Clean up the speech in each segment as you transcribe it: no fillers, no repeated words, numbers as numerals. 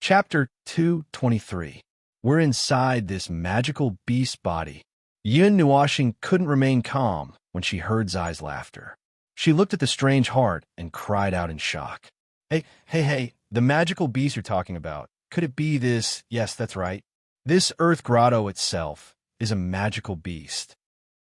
Chapter 223. We're inside this magical beast body. Yun Nuashing couldn't remain calm when she heard Zai's laughter. She looked at the strange heart and cried out in shock. Hey, the magical beast you're talking about. Could it be this? Yes, that's right. This earth grotto itself is a magical beast.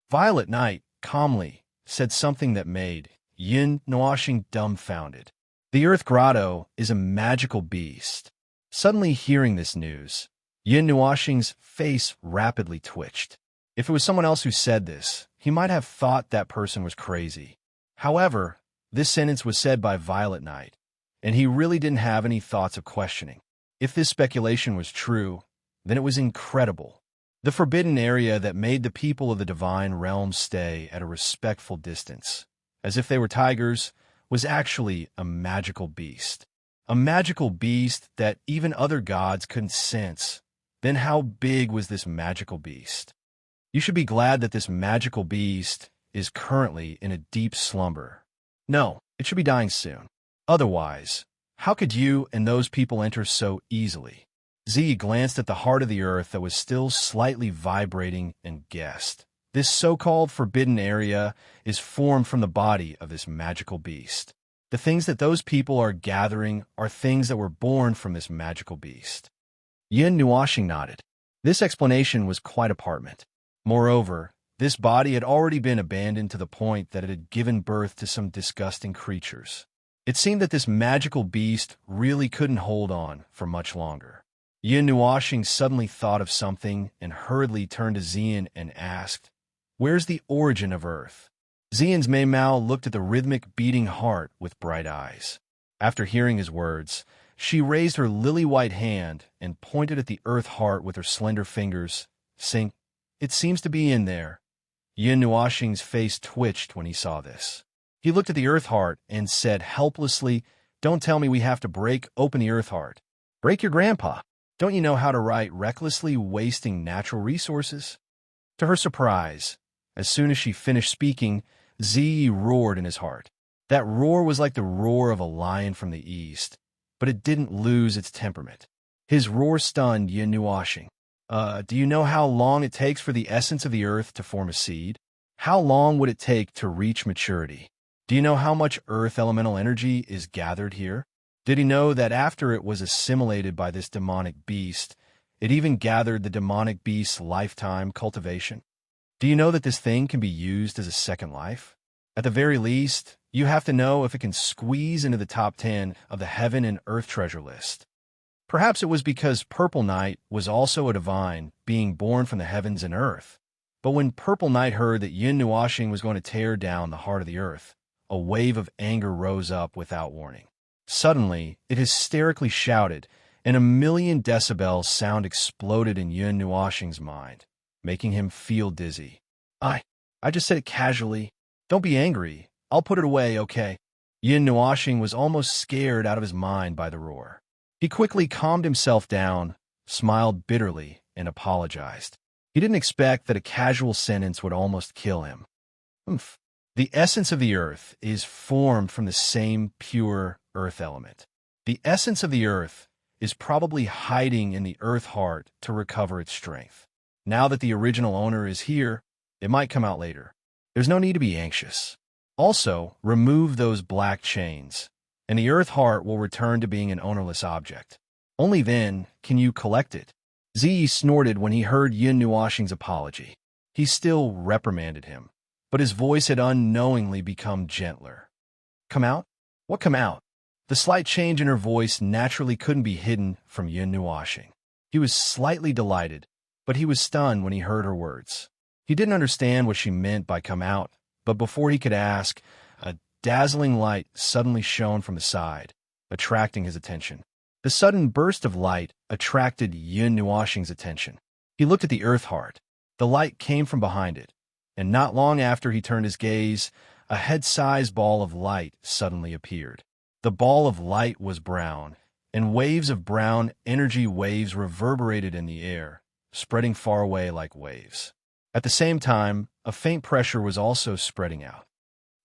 Violet Knight calmly said something that made Yun Nuashing dumbfounded. The earth grotto is a magical beast. Suddenly hearing this news, Yun Nuashing's face rapidly twitched. If it was someone else who said this, he might have thought that person was crazy. However, this sentence was said by Violet Knight, and he really didn't have any thoughts of questioning. If this speculation was true, then it was incredible. The forbidden area that made the people of the divine realm stay at a respectful distance, as if they were tigers, was actually a magical beast. A magical beast that even other gods couldn't sense. Then how big was this magical beast? You should be glad that this magical beast is currently in a deep slumber. No, it should be dying soon. Otherwise, how could you and those people enter so easily? Z glanced at the heart of the earth that was still slightly vibrating and guessed. This so-called forbidden area is formed from the body of this magical beast. The things that those people are gathering are things that were born from this magical beast. Yun Nuashing nodded. This explanation was quite apartment. Moreover, this body had already been abandoned to the point that it had given birth to some disgusting creatures. It seemed that this magical beast really couldn't hold on for much longer. Yun Nuashing suddenly thought of something and hurriedly turned to Xian and asked, "Where's the origin of Earth?" Xian's Mei Mao looked at the rhythmic beating heart with bright eyes. After hearing his words, she raised her lily-white hand and pointed at the earth heart with her slender fingers, saying, "It seems to be in there." Yun Nuashing's face twitched when he saw this. He looked at the earth heart and said helplessly, "Don't tell me we have to break open the earth heart. Break your grandpa. Don't you know how to write recklessly wasting natural resources?" To her surprise, as soon as she finished speaking, Z roared in his heart. That roar was like the roar of a lion from the east, but it didn't lose its temperament. His roar stunned Yun Nuashing. Do you know how long it takes for the essence of the earth to form a seed? How long would it take to reach maturity? Do you know how much earth elemental energy is gathered here? Did he know that after it was assimilated by this demonic beast, it even gathered the demonic beast's lifetime cultivation? Do you know that this thing can be used as a second life? At the very least, you have to know if it can squeeze into the top 10 of the heaven and earth treasure list. Perhaps it was because Purple Knight was also a divine being born from the heavens and earth. But when Purple Knight heard that Yun Nuashing was going to tear down the heart of the earth, a wave of anger rose up without warning. Suddenly, it hysterically shouted, and a million decibel sound exploded in Yun Nuashing's mind, making him feel dizzy. I just said it casually. Don't be angry. I'll put it away, okay? Yun Nuashing was almost scared out of his mind by the roar. He quickly calmed himself down, smiled bitterly, and apologized. He didn't expect that a casual sentence would almost kill him. The essence of the earth is formed from the same pure earth element. The essence of the earth is probably hiding in the earth heart to recover its strength. Now that the original owner is here, it might come out later. There's no need to be anxious. Also, remove those black chains, and the earth heart will return to being an ownerless object. Only then can you collect it. Z snorted when he heard Yun Nuashing's apology. He still reprimanded him, but his voice had unknowingly become gentler. Come out? What come out? The slight change in her voice naturally couldn't be hidden from Yun Nuashing. He was slightly delighted, but he was stunned when he heard her words. He didn't understand what she meant by come out, but before he could ask, a dazzling light suddenly shone from the side, attracting his attention. The sudden burst of light attracted Yun Nuashing's attention. He looked at the earth heart. The light came from behind it, and not long after he turned his gaze, a head-sized ball of light suddenly appeared. The ball of light was brown, and waves of brown energy waves reverberated in the air, spreading far away like waves. At the same time, a faint pressure was also spreading out.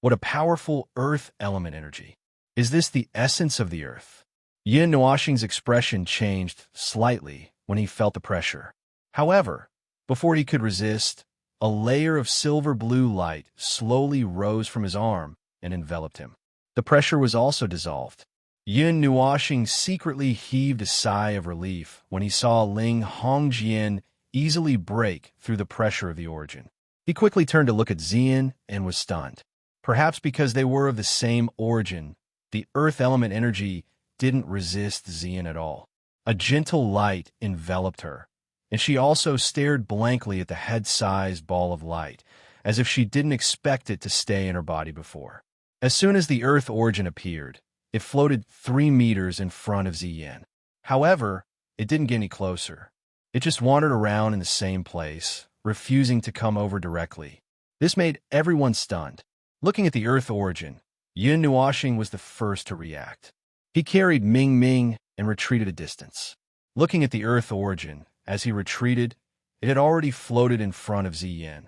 What a powerful earth element energy! Is this the essence of the earth? Yin Nuoxing's expression changed slightly when he felt the pressure. However, before he could resist, a layer of silver-blue light slowly rose from his arm and enveloped him. The pressure was also dissolved. Yin Nuoxing secretly heaved a sigh of relief when he saw Ling Hongjian easily break through the pressure of the origin. He quickly turned to look at Xian and was stunned. Perhaps because they were of the same origin, the earth element energy didn't resist Xian at all. A gentle light enveloped her, and she also stared blankly at the head-sized ball of light, as if she didn't expect it to stay in her body before. As soon as the earth origin appeared, it floated 3 meters in front of Ziyan. However, it didn't get any closer. It just wandered around in the same place, refusing to come over directly. This made everyone stunned. Looking at the earth origin, Yin Nuoxing was the first to react. He carried Ming Ming and retreated a distance. Looking at the earth origin, as he retreated, it had already floated in front of Ziyan.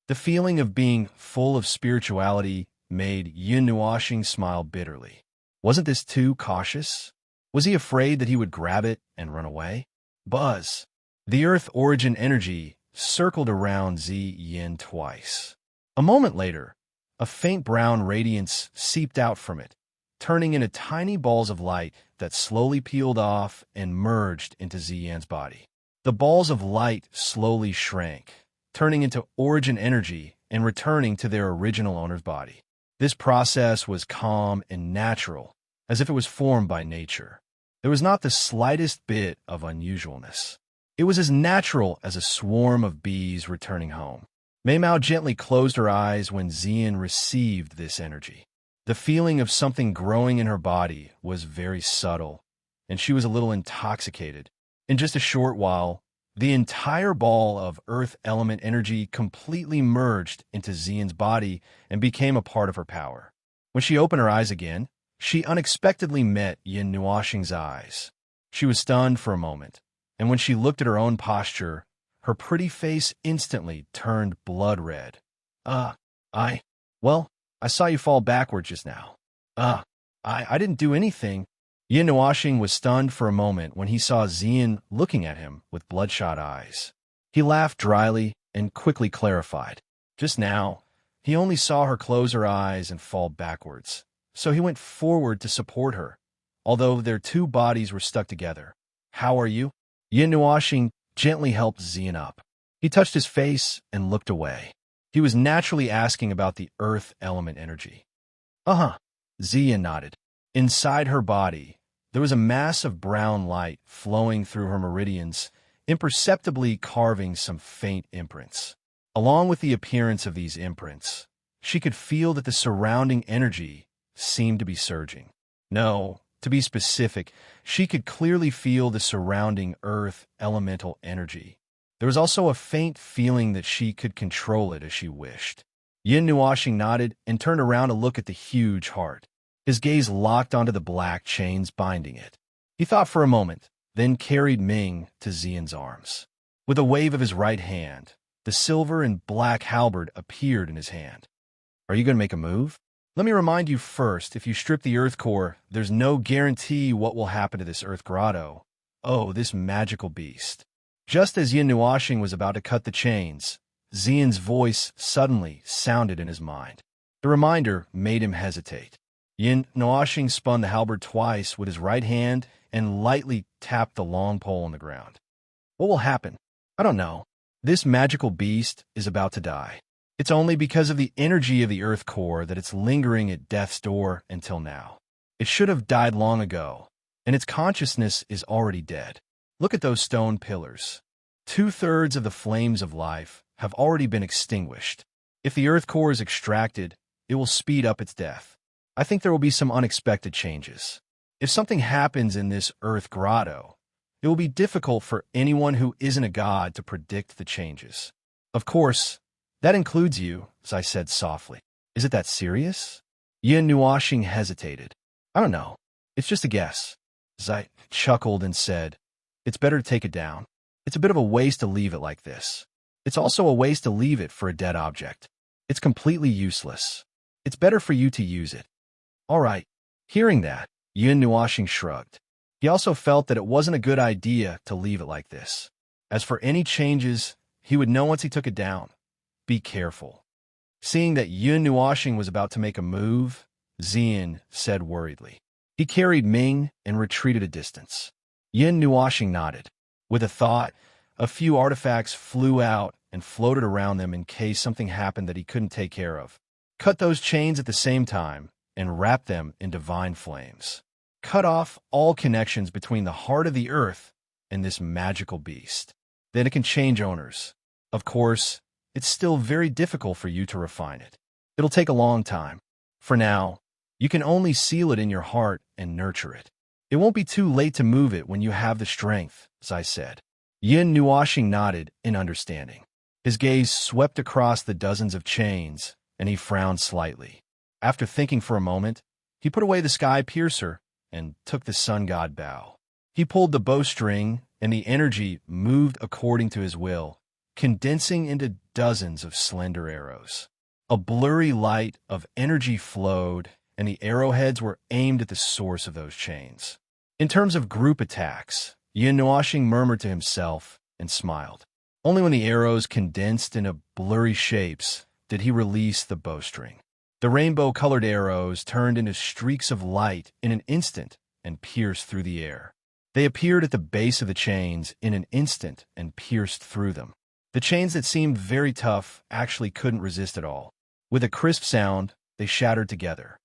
The feeling of being full of spirituality made Yin Nuoxing smile bitterly. Wasn't this too cautious? Was he afraid that he would grab it and run away? Buzz. The earth origin energy circled around Ziyan twice. A moment later, a faint brown radiance seeped out from it, turning into tiny balls of light that slowly peeled off and merged into Ziyan's body. The balls of light slowly shrank, turning into origin energy and returning to their original owner's body. This process was calm and natural, as if it was formed by nature. There was not the slightest bit of unusualness. It was as natural as a swarm of bees returning home. Mei Mao gently closed her eyes when Xian received this energy. The feeling of something growing in her body was very subtle, and she was a little intoxicated. In just a short while, the entire ball of earth element energy completely merged into Xian's body and became a part of her power. When she opened her eyes again, she unexpectedly met Yin Nuoxing's eyes. She was stunned for a moment, and when she looked at her own posture, her pretty face instantly turned blood red. Well, I saw you fall backward just now. I didn't do anything. Yin Nuoxing was stunned for a moment when he saw Xian looking at him with bloodshot eyes. He laughed dryly and quickly clarified. Just now, he only saw her close her eyes and fall backwards, so he went forward to support her, although their two bodies were stuck together. How are you? Yin Nuoxing gently helped Xian up. He touched his face and looked away. He was naturally asking about the earth element energy. Xian nodded. Inside her body, there was a mass of brown light flowing through her meridians, imperceptibly carving some faint imprints. Along with the appearance of these imprints, she could feel that the surrounding energy seemed to be surging. No, to be specific, she could clearly feel the surrounding earth elemental energy. There was also a faint feeling that she could control it as she wished. Yin Nuoxing nodded and turned around to look at the huge heart. His gaze locked onto the black chains binding it. He thought for a moment, then carried Ming to Xian's arms. With a wave of his right hand, the silver and black halberd appeared in his hand. Are you going to make a move? Let me remind you first, if you strip the earth core, there's no guarantee what will happen to this earth grotto. Oh, this magical beast. Just as Yin Nuoxing was about to cut the chains, Xian's voice suddenly sounded in his mind. The reminder made him hesitate. Yin Nuoxing spun the halberd twice with his right hand and lightly tapped the long pole on the ground. What will happen? I don't know. This magical beast is about to die. It's only because of the energy of the earth core that it's lingering at death's door until now. It should have died long ago, and its consciousness is already dead. Look at those stone pillars. 2/3 of the flames of life have already been extinguished. If the earth core is extracted, it will speed up its death. I think there will be some unexpected changes. If something happens in this earth grotto, it will be difficult for anyone who isn't a god to predict the changes. Of course, that includes you, as I said softly. Is it that serious? Yin Nuoxing hesitated. I don't know. It's just a guess. Zai chuckled and said, it's better to take it down. It's a bit of a waste to leave it like this. It's also a waste to leave it for a dead object. It's completely useless. It's better for you to use it. All right. Hearing that, Yin Nuoxing shrugged. He also felt that it wasn't a good idea to leave it like this. As for any changes, he would know once he took it down. Be careful. Seeing that Yun Nuoxing was about to make a move, Xian said worriedly. He carried Ming and retreated a distance. Yun Nuoxing nodded. With a thought, a few artifacts flew out and floated around them in case something happened that he couldn't take care of. Cut those chains at the same time and wrap them in divine flames. Cut off all connections between the heart of the earth and this magical beast. Then it can change owners. Of course, it's still very difficult for you to refine it. It'll take a long time. For now, you can only seal it in your heart and nurture it. It won't be too late to move it when you have the strength, Zai said. Yun Nuoxing nodded in understanding. His gaze swept across the dozens of chains, and he frowned slightly. After thinking for a moment, he put away the sky piercer and took the sun god bow. He pulled the bowstring, and the energy moved according to his will, condensing into dozens of slender arrows. A blurry light of energy flowed, and the arrowheads were aimed at the source of those chains. In terms of group attacks, Yun Nuoxing murmured to himself and smiled. Only when the arrows condensed into blurry shapes did he release the bowstring. The rainbow-colored arrows turned into streaks of light in an instant and pierced through the air. They appeared at the base of the chains in an instant and pierced through them. The chains that seemed very tough actually couldn't resist at all. With a crisp sound, they shattered together.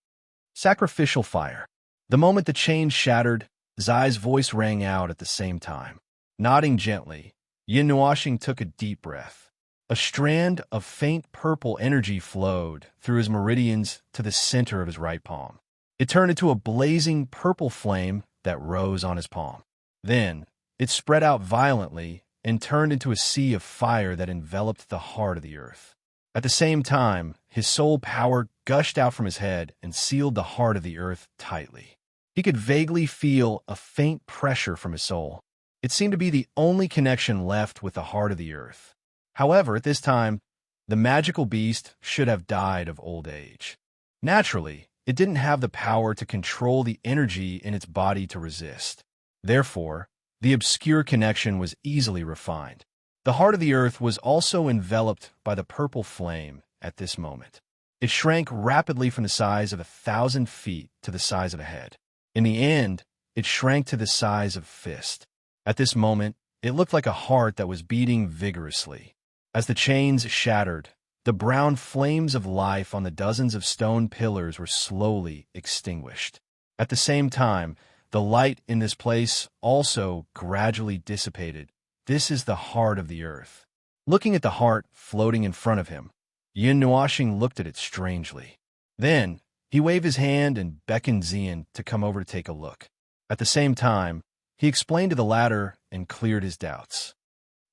Sacrificial fire. The moment the chains shattered, Zai's voice rang out at the same time. Nodding gently, Yun Nuoxing took a deep breath. A strand of faint purple energy flowed through his meridians to the center of his right palm. It turned into a blazing purple flame that rose on his palm. Then, it spread out violently and turned into a sea of fire that enveloped the heart of the earth. At the same time, his soul power gushed out from his head and sealed the heart of the earth tightly. He could vaguely feel a faint pressure from his soul. It seemed to be the only connection left with the heart of the earth. However, at this time, the magical beast should have died of old age. Naturally, it didn't have the power to control the energy in its body to resist. Therefore, the obscure connection was easily refined. The heart of the earth was also enveloped by the purple flame at this moment. It shrank rapidly from the size of 1,000 feet to the size of a head. In the end, it shrank to the size of a fist. At this moment, it looked like a heart that was beating vigorously. As the chains shattered, the brown flames of life on the dozens of stone pillars were slowly extinguished. At the same time, the light in this place also gradually dissipated. This is the heart of the earth. Looking at the heart floating in front of him, Yun Nuoxing looked at it strangely. Then, he waved his hand and beckoned Xian to come over to take a look. At the same time, he explained to the latter and cleared his doubts.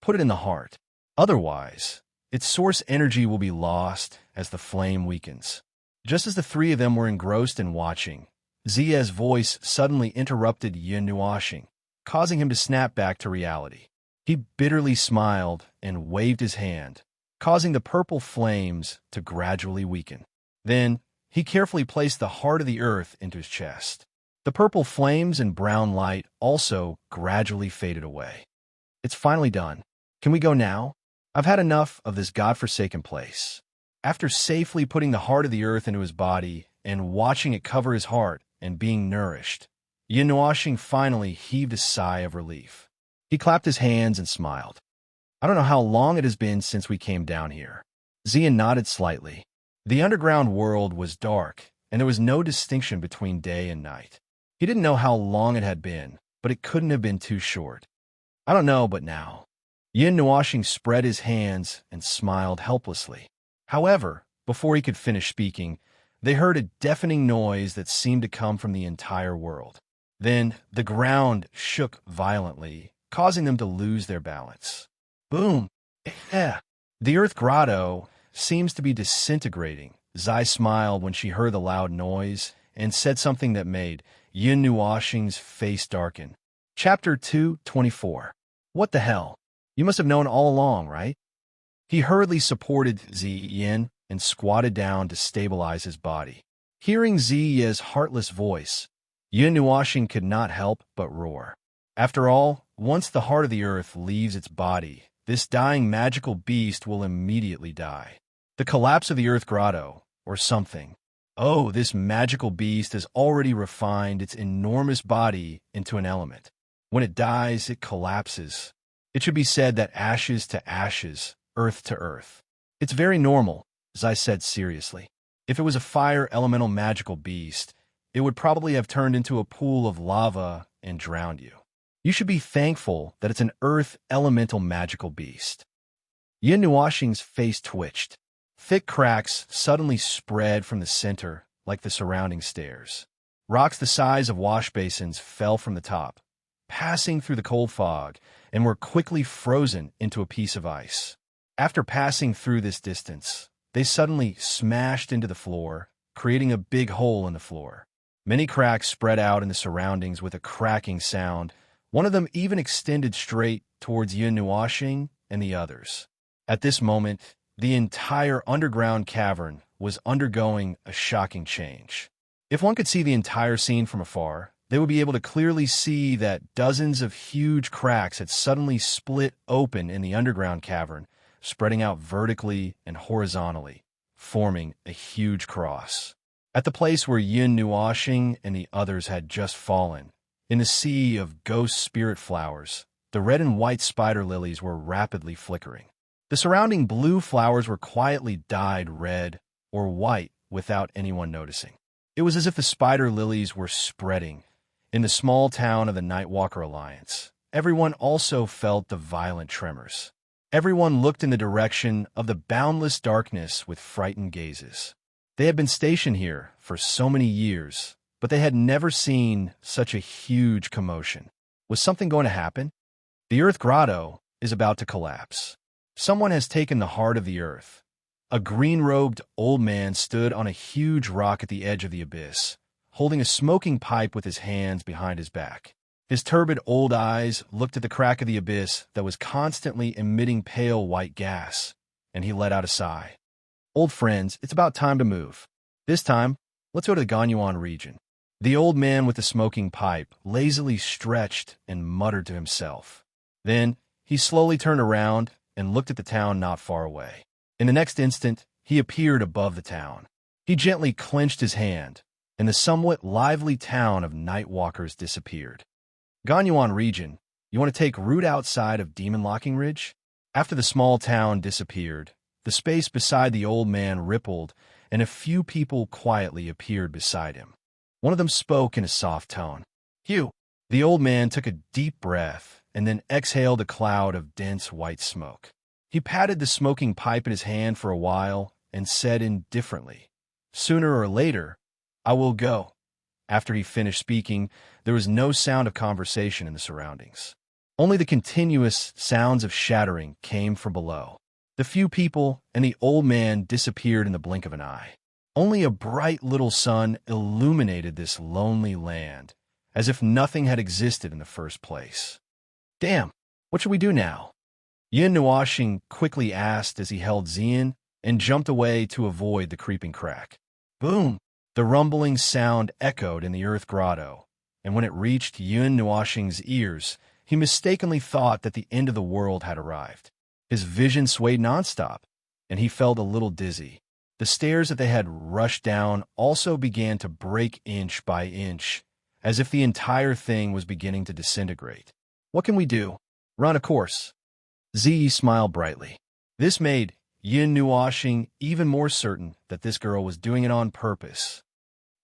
Put it in the heart. Otherwise, its source energy will be lost as the flame weakens. Just as the three of them were engrossed in watching, Zia's voice suddenly interrupted Yun Nuoxing, causing him to snap back to reality. He bitterly smiled and waved his hand, causing the purple flames to gradually weaken. Then, he carefully placed the heart of the earth into his chest. The purple flames and brown light also gradually faded away. It's finally done. Can we go now? I've had enough of this godforsaken place. After safely putting the heart of the earth into his body and watching it cover his heart and being nourished, Yun Nuoxing finally heaved a sigh of relief. He clapped his hands and smiled. I don't know how long it has been since we came down here. Xian nodded slightly. The underground world was dark, and there was no distinction between day and night. He didn't know how long it had been, but it couldn't have been too short. I don't know, but now. Yun Nuoxing spread his hands and smiled helplessly. However, before he could finish speaking, they heard a deafening noise that seemed to come from the entire world. Then the ground shook violently, causing them to lose their balance. Boom! Yeah. The Earth Grotto seems to be disintegrating. Zai smiled when she heard the loud noise and said something that made Yun Nuoxing's face darken. Chapter 224. What the hell? You must have known all along, right? He hurriedly supported Ziyan and squatted down to stabilize his body. Hearing Ziya's heartless voice, Yun Nuashing could not help but roar. After all, once the heart of the earth leaves its body, this dying magical beast will immediately die. The collapse of the earth grotto, or something. Oh, this magical beast has already refined its enormous body into an element. When it dies, it collapses. It should be said that ashes to ashes, earth to earth. It's very normal, as I said seriously. If it was a fire elemental magical beast, it would probably have turned into a pool of lava and drowned you. You should be thankful that it's an earth elemental magical beast. Yin Nuashing's face twitched. Thick cracks suddenly spread from the center like the surrounding stairs. Rocks the size of wash basins fell from the top, passing through the cold fog, and were quickly frozen into a piece of ice. After passing through this distance, they suddenly smashed into the floor, creating a big hole in the floor. Many cracks spread out in the surroundings with a cracking sound. One of them even extended straight towards Yin Nuashing and the others. At this moment, the entire underground cavern was undergoing a shocking change. If one could see the entire scene from afar, they would be able to clearly see that dozens of huge cracks had suddenly split open in the underground cavern, spreading out vertically and horizontally, forming a huge cross. At the place where Yin Nuashing and the others had just fallen, in the sea of ghost spirit flowers, the red and white spider lilies were rapidly flickering. The surrounding blue flowers were quietly dyed red or white without anyone noticing. It was as if the spider lilies were spreading. In the small town of the Nightwalker Alliance, everyone also felt the violent tremors. Everyone looked in the direction of the boundless darkness with frightened gazes. They had been stationed here for so many years, but they had never seen such a huge commotion. Was something going to happen? The Earth Grotto is about to collapse. Someone has taken the heart of the earth. A green-robed old man stood on a huge rock at the edge of the abyss, holding a smoking pipe with his hands behind his back. His turbid old eyes looked at the crack of the abyss that was constantly emitting pale white gas, and he let out a sigh. Old friends, it's about time to move. This time, let's go to the Ganyuan region. The old man with the smoking pipe lazily stretched and muttered to himself. Then, he slowly turned around and looked at the town not far away. In the next instant, he appeared above the town. He gently clenched his hand, and the somewhat lively town of Nightwalkers disappeared. Ganyuan region, you want to take route outside of Demon Locking Ridge? After the small town disappeared, the space beside the old man rippled, and a few people quietly appeared beside him. One of them spoke in a soft tone. Hugh. The old man took a deep breath and then exhaled a cloud of dense white smoke. He patted the smoking pipe in his hand for a while and said indifferently, "Sooner or later, I will go." After he finished speaking, there was no sound of conversation in the surroundings. Only the continuous sounds of shattering came from below. The few people and the old man disappeared in the blink of an eye. Only a bright little sun illuminated this lonely land, as if nothing had existed in the first place. Damn, what should we do now? Yin Nuashing quickly asked as he held Xian and jumped away to avoid the creeping crack. Boom! The rumbling sound echoed in the earth grotto, and when it reached Yin Nuashing's ears, he mistakenly thought that the end of the world had arrived. His vision swayed nonstop, and he felt a little dizzy. The stairs that they had rushed down also began to break inch by inch, as if the entire thing was beginning to disintegrate. What can we do? Run, of course. Zi smiled brightly. This made Yin Nuashing even more certain that this girl was doing it on purpose.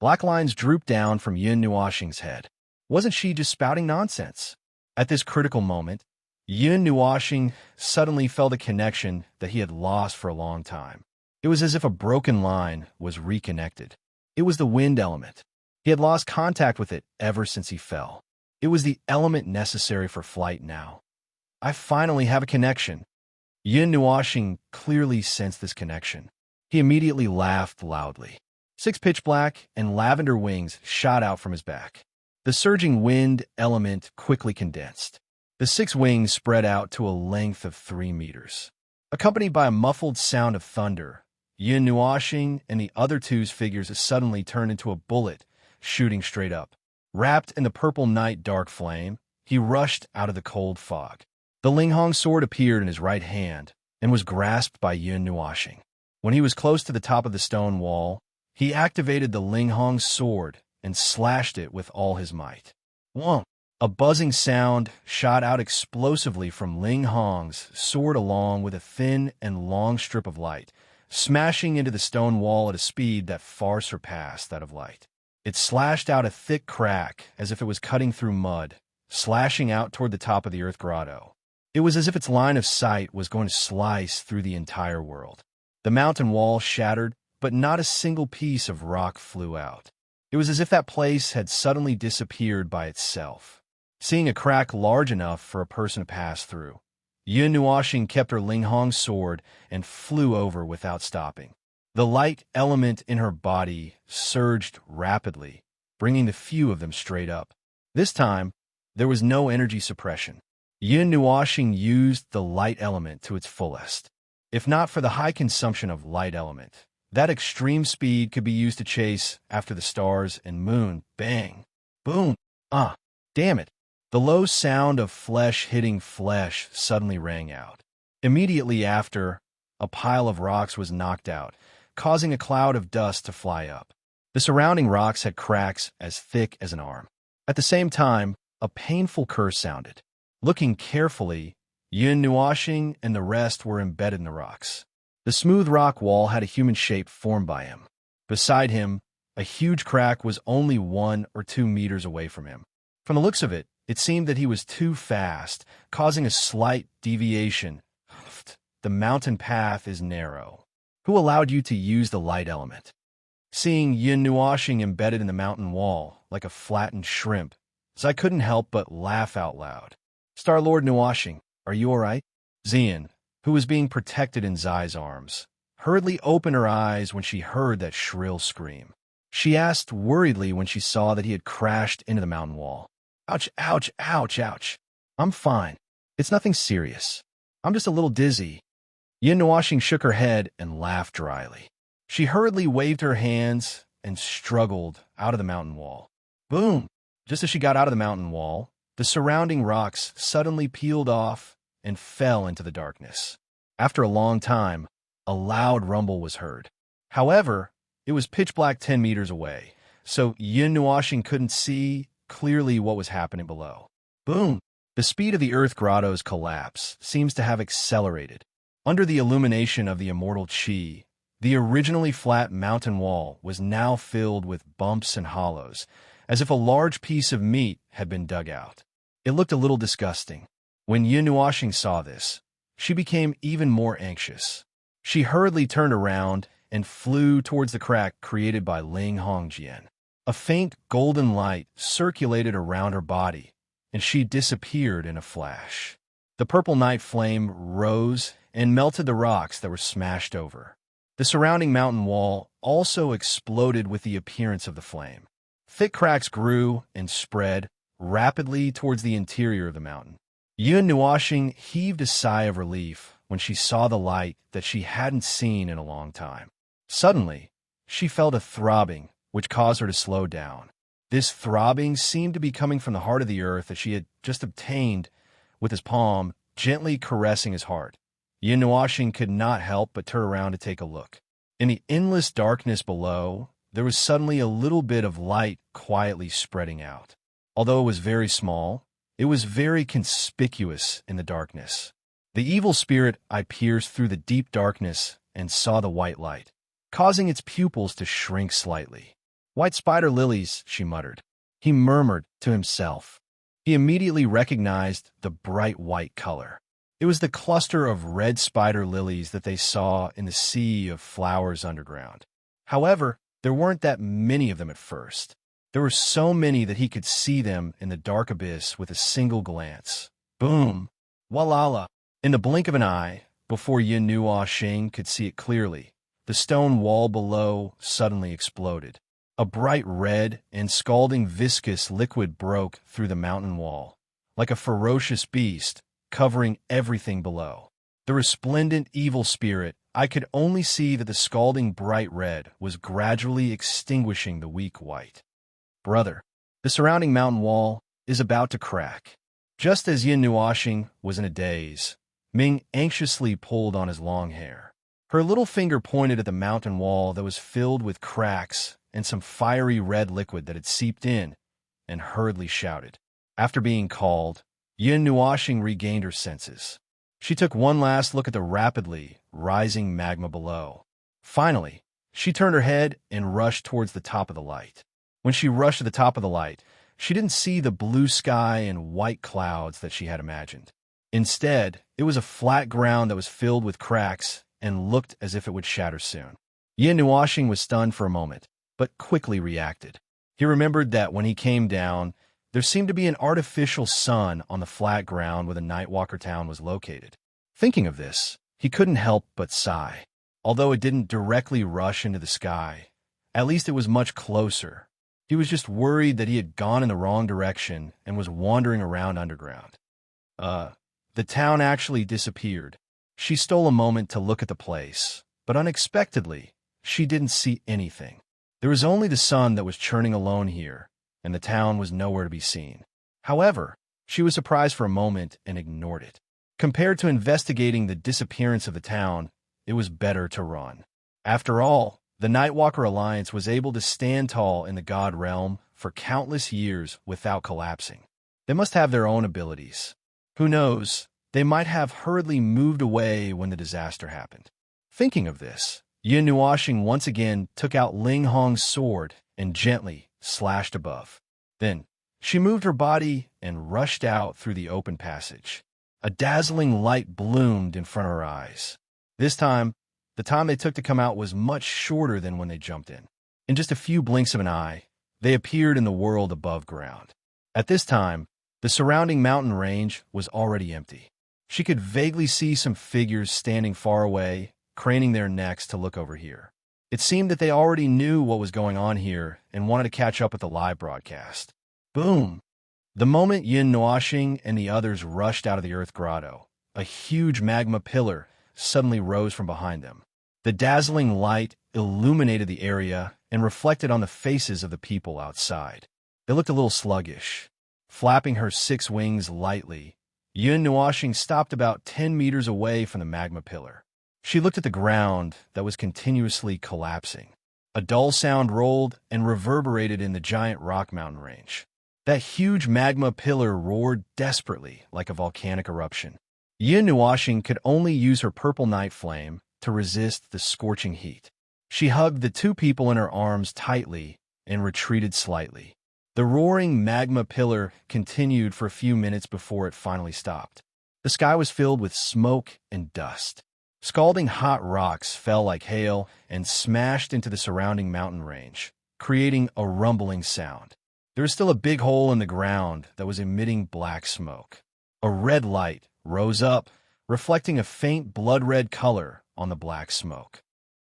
Black lines drooped down from Yin Nuashing's head. Wasn't she just spouting nonsense? At this critical moment, Yin Nuashing suddenly felt a connection that he had lost for a long time. It was as if a broken line was reconnected. It was the wind element. He had lost contact with it ever since he fell. It was the element necessary for flight now. I finally have a connection. Yin Nuashing clearly sensed this connection. He immediately laughed loudly. 6 pitch black and lavender wings shot out from his back. The surging wind element quickly condensed. The 6 wings spread out to a length of 3 meters. Accompanied by a muffled sound of thunder, Yin Nuashing and the other two's figures suddenly turned into a bullet, shooting straight up. Wrapped in the purple night dark flame, he rushed out of the cold fog. The Linghong sword appeared in his right hand and was grasped by Yun Nuashing. When he was close to the top of the stone wall, he activated the Linghong sword and slashed it with all his might. Whoa! A buzzing sound shot out explosively from Ling Hong's sword along with a thin and long strip of light, smashing into the stone wall at a speed that far surpassed that of light. It slashed out a thick crack as if it was cutting through mud, slashing out toward the top of the earth grotto. It was as if its line of sight was going to slice through the entire world. The mountain wall shattered, but not a single piece of rock flew out. It was as if that place had suddenly disappeared by itself. Seeing a crack large enough for a person to pass through, Yun Nuashing kept her Linghong sword and flew over without stopping. The light element in her body surged rapidly, bringing the few of them straight up. This time, there was no energy suppression. Yun Nuashing used the light element to its fullest. If not for the high consumption of light element, that extreme speed could be used to chase after the stars and moon. Bang! Boom! Damn it! The low sound of flesh hitting flesh suddenly rang out. Immediately after, a pile of rocks was knocked out, causing a cloud of dust to fly up. The surrounding rocks had cracks as thick as an arm. At the same time, a painful curse sounded. Looking carefully, Yun Nuashing and the rest were embedded in the rocks. The smooth rock wall had a human shape formed by him. Beside him, a huge crack was only 1 or 2 meters away from him. From the looks of it, it seemed that he was too fast, causing a slight deviation. The mountain path is narrow. Who allowed you to use the light element? Seeing Yun Nuashing embedded in the mountain wall, like a flattened shrimp, so I couldn't help but laugh out loud. Star-Lord Nuashing, are you all right? Xian, who was being protected in Zai's arms, hurriedly opened her eyes when she heard that shrill scream. She asked worriedly when she saw that he had crashed into the mountain wall. Ouch, ouch, ouch, ouch. I'm fine. It's nothing serious. I'm just a little dizzy. Yun Nuashing shook her head and laughed dryly. She hurriedly waved her hands and struggled out of the mountain wall. Boom! Just as she got out of the mountain wall, the surrounding rocks suddenly peeled off and fell into the darkness. After a long time, a loud rumble was heard. However, it was pitch black 10 meters away, so Yun Nuashing couldn't see clearly what was happening below. Boom! The speed of the earth grotto's collapse seems to have accelerated. Under the illumination of the immortal Qi, the originally flat mountain wall was now filled with bumps and hollows, as if a large piece of meat had been dug out. It looked a little disgusting. When Yun Nuashing saw this, she became even more anxious. She hurriedly turned around and flew towards the crack created by Ling Hongjian. A faint golden light circulated around her body, and she disappeared in a flash. The purple night flame rose and melted the rocks that were smashed over. The surrounding mountain wall also exploded with the appearance of the flame. Thick cracks grew and spread rapidly towards the interior of the mountain. Yun Nuashing heaved a sigh of relief when she saw the light that she hadn't seen in a long time. Suddenly, she felt a throbbing, which caused her to slow down. This throbbing seemed to be coming from the heart of the earth that she had just obtained, with his palm gently caressing his heart. Yun Nuashing could not help but turn around to take a look. In the endless darkness below, there was suddenly a little bit of light quietly spreading out. Although it was very small, it was very conspicuous in the darkness. The evil spirit I pierced through the deep darkness and saw the white light, causing its pupils to shrink slightly. White spider lilies, she muttered. He murmured to himself. He immediately recognized the bright white color. It was the cluster of red spider lilies that they saw in the sea of flowers underground. However, there weren't that many of them at first. There were so many that he could see them in the dark abyss with a single glance. Boom! Walala! In the blink of an eye, before Yun Nuashing could see it clearly, the stone wall below suddenly exploded. A bright red and scalding viscous liquid broke through the mountain wall, like a ferocious beast, covering everything below. The resplendent evil spirit, I could only see that the scalding bright red was gradually extinguishing the weak white. Brother, The surrounding mountain wall is about to crack. Just as Yin Nuoxing was in a daze, Ming anxiously pulled on his long hair. Her little finger pointed at the mountain wall that was filled with cracks and some fiery red liquid that had seeped in, and hurriedly shouted. After being called, Yin Nuoxing regained her senses. She took one last look at the rapidly rising magma below. Finally, she turned her head and rushed towards the top of the light. When she rushed to the top of the light, she didn't see the blue sky and white clouds that she had imagined. Instead, it was a flat ground that was filled with cracks and looked as if it would shatter soon. Yin Nuoxing was stunned for a moment, but quickly reacted. He remembered that when he came down, there seemed to be an artificial sun on the flat ground where the Nightwalker town was located. Thinking of this, he couldn't help but sigh. Although it didn't directly rush into the sky, at least it was much closer. He was just worried that he had gone in the wrong direction and was wandering around underground. The town actually disappeared. She stole a moment to look at the place, but unexpectedly, she didn't see anything. There was only the sun that was churning alone here, and the town was nowhere to be seen. However, she was surprised for a moment and ignored it. Compared to investigating the disappearance of the town, it was better to run. After all, the Nightwalker Alliance was able to stand tall in the God realm for countless years without collapsing. They must have their own abilities. Who knows, they might have hurriedly moved away when the disaster happened. Thinking of this, Yin Nuoxing once again took out Ling Hong's sword and gently slashed above. Then, she moved her body and rushed out through the open passage. A dazzling light bloomed in front of her eyes. This time, the time they took to come out was much shorter than when they jumped in. In just a few blinks of an eye, they appeared in the world above ground. At this time, the surrounding mountain range was already empty. She could vaguely see some figures standing far away, craning their necks to look over here. It seemed that they already knew what was going on here and wanted to catch up with the live broadcast. Boom! The moment Yin Nuoxing and the others rushed out of the Earth Grotto, a huge magma pillar suddenly rose from behind them. The dazzling light illuminated the area and reflected on the faces of the people outside. They looked a little sluggish. Flapping her 6 wings lightly, Yin Nuoxing stopped about 10 meters away from the magma pillar. She looked at the ground that was continuously collapsing. A dull sound rolled and reverberated in the giant rock mountain range. That huge magma pillar roared desperately like a volcanic eruption. Yin Nuoxing could only use her purple night flame to resist the scorching heat. She hugged the 2 people in her arms tightly and retreated slightly. The roaring magma pillar continued for a few minutes before it finally stopped. The sky was filled with smoke and dust. Scalding hot rocks fell like hail and smashed into the surrounding mountain range, creating a rumbling sound. There was still a big hole in the ground that was emitting black smoke. A red light rose up, reflecting a faint blood-red color on the black smoke.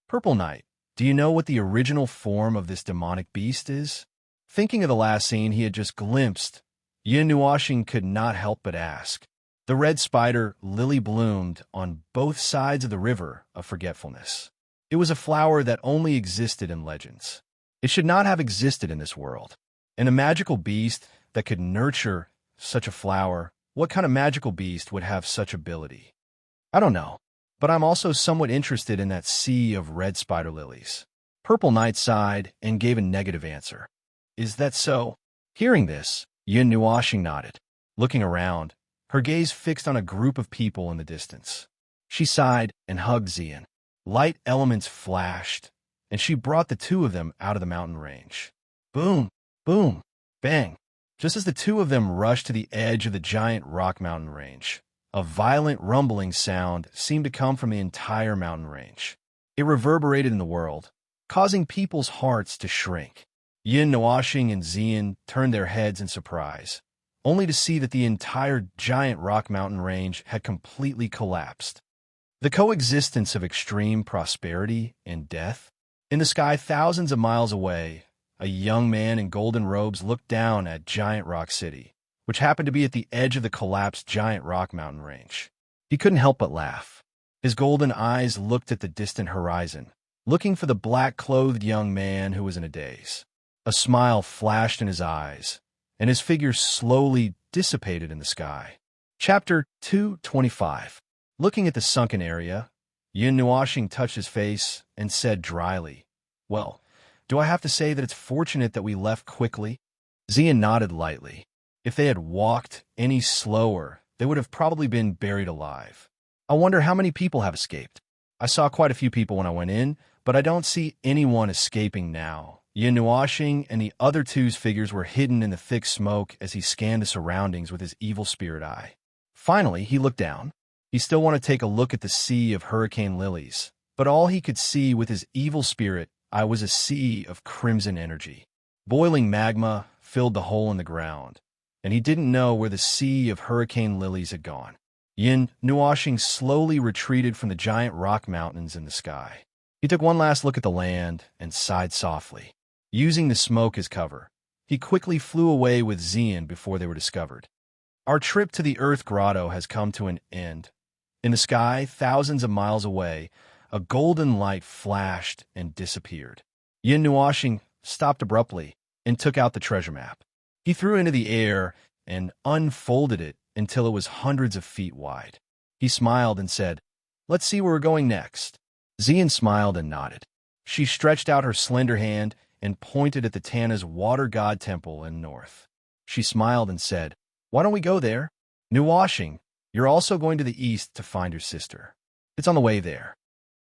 Purple Knight, do you know what the original form of this demonic beast is? Thinking of the last scene he had just glimpsed, Yin Nuoxing could not help but ask. The red spider lily bloomed on both sides of the river of forgetfulness. It was a flower that only existed in legends. It should not have existed in this world. And a magical beast that could nurture such a flower, what kind of magical beast would have such ability? I don't know, but I'm also somewhat interested in that sea of red spider lilies. Purple Knight sighed and gave a negative answer. Is that so? Hearing this, Yin Nuoxing nodded. Looking around, her gaze fixed on a group of people in the distance. She sighed and hugged Xian. Light elements flashed, and she brought the 2 of them out of the mountain range. Boom, boom, bang. Just as the 2 of them rushed to the edge of the giant rock mountain range, a violent rumbling sound seemed to come from the entire mountain range. It reverberated in the world, causing people's hearts to shrink. Yin Nuoxing and Xian turned their heads in surprise, only to see that the entire giant rock mountain range had completely collapsed. The coexistence of extreme prosperity and death. In the sky thousands of miles away, a young man in golden robes looked down at Giant Rock City, which happened to be at the edge of the collapsed giant rock mountain range. He couldn't help but laugh. His golden eyes looked at the distant horizon, looking for the black-clothed young man who was in a daze. A smile flashed in his eyes, and his figure slowly dissipated in the sky. Chapter 225. Looking at the sunken area, Yin Nuashing touched his face and said dryly, "Well, do I have to say that it's fortunate that we left quickly?" Xian nodded lightly. If they had walked any slower, they would have probably been buried alive. I wonder how many people have escaped. I saw quite a few people when I went in, but I don't see anyone escaping now. Yin Nuashing and the other two's figures were hidden in the thick smoke as he scanned the surroundings with his evil spirit eye. Finally, he looked down. He still wanted to take a look at the sea of hurricane lilies, but all he could see with his evil spirit eye was a sea of crimson energy. Boiling magma filled the hole in the ground, and he didn't know where the sea of hurricane lilies had gone. Yin Nuashing slowly retreated from the giant rock mountains in the sky. He took one last look at the land and sighed softly. Using the smoke as cover, he quickly flew away with Xian before they were discovered. Our trip to the Earth Grotto has come to an end. In the sky, thousands of miles away, a golden light flashed and disappeared. Yin Nuashing stopped abruptly and took out the treasure map. He threw it into the air and unfolded it until it was hundreds of feet wide. He smiled and said, "Let's see where we're going next." Xian smiled and nodded. She stretched out her slender hand and pointed at the Tana's water god temple in north. She smiled and said, "Why don't we go there? Nuashing, you're also going to the east to find your sister. It's on the way there."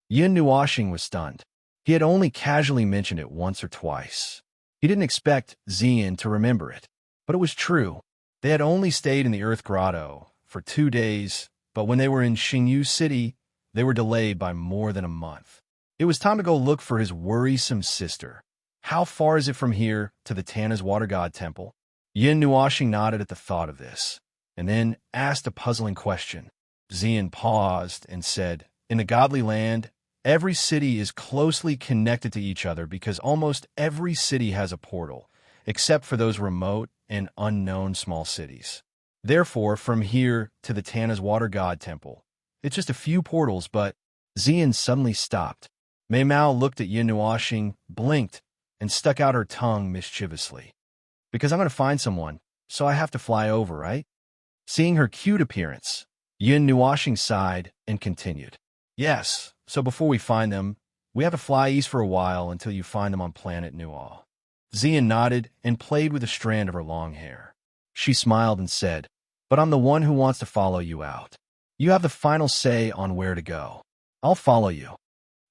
Yin Nuashing was stunned. He had only casually mentioned it once or twice. He didn't expect Xian to remember it, but it was true. They had only stayed in the Earth Grotto for 2 days, but when they were in Xingyu City, they were delayed by more than a month. It was time to go look for his worrisome sister. How far is it from here to the Tana's water god temple? Yin Nuashing nodded at the thought of this, and then asked a puzzling question. Xian paused and said, "In the godly land, every city is closely connected to each other because almost every city has a portal, except for those remote and unknown small cities. Therefore, from here to the Tana's water god temple, it's just a few portals, but..." Xian suddenly stopped. Mei Mao looked at Yin Nuashing, blinked, and stuck out her tongue mischievously. "Because I'm going to find someone, so I have to fly over, right?" Seeing her cute appearance, Yin Nuashing sighed and continued. "Yes, so before we find them, we have to fly east for a while until you find them on planet Nual." Xian nodded and played with a strand of her long hair. She smiled and said, "But I'm the one who wants to follow you out. You have the final say on where to go. I'll follow you."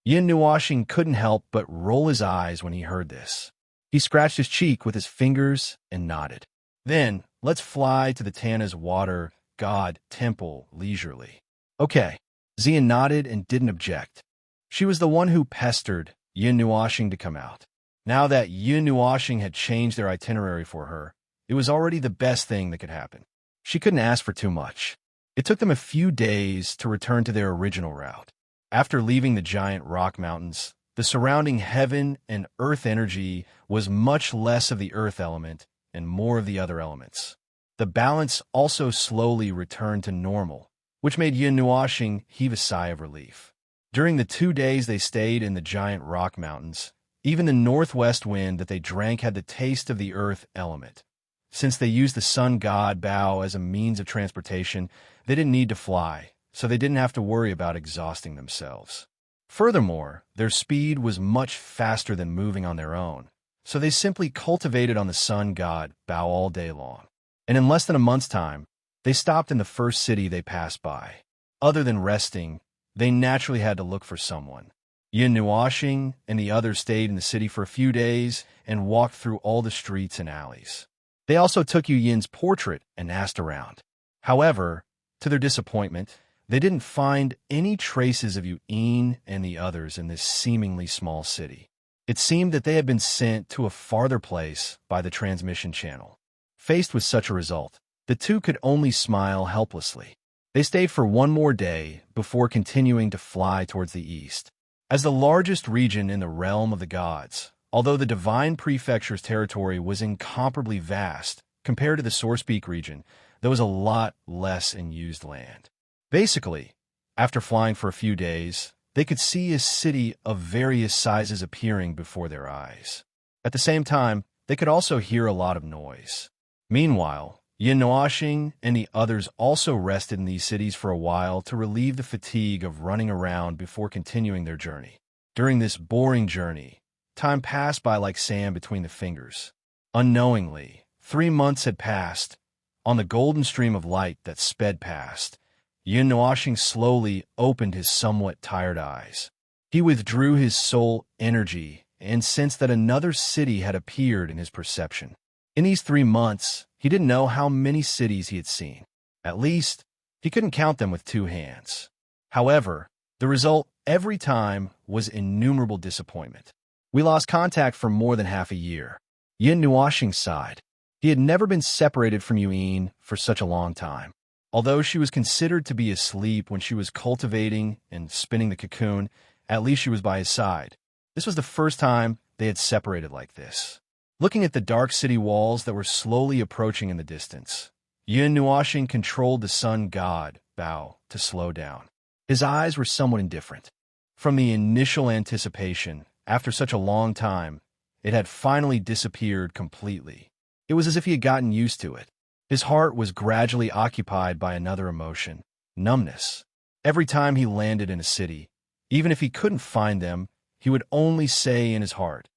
Yin Nuashing couldn't help but roll his eyes when he heard this. He scratched his cheek with his fingers and nodded. "Then, let's fly to the Tana's water god temple leisurely." "Okay." Xian nodded and didn't object. She was the one who pestered Yin Nuashing to come out. Now that Yin Nuashing had changed their itinerary for her, it was already the best thing that could happen. She couldn't ask for too much. It took them a few days to return to their original route. After leaving the giant rock mountains, the surrounding heaven and earth energy was much less of the earth element and more of the other elements. The balance also slowly returned to normal, which made Yin Nuashing heave a sigh of relief. During the 2 days they stayed in the giant rock mountains, even the northwest wind that they drank had the taste of the earth element. Since they used the sun god Bao as a means of transportation, they didn't need to fly, so they didn't have to worry about exhausting themselves. Furthermore, their speed was much faster than moving on their own, so they simply cultivated on the sun god Bao all day long. And in less than a month's time, they stopped in the first city they passed by. Other than resting, they naturally had to look for someone. Yin Nuashing and the others stayed in the city for a few days and walked through all the streets and alleys. They also took Yu Yin's portrait and asked around. However, to their disappointment, they didn't find any traces of Yu Yin and the others in this seemingly small city. It seemed that they had been sent to a farther place by the transmission channel. Faced with such a result, the two could only smile helplessly. They stayed for one more day before continuing to fly towards the east. As the largest region in the realm of the gods, although the Divine Prefecture's territory was incomparably vast compared to the Source Peak region, there was a lot less in used land. Basically, after flying for a few days, they could see a city of various sizes appearing before their eyes. At the same time, they could also hear a lot of noise. Meanwhile, Yin Nuoxing and the others also rested in these cities for a while to relieve the fatigue of running around before continuing their journey. During this boring journey, time passed by like sand between the fingers. Unknowingly, 3 months had passed. On the golden stream of light that sped past, Yin Nuoxing slowly opened his somewhat tired eyes. He withdrew his soul energy and sensed that another city had appeared in his perception. In these 3 months, he didn't know how many cities he had seen. At least, he couldn't count them with 2 hands. However, the result every time was innumerable disappointment. We lost contact for more than half a year. Yin Nuoxing sighed. He had never been separated from Yuan for such a long time. Although she was considered to be asleep when she was cultivating and spinning the cocoon, at least she was by his side. This was the first time they had separated like this. Looking at the dark city walls that were slowly approaching in the distance, Yin Nuoxing controlled the sun god, Bao, to slow down. His eyes were somewhat indifferent. From the initial anticipation, after such a long time, it had finally disappeared completely. It was as if he had gotten used to it. His heart was gradually occupied by another emotion, numbness. Every time he landed in a city, even if he couldn't find them, he would only say in his heart,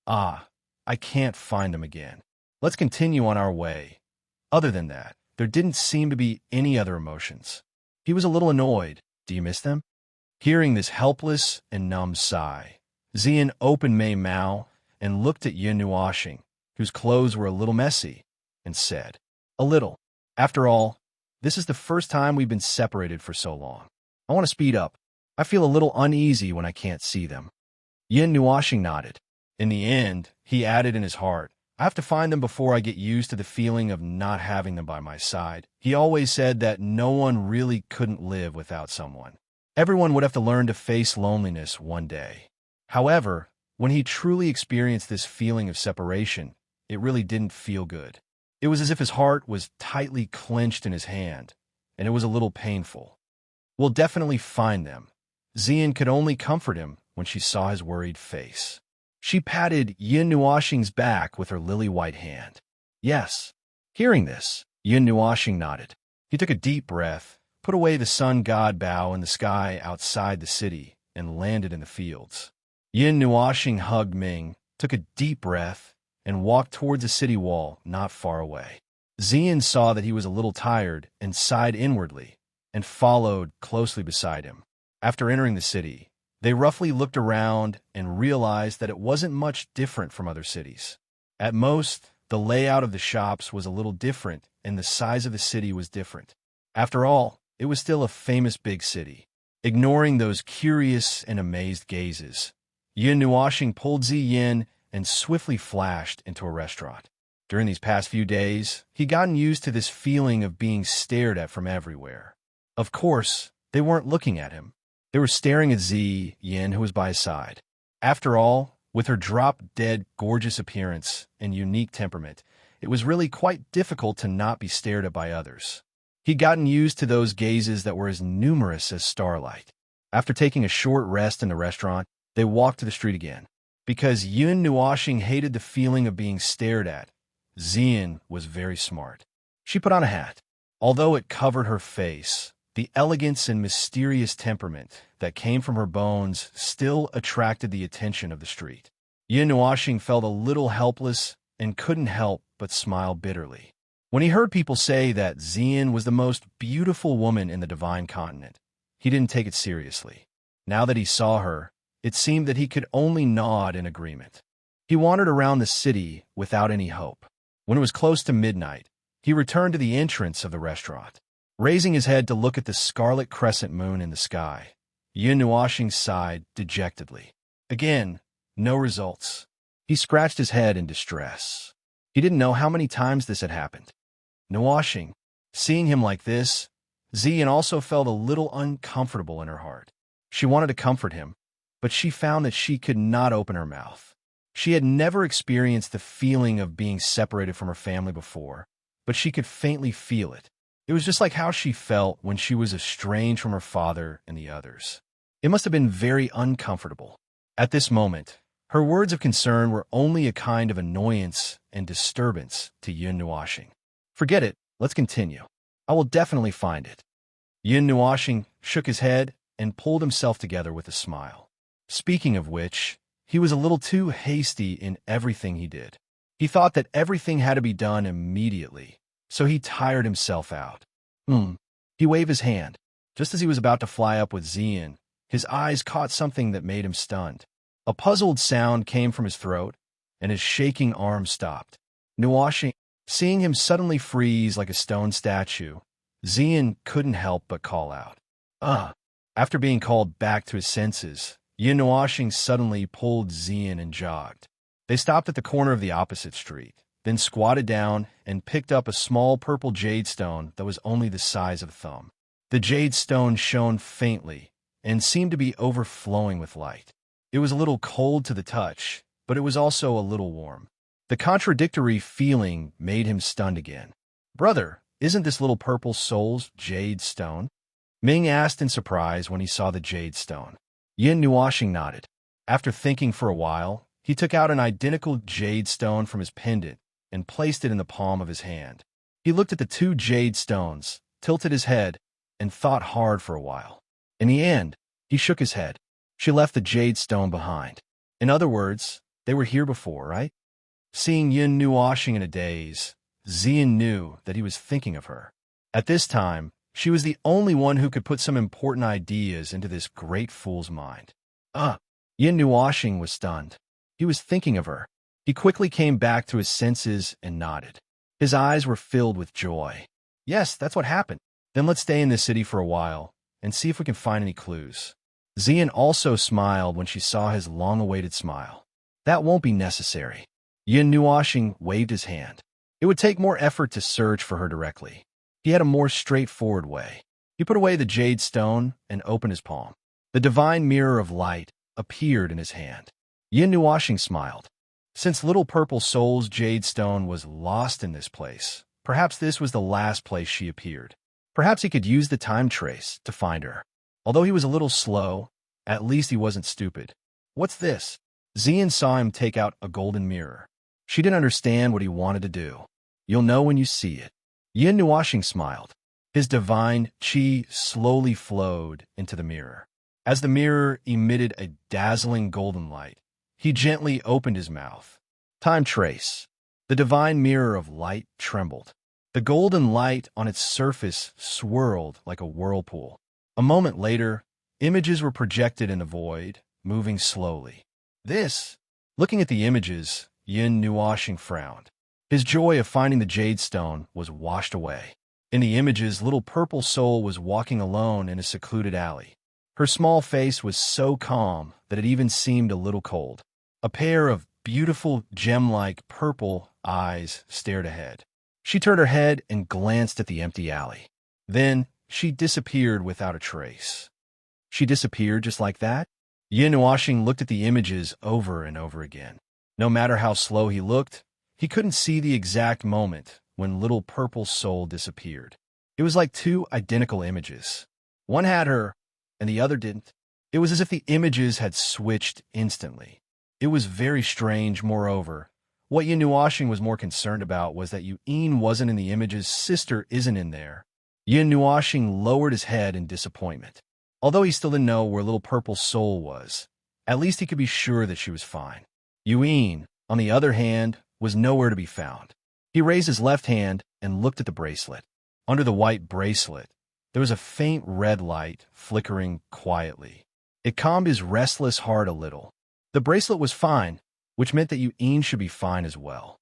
"Ah, I can't find them again. Let's continue on our way." Other than that, there didn't seem to be any other emotions. He was a little annoyed. Do you miss them? Hearing this helpless and numb sigh, Xian opened Mei Mao and looked at Yin Nuoxing, whose clothes were a little messy, and said, "A little. After all, this is the first time we've been separated for so long. I want to speed up. I feel a little uneasy when I can't see them." Yin Nuoxing nodded. In the end, he added in his heart, "I have to find them before I get used to the feeling of not having them by my side." He always said that no one really couldn't live without someone. Everyone would have to learn to face loneliness one day. However, when he truly experienced this feeling of separation, it really didn't feel good. It was as if his heart was tightly clenched in his hand, and it was a little painful. "We'll definitely find them." Xian could only comfort him when she saw his worried face. She patted Yin Nuoxing's back with her lily-white hand. "Yes." Hearing this, Yin Nuoxing nodded. He took a deep breath, put away the sun god Bao in the sky outside the city, and landed in the fields. Yin Nuoxing hugged Ming, took a deep breath, and walked towards a city wall not far away. Xian saw that he was a little tired and sighed inwardly, and followed closely beside him. After entering the city, they roughly looked around and realized that it wasn't much different from other cities. At most, the layout of the shops was a little different and the size of the city was different. After all, it was still a famous big city. Ignoring those curious and amazed gazes, Yin Nuoxing pulled Ziyin and swiftly flashed into a restaurant. During these past few days, he'd gotten used to this feeling of being stared at from everywhere. Of course, they weren't looking at him. They were staring at Ziyin, who was by his side. After all, with her drop-dead gorgeous appearance and unique temperament, it was really quite difficult to not be stared at by others. He'd gotten used to those gazes that were as numerous as starlight. After taking a short rest in the restaurant, they walked to the street again. Because Yin Nuoxing hated the feeling of being stared at, Xian was very smart. She put on a hat. Although it covered her face, the elegance and mysterious temperament that came from her bones still attracted the attention of the street. Yin Nuoxing felt a little helpless and couldn't help but smile bitterly. When he heard people say that Xian was the most beautiful woman in the Divine Continent, he didn't take it seriously. Now that he saw her, it seemed that he could only nod in agreement. He wandered around the city without any hope. When it was close to midnight, he returned to the entrance of the restaurant. Raising his head to look at the scarlet crescent moon in the sky, Yin Nuoxing sighed dejectedly. Again, no results. He scratched his head in distress. He didn't know how many times this had happened. Nuoxing, seeing him like this, Xian also felt a little uncomfortable in her heart. She wanted to comfort him, but she found that she could not open her mouth. She had never experienced the feeling of being separated from her family before, but she could faintly feel it. It was just like how she felt when she was estranged from her father and the others. It must have been very uncomfortable. At this moment, Her words of concern were only a kind of annoyance and disturbance to Yun Nuashing. Forget it, let's continue. I will definitely find it. Yun Nuashing shook his head and pulled himself together with a smile. Speaking of which, he was a little too hasty in everything he did. He thought that everything had to be done immediately, so he tired himself out. He waved his hand. Just as he was about to fly up with Xian, his eyes caught something that made him stunned. A puzzled sound came from his throat, and his shaking arm stopped. Nuashing, seeing him suddenly freeze like a stone statue, Xian couldn't help but call out. After being called back to his senses, Yun Nuashing suddenly pulled Xian and jogged. They stopped at the corner of the opposite street, then squatted down and picked up a small purple jade stone that was only the size of a thumb. The jade stone shone faintly and seemed to be overflowing with light. It was a little cold to the touch, but it was also a little warm. The contradictory feeling made him stunned again. "Brother, isn't this little purple soul's jade stone?" Ming asked in surprise when he saw the jade stone. Yun Nuashing nodded. After thinking for a while, he took out an identical jade stone from his pendant and placed it in the palm of his hand. He looked at the two jade stones, tilted his head, and thought hard for a while. In the end, he shook his head. She left the jade stone behind. In other words, they were here before, right? Seeing Yun Nuashing in a daze, Xian knew that he was thinking of her. At this time, she was the only one who could put some important ideas into this great fool's mind. Yun Nuashing was stunned. He was thinking of her. He quickly came back to his senses and nodded. His eyes were filled with joy. "Yes, that's what happened. Then let's stay in this city for a while and see if we can find any clues." Xian also smiled when she saw his long-awaited smile. "That won't be necessary." Yun Nuashing waved his hand. It would take more effort to search for her directly. He had a more straightforward way. He put away the jade stone and opened his palm. The divine mirror of light appeared in his hand. Yun Nuashing smiled. Since Little Purple Soul's jade stone was lost in this place, perhaps this was the last place she appeared. Perhaps he could use the time trace to find her. Although he was a little slow, at least he wasn't stupid. "What's this?" Xian saw him take out a golden mirror. She didn't understand what he wanted to do. "You'll know when you see it." Yun Nuashing smiled. His divine qi slowly flowed into the mirror. As the mirror emitted a dazzling golden light, he gently opened his mouth. Time trace. The divine mirror of light trembled. The golden light on its surface swirled like a whirlpool. A moment later, images were projected in the void, moving slowly. Looking at the images, Yun Nuashing frowned. His joy of finding the jade stone was washed away. In the images, Little Purple Soul was walking alone in a secluded alley. Her small face was so calm that it even seemed a little cold. A pair of beautiful, gem-like purple eyes stared ahead. She turned her head and glanced at the empty alley. Then, she disappeared without a trace. She disappeared just like that? Yun Nuashing looked at the images over and over again. No matter how slow he looked, he couldn't see the exact moment when Little Purple Soul disappeared. It was like two identical images. One had her, and the other didn't. It was as if the images had switched instantly. It was very strange, moreover. What Yun Nuashing was more concerned about was that Yu'in wasn't in the image's sister isn't in there. Yun Nuashing lowered his head in disappointment. Although he still didn't know where Little Purple Soul was, at least he could be sure that she was fine. Yu'in, on the other hand, was nowhere to be found. He raised his left hand and looked at the bracelet. Under the white bracelet, there was a faint red light flickering quietly. It calmed his restless heart a little. The bracelet was fine, which meant that Yu'in should be fine as well.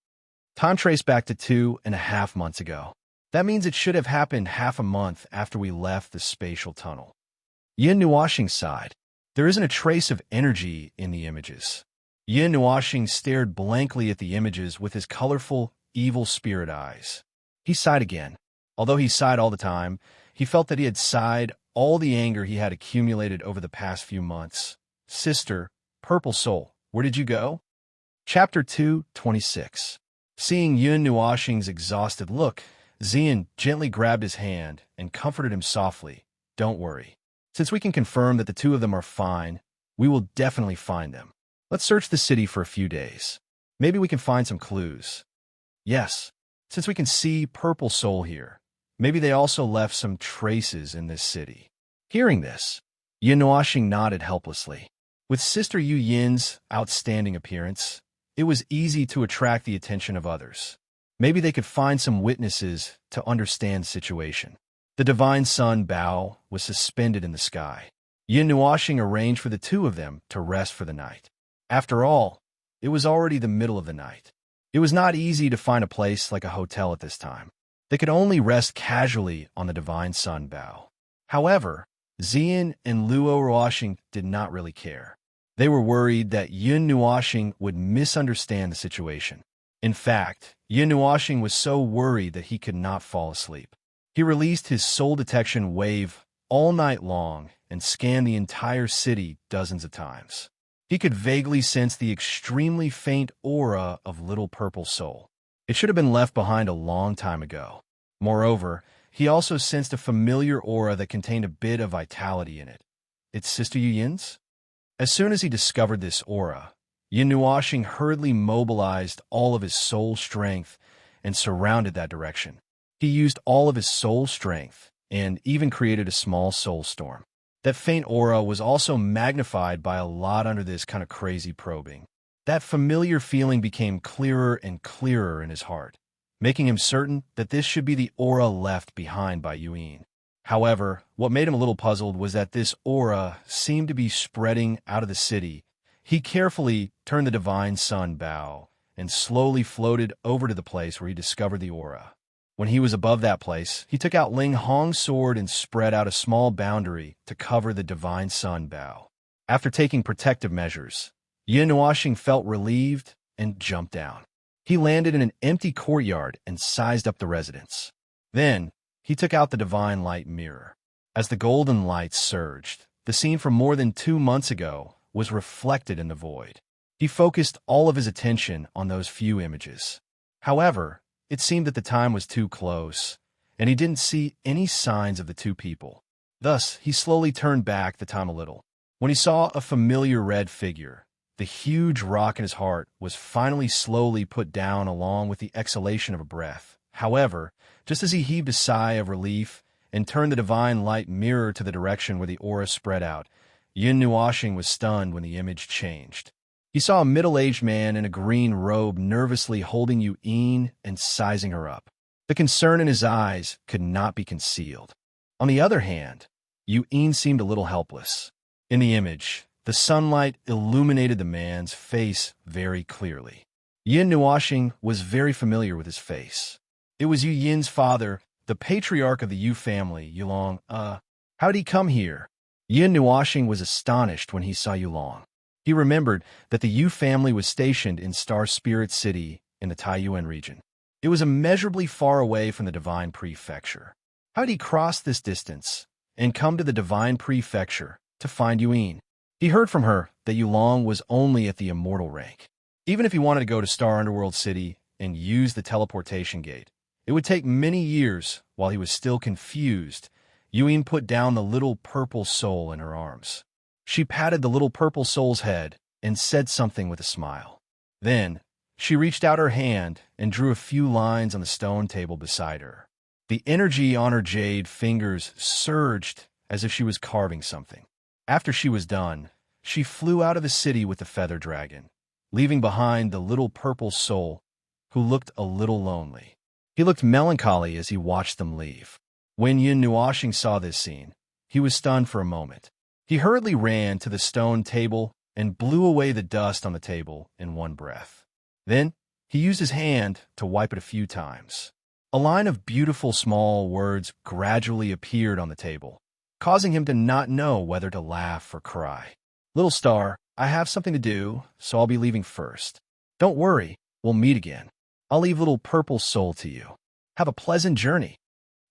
Time traced back to 2.5 months ago. That means it should have happened half a month after we left the spatial tunnel. Yun Nuashing sighed. There isn't a trace of energy in the images. Yun Nuashing stared blankly at the images with his colorful, evil spirit eyes. He sighed again. Although he sighed all the time, he felt that he had sighed all the anger he had accumulated over the past few months. Sister, Purple Soul, where did you go? Chapter 2:26. Seeing Yun Nuashing's exhausted look, Xian gently grabbed his hand and comforted him softly. Don't worry. Since we can confirm that the two of them are fine, we will definitely find them. Let's search the city for a few days. Maybe we can find some clues. Yes, since we can see Purple Soul here, maybe they also left some traces in this city. Hearing this, Yin Nuoxing nodded helplessly. With Sister Yu Yin's outstanding appearance, it was easy to attract the attention of others. Maybe they could find some witnesses to understand the situation. The divine sun Bao was suspended in the sky. Yin Nuoxing arranged for the two of them to rest for the night. After all, it was already the middle of the night. It was not easy to find a place like a hotel at this time. They could only rest casually on the divine sun Bao. However, Xian and Luo Ruoxing did not really care. They were worried that Yin Nuoxing would misunderstand the situation. In fact, Yin Nuoxing was so worried that he could not fall asleep. He released his soul detection wave all night long and scanned the entire city dozens of times. He could vaguely sense the extremely faint aura of Little Purple Soul. It should have been left behind a long time ago. Moreover, he also sensed a familiar aura that contained a bit of vitality in it. It's Sister Yu Yin's? As soon as he discovered this aura, Yin Nuoxing hurriedly mobilized all of his soul strength and surrounded that direction. He used all of his soul strength and even created a small soul storm. That faint aura was also magnified by a lot under this kind of crazy probing. That familiar feeling became clearer and clearer in his heart, making him certain that this should be the aura left behind by Yuyin. However, what made him a little puzzled was that this aura seemed to be spreading out of the city. He carefully turned the divine sun Bao and slowly floated over to the place where he discovered the aura. When he was above that place, he took out Ling Hong's sword and spread out a small boundary to cover the divine sun Bao. After taking protective measures, Yin Nuoxing felt relieved and jumped down. He landed in an empty courtyard and sized up the residence. Then, he took out the divine light mirror. As the golden light surged, the scene from more than 2 months ago was reflected in the void. He focused all of his attention on those few images. However, it seemed that the time was too close, and he didn't see any signs of the two people. Thus, he slowly turned back the time a little. When he saw a familiar red figure, the huge rock in his heart was finally slowly put down along with the exhalation of a breath. However, just as he heaved a sigh of relief and turned the divine light mirror to the direction where the aura spread out, Yin Nuoxing was stunned when the image changed. He saw a middle-aged man in a green robe nervously holding Yuyin and sizing her up. The concern in his eyes could not be concealed. On the other hand, Yuyin seemed a little helpless. In the image, the sunlight illuminated the man's face very clearly. Yin Nuoxing was very familiar with his face. It was Yu Yin's father, the patriarch of the Yu family, Yulong. How did he come here? Yin Nuoxing was astonished when he saw Yulong. He remembered that the Yu family was stationed in Star Spirit City in the Taiyuan region. It was immeasurably far away from the Divine Prefecture. How did he cross this distance and come to the Divine Prefecture to find Yuyin? He heard from her that Yulong was only at the immortal rank. Even if he wanted to go to Star Underworld City and use the teleportation gate, it would take many years. While he was still confused, Yuyin put down the little purple soul in her arms. She patted the little purple soul's head and said something with a smile. Then, she reached out her hand and drew a few lines on the stone table beside her. The energy on her jade fingers surged as if she was carving something. After she was done, she flew out of the city with the feather dragon, leaving behind the little purple soul, who looked a little lonely. He looked melancholy as he watched them leave. When Yin Nuoxing saw this scene, he was stunned for a moment. He hurriedly ran to the stone table and blew away the dust on the table in one breath. Then, he used his hand to wipe it a few times. A line of beautiful small words gradually appeared on the table, causing him to not know whether to laugh or cry. Little star, I have something to do, so I'll be leaving first. Don't worry, we'll meet again. I'll leave little purple soul to you. Have a pleasant journey.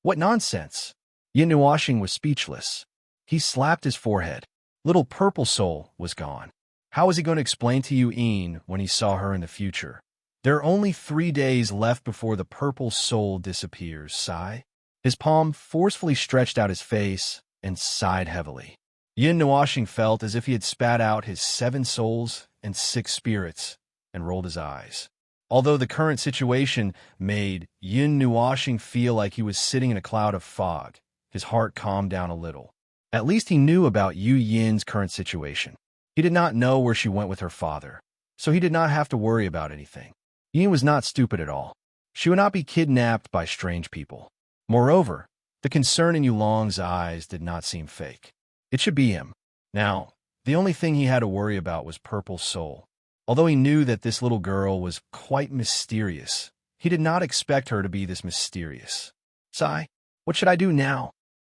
What nonsense! Yin Nuoxing was speechless. He slapped his forehead. Little purple soul was gone. How was he going to explain to Yuyin when he saw her in the future? There are only 3 days left before the purple soul disappears. Sigh. His palm forcefully stretched out his face and sighed heavily. Yin Nuoxing felt as if he had spat out his 7 souls and sick spirits and rolled his eyes. Although the current situation made Yin Nuoxing feel like he was sitting in a cloud of fog, his heart calmed down a little. At least he knew about Yu Yin's current situation. He did not know where she went with her father, so he did not have to worry about anything. Yin was not stupid at all. She would not be kidnapped by strange people. Moreover, the concern in Yulong's eyes did not seem fake. It should be him. Now, the only thing he had to worry about was Purple Soul. Although he knew that this little girl was quite mysterious, he did not expect her to be this mysterious. Sigh, what should I do now?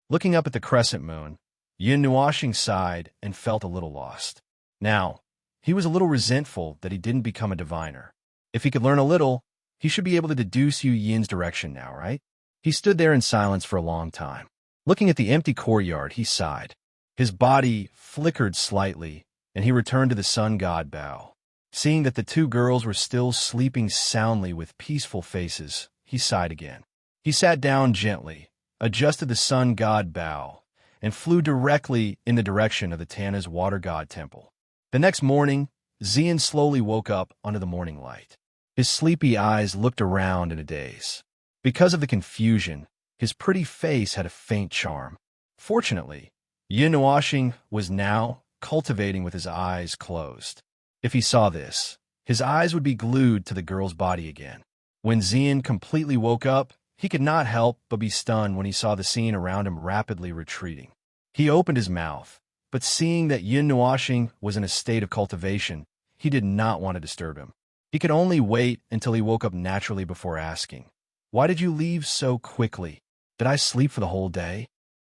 Looking up at the crescent moon, Yin Nuoxing sighed and felt a little lost. Now, he was a little resentful that he didn't become a diviner. If he could learn a little, he should be able to deduce Yu Yin's direction now, right? He stood there in silence for a long time. Looking at the empty courtyard, he sighed. His body flickered slightly, and he returned to the sun god Bao. Seeing that the two girls were still sleeping soundly with peaceful faces, he sighed again. He sat down gently, adjusted the sun god Bao, and flew directly in the direction of the Tana's water god temple. The next morning, Xian slowly woke up under the morning light. His sleepy eyes looked around in a daze. Because of the confusion, his pretty face had a faint charm. Fortunately, Yin Nuoxing was now cultivating with his eyes closed. If he saw this, his eyes would be glued to the girl's body again. When Xian completely woke up, he could not help but be stunned when he saw the scene around him rapidly retreating. He opened his mouth, but seeing that Yin Nuoxing was in a state of cultivation, he did not want to disturb him. He could only wait until he woke up naturally before asking, "Why did you leave so quickly? Did I sleep for the whole day?"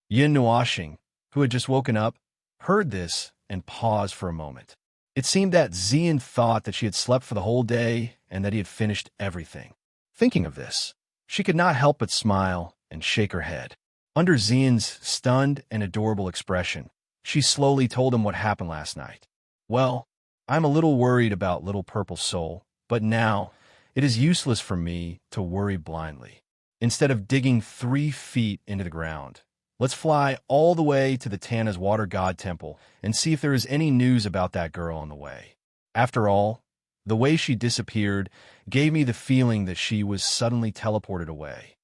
Yin Nuoxing, who had just woken up, heard this and paused for a moment. It seemed that Xian thought that she had slept for the whole day and that he had finished everything. Thinking of this, she could not help but smile and shake her head. Under Xian's stunned and adorable expression, she slowly told him what happened last night. "Well, I'm a little worried about little Purple Soul, but now it is useless for me to worry blindly. Instead of digging 3 feet into the ground, let's fly all the way to the Tana's water god temple and see if there is any news about that girl on the way. After all, the way she disappeared gave me the feeling that she was suddenly teleported away."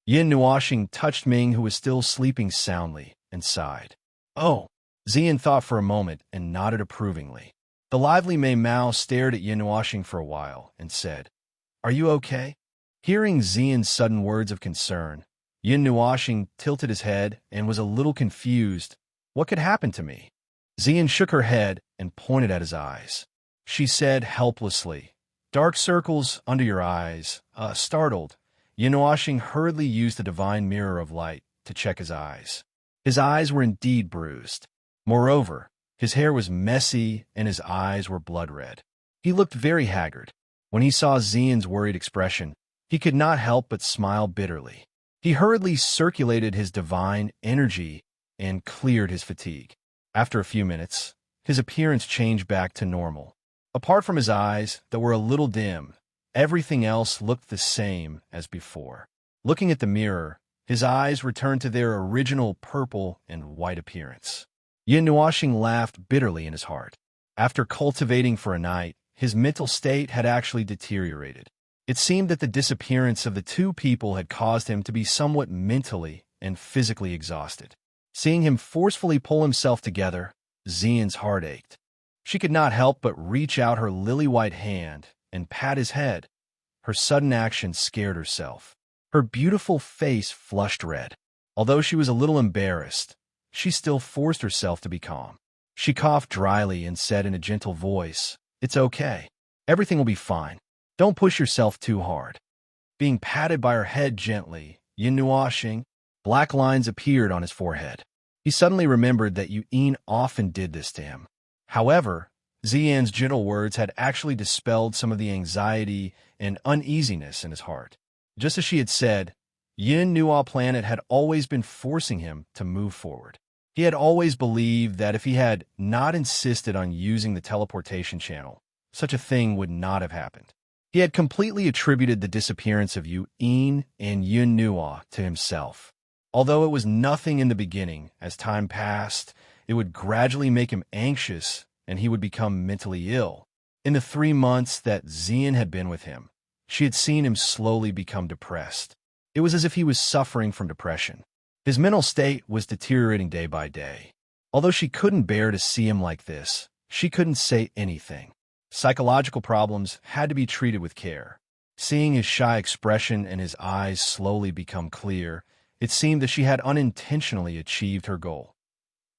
Yin Nuoxing touched Ming, who was still sleeping soundly, and sighed. "Oh." Xian thought for a moment and nodded approvingly. The lively Mei Mao stared at Yin Nuoxing for a while and said, "Are you okay?" Hearing Xian's sudden words of concern, Yin Nuoxing tilted his head and was a little confused. "What could happen to me?" Xian shook her head and pointed at his eyes. She said helplessly, "Dark circles under your eyes." Startled, Yin Nuoxing hurriedly used the divine mirror of light to check his eyes. His eyes were indeed bruised. Moreover, his hair was messy and his eyes were blood red. He looked very haggard. When he saw Xian's worried expression, he could not help but smile bitterly. He hurriedly circulated his divine energy and cleared his fatigue. After a few minutes, his appearance changed back to normal. Apart from his eyes that were a little dim, everything else looked the same as before. Looking at the mirror, his eyes returned to their original purple and white appearance. Yin Nuoxing laughed bitterly in his heart. After cultivating for a night, his mental state had actually deteriorated. It seemed that the disappearance of the two people had caused him to be somewhat mentally and physically exhausted. Seeing him forcefully pull himself together, Xian's heart ached. She could not help but reach out her lily-white hand and pat his head. Her sudden action scared herself. Her beautiful face flushed red. Although she was a little embarrassed, she still forced herself to be calm. She coughed dryly and said in a gentle voice, "It's okay. Everything will be fine. Don't push yourself too hard." Being patted by her head gently, Yin Nuoxing, black lines appeared on his forehead. He suddenly remembered that Yin often did this to him. However, Xian's gentle words had actually dispelled some of the anxiety and uneasiness in his heart. Just as she had said, Yin Nuo planet had always been forcing him to move forward. He had always believed that if he had not insisted on using the teleportation channel, such a thing would not have happened. He had completely attributed the disappearance of Yin and Yin Nuo to himself. Although it was nothing in the beginning, as time passed, it would gradually make him anxious and he would become mentally ill. In the 3 months that Xian had been with him, she had seen him slowly become depressed. It was as if he was suffering from depression. His mental state was deteriorating day by day. Although she couldn't bear to see him like this, she couldn't say anything. Psychological problems had to be treated with care. Seeing his shy expression and his eyes slowly become clear, it seemed that she had unintentionally achieved her goal.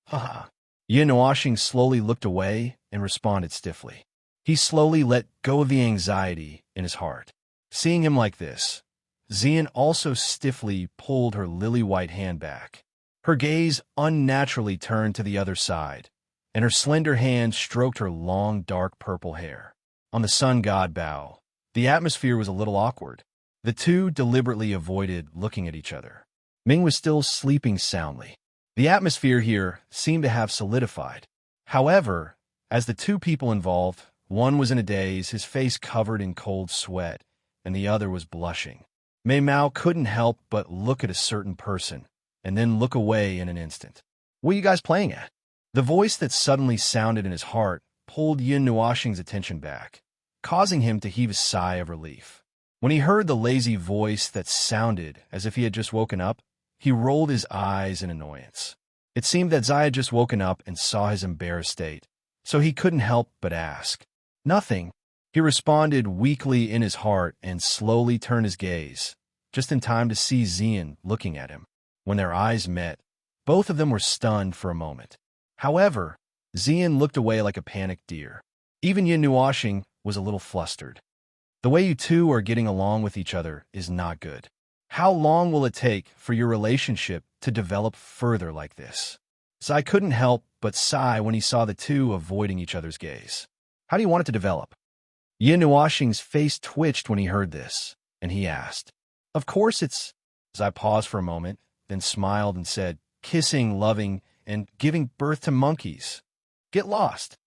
Haha. Yin Nuoxing slowly looked away and responded stiffly. He slowly let go of the anxiety in his heart. Seeing him like this, Xian also stiffly pulled her lily-white hand back. Her gaze unnaturally turned to the other side, and her slender hand stroked her long, dark purple hair. On the sun god bow, the atmosphere was a little awkward. The two deliberately avoided looking at each other. Ming was still sleeping soundly. The atmosphere here seemed to have solidified. However, as the two people involved, one was in a daze, his face covered in cold sweat, and the other was blushing. Mei Mao couldn't help but look at a certain person, and then look away in an instant. "What are you guys playing at?" The voice that suddenly sounded in his heart pulled Yin Nuoxing's attention back, causing him to heave a sigh of relief. When he heard the lazy voice that sounded as if he had just woken up, he rolled his eyes in annoyance. It seemed that Zai had just woken up and saw his embarrassed state, so he couldn't help but ask. "Nothing," he responded weakly in his heart and slowly turned his gaze, just in time to see Xian looking at him. When their eyes met, both of them were stunned for a moment. However, Xian looked away like a panicked deer. Even Yin Nuoxing was a little flustered. "The way you two are getting along with each other is not good. How long will it take for your relationship to develop further like this?" Zai couldn't help but sigh when he saw the two avoiding each other's gaze. "How do you want it to develop?" Yin Nuoxing's face twitched when he heard this, and he asked. "Of course it's—" Zai paused for a moment, then smiled and said, "Kissing, loving, and giving birth to monkeys. Get lost."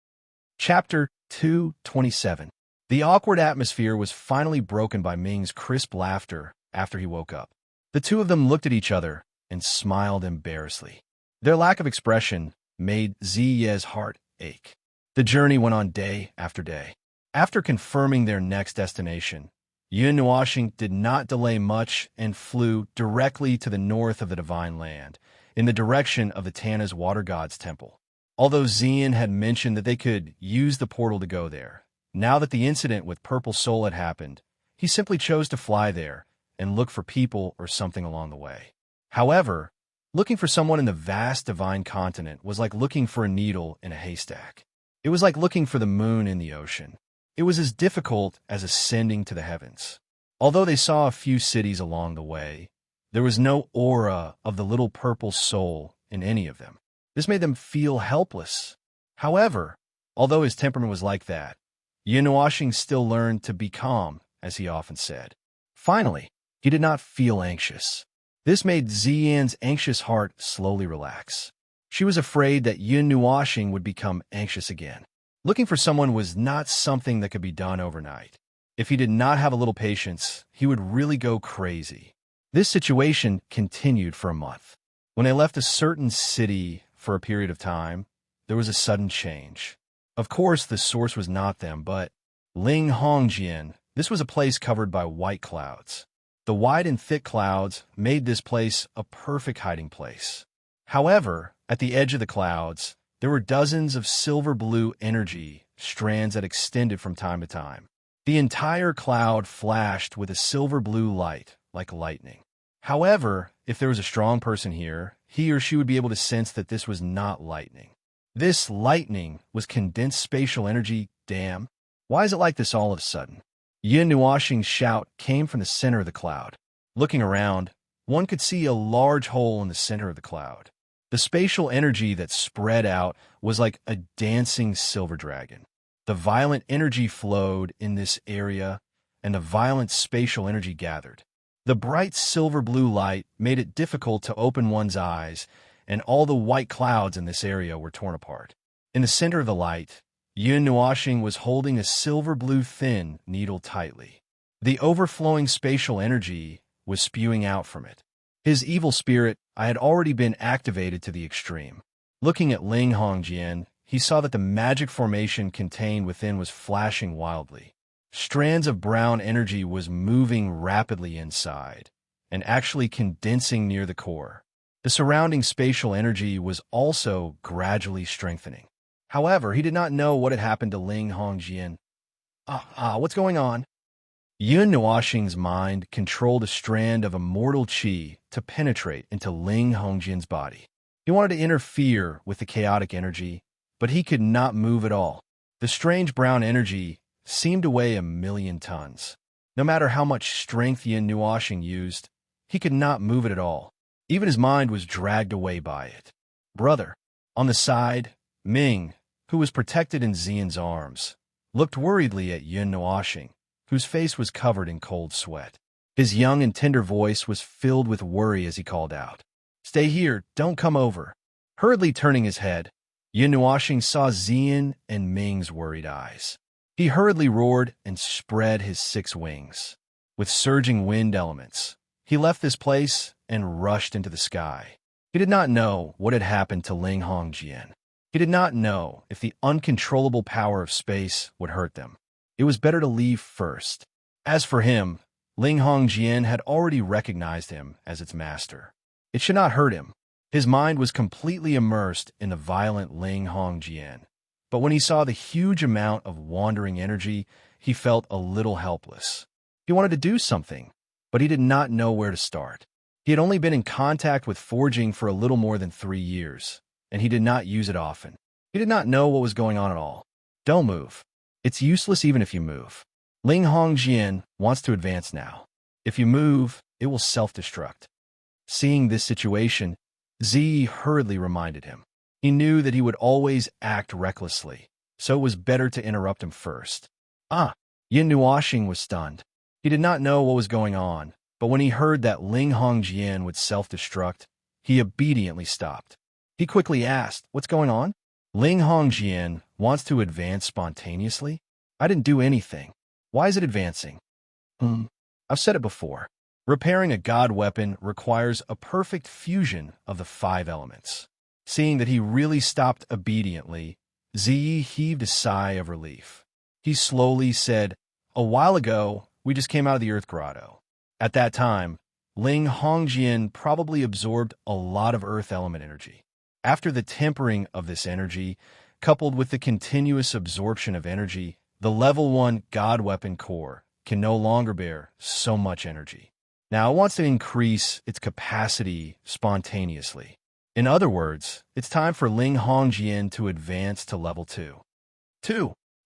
Chapter 227. The awkward atmosphere was finally broken by Ming's crisp laughter after he woke up. The two of them looked at each other and smiled embarrassedly. Their lack of expression made Ziye's heart ache. The journey went on day after day. After confirming their next destination, Yin Nuoxing did not delay much and flew directly to the north of the Divine Land, in the direction of the Tana's Water God's Temple. Although Xian had mentioned that they could use the portal to go there, now that the incident with Purple Soul had happened, he simply chose to fly there and look for people or something along the way. However, looking for someone in the vast divine continent was like looking for a needle in a haystack. It was like looking for the moon in the ocean. It was as difficult as ascending to the heavens. Although they saw a few cities along the way, there was no aura of the little purple soul in any of them. This made them feel helpless. However, although his temperament was like that, Yin Nuoxing still learned to be calm, as he often said. Finally, he did not feel anxious. This made Xian's anxious heart slowly relax. She was afraid that Yin Nuoxing would become anxious again. Looking for someone was not something that could be done overnight. If he did not have a little patience, he would really go crazy. This situation continued for a month. When they left a certain city for a period of time, there was a sudden change. Of course, the source was not them, but Ling Hongjian. This was a place covered by white clouds. The wide and thick clouds made this place a perfect hiding place. However, at the edge of the clouds, there were dozens of silver-blue energy strands that extended from time to time. The entire cloud flashed with a silver-blue light, like lightning. However, if there was a strong person here, he or she would be able to sense that this was not lightning. This lightning was condensed spatial energy. Damn. Why is it like this all of a sudden? Yin Nuoxing's shout came from the center of the cloud. Looking around, one could see a large hole in the center of the cloud. The spatial energy that spread out was like a dancing silver dragon. The violent energy flowed in this area, and the violent spatial energy gathered. The bright silver-blue light made it difficult to open one's eyes, and all the white clouds in this area were torn apart. In the center of the light, Yin Nuoxing was holding a silver-blue thin needle tightly. The overflowing spatial energy was spewing out from it. His evil spirit had already been activated to the extreme. Looking at Ling Hongjian, he saw that the magic formation contained within was flashing wildly. Strands of brown energy was moving rapidly inside, and actually condensing near the core. The surrounding spatial energy was also gradually strengthening. However, he did not know what had happened to Ling Hongjian. What's going on? Yun Nuoxing's mind controlled a strand of immortal qi to penetrate into Ling Hongjian's body. He wanted to interfere with the chaotic energy, but he could not move at all. The strange brown energy seemed to weigh 1,000,000 tons. No matter how much strength Yun Nuoxing used, he could not move it at all. Even his mind was dragged away by it. Brother. On the side, Ming, who was protected in Xian's arms, looked worriedly at Yun Nuoxing, whose face was covered in cold sweat. His young and tender voice was filled with worry as he called out, "Stay here, don't come over." Hurriedly turning his head, Yun Nuoxing saw Xian and Ming's worried eyes. He hurriedly roared and spread his 6 wings. With surging wind elements, he left this place and rushed into the sky. He did not know what had happened to Ling Hongjian. He did not know if the uncontrollable power of space would hurt them. It was better to leave first. As for him, Ling Hongjian had already recognized him as its master. It should not hurt him. His mind was completely immersed in the violent Ling Hongjian. But when he saw the huge amount of wandering energy, he felt a little helpless. He wanted to do something, but he did not know where to start. He had only been in contact with forging for a little more than 3 years, and he did not use it often. He did not know what was going on at all. Don't move. It's useless even if you move. Ling Hongjian wants to advance now. If you move, it will self-destruct. Seeing this situation, Zi hurriedly reminded him. He knew that he would always act recklessly, so it was better to interrupt him first. Yun Nuoxing was stunned. He did not know what was going on, but when he heard that Ling Hongjian would self-destruct, he obediently stopped. He quickly asked, "What's going on?" "Ling Hongjian wants to advance spontaneously? I didn't do anything. Why is it advancing?" I've said it before. Repairing a god weapon requires a perfect fusion of the 5 elements. Seeing that he really stopped obediently, Ziyi heaved a sigh of relief. He slowly said, "A while ago, we just came out of the Earth Grotto. At that time, Ling Hongjian probably absorbed a lot of Earth element energy. After the tempering of this energy, coupled with the continuous absorption of energy, the level 1 god weapon core can no longer bear so much energy. Now it wants to increase its capacity spontaneously. In other words, it's time for Ling Hongjian to advance to level 2.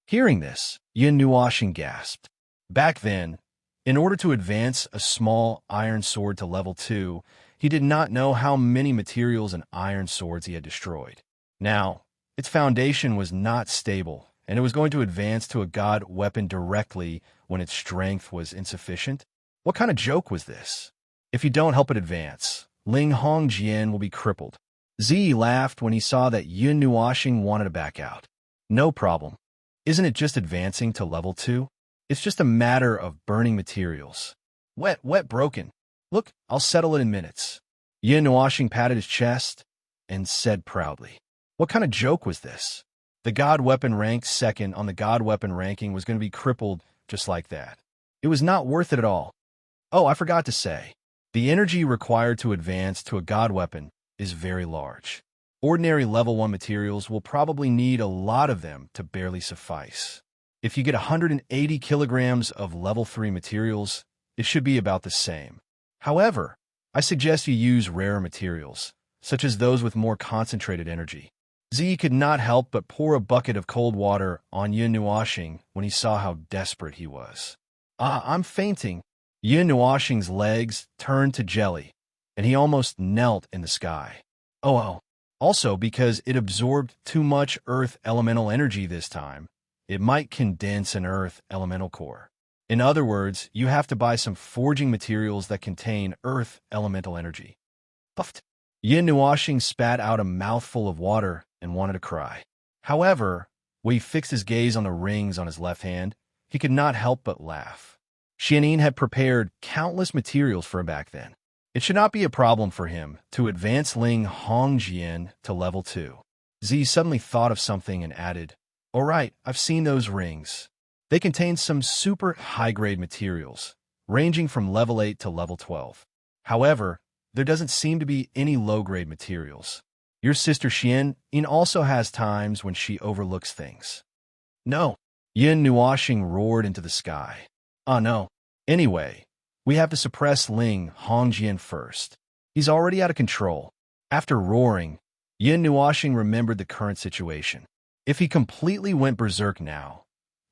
Hearing this, Yun Nuoxing gasped. Back then, in order to advance a small iron sword to level 2, he did not know how many materials and iron swords he had destroyed. Now, its foundation was not stable, and it was going to advance to a god weapon directly when its strength was insufficient? What kind of joke was this? If you don't help it advance, Ling Hongjian will be crippled. Zi laughed when he saw that Yun Nuoxing wanted to back out. No problem. Isn't it just advancing to level 2? It's just a matter of burning materials. Wet, broken. Look, I'll settle it in minutes. Yun Nuoxing patted his chest and said proudly, "What kind of joke was this? The god weapon ranked second on the god weapon ranking was going to be crippled just like that. It was not worth it at all. Oh, I forgot to say, the energy required to advance to a god weapon is very large. Ordinary level 1 materials will probably need a lot of them to barely suffice. If you get 180 kilograms of level 3 materials, it should be about the same. However, I suggest you use rarer materials, such as those with more concentrated energy." Zi could not help but pour a bucket of cold water on Yun Nuoxing when he saw how desperate he was. I'm fainting." Yun Nuoxing's legs turned to jelly, and he almost knelt in the sky. Oh. Also, because it absorbed too much Earth elemental energy this time, it might condense an Earth elemental core. In other words, you have to buy some forging materials that contain Earth elemental energy. Puffed. Yun Nuoxing spat out a mouthful of water and wanted to cry. However, when he fixed his gaze on the rings on his left hand, he could not help but laugh. Xianin had prepared countless materials for him back then. It should not be a problem for him to advance Ling Hongjian to level 2. Z suddenly thought of something and added, "All right, I've seen those rings. They contain some super high-grade materials, ranging from level 8 to level 12. However, there doesn't seem to be any low-grade materials. Your sister Yin also has times when she overlooks things." "No." Yin Nuoxing roared into the sky. "Oh no. Anyway, we have to suppress Ling Hongjian first. He's already out of control." After roaring, Yin Nuoxing remembered the current situation. If he completely went berserk now,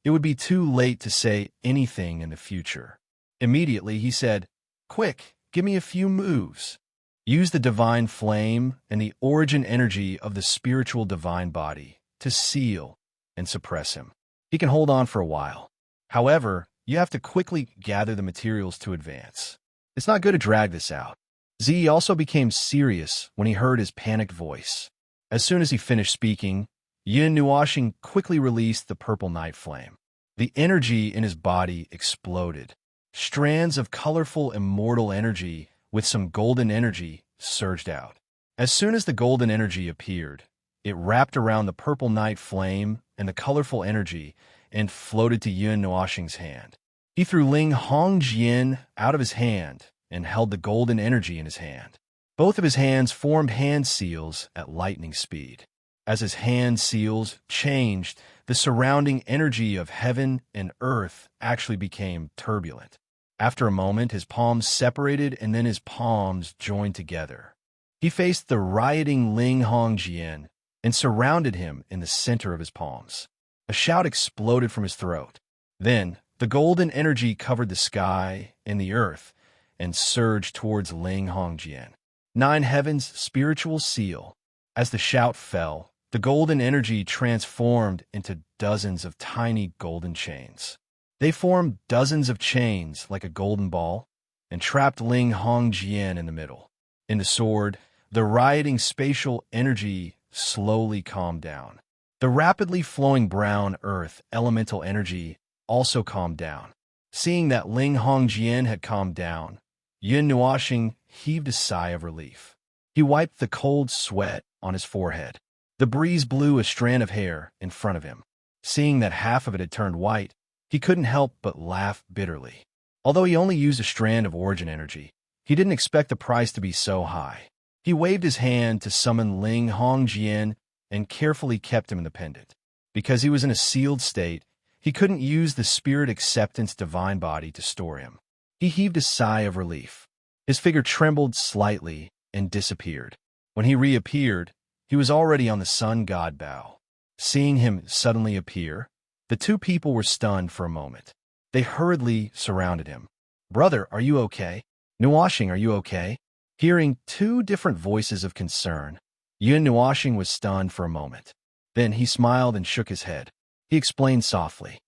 it would be too late to say anything in the future. Immediately, he said, "Quick, give me a few moves. Use the divine flame and the origin energy of the spiritual divine body to seal and suppress him. He can hold on for a while. However, you have to quickly gather the materials to advance. It's not good to drag this out." Z also became serious when he heard his panicked voice. As soon as he finished speaking, Yin Nuoxing quickly released the purple night flame. The energy in his body exploded. Strands of colorful immortal energy with some golden energy surged out. As soon as the golden energy appeared, it wrapped around the purple night flame and the colorful energy and floated to Yin Nuoxing's hand. He threw Ling Hongjian out of his hand and held the golden energy in his hand. Both of his hands formed hand seals at lightning speed. As his hand seals changed, the surrounding energy of heaven and earth actually became turbulent. After a moment, his palms separated and then his palms joined together. He faced the rioting Ling Hongjian and surrounded him in the center of his palms. A shout exploded from his throat. Then, the golden energy covered the sky and the earth and surged towards Ling Hongjian. 9 Heavens Spiritual Seal. As the shout fell, the golden energy transformed into dozens of tiny golden chains. They formed dozens of chains like a golden ball and trapped Ling Hongjian in the middle. In the sword, the rioting spatial energy slowly calmed down. The rapidly flowing brown earth elemental energy also calmed down. Seeing that Ling Hongjian had calmed down, Yin Nuoxing heaved a sigh of relief. He wiped the cold sweat on his forehead. The breeze blew a strand of hair in front of him. Seeing that half of it had turned white, he couldn't help but laugh bitterly. Although he only used a strand of origin energy, he didn't expect the price to be so high. He waved his hand to summon Ling Hongjian and carefully kept him in the pendant. Because he was in a sealed state, he couldn't use the spirit acceptance divine body to store him. He heaved a sigh of relief. His figure trembled slightly and disappeared. When he reappeared, he was already on the sun god bow. Seeing him suddenly appear, the two people were stunned for a moment. They hurriedly surrounded him. "Brother, are you okay? Nuoxing, are you okay?" Hearing 2 different voices of concern, Yin Nuoxing was stunned for a moment. Then he smiled and shook his head. He explained softly,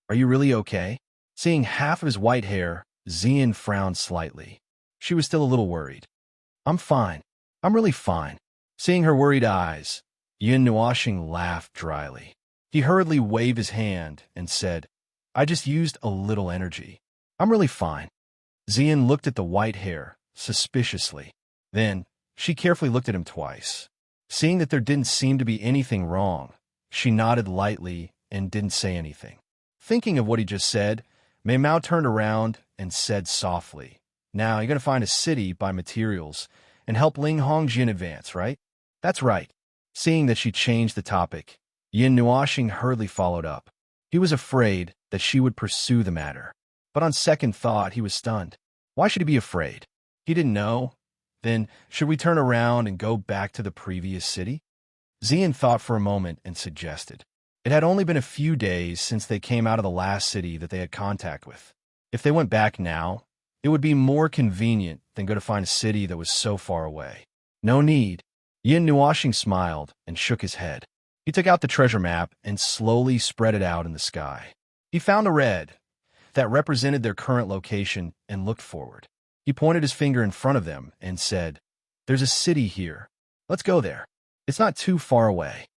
"Are you really okay?" Seeing half of his white hair, Xian frowned slightly. She was still a little worried. "I'm fine. I'm really fine." Seeing her worried eyes, Yin Nuoxing laughed dryly. He hurriedly waved his hand and said, "I just used a little energy. I'm really fine." Xian looked at the white hair suspiciously. Then, she carefully looked at him twice. Seeing that there didn't seem to be anything wrong, she nodded lightly and didn't say anything. Thinking of what he just said, Mei Mao turned around and said softly, "Now you're going to find a city, buy materials, and help Ling Hongjian advance, right?" "That's right." Seeing that she changed the topic, Yin Nuoxing hurriedly followed up. He was afraid that she would pursue the matter. But on second thought, he was stunned. Why should he be afraid? He didn't know. Then, should we turn around and go back to the previous city? Xian thought for a moment and suggested. It had only been a few days since they came out of the last city that they had contact with. If they went back now, it would be more convenient than go to find a city that was so far away. No need. Yin Nuoxing smiled and shook his head. He took out the treasure map and slowly spread it out in the sky. He found a red that represented their current location and looked forward. He pointed his finger in front of them and said, "There's a city here. Let's go there. It's not too far away."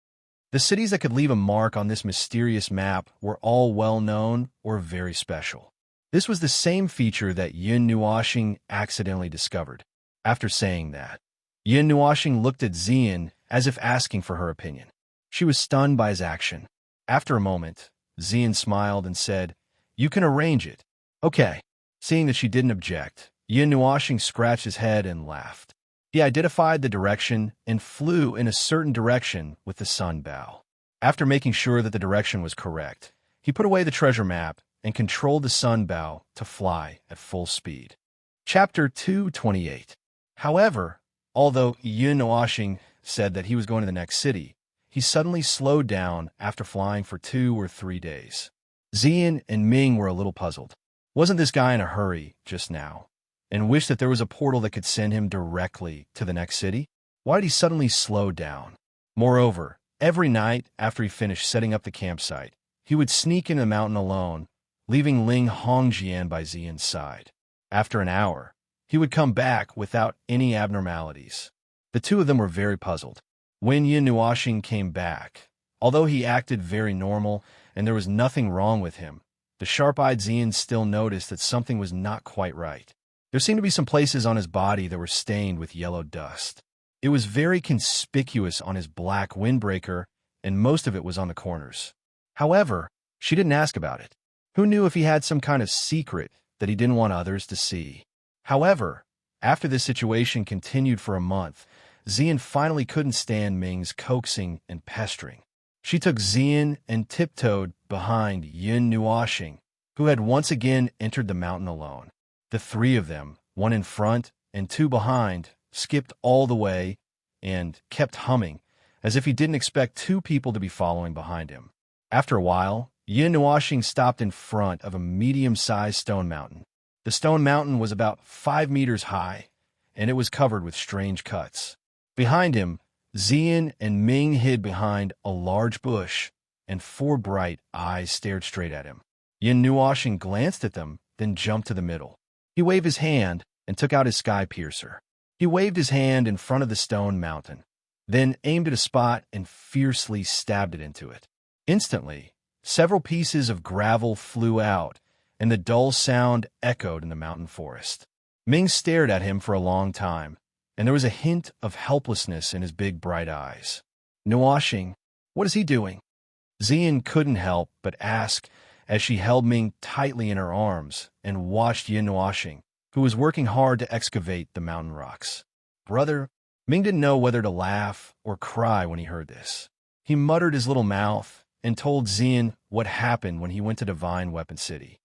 The cities that could leave a mark on this mysterious map were all well-known or very special. This was the same feature that Yin Nuoxing accidentally discovered. After saying that, Yin Nuoxing looked at Xian as if asking for her opinion. She was stunned by his action. After a moment, Xian smiled and said, "You can arrange it." "Okay." Seeing that she didn't object, Yin Nuoxing scratched his head and laughed. He identified the direction and flew in a certain direction with the sun bow. After making sure that the direction was correct, he put away the treasure map and controlled the sun bow to fly at full speed. Chapter 228. However, although Yin Nuoxing said that he was going to the next city, he suddenly slowed down after flying for 2 or 3 days. Xian and Ming were a little puzzled. Wasn't this guy in a hurry just now, and wished that there was a portal that could send him directly to the next city? Why did he suddenly slow down? Moreover, every night after he finished setting up the campsite, he would sneak into the mountain alone, leaving Ling Hongjian by Xian's side. After an hour, he would come back without any abnormalities. The two of them were very puzzled. When Yin Nuoxing came back, although he acted very normal and there was nothing wrong with him, the sharp-eyed Xian still noticed that something was not quite right. There seemed to be some places on his body that were stained with yellow dust. It was very conspicuous on his black windbreaker, and most of it was on the corners. However, she didn't ask about it. Who knew if he had some kind of secret that he didn't want others to see? However, after this situation continued for a month, Xian finally couldn't stand Ming's coaxing and pestering. She took Xian and tiptoed behind Yin Nuoxing, who had once again entered the mountain alone. The three of them, one in front and two behind, skipped all the way and kept humming, as if he didn't expect two people to be following behind him. After a while, Yin Nuoxing stopped in front of a medium-sized stone mountain. The stone mountain was about 5 meters high, and it was covered with strange cuts. Behind him, Xian and Ming hid behind a large bush, and 4 bright eyes stared straight at him. Yin Nuoxing glanced at them, then jumped to the middle. He waved his hand and took out his sky piercer. He waved his hand in front of the stone mountain, then aimed at a spot and fiercely stabbed it into it. Instantly, several pieces of gravel flew out, and the dull sound echoed in the mountain forest. Ming stared at him for a long time, and there was a hint of helplessness in his big bright eyes. "Nuoxing, what is he doing?" Xian couldn't help but ask as she held Ming tightly in her arms and watched Yin Nuoxing, who was working hard to excavate the mountain rocks. "Brother," Ming didn't know whether to laugh or cry when he heard this. He muttered his little mouth and told Xian what happened when he went to Divine Weapon City.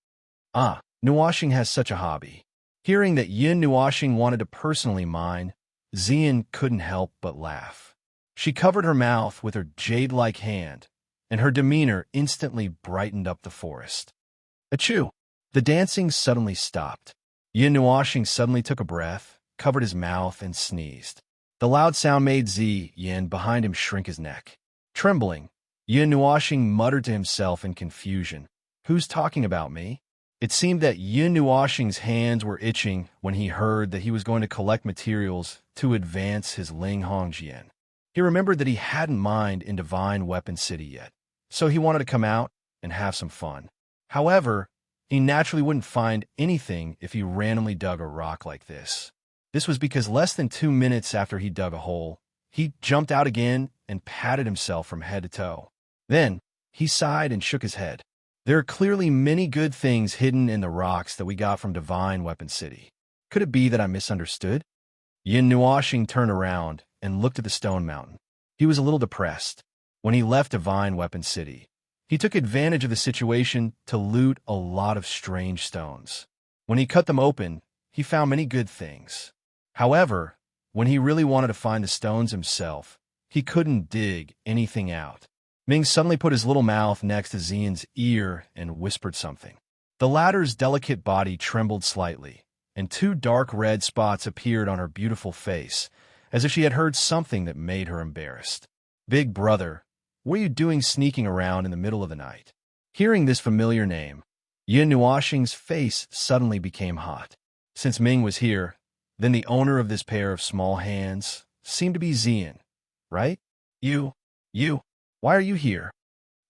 Nuoxing has such a hobby. Hearing that Yin Nuoxing wanted to personally mine, Xian couldn't help but laugh. She covered her mouth with her jade-like hand, and her demeanor instantly brightened up the forest. Achoo! The dancing suddenly stopped. Yin Nuoxing suddenly took a breath, covered his mouth, and sneezed. The loud sound made Yin behind him shrink his neck. Trembling, Yin Nuoxing muttered to himself in confusion, "Who's talking about me?" It seemed that Yin Nuoxing's hands were itching when he heard that he was going to collect materials to advance his Ling Hongjian. He remembered that he hadn't mined in Divine Weapon City yet, so he wanted to come out and have some fun. However, he naturally wouldn't find anything if he randomly dug a rock like this. This was because less than 2 minutes after he dug a hole, he jumped out again and patted himself from head to toe. Then, he sighed and shook his head. There are clearly many good things hidden in the rocks that we got from Divine Weapon City. Could it be that I misunderstood? Yin Nuoxing turned around and looked at the stone mountain. He was a little depressed. When he left Divine Weapon City, he took advantage of the situation to loot a lot of strange stones. When he cut them open, he found many good things. However, when he really wanted to find the stones himself, he couldn't dig anything out. Ming suddenly put his little mouth next to Xian's ear and whispered something. The latter's delicate body trembled slightly, and 2 dark red spots appeared on her beautiful face, as if she had heard something that made her embarrassed. "Big brother, what are you doing sneaking around in the middle of the night?" Hearing this familiar name, Yin Nuoxing's face suddenly became hot. Since Ming was here, then the owner of this pair of small hands seemed to be Xian, right? You, why are you here?"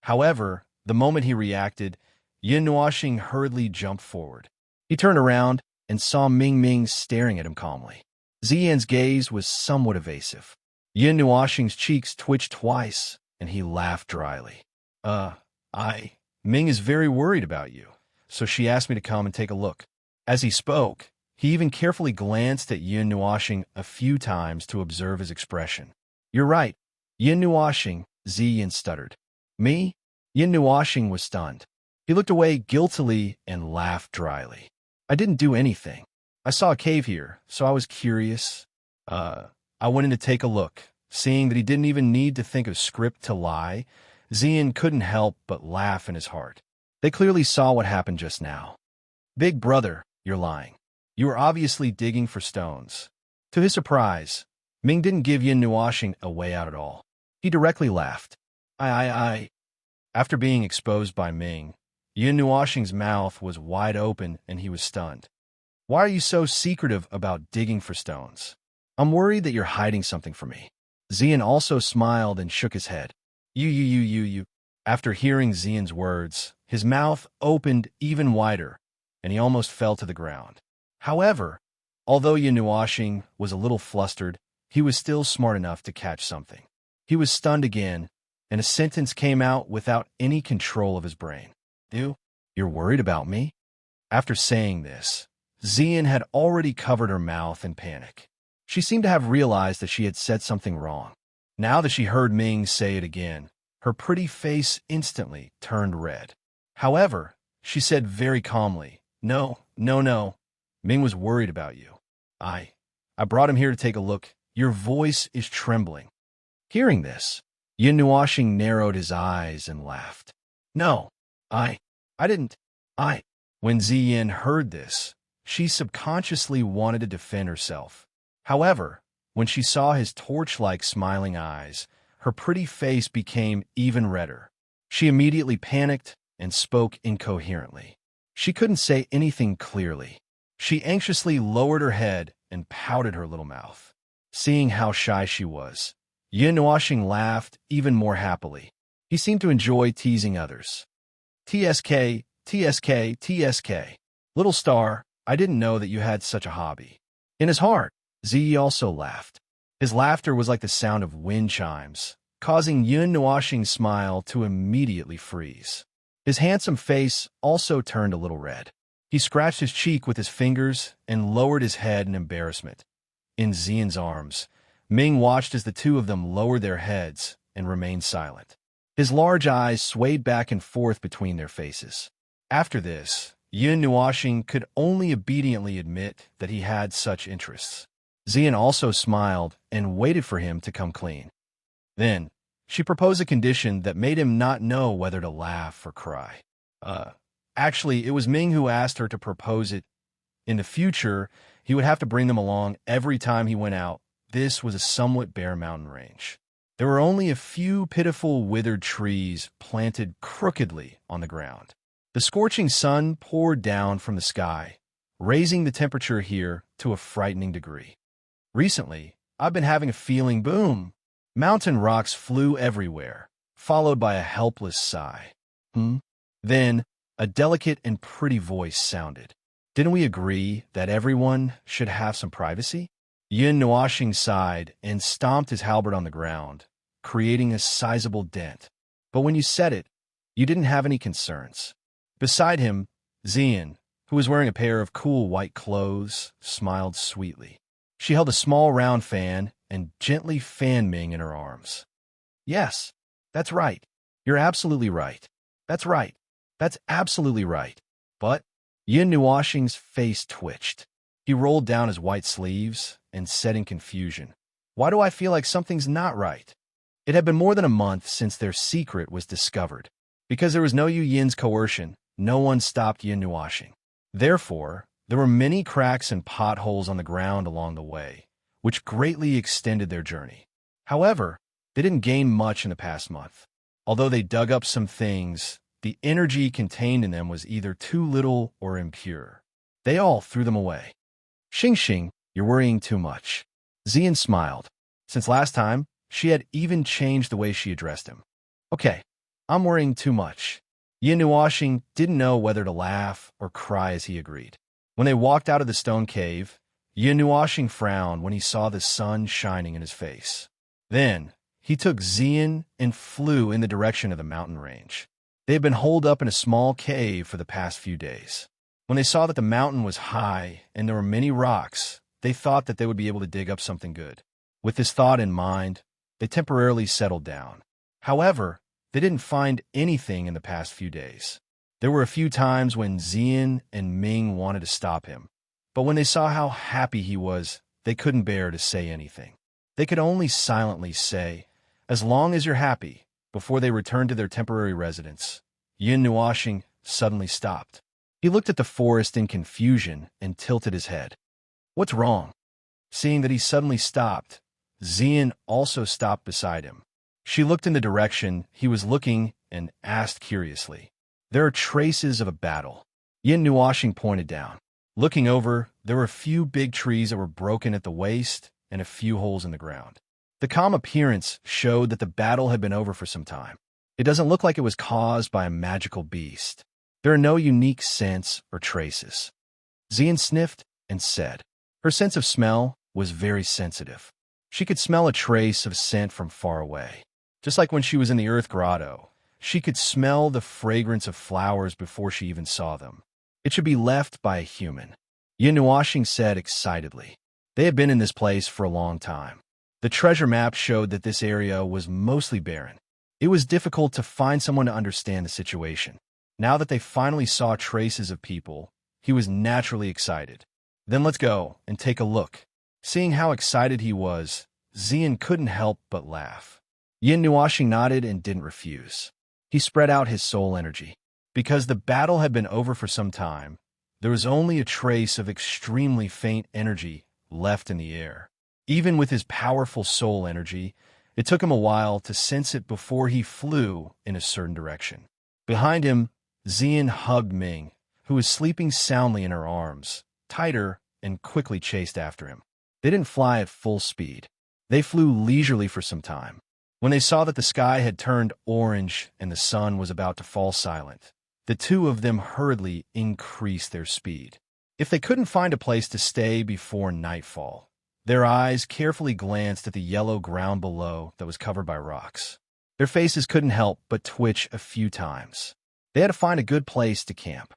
However, the moment he reacted, Yin Nuoxing hurriedly jumped forward. He turned around and saw Ming staring at him calmly. Xian's gaze was somewhat evasive. Yin Nuoxing's cheeks twitched twice, and he laughed dryly. I... Ming is very worried about you, so she asked me to come and take a look. As he spoke, he even carefully glanced at Yin Nuoxing a few times to observe his expression. You're right. Yin Nuoxing, Ziyin stuttered. Me? Yin Nuoxing was stunned. He looked away guiltily and laughed dryly. I didn't do anything. I saw a cave here, so I was curious. I went in to take a look. Seeing that he didn't even need to think of script to lie, Ziyin couldn't help but laugh in his heart. They clearly saw what happened just now. Big brother, you're lying. You were obviously digging for stones. To his surprise, Ming didn't give Yin Nuoxing a way out at all. He directly laughed. I. After being exposed by Ming, Yin Nuoxing's mouth was wide open and he was stunned. Why are you so secretive about digging for stones? I'm worried that you're hiding something from me. Ziyin also smiled and shook his head. You. After hearing Ziyin's words, his mouth opened even wider, and he almost fell to the ground. However, although Yin Nuoxing was a little flustered, he was still smart enough to catch something. He was stunned again, and a sentence came out without any control of his brain. You're worried about me? After saying this, Ziyin had already covered her mouth in panic. She seemed to have realized that she had said something wrong. Now that she heard Ming say it again, her pretty face instantly turned red. However, she said very calmly, No. Ming was worried about you. I brought him here to take a look. Your voice is trembling. Hearing this, Yin Nuoxing narrowed his eyes and laughed. No, I didn't. When Ziyin heard this, she subconsciously wanted to defend herself. However, when she saw his torch-like smiling eyes, her pretty face became even redder. She immediately panicked and spoke incoherently. She couldn't say anything clearly. She anxiously lowered her head and pouted her little mouth. Seeing how shy she was, Yin Nuoxing laughed even more happily. He seemed to enjoy teasing others. TSK. Little star, I didn't know that you had such a hobby. In his heart, Ziyi also laughed. His laughter was like the sound of wind chimes, causing Yin Nuoxing's smile to immediately freeze. His handsome face also turned a little red. He scratched his cheek with his fingers and lowered his head in embarrassment. In Ziyin's arms, Ming watched as the two of them lowered their heads and remained silent. His large eyes swayed back and forth between their faces. After this, Yin Nuoxing could only obediently admit that he had such interests. Ziyin also smiled and waited for him to come clean. Then, she proposed a condition that made him not know whether to laugh or cry. Actually, it was Ming who asked her to propose it. In the future, he would have to bring them along every time he went out. This was a somewhat bare mountain range. There were only a few pitiful withered trees planted crookedly on the ground. The scorching sun poured down from the sky, raising the temperature here to a frightening degree. Recently, I've been having a feeling boom. Mountain rocks flew everywhere, followed by a helpless sigh. Then, a delicate and pretty voice sounded. Didn't we agree that everyone should have some privacy? Yin Nuoxing sighed and stomped his halberd on the ground, creating a sizable dent. But when you said it, you didn't have any concerns. Beside him, Ziyin, who was wearing a pair of cool white clothes, smiled sweetly. She held a small round fan and gently fanned Ming in her arms. Yes, that's right. You're absolutely right. That's right. That's absolutely right. But Yin Nuoxing's face twitched. He rolled down his white sleeves and said in confusion, Why do I feel like something's not right? It had been more than a month since their secret was discovered. Because there was no Yu Yin's coercion, no one stopped Yin Nuoxing. Therefore, there were many cracks and potholes on the ground along the way, which greatly extended their journey. However, they didn't gain much in the past month. Although they dug up some things, the energy contained in them was either too little or impure. They all threw them away. Xing, you're worrying too much. Ziyin smiled. Since last time, she had even changed the way she addressed him. Okay, I'm worrying too much. Yin Nuoxing didn't know whether to laugh or cry as he agreed. When they walked out of the stone cave, Yin Nuoxing frowned when he saw the sun shining in his face. Then, he took Xian and flew in the direction of the mountain range. They had been holed up in a small cave for the past few days. When they saw that the mountain was high and there were many rocks, they thought that they would be able to dig up something good. With this thought in mind, they temporarily settled down. However, they didn't find anything in the past few days. There were a few times when Xian and Ming wanted to stop him, but when they saw how happy he was, they couldn't bear to say anything. They could only silently say, "As long as you're happy," before they returned to their temporary residence. Yin Nuoxing suddenly stopped. He looked at the forest in confusion and tilted his head. "What's wrong?" Seeing that he suddenly stopped, Xian also stopped beside him. She looked in the direction he was looking and asked curiously, "There are traces of a battle." Yin Nuoxing pointed down. Looking over, there were a few big trees that were broken at the waist and a few holes in the ground. The calm appearance showed that the battle had been over for some time. It doesn't look like it was caused by a magical beast. There are no unique scents or traces. Xian sniffed and said. Her sense of smell was very sensitive. She could smell a trace of scent from far away. Just like when she was in the Earth Grotto, she could smell the fragrance of flowers before she even saw them. It should be left by a human. Yin Nuoxing said excitedly. They had been in this place for a long time. The treasure map showed that this area was mostly barren. It was difficult to find someone to understand the situation. Now that they finally saw traces of people, he was naturally excited. "Then let's go and take a look." Seeing how excited he was, Xian couldn't help but laugh. Yin Nuoxing nodded and didn't refuse. He spread out his soul energy. Because the battle had been over for some time, there was only a trace of extremely faint energy left in the air. Even with his powerful soul energy, it took him a while to sense it before he flew in a certain direction. Behind him, Xian hugged Ming, who was sleeping soundly in her arms, tighter, and quickly chased after him. They didn't fly at full speed. They flew leisurely for some time. When they saw that the sky had turned orange and the sun was about to fall silent, the two of them hurriedly increased their speed. If they couldn't find a place to stay before nightfall, their eyes carefully glanced at the yellow ground below that was covered by rocks. Their faces couldn't help but twitch a few times. They had to find a good place to camp.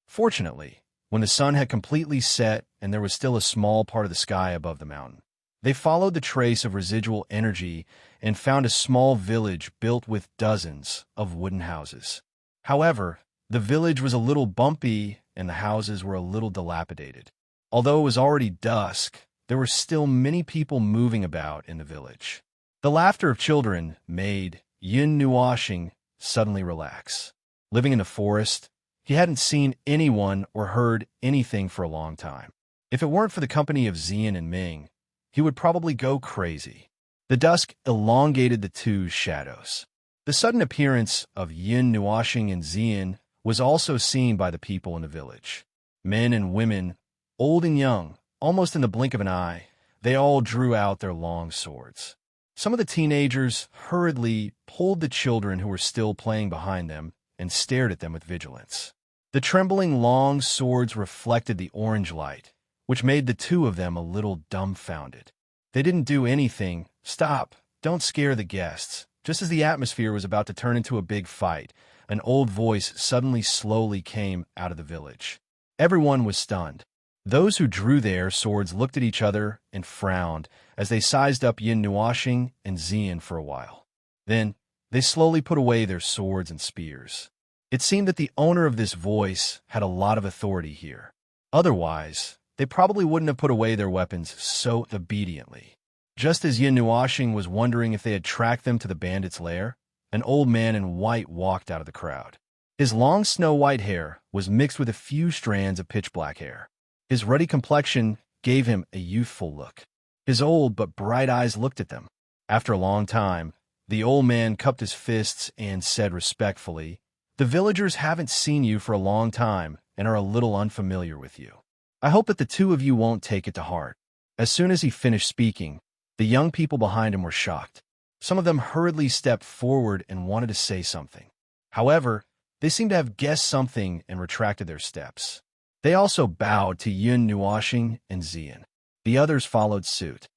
Fortunately, when the sun had completely set and there was still a small part of the sky above the mountain, they followed the trace of residual energy and found a small village built with dozens of wooden houses. However, the village was a little bumpy and the houses were a little dilapidated. Although it was already dusk, there were still many people moving about in the village. The laughter of children made Yin Nuoxing suddenly relax. Living in the forest, he hadn't seen anyone or heard anything for a long time. If it weren't for the company of Xian and Ming, he would probably go crazy. The dusk elongated the two's shadows. The sudden appearance of Yin Nuoxing and Xian was also seen by the people in the village. Men and women, old and young, almost in the blink of an eye, they all drew out their long swords. Some of the teenagers hurriedly pulled the children who were still playing behind them and stared at them with vigilance. The trembling long swords reflected the orange light, which made the two of them a little dumbfounded. They didn't do anything. "Stop, don't scare the guests." Just as the atmosphere was about to turn into a big fight, an old voice suddenly slowly came out of the village. Everyone was stunned. Those who drew their swords looked at each other and frowned as they sized up Yin Nuoxing and Xian for a while. Then, they slowly put away their swords and spears. It seemed that the owner of this voice had a lot of authority here. Otherwise, they probably wouldn't have put away their weapons so obediently. Just as Yin Nuoxing was wondering if they had tracked them to the bandits' lair, an old man in white walked out of the crowd. His long snow-white hair was mixed with a few strands of pitch-black hair. His ruddy complexion gave him a youthful look. His old but bright eyes looked at them. After a long time, the old man cupped his fists and said respectfully, "The villagers haven't seen you for a long time and are a little unfamiliar with you. I hope that the two of you won't take it to heart." As soon as he finished speaking, the young people behind him were shocked. Some of them hurriedly stepped forward and wanted to say something. However, they seemed to have guessed something and retracted their steps. They also bowed to Yin Nuoxing and Xian. The others followed suit.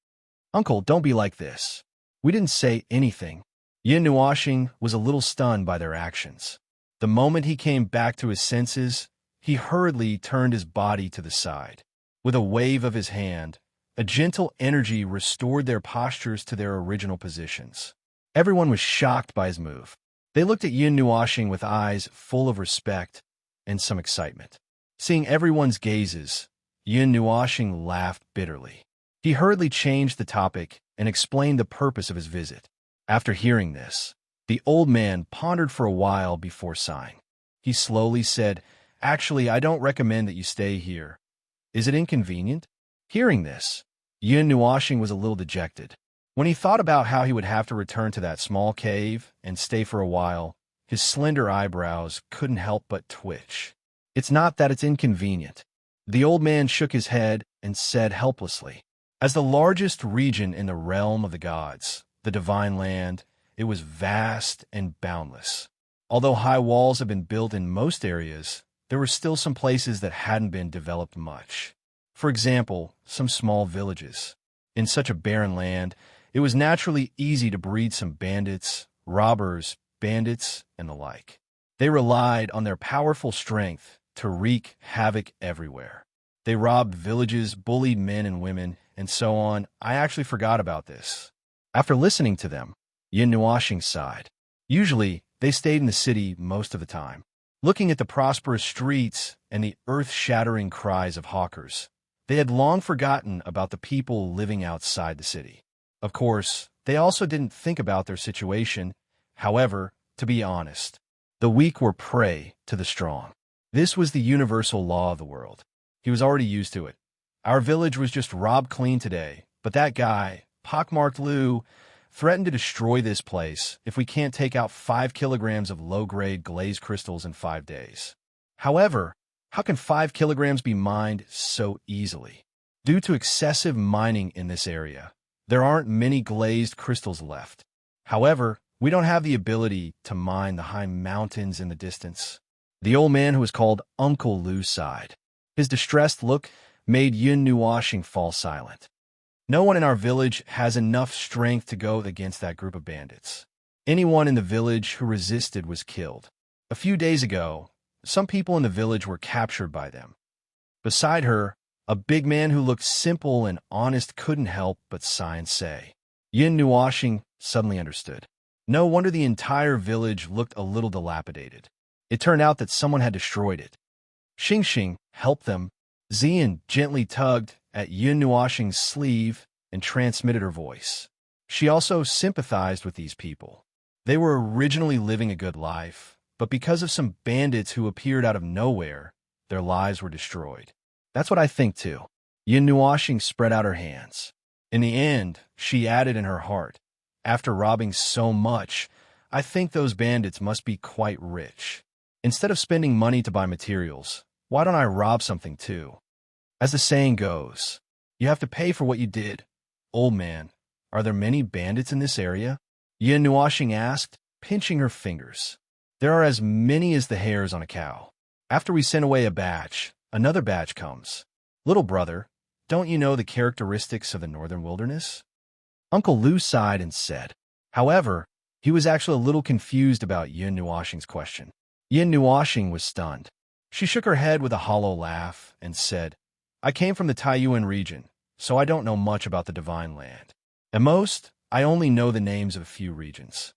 "Uncle, don't be like this. We didn't say anything. Yin Nuashing was a little stunned by their actions. The moment he came back to his senses, he hurriedly turned his body to the side. With a wave of his hand, a gentle energy restored their postures to their original positions. Everyone was shocked by his move. They looked at Yin Nuashing with eyes full of respect and some excitement. Seeing everyone's gazes, Yin Nuashing laughed bitterly. He hurriedly changed the topic and explained the purpose of his visit. After hearing this, the old man pondered for a while before sighing. He slowly said, "Actually, I don't recommend that you stay here. Is it inconvenient?" Hearing this, Yin Nuashing was a little dejected. When he thought about how he would have to return to that small cave and stay for a while, his slender eyebrows couldn't help but twitch. "It's not that it's inconvenient." The old man shook his head and said helplessly, "As the largest region in the realm of the gods, the divine land, it was vast and boundless. Although high walls have been built in most areas, there were still some places that hadn't been developed much. For example, some small villages. In such a barren land, it was naturally easy to breed some bandits, robbers, bandits, and the like. They relied on their powerful strength to wreak havoc everywhere. They robbed villages, bullied men and women, and so on. I actually forgot about this." After listening to them, Yin Nuashing sighed. Usually, they stayed in the city most of the time. Looking at the prosperous streets and the earth-shattering cries of hawkers, they had long forgotten about the people living outside the city. Of course, they also didn't think about their situation. However, to be honest, the weak were prey to the strong. This was the universal law of the world. He was already used to it. Our village was just robbed clean today, but that guy, pockmarked Lou, threatened to destroy this place if we can't take out 5 kilograms of low-grade glazed crystals in 5 days. However, how can 5 kilograms be mined so easily? Due to excessive mining in this area, there aren't many glazed crystals left. However, we don't have the ability to mine the high mountains in the distance." The old man, who was called Uncle Lou, sighed. His distressed look made Yin Nuashing fall silent. "No one in our village has enough strength to go against that group of bandits. Anyone in the village who resisted was killed. A few days ago, some people in the village were captured by them." Beside her, a big man who looked simple and honest couldn't help but sigh and say. Yin Nuashing suddenly understood. No wonder the entire village looked a little dilapidated. It turned out that someone had destroyed it. Xing Xing helped them. Xian gently tugged at Yin Nuashing's sleeve and transmitted her voice. She also sympathized with these people. They were originally living a good life, but because of some bandits who appeared out of nowhere, their lives were destroyed. "That's what I think too." Yin Nuashing spread out her hands. In the end, she added in her heart, "After robbing so much, I think those bandits must be quite rich. Instead of spending money to buy materials, why don't I rob something too? As the saying goes, you have to pay for what you did." "Old man, are there many bandits in this area?" Yin Nuashing asked, pinching her fingers. "There are as many as the hairs on a cow. After we send away a batch, another batch comes. Little brother, don't you know the characteristics of the northern wilderness?" Uncle Lou sighed and said. However, he was actually a little confused about Yin Nuashing's question. Yin Nuashing was stunned. She shook her head with a hollow laugh and said, "I came from the Taiyuan region, so I don't know much about the divine land. At most, I only know the names of a few regions."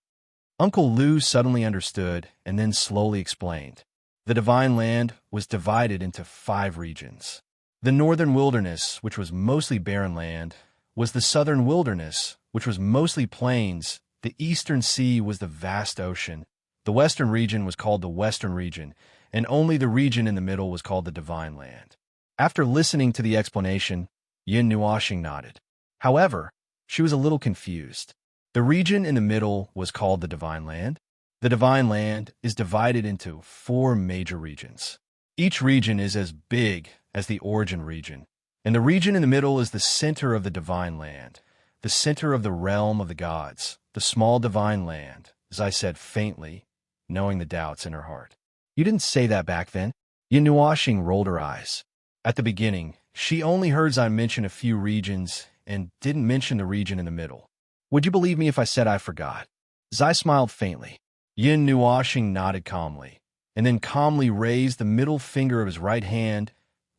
Uncle Lou suddenly understood and then slowly explained. The divine land was divided into 5 regions. The northern wilderness, which was mostly barren land, was the southern wilderness, which was mostly plains. The eastern sea was the vast ocean. The western region was called the western region, and only the region in the middle was called the divine land. After listening to the explanation, Yin Nuashing nodded. However, she was a little confused. The region in the middle was called the divine land. The divine land is divided into 4 major regions. Each region is as big as the origin region, and the region in the middle is the center of the divine land, the center of the realm of the gods, the small divine land, as I said faintly, knowing the doubts in her heart. "You didn't say that back then." Yin Nuashing rolled her eyes. At the beginning, she only heard I mention a few regions and didn't mention the region in the middle. Would you believe me if I said I forgot? Zai smiled faintly. Yin Nuoxing nodded calmly, and then calmly raised the middle finger of his right hand.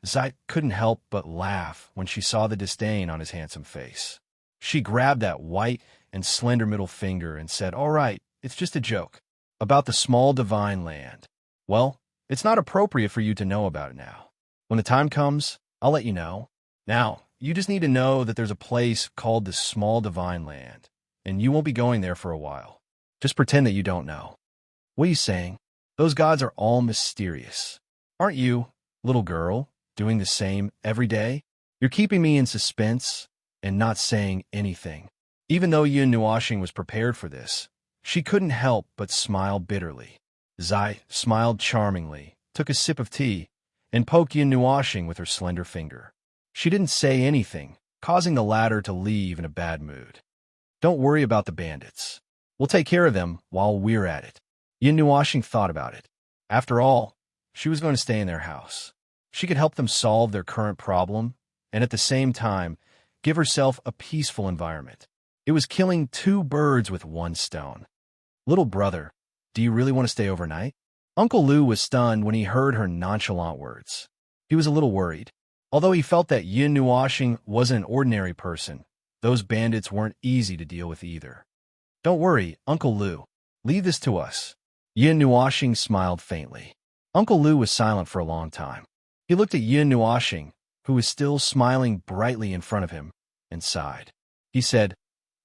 Zai couldn't help but laugh when she saw the disdain on his handsome face. She grabbed that white and slender middle finger and said, "All right, it's just a joke. About the small divine land. Well, it's not appropriate for you to know about it now. When the time comes, I'll let you know. Now, you just need to know that there's a place called the small divine land, and you won't be going there for a while. Just pretend that you don't know." "What are you saying? Those gods are all mysterious. Aren't you, little girl, doing the same every day? You're keeping me in suspense and not saying anything." Even though Yin Nuoxing was prepared for this, she couldn't help but smile bitterly. Zai smiled charmingly, took a sip of tea, and poked Yin Nuoxing with her slender finger. She didn't say anything, causing the latter to leave in a bad mood. "Don't worry about the bandits. We'll take care of them while we're at it." Yin Nuoxing thought about it. After all, she was going to stay in their house. She could help them solve their current problem, and at the same time, give herself a peaceful environment. It was killing two birds with one stone. "Little brother, do you really want to stay overnight?" Uncle Lou was stunned when he heard her nonchalant words. He was a little worried. Although he felt that Yin Nuoxing wasn't an ordinary person, those bandits weren't easy to deal with either. "Don't worry, Uncle Lou. Leave this to us." Yin Nuoxing smiled faintly. Uncle Lou was silent for a long time. He looked at Yin Nuoxing, who was still smiling brightly in front of him, and sighed. He said,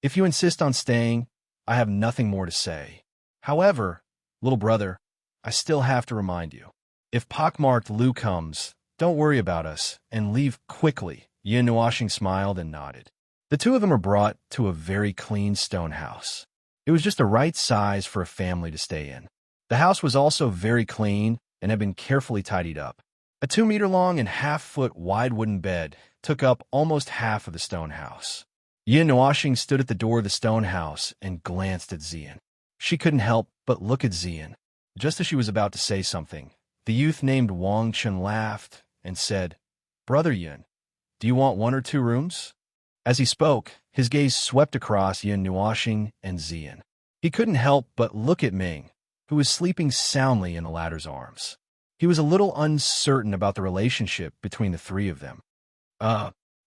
"If you insist on staying, I have nothing more to say. However, little brother, I still have to remind you. If pockmarked Lou comes, don't worry about us, and leave quickly." Yin Nuoxing smiled and nodded. The two of them were brought to a very clean stone house. It was just the right size for a family to stay in. The house was also very clean and had been carefully tidied up. A 2-meter-long and half-foot wide wooden bed took up almost half of the stone house. Yin Nuoxing stood at the door of the stone house and glanced at Zian. She couldn't help but look at Zian. Just as she was about to say something, the youth named Wang Chen laughed and said, "Brother Yin, do you want 1 or 2 rooms?" As he spoke, his gaze swept across Yin Nuoxing and Zian. He couldn't help but look at Ming, who was sleeping soundly in the latter's arms. He was a little uncertain about the relationship between the three of them.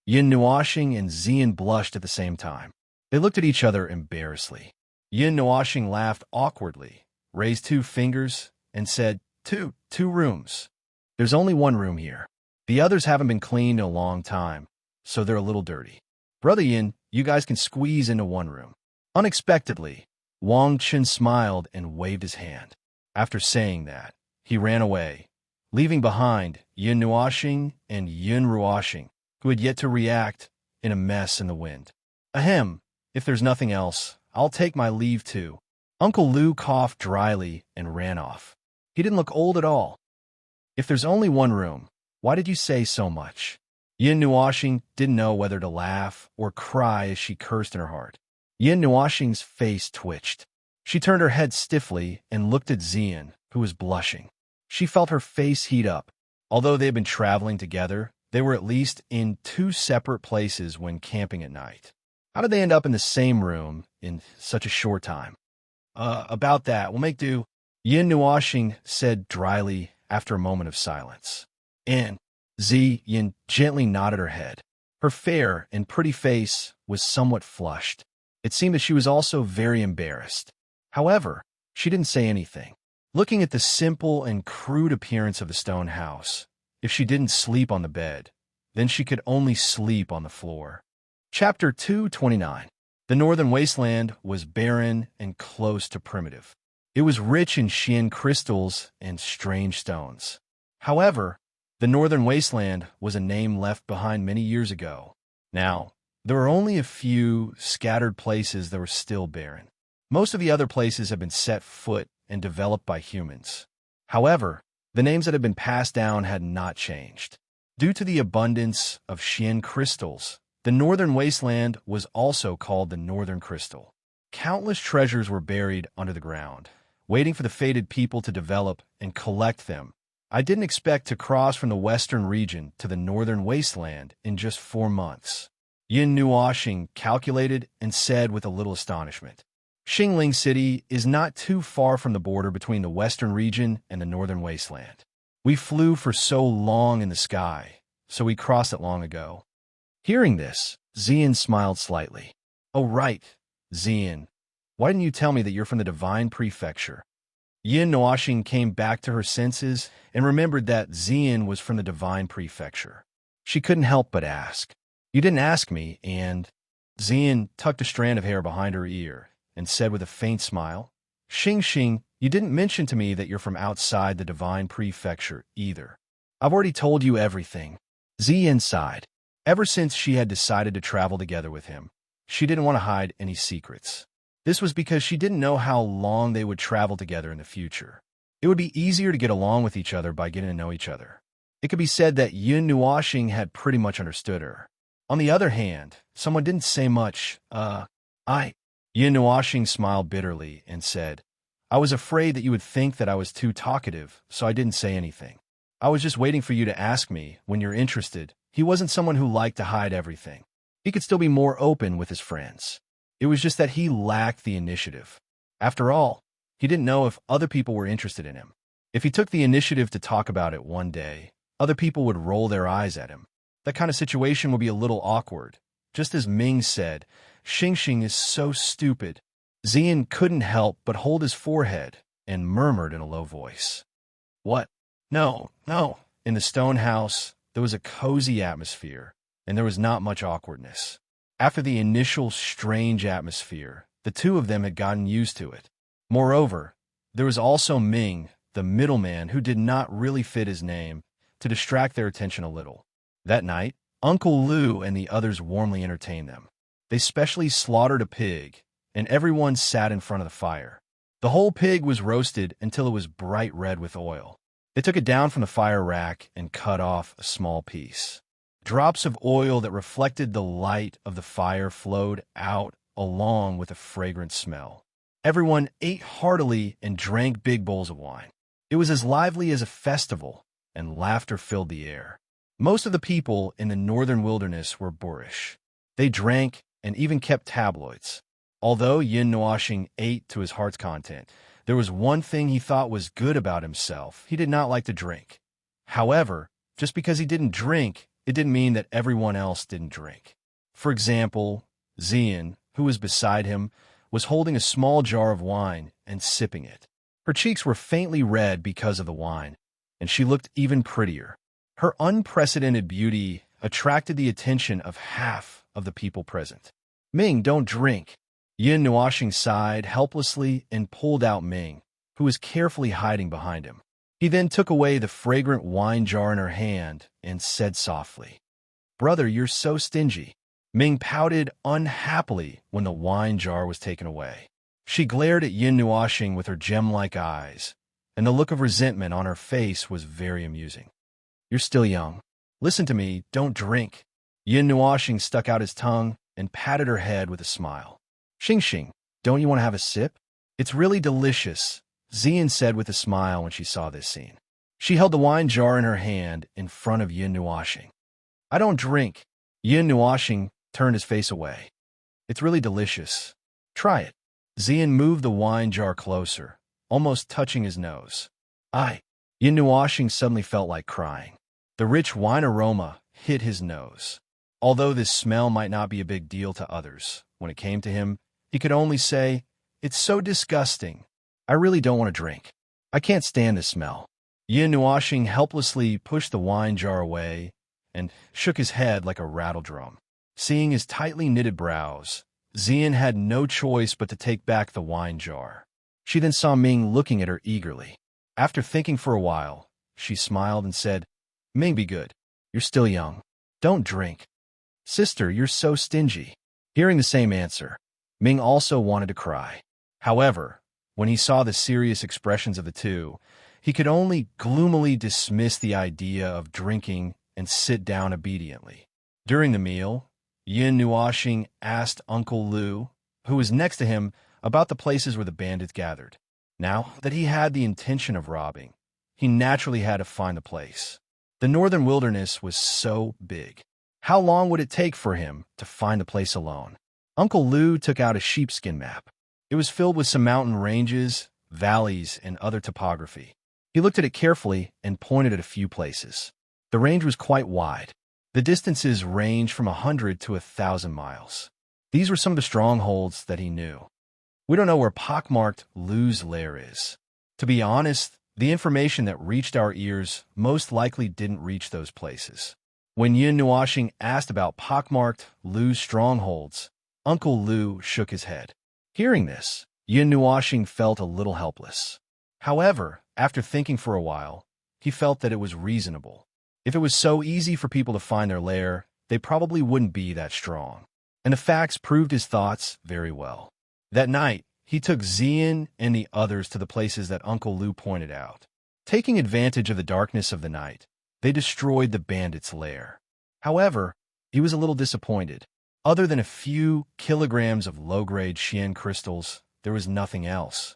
Yin Nuoxing and Zian blushed at the same time. They looked at each other embarrassedly. Yin Nuoxing laughed awkwardly, raised 2 fingers, and said, Two rooms. There's only 1 room here. The others haven't been cleaned in a long time, so they're a little dirty. Brother Yin, you guys can squeeze into 1 room." Unexpectedly, Wang Chen smiled and waved his hand. After saying that, he ran away, leaving behind Yin Nuoxing and Yin Ruoxing, who had yet to react, in a mess in the wind. "Ahem, if there's nothing else, I'll take my leave too." Uncle Lou coughed dryly and ran off. He didn't look old at all. "If there's only 1 room, why did you say so much?" Yin Nuoxing didn't know whether to laugh or cry as she cursed in her heart. Yin Nuoxing's face twitched. She turned her head stiffly and looked at Zian, who was blushing. She felt her face heat up. Although they had been traveling together, they were at least in 2 separate places when camping at night. How did they end up in the same room in such a short time? About that, we'll make do," Yin Nuoxing said dryly after a moment of silence. And Yin gently nodded her head. Her fair and pretty face was somewhat flushed. It seemed that she was also very embarrassed. However, she didn't say anything. Looking at the simple and crude appearance of the stone house, if she didn't sleep on the bed, then she could only sleep on the floor. Chapter 229. The northern wasteland was barren and close to primitive. It was rich in Xian crystals and strange stones. However, the northern wasteland was a name left behind many years ago. Now, there were only a few scattered places that were still barren. Most of the other places had been set foot and developed by humans. However, the names that had been passed down had not changed. Due to the abundance of Xian crystals, the northern wasteland was also called the Northern Crystal. Countless treasures were buried under the ground, waiting for the fated people to develop and collect them. I didn't expect to cross from the western region to the northern wasteland in just 4 months. Yin Nuoxing calculated and said with a little astonishment. Xingling City is not too far from the border between the western region and the northern wasteland. We flew for so long in the sky, so we crossed it long ago. Hearing this, Xian smiled slightly. Oh right, Xian. Why didn't you tell me that you're from the Divine Prefecture? Yin Nuoxing came back to her senses and remembered that Xian was from the Divine Prefecture. She couldn't help but ask. You didn't ask me, and... Xian tucked a strand of hair behind her ear and said with a faint smile, Xing, you didn't mention to me that you're from outside the Divine Prefecture either. I've already told you everything. Xian sighed. Ever since she had decided to travel together with him, she didn't want to hide any secrets. This was because she didn't know how long they would travel together in the future. It would be easier to get along with each other by getting to know each other. It could be said that Yin Nuoxing had pretty much understood her. On the other hand, someone didn't say much. Yin Nuoxing smiled bitterly and said, I was afraid that you would think that I was too talkative, so I didn't say anything. I was just waiting for you to ask me when you're interested. He wasn't someone who liked to hide everything. He could still be more open with his friends. It was just that he lacked the initiative. After all, he didn't know if other people were interested in him. If he took the initiative to talk about it one day, other people would roll their eyes at him. That kind of situation would be a little awkward. Just as Ming said, Xing is so stupid. Xian couldn't help but hold his forehead and murmured in a low voice. What? No. In the stone house, there was a cozy atmosphere, and there was not much awkwardness. After the initial strange atmosphere, the two of them had gotten used to it. Moreover, there was also Ming, the middleman who did not really fit his name, to distract their attention a little. That night, Uncle Lu and the others warmly entertained them. They specially slaughtered a pig, and everyone sat in front of the fire. The whole pig was roasted until it was bright red with oil. They took it down from the fire rack and cut off a small piece. Drops of oil that reflected the light of the fire flowed out along with a fragrant smell. Everyone ate heartily and drank big bowls of wine. It was as lively as a festival, and laughter filled the air. Most of the people in the northern wilderness were boorish. They drank and even kept tabloids. Although Yin Nuoxing ate to his heart's content, there was one thing he thought was good about himself. He did not like to drink. However, just because he didn't drink, it didn't mean that everyone else didn't drink. For example, Xian, who was beside him, was holding a small jar of wine and sipping it. Her cheeks were faintly red because of the wine, and she looked even prettier. Her unprecedented beauty attracted the attention of half of the people present. Ming, don't drink. Yin Nuoxing sighed helplessly and pulled out Ming, who was carefully hiding behind him. He then took away the fragrant wine jar in her hand and said softly, Brother, you're so stingy. Ming pouted unhappily when the wine jar was taken away. She glared at Yin Nuoxing with her gem-like eyes, and the look of resentment on her face was very amusing. You're still young. Listen to me, don't drink. Yin Nuoxing stuck out his tongue and patted her head with a smile. Xing, don't you want to have a sip? It's really delicious, Xian said with a smile when she saw this scene. She held the wine jar in her hand in front of Yin Nuoxing. I don't drink. Yin Nuoxing turned his face away. It's really delicious. Try it. Xian moved the wine jar closer, almost touching his nose. Yin Nuoxing suddenly felt like crying. The rich wine aroma hit his nose. Although this smell might not be a big deal to others, when it came to him, he could only say, It's so disgusting. I really don't want to drink. I can't stand this smell. Yin Nuoxing helplessly pushed the wine jar away and shook his head like a rattle drum. Seeing his tightly knitted brows, Xian had no choice but to take back the wine jar. She then saw Ming looking at her eagerly. After thinking for a while, she smiled and said, Ming, be good. You're still young. Don't drink. Sister, you're so stingy. Hearing the same answer, Ming also wanted to cry. However, when he saw the serious expressions of the two, he could only gloomily dismiss the idea of drinking and sit down obediently. During the meal, Yin Nuoxing asked Uncle Lu, who was next to him, about the places where the bandits gathered. Now that he had the intention of robbing, he naturally had to find the place. The northern wilderness was so big. How long would it take for him to find the place alone? Uncle Lou took out a sheepskin map. It was filled with some mountain ranges, valleys, and other topography. He looked at it carefully and pointed at a few places. The range was quite wide. The distances ranged from 100 to 1,000 miles. These were some of the strongholds that he knew. We don't know where pockmarked Lou's lair is. To be honest, the information that reached our ears most likely didn't reach those places. When Yin Nuashing asked about pockmarked Lou's strongholds, Uncle Lou shook his head. Hearing this, Yin Nuashing felt a little helpless. However, after thinking for a while, he felt that it was reasonable. If it was so easy for people to find their lair, they probably wouldn't be that strong. And the facts proved his thoughts very well. That night, he took Xian and the others to the places that Uncle Lou pointed out. Taking advantage of the darkness of the night, they destroyed the bandit's lair. However, he was a little disappointed. Other than a few kilograms of low-grade Xian crystals, there was nothing else.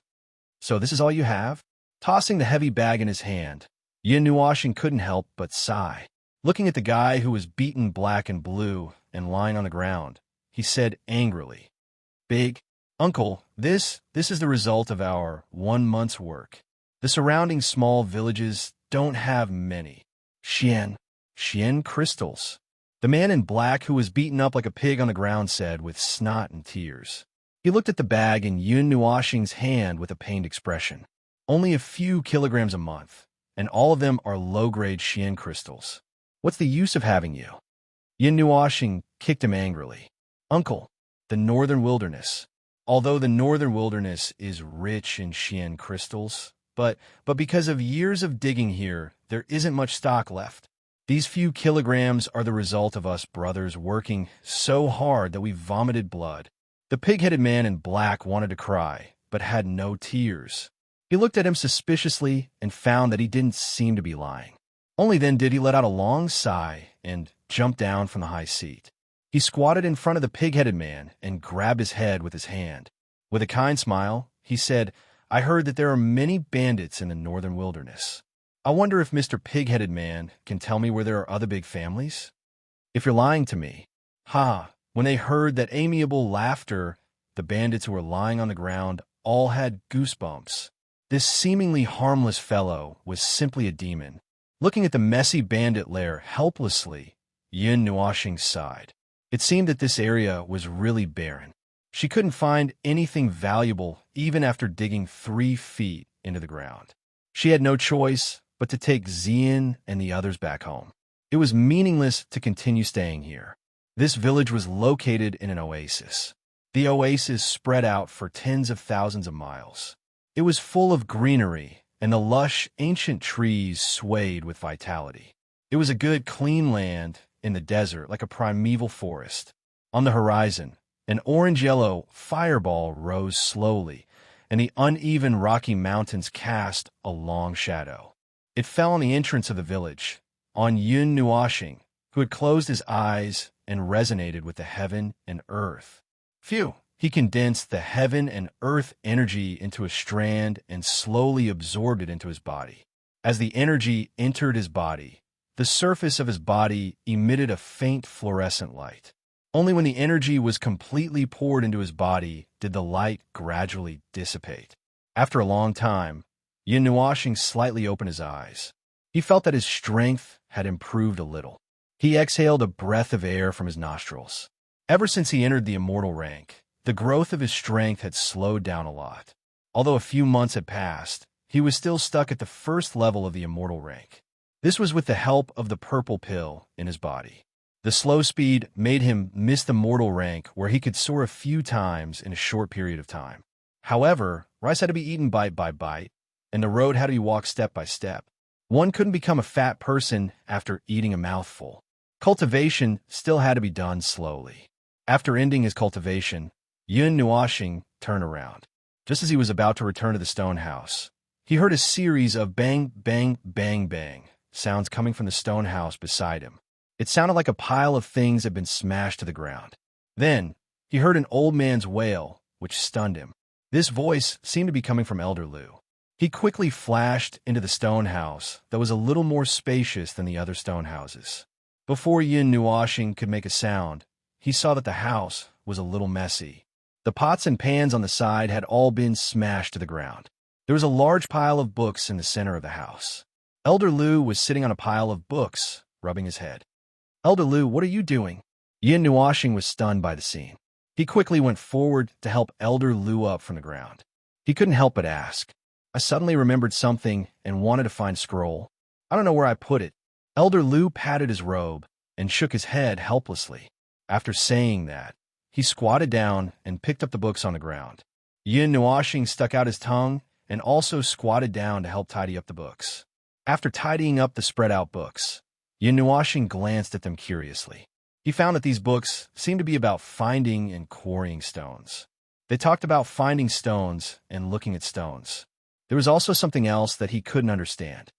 So this is all you have? Tossing the heavy bag in his hand, Yin Nuashing couldn't help but sigh. Looking at the guy who was beaten black and blue and lying on the ground, he said angrily, "Big Uncle, this is the result of our 1 month's work. The surrounding small villages don't have many Xian crystals." The man in black who was beaten up like a pig on the ground said with snot and tears. He looked at the bag in Yin Nuashing's hand with a pained expression. Only a few kilograms a month, and all of them are low-grade Xian crystals. What's the use of having you? Yin Nuashing kicked him angrily. Uncle, the northern wilderness. Although the northern wilderness is rich in Xian crystals, but because of years of digging here, there isn't much stock left. These few kilograms are the result of us brothers working so hard that we vomited blood. The pig-headed man in black wanted to cry, but had no tears. He looked at him suspiciously and found that he didn't seem to be lying. Only then did he let out a long sigh and jump down from the high seat. He squatted in front of the pig-headed man and grabbed his head with his hand. With a kind smile, he said, "I heard that there are many bandits in the northern wilderness. I wonder if Mr. Pig-headed Man can tell me where there are other big families? If you're lying to me." Ha! When they heard that amiable laughter, the bandits who were lying on the ground all had goosebumps. This seemingly harmless fellow was simply a demon. Looking at the messy bandit lair helplessly, Yin Nuashing sighed. It seemed that this area was really barren. She couldn't find anything valuable even after digging 3 feet into the ground. She had no choice but to take Xian and the others back home. It was meaningless to continue staying here. This village was located in an oasis. The oasis spread out for tens of thousands of miles. It was full of greenery, and the lush, ancient trees swayed with vitality. It was a good, clean land in the desert, like a primeval forest. On the horizon, an orange-yellow fireball rose slowly, and the uneven rocky mountains cast a long shadow. It fell on the entrance of the village, on Yin Nuashing, who had closed his eyes and resonated with the heaven and earth. Phew! He condensed the heaven and earth energy into a strand and slowly absorbed it into his body. As the energy entered his body, the surface of his body emitted a faint fluorescent light. Only when the energy was completely poured into his body did the light gradually dissipate. After a long time, Yin Nuashing slightly opened his eyes. He felt that his strength had improved a little. He exhaled a breath of air from his nostrils. Ever since he entered the immortal rank, the growth of his strength had slowed down a lot. Although a few months had passed, he was still stuck at the first level of the immortal rank. This was with the help of the purple pill in his body. The slow speed made him miss the mortal rank where he could soar a few times in a short period of time. However, rice had to be eaten bite by bite, and the road had to be walked step by step. One couldn't become a fat person after eating a mouthful. Cultivation still had to be done slowly. After ending his cultivation, Yin Nuashing turned around. Just as he was about to return to the stone house, he heard a series of bang, bang, bang, bang sounds coming from the stone house beside him. It sounded like a pile of things had been smashed to the ground. Then, he heard an old man's wail, which stunned him. This voice seemed to be coming from Elder Lu. He quickly flashed into the stone house that was a little more spacious than the other stone houses. Before Yin Nuashing could make a sound, he saw that the house was a little messy. The pots and pans on the side had all been smashed to the ground. There was a large pile of books in the center of the house. Elder Lu was sitting on a pile of books, rubbing his head. "Elder Lu, what are you doing?" Yin Nuashing was stunned by the scene. He quickly went forward to help Elder Lu up from the ground. He couldn't help but ask, "I suddenly remembered something and wanted to find scroll. I don't know where I put it." Elder Lu patted his robe and shook his head helplessly. After saying that, he squatted down and picked up the books on the ground. Yin Nuashing stuck out his tongue and also squatted down to help tidy up the books. After tidying up the spread-out books, Yin Nuashing glanced at them curiously. He found that these books seemed to be about finding and quarrying stones. They talked about finding stones and looking at stones. There was also something else that he couldn't understand.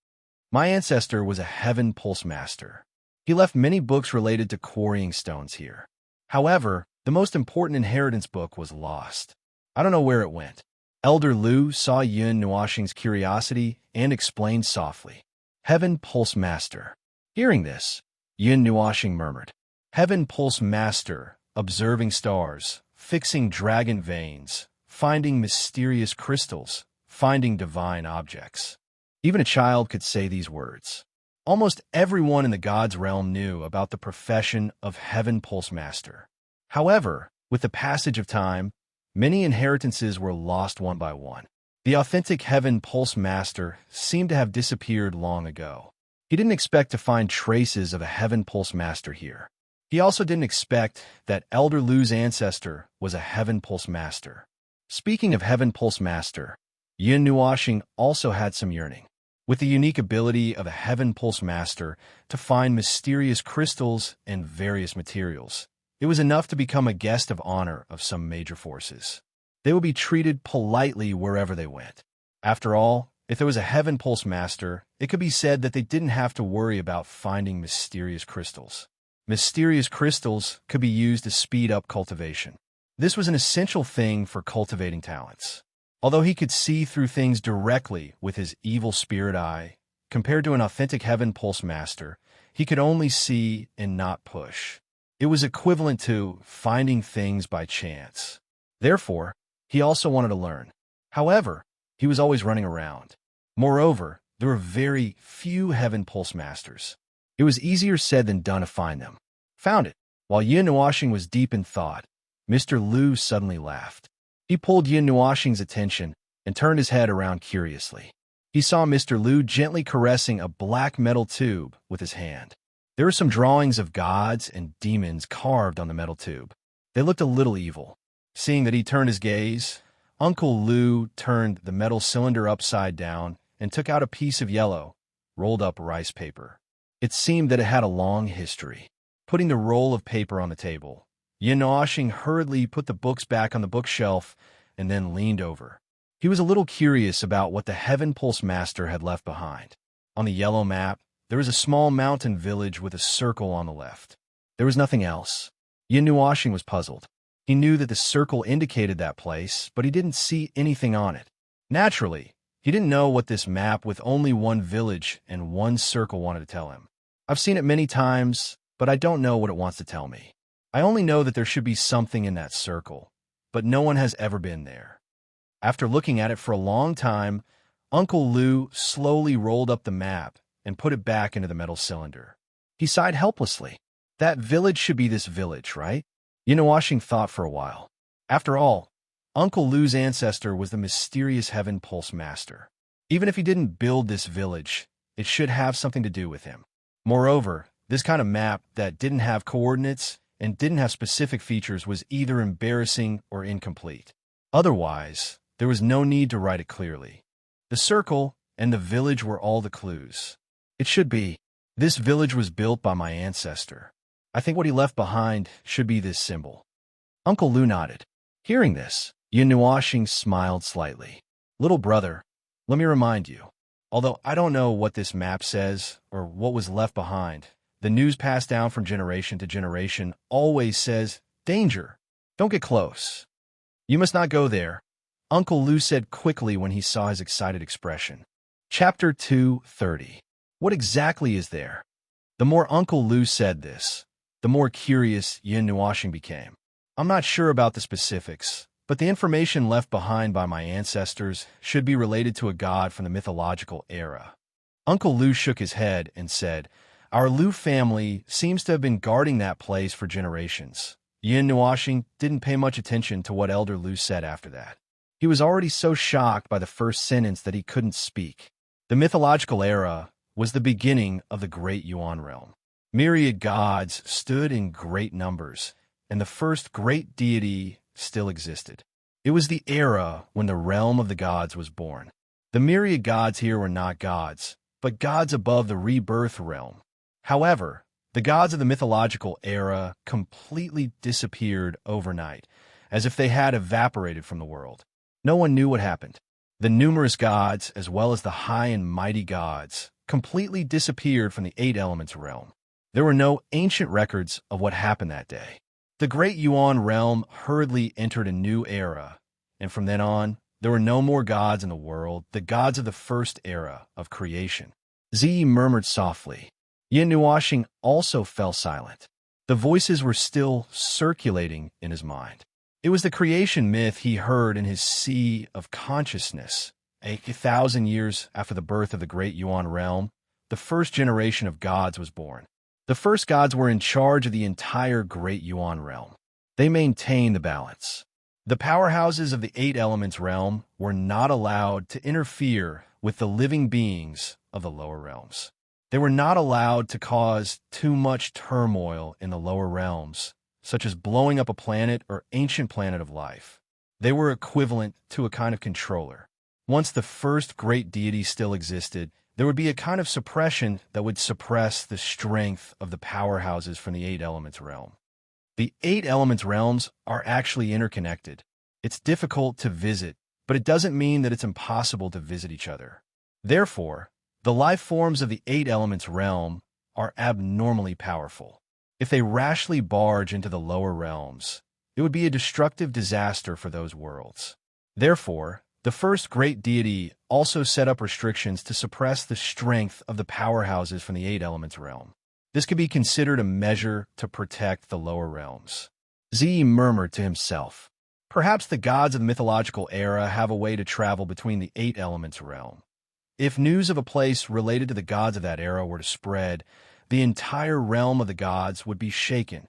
My ancestor was a heaven pulse master. He left many books related to quarrying stones here. However, the most important inheritance book was lost. I don't know where it went. Elder Lu saw Yin Nuashing's curiosity and explained softly, "Heaven Pulse Master." Hearing this, Yin Nuashing murmured, "Heaven Pulse Master, observing stars, fixing dragon veins, finding mysterious crystals, finding divine objects." Even a child could say these words. Almost everyone in the gods' realm knew about the profession of Heaven Pulse Master. However, with the passage of time, many inheritances were lost one by one. The authentic Heaven Pulse Master seemed to have disappeared long ago. He didn't expect to find traces of a Heaven Pulse Master here. He also didn't expect that Elder Lu's ancestor was a Heaven Pulse Master. Speaking of Heaven Pulse Master, Yin Nuashing also had some yearning. With the unique ability of a Heaven Pulse Master to find mysterious crystals and various materials, it was enough to become a guest of honor of some major forces. They would be treated politely wherever they went. After all, if there was a Heaven Pulse Master, it could be said that they didn't have to worry about finding mysterious crystals. Mysterious crystals could be used to speed up cultivation. This was an essential thing for cultivating talents. Although he could see through things directly with his evil spirit eye, compared to an authentic Heaven Pulse Master, he could only see and not push. It was equivalent to finding things by chance. Therefore, he also wanted to learn. However, he was always running around. Moreover, there were very few Heaven Pulse Masters. It was easier said than done to find them. Found it. While Yin Nuashing was deep in thought, Mr. Lu suddenly laughed. He pulled Yin Nuashing's attention and turned his head around curiously. He saw Mr. Lu gently caressing a black metal tube with his hand. There were some drawings of gods and demons carved on the metal tube. They looked a little evil. Seeing that he turned his gaze, Uncle Lu turned the metal cylinder upside down and took out a piece of yellow, rolled-up rice paper. It seemed that it had a long history. Putting the roll of paper on the table, Yin Nuashing hurriedly put the books back on the bookshelf and then leaned over. He was a little curious about what the Heaven Pulse Master had left behind. On the yellow map, there was a small mountain village with a circle on the left. There was nothing else. Yin Nuashing was puzzled. He knew that the circle indicated that place, but he didn't see anything on it. Naturally, he didn't know what this map with only one village and one circle wanted to tell him. "I've seen it many times, but I don't know what it wants to tell me. I only know that there should be something in that circle, but no one has ever been there." After looking at it for a long time, Uncle Lu slowly rolled up the map and put it back into the metal cylinder. He sighed helplessly. That village should be this village, right? Yin Nuashing thought for a while. After all, Uncle Lu's ancestor was the mysterious Heaven Pulse Master. Even if he didn't build this village, it should have something to do with him. Moreover, this kind of map that didn't have coordinates and didn't have specific features was either embarrassing or incomplete. Otherwise, there was no need to write it clearly. The circle and the village were all the clues. It should be, this village was built by my ancestor. I think what he left behind should be this symbol. Uncle Lu nodded. Hearing this, Yin Nuashing smiled slightly. "Little brother, let me remind you, although I don't know what this map says or what was left behind, the news passed down from generation to generation always says, 'Danger! Don't get close. You must not go there,'" Uncle Lu said quickly when he saw his excited expression. Chapter 2:30. What exactly is there? The more Uncle Lu said this, the more curious Yin Nuashing became. I'm not sure about the specifics, but the information left behind by my ancestors should be related to a god from the mythological era. Uncle Lu shook his head and said, "Our Lu family seems to have been guarding that place for generations." Yin Nuashing didn't pay much attention to what Elder Lu said after that. He was already so shocked by the first sentence that he couldn't speak. The mythological era was the beginning of the great Yuan realm. Myriad gods stood in great numbers, and the first great deity still existed. It was the era when the realm of the gods was born. The myriad gods here were not gods, but gods above the rebirth realm. However, the gods of the mythological era completely disappeared overnight, as if they had evaporated from the world. No one knew what happened. The numerous gods, as well as the high and mighty gods, completely disappeared from the Eight Elements realm. There were no ancient records of what happened that day. The great Yuan realm hurriedly entered a new era, and from then on, there were no more gods in the world, the gods of the first era of creation. Ziyi murmured softly. Yin Nuashing also fell silent. The voices were still circulating in his mind. It was the creation myth he heard in his sea of consciousness. 1,000 years after the birth of the great Yuan realm, the first generation of gods was born. The first gods were in charge of the entire great Yuan realm. They maintained the balance. The powerhouses of the Eight Elements realm were not allowed to interfere with the living beings of the lower realms. They were not allowed to cause too much turmoil in the lower realms, such as blowing up a planet or ancient planet of life. They were equivalent to a kind of controller. Once the first great deity still existed, there would be a kind of suppression that would suppress the strength of the powerhouses from the Eight Elements realm. The Eight Elements realms are actually interconnected. It's difficult to visit, but it doesn't mean that it's impossible to visit each other. Therefore, the life forms of the Eight Elements realm are abnormally powerful. If they rashly barge into the lower realms, it would be a destructive disaster for those worlds. Therefore, the first great deity also set up restrictions to suppress the strength of the powerhouses from the Eight Elements realm. This could be considered a measure to protect the lower realms. Ziyi murmured to himself. Perhaps the gods of the mythological era have a way to travel between the Eight Elements realm. If news of a place related to the gods of that era were to spread, the entire realm of the gods would be shaken.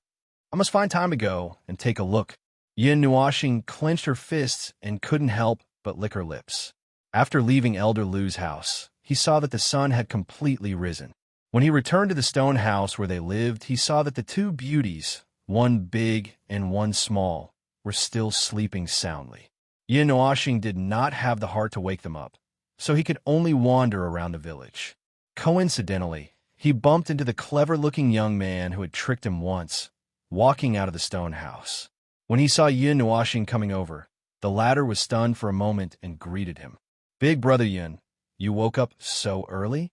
I must find time to go and take a look. Yin Nuashing clenched her fists and couldn't help but lick her lips. After leaving Elder Lu's house, he saw that the sun had completely risen. When he returned to the stone house where they lived, he saw that the two beauties, one big and one small, were still sleeping soundly. Yin Nuashing did not have the heart to wake them up, so he could only wander around the village. Coincidentally, he bumped into the clever-looking young man who had tricked him once, walking out of the stone house. When he saw Yin Nuashing coming over, the latter was stunned for a moment and greeted him. "Big brother Yin, you woke up so early?"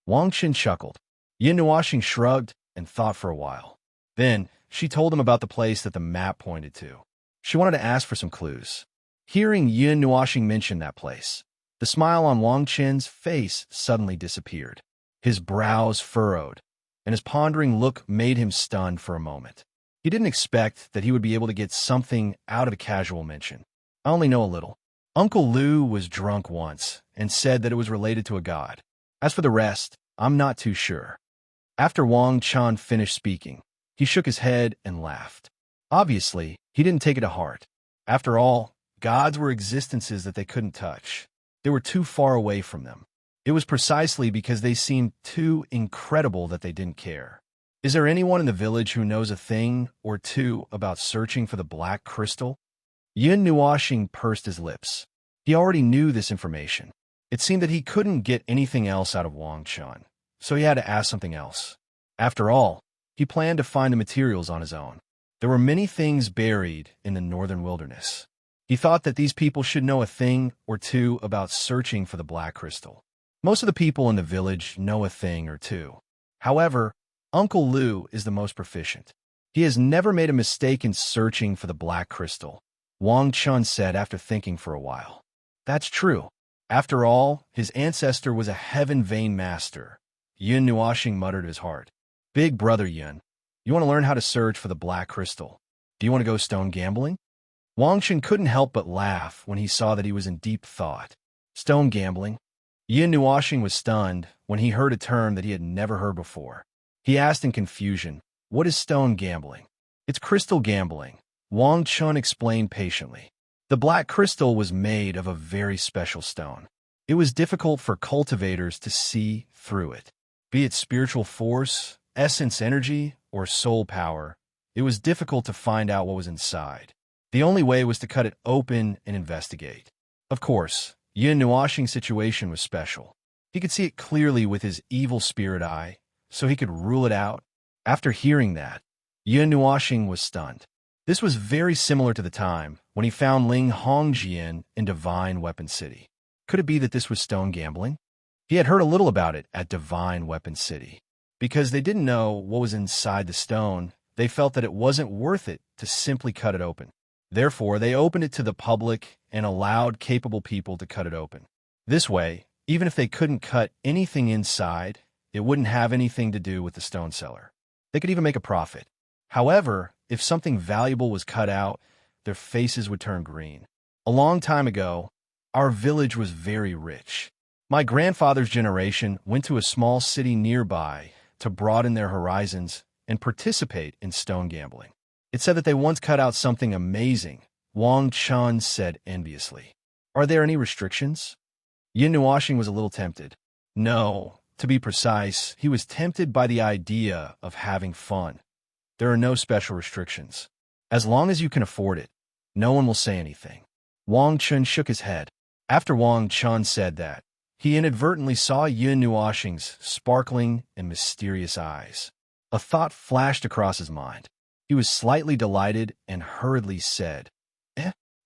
Wang Qin chuckled. Yin Nuashing shrugged and thought for a while. Then, she told him about the place that the map pointed to. She wanted to ask for some clues. Hearing Yin Nuashing mention that place, the smile on Wang Qin's face suddenly disappeared. His brows furrowed, and his pondering look made him stunned for a moment. He didn't expect that he would be able to get something out of a casual mention. "I only know a little. Uncle Lu was drunk once and said that it was related to a god. As for the rest, I'm not too sure." After Wang Chan finished speaking, he shook his head and laughed. Obviously, he didn't take it to heart. After all, gods were existences that they couldn't touch. They were too far away from them. It was precisely because they seemed too incredible that they didn't care. Is there anyone in the village who knows a thing or two about searching for the black crystal? Yin Nuashing pursed his lips. He already knew this information. It seemed that he couldn't get anything else out of Wang Chan, so he had to ask something else. After all, he planned to find the materials on his own. There were many things buried in the northern wilderness. He thought that these people should know a thing or two about searching for the black crystal. Most of the people in the village know a thing or two. However, Uncle Lu is the most proficient. He has never made a mistake in searching for the black crystal, Wang Chun said after thinking for a while. That's true. After all, his ancestor was a heaven vein master. Yin Nuashing muttered his heart. Big brother Yun, you want to learn how to search for the black crystal? Do you want to go stone gambling? Wang Chun couldn't help but laugh when he saw that he was in deep thought. Stone gambling? Yin Nuoxing was stunned when he heard a term that he had never heard before. He asked in confusion, "What is stone gambling?" "It's crystal gambling," Wang Chun explained patiently. The black crystal was made of a very special stone. It was difficult for cultivators to see through it. Be it spiritual force, essence energy, or soul power, it was difficult to find out what was inside. The only way was to cut it open and investigate. Of course, Yin Nuoxing's situation was special. He could see it clearly with his evil spirit eye, so he could rule it out. After hearing that, Yin Nuoxing was stunned. This was very similar to the time when he found Ling Hongjian in Divine Weapon City. Could it be that this was stone gambling? He had heard a little about it at Divine Weapon City. Because they didn't know what was inside the stone, they felt that it wasn't worth it to simply cut it open. Therefore, they opened it to the public and allowed capable people to cut it open. This way, even if they couldn't cut anything inside, it wouldn't have anything to do with the stone seller. They could even make a profit. However, if something valuable was cut out, their faces would turn green. A long time ago, our village was very rich. My grandfather's generation went to a small city nearby to broaden their horizons and participate in stone gambling. It said that they once cut out something amazing, Wang Chun said enviously. Are there any restrictions? Yin Nuoxing was a little tempted. No, to be precise, he was tempted by the idea of having fun. There are no special restrictions. As long as you can afford it, no one will say anything. Wang Chun shook his head. After Wang Chun said that, he inadvertently saw Yin Nuoxing's sparkling and mysterious eyes. A thought flashed across his mind. He was slightly delighted and hurriedly said,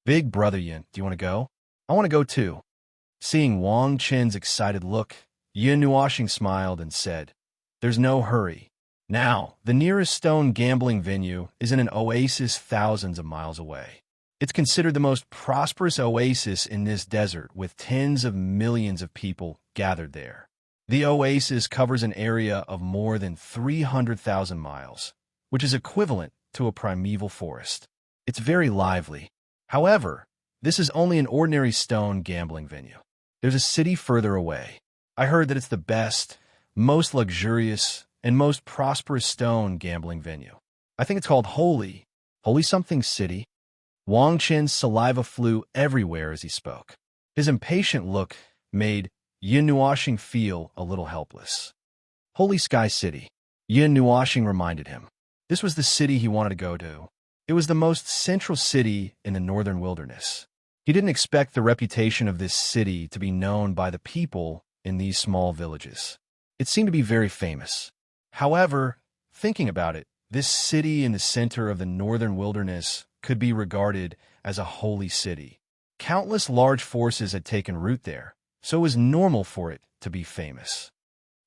Big brother Yin, do you want to go? I want to go too. Seeing Wang Chun's excited look, Yin Nuoxing smiled and said, There's no hurry. Now, the nearest stone gambling venue is in an oasis thousands of miles away. It's considered the most prosperous oasis in this desert, with tens of millions of people gathered there. The oasis covers an area of more than 300,000 miles, which is equivalent to a primeval forest. It's very lively. However, this is only an ordinary stone gambling venue. There's a city further away. I heard that it's the best, most luxurious, and most prosperous stone gambling venue. I think it's called Holy something city. Wang Chun's saliva flew everywhere as he spoke. His impatient look made Yin Nuoxing feel a little helpless. Holy Sky City, Yin Nuoxing reminded him. This was the city he wanted to go to. It was the most central city in the northern wilderness. He didn't expect the reputation of this city to be known by the people in these small villages. It seemed to be very famous. However, thinking about it, this city in the center of the northern wilderness could be regarded as a holy city. Countless large forces had taken root there, so it was normal for it to be famous.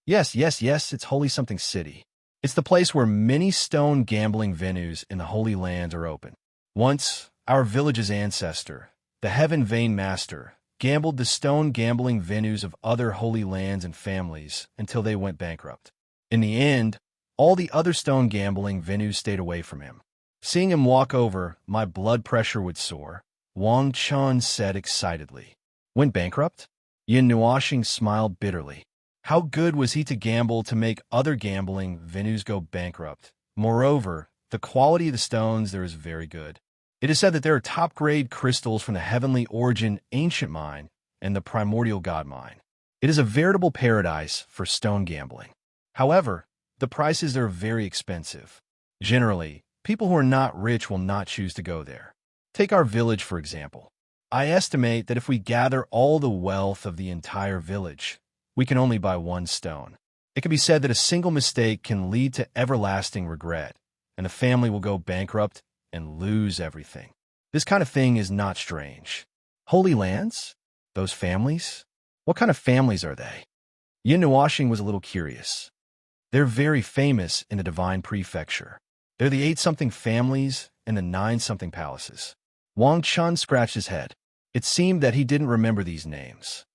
Yes, it's Holy something city. It's the place where many stone gambling venues in the Holy Land are open. Once, our village's ancestor, the Heaven Vein Master, gambled the stone gambling venues of other holy lands and families until they went bankrupt. In the end, all the other stone gambling venues stayed away from him. Seeing him walk over, my blood pressure would soar, Wang Chun said excitedly. Went bankrupt? Yin Nuoxing smiled bitterly. How good was he to gamble to make other gambling venues go bankrupt? Moreover, the quality of the stones there is very good. It is said that there are top-grade crystals from the heavenly origin ancient mine and the primordial god mine. It is a veritable paradise for stone gambling. However, the prices are very expensive. Generally, people who are not rich will not choose to go there. Take our village, for example. I estimate that if we gather all the wealth of the entire village, we can only buy one stone. It can be said that a single mistake can lead to everlasting regret, and the family will go bankrupt and lose everything. This kind of thing is not strange. Holy lands? Those families? What kind of families are they? Yin Nuoxing was a little curious. They're very famous in the Divine Prefecture. They're the 8-something families and the 9-something palaces. Wang Chun scratched his head. It seemed that he didn't remember these names.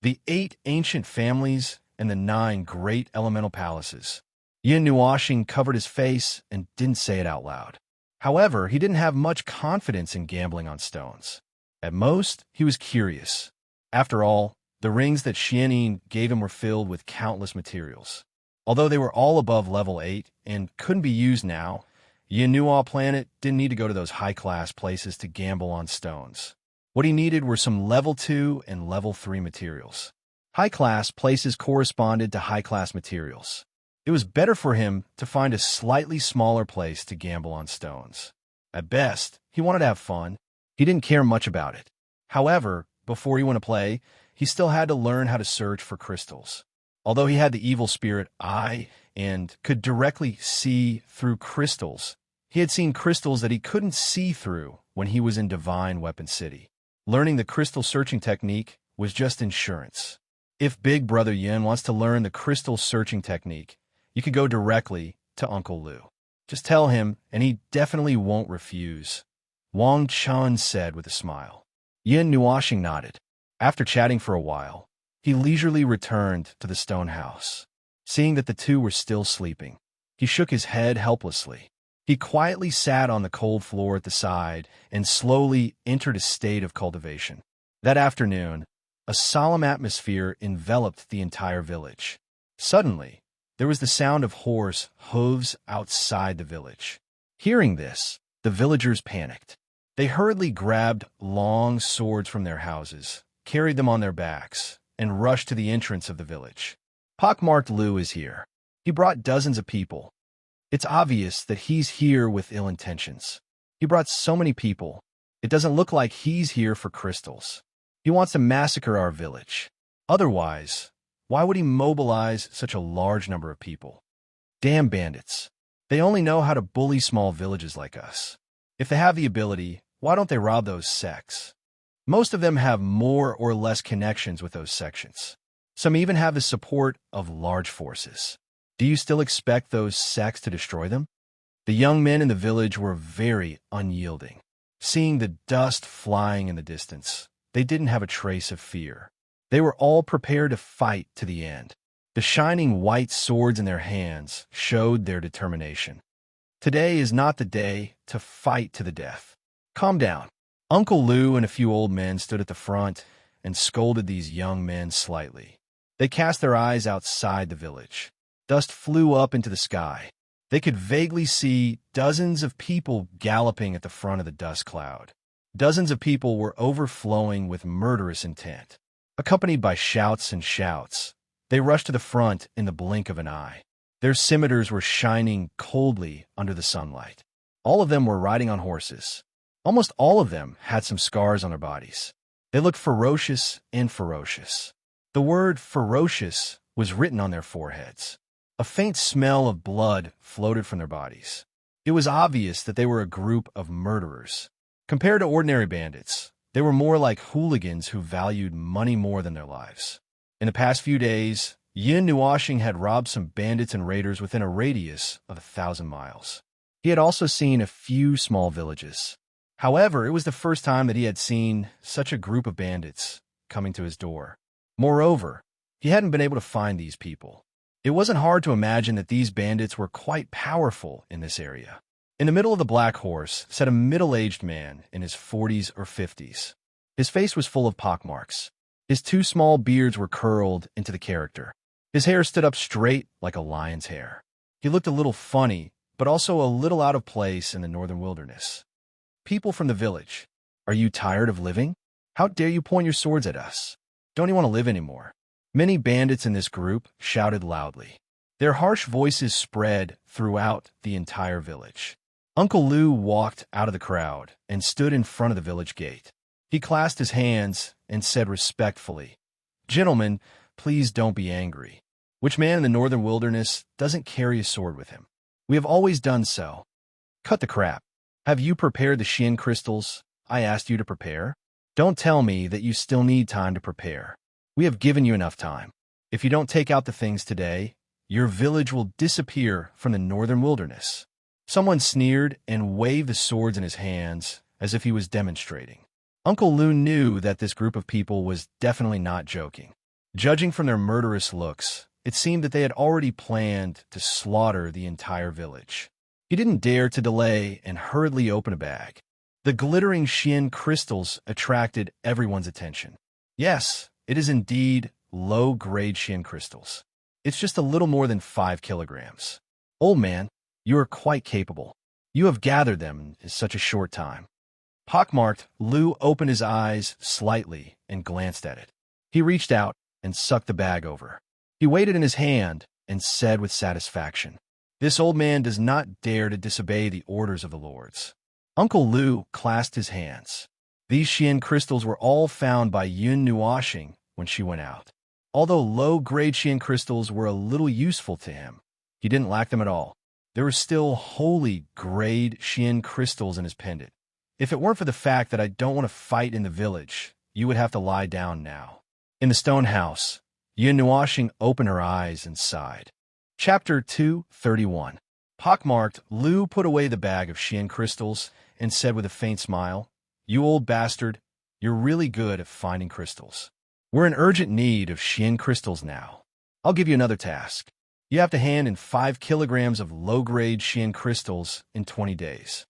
The 8 ancient families and the 9 great elemental palaces. Yin Nuashing covered his face and didn't say it out loud. However, he didn't have much confidence in gambling on stones. At most, he was curious. After all, the rings that Xianyin gave him were filled with countless materials. Although they were all above level 8 and couldn't be used now, Yin Nua Planet didn't need to go to those high-class places to gamble on stones. What he needed were some level 2 and level 3 materials. High-class places corresponded to high-class materials. It was better for him to find a slightly smaller place to gamble on stones. At best, he wanted to have fun. He didn't care much about it. However, before he went to play, he still had to learn how to search for crystals. Although he had the evil spirit eye and could directly see through crystals, he had seen crystals that he couldn't see through when he was in Divine Weapon City. Learning the crystal searching technique was just insurance. If Big Brother Yin wants to learn the crystal searching technique, you could go directly to Uncle Lu. Just tell him, and he definitely won't refuse, Wang Chun said with a smile. Yin Nuashing nodded. After chatting for a while, he leisurely returned to the stone house. Seeing that the two were still sleeping, he shook his head helplessly. He quietly sat on the cold floor at the side and slowly entered a state of cultivation. That afternoon, a solemn atmosphere enveloped the entire village. Suddenly, there was the sound of horse hooves outside the village. Hearing this, the villagers panicked. They hurriedly grabbed long swords from their houses, carried them on their backs, and rushed to the entrance of the village. Pockmarked Lu is here. He brought dozens of people. It's obvious that he's here with ill intentions. He brought so many people. It doesn't look like he's here for crystals. He wants to massacre our village. Otherwise, why would he mobilize such a large number of people? Damn bandits. They only know how to bully small villages like us. If they have the ability, why don't they rob those sects? Most of them have more or less connections with those sections. Some even have the support of large forces. Do you still expect those sects to destroy them? The young men in the village were very unyielding. Seeing the dust flying in the distance, they didn't have a trace of fear. They were all prepared to fight to the end. The shining white swords in their hands showed their determination. Today is not the day to fight to the death. Calm down. Uncle Lu and a few old men stood at the front and scolded these young men slightly. They cast their eyes outside the village. Dust flew up into the sky. They could vaguely see dozens of people galloping at the front of the dust cloud. Dozens of people were overflowing with murderous intent. Accompanied by shouts and shouts, they rushed to the front in the blink of an eye. Their scimitars were shining coldly under the sunlight. All of them were riding on horses. Almost all of them had some scars on their bodies. They looked ferocious and ferocious. The word ferocious was written on their foreheads. A faint smell of blood floated from their bodies. It was obvious that they were a group of murderers. Compared to ordinary bandits, they were more like hooligans who valued money more than their lives. In the past few days, Yin Nuashing had robbed some bandits and raiders within a radius of 1,000 miles. He had also seen a few small villages. However, it was the first time that he had seen such a group of bandits coming to his door. Moreover, he hadn't been able to find these people. It wasn't hard to imagine that these bandits were quite powerful in this area. In the middle of the Black Horse sat a middle-aged man in his 40s or 50s. His face was full of pockmarks. His two small beards were curled into the character. His hair stood up straight like a lion's hair. He looked a little funny, but also a little out of place in the northern wilderness. People from the village, are you tired of living? How dare you point your swords at us? Don't you want to live anymore? Many bandits in this group shouted loudly. Their harsh voices spread throughout the entire village. Uncle Lu walked out of the crowd and stood in front of the village gate. He clasped his hands and said respectfully, "Gentlemen, please don't be angry. Which man in the northern wilderness doesn't carry a sword with him? We have always done so. Cut the crap. Have you prepared the Xian crystals I asked you to prepare? Don't tell me that you still need time to prepare. We have given you enough time. If you don't take out the things today, your village will disappear from the northern wilderness." Someone sneered and waved the swords in his hands as if he was demonstrating. Uncle Lu knew that this group of people was definitely not joking. Judging from their murderous looks, It seemed that they had already planned to slaughter the entire village. He didn't dare to delay and hurriedly open a bag. The glittering Xian crystals attracted everyone's attention. Yes, it is indeed low-grade Xian crystals. It's just a little more than 5 kilograms. Old man, you are quite capable. You have gathered them in such a short time. Pockmarked, Lu opened his eyes slightly and glanced at it. He reached out and sucked the bag over. He weighed it in his hand and said with satisfaction, "This old man does not dare to disobey the orders of the lords." Uncle Lu clasped his hands. These Xian crystals were all found by Yun Nuoxing when she went out. Although low-grade Xian crystals were a little useful to him, he didn't lack them at all. There were still holy-grade Xian crystals in his pendant. If it weren't for the fact that I don't want to fight in the village, you would have to lie down now. In the stone house, Yun Nuoxing opened her eyes and sighed. Chapter 231. Pockmarked, Lu put away the bag of Xian crystals and said with a faint smile, "You old bastard, you're really good at finding crystals. We're in urgent need of Xian crystals now. I'll give you another task. You have to hand in 5 kilograms of low-grade Xian crystals in 20 days.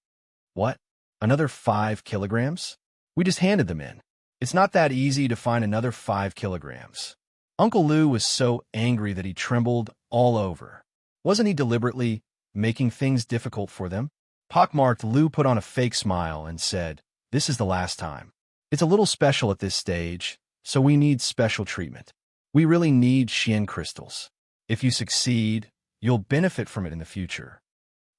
What? Another 5 kilograms? We just handed them in. It's not that easy to find another 5 kilograms. Uncle Lu was so angry that he trembled all over. Wasn't he deliberately making things difficult for them? Pockmarked, Lu put on a fake smile and said, "This is the last time. It's a little special at this stage, so we need special treatment. We really need Xian crystals. If you succeed, you'll benefit from it in the future."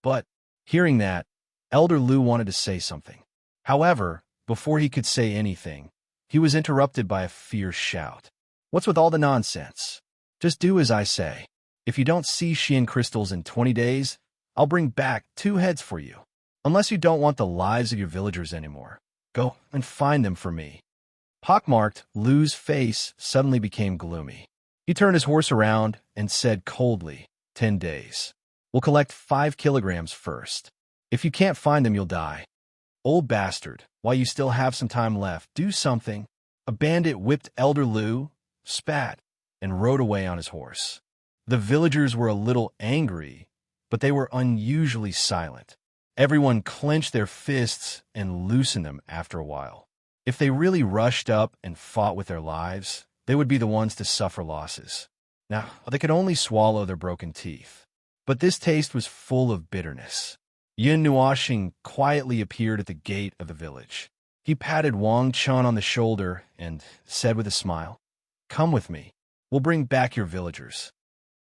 But, hearing that, Elder Lu wanted to say something. However, before he could say anything, he was interrupted by a fierce shout. "What's with all the nonsense? Just do as I say. If you don't see Xian crystals in 20 days, I'll bring back 2 heads for you. Unless you don't want the lives of your villagers anymore, go and find them for me." Pockmarked, Lu's face suddenly became gloomy. He turned his horse around and said coldly, 10 days. We'll collect 5 kilograms first. If you can't find them, you'll die. Old bastard, while you still have some time left, do something." A bandit whipped Elder Lu, spat, and rode away on his horse. The villagers were a little angry, but they were unusually silent. Everyone clenched their fists and loosened them after a while. If they really rushed up and fought with their lives, they would be the ones to suffer losses. Now, they could only swallow their broken teeth. But this taste was full of bitterness. Yun Nuoxing quietly appeared at the gate of the village. He patted Wang Chun on the shoulder and said with a smile, "Come with me. We'll bring back your villagers."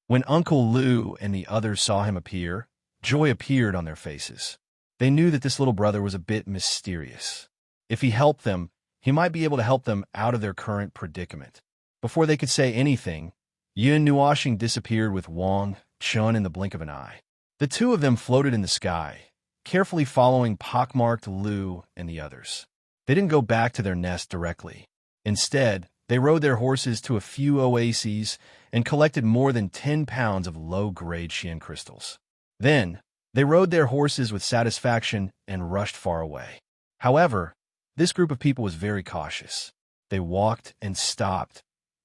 When Uncle Lu and the others saw him appear, joy appeared on their faces. They knew that this little brother was a bit mysterious. If he helped them, he might be able to help them out of their current predicament. Before they could say anything, Yun Nuoxing disappeared with Wang Chun in the blink of an eye. The two of them floated in the sky, carefully following Pockmarked Lu and the others. They didn't go back to their nest directly. Instead, they rode their horses to a few oases and collected more than 10 pounds of low-grade Xian crystals. Then, they rode their horses with satisfaction and rushed far away. However, this group of people was very cautious. They walked and stopped,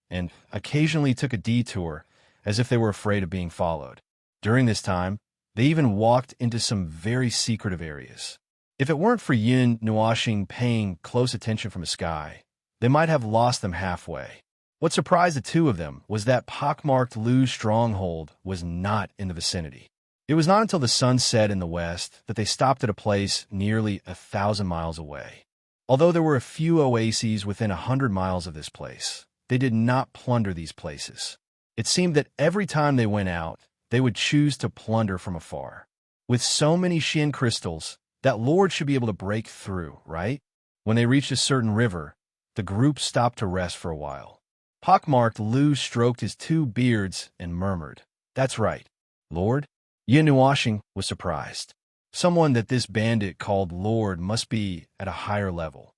and occasionally took a detour, as if they were afraid of being followed. During this time, they even walked into some very secretive areas. If it weren't for Yun Nuoxing paying close attention from the sky, they might have lost them halfway. What surprised the two of them was that Pockmarked Lu's stronghold was not in the vicinity. It was not until the sun set in the west that they stopped at a place nearly 1,000 miles away. Although there were a few oases within 100 miles of this place, they did not plunder these places. It seemed that every time they went out, they would choose to plunder from afar. With so many Xian crystals, that lord should be able to break through, right? When they reached a certain river, the group stopped to rest for a while. Pockmarked Lu stroked his 2 beards and murmured, "That's right, Lord." Yun Nuoxing was surprised. Someone that this bandit called Lord must be at a higher level.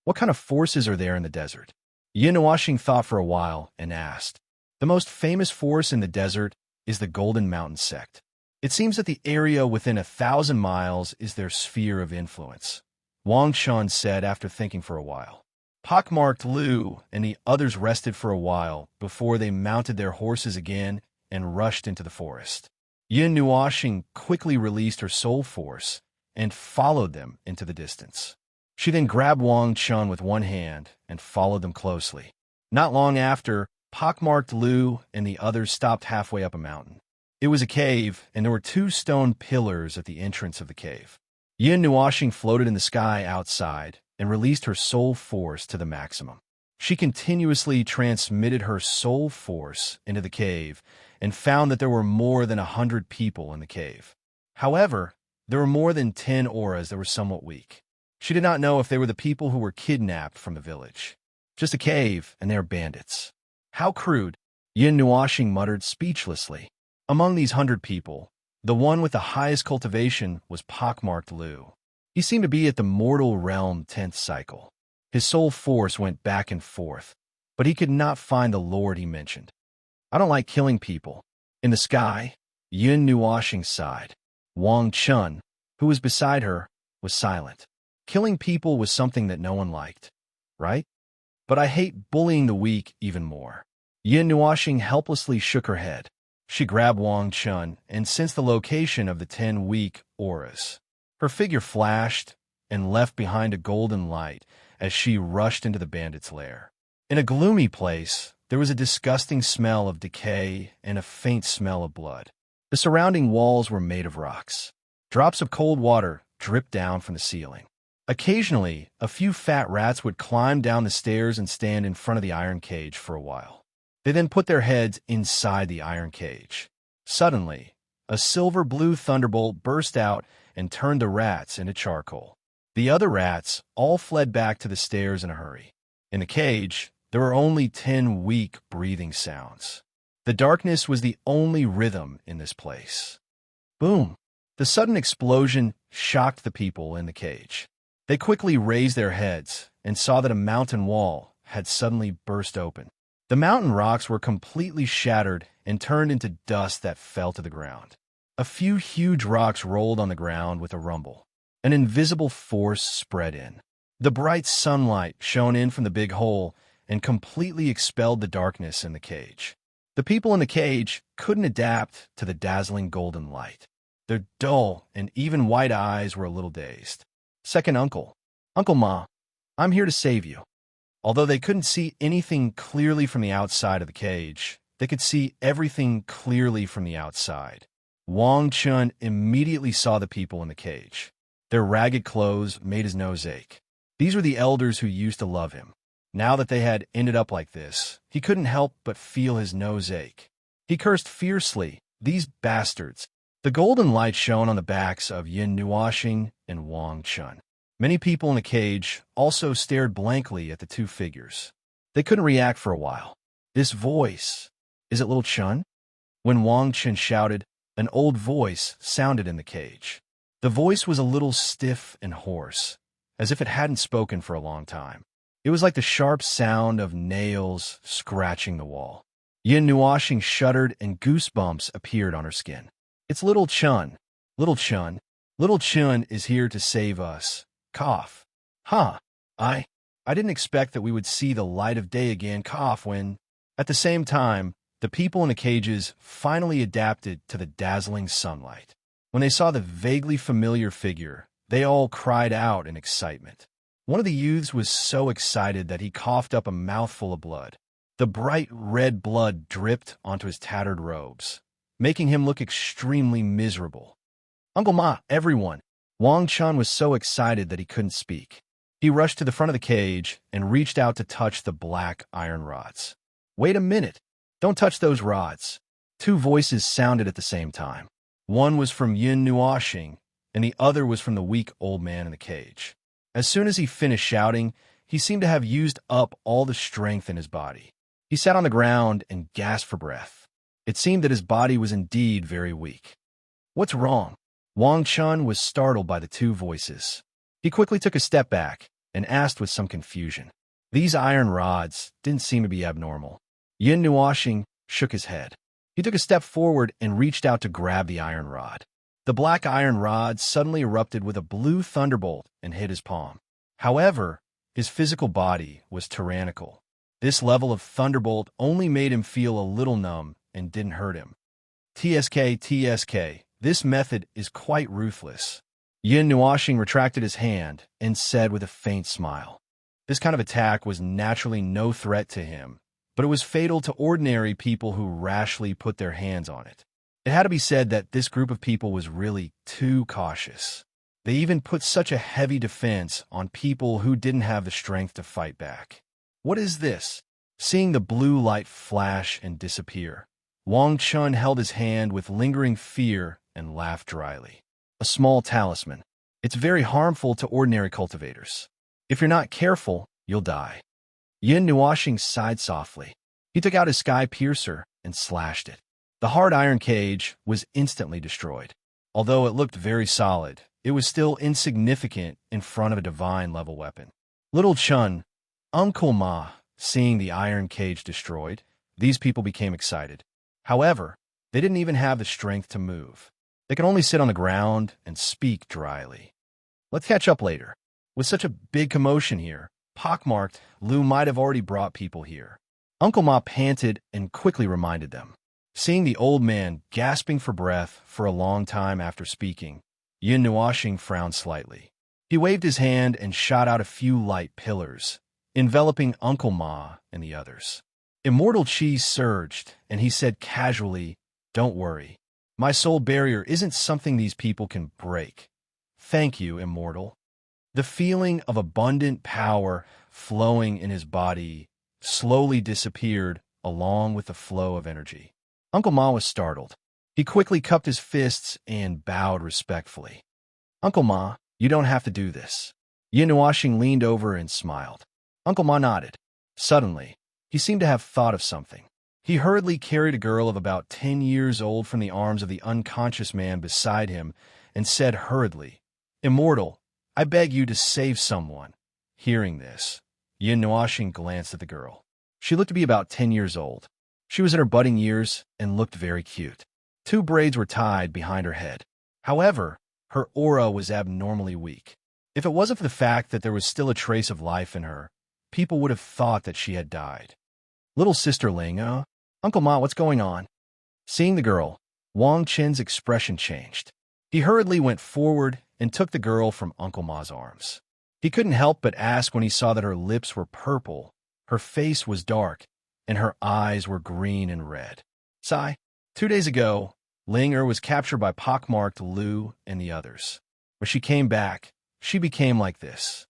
What kind of forces are there in the desert? Yun Nuoxing thought for a while and asked. The most famous force in the desert is the Golden Mountain sect. It seems that the area within 1,000 miles is their sphere of influence, Wang Chun said after thinking for a while. Pockmarked Lu and the others rested for a while before they mounted their horses again and rushed into the forest. Yin Nuoxing quickly released her soul force and followed them into the distance. She then grabbed Wang Chun with one hand and followed them closely. Not long after, pockmarked Lu and the others stopped halfway up a mountain. It was a cave, and there were two stone pillars at the entrance of the cave. Yin Nuoxing floated in the sky outside and released her soul force to the maximum. She continuously transmitted her soul force into the cave and found that there were more than 100 people in the cave. However, there were more than 10 auras that were somewhat weak. She did not know if they were the people who were kidnapped from the village. Just a cave, and they are bandits. How crude, Yin Nuoxing muttered speechlessly. Among these 100 people, the one with the highest cultivation was pockmarked Lu. He seemed to be at the mortal realm 10th cycle. His soul force went back and forth, but he could not find the lord he mentioned. I don't like killing people. In the sky, Yin Nuoxing sighed. Wang Chun, who was beside her, was silent. Killing people was something that no one liked, right? But I hate bullying the weak even more. Yin Nuoxing helplessly shook her head. She grabbed Wang Chun and sensed the location of the 10 weak auras. Her figure flashed and left behind a golden light as she rushed into the bandit's lair. In a gloomy place, there was a disgusting smell of decay and a faint smell of blood. The surrounding walls were made of rocks. Drops of cold water dripped down from the ceiling. Occasionally, a few fat rats would climb down the stairs and stand in front of the iron cage for a while. They then put their heads inside the iron cage. Suddenly, a silver-blue thunderbolt burst out and turned the rats into charcoal. The other rats all fled back to the stairs in a hurry. In the cage, there were only 10 weak breathing sounds. The darkness was the only rhythm in this place. Boom! The sudden explosion shocked the people in the cage. They quickly raised their heads and saw that a mountain wall had suddenly burst open. The mountain rocks were completely shattered and turned into dust that fell to the ground. A few huge rocks rolled on the ground with a rumble. An invisible force spread in. The bright sunlight shone in from the big hole and completely expelled the darkness in the cage. The people in the cage couldn't adapt to the dazzling golden light. Their dull and even white eyes were a little dazed. Second uncle, Uncle Ma, I'm here to save you. Although they couldn't see anything clearly from the outside of the cage, they could see everything clearly from the outside. Wang Chun immediately saw the people in the cage. Their ragged clothes made his nose ache. These were the elders who used to love him. Now that they had ended up like this, he couldn't help but feel his nose ache. He cursed fiercely, these bastards. The golden light shone on the backs of Yin Nuoxing and Wang Chun. Many people in the cage also stared blankly at the two figures. They couldn't react for a while. This voice, is it little Chun? When Wang Chun shouted, an old voice sounded in the cage. The voice was a little stiff and hoarse, as if it hadn't spoken for a long time. It was like the sharp sound of nails scratching the wall. Yin Nuoxing shuddered and goosebumps appeared on her skin. It's little Chun. Little Chun. Little Chun is here to save us. Cough. Huh. I didn't expect that we would see the light of day again. Cough when... At the same time, the people in the cages finally adapted to the dazzling sunlight. When they saw the vaguely familiar figure, they all cried out in excitement. One of the youths was so excited that he coughed up a mouthful of blood. The bright red blood dripped onto his tattered robes, making him look extremely miserable. Uncle Ma, everyone! Wang Chun was so excited that he couldn't speak. He rushed to the front of the cage and reached out to touch the black iron rods. Wait a minute! Don't touch those rods! Two voices sounded at the same time. One was from Yin Nuoxing, and the other was from the weak old man in the cage. As soon as he finished shouting, he seemed to have used up all the strength in his body. He sat on the ground and gasped for breath. It seemed that his body was indeed very weak. What's wrong? Wang Chun was startled by the two voices. He quickly took a step back and asked with some confusion. These iron rods didn't seem to be abnormal. Yin Nuoxing shook his head. He took a step forward and reached out to grab the iron rod. The black iron rod suddenly erupted with a blue thunderbolt and hit his palm. However, his physical body was tyrannical. This level of thunderbolt only made him feel a little numb and didn't hurt him. TSK. This method is quite ruthless. Yin Nuashing retracted his hand and said with a faint smile. This kind of attack was naturally no threat to him, but it was fatal to ordinary people who rashly put their hands on it. It had to be said that this group of people was really too cautious. They even put such a heavy defense on people who didn't have the strength to fight back. What is this? Seeing the blue light flash and disappear, Wang Chun held his hand with lingering fear and laughed dryly. A small talisman. It's very harmful to ordinary cultivators. If you're not careful, you'll die. Yin Nuashing sighed softly. He took out his sky piercer and slashed it. The hard iron cage was instantly destroyed. Although it looked very solid, it was still insignificant in front of a divine-level weapon. Little Chun, Uncle Ma, seeing the iron cage destroyed, these people became excited. However, they didn't even have the strength to move. They could only sit on the ground and speak dryly. Let's catch up later. With such a big commotion here, pockmarked, Lu might have already brought people here. Uncle Ma panted and quickly reminded them. Seeing the old man gasping for breath for a long time after speaking, Yin Nuashing frowned slightly. He waved his hand and shot out a few light pillars, enveloping Uncle Ma and the others. Immortal Chi surged, and he said casually, "Don't worry. My soul barrier isn't something these people can break. Thank you, Immortal." The feeling of abundant power flowing in his body slowly disappeared along with the flow of energy. Uncle Ma was startled. He quickly cupped his fists and bowed respectfully. "Uncle Ma, you don't have to do this." Yin Nuashing leaned over and smiled. Uncle Ma nodded. Suddenly, he seemed to have thought of something. He hurriedly carried a girl of about 10 years old from the arms of the unconscious man beside him and said hurriedly, "Immortal, I beg you to save someone." Hearing this, Yin Nuashing glanced at the girl. She looked to be about 10 years old. She was in her budding years and looked very cute. 2 braids were tied behind her head. However, her aura was abnormally weak. If it wasn't for the fact that there was still a trace of life in her, people would have thought that she had died. "Little sister Ling, Uncle Ma, what's going on?" Seeing the girl, Wang Chen's expression changed. He hurriedly went forward and took the girl from Uncle Ma's arms. He couldn't help but ask when he saw that her lips were purple, her face was dark, and her eyes were green and red. Sigh. 2 days ago, Ling was captured by pockmarked Lu and the others. When she came back, she became like this.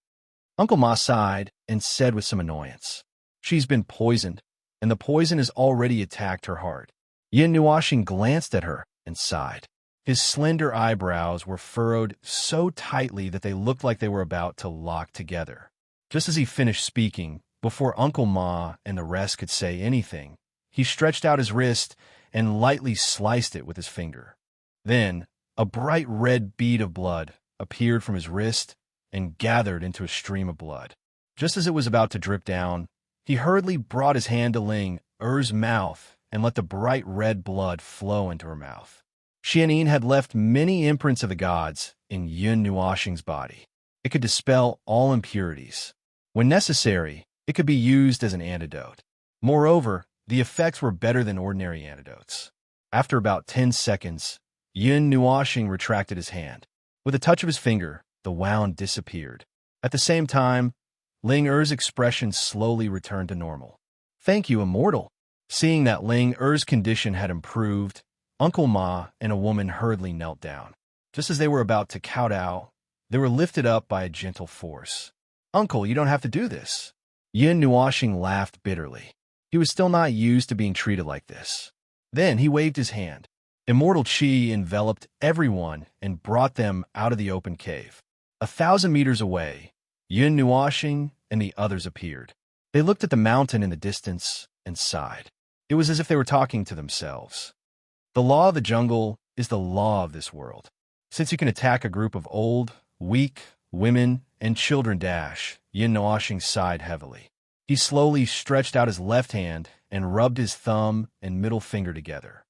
Uncle Ma sighed and said with some annoyance, "She's been poisoned, and the poison has already attacked her heart." Yin Nuashing glanced at her and sighed. His slender eyebrows were furrowed so tightly that they looked like they were about to lock together. Just as he finished speaking, before Uncle Ma and the rest could say anything, he stretched out his wrist and lightly sliced it with his finger. Then, a bright red bead of blood appeared from his wrist and gathered into a stream of blood. Just as it was about to drip down, he hurriedly brought his hand to Ling Er's mouth and let the bright red blood flow into her mouth. Xianyin had left many imprints of the gods in Yin Nuashing's body. It could dispel all impurities. When necessary, it could be used as an antidote. Moreover, the effects were better than ordinary antidotes. After about 10 seconds, Yin Nuashing retracted his hand. With a touch of his finger, the wound disappeared. At the same time, Ling Er's expression slowly returned to normal. "Thank you, Immortal." Seeing that Ling Er's condition had improved, Uncle Ma and a woman hurriedly knelt down. Just as they were about to kowtow, they were lifted up by a gentle force. "Uncle, you don't have to do this." Yin Nuashing laughed bitterly. He was still not used to being treated like this. Then he waved his hand. Immortal Chi enveloped everyone and brought them out of the open cave. 1,000 meters away, Yin Nuashing and the others appeared. They looked at the mountain in the distance and sighed. It was as if they were talking to themselves. The law of the jungle is the law of this world. Since you can attack a group of old, weak, women, and children, Yin Nuashing sighed heavily. He slowly stretched out his left hand and rubbed his thumb and middle finger together.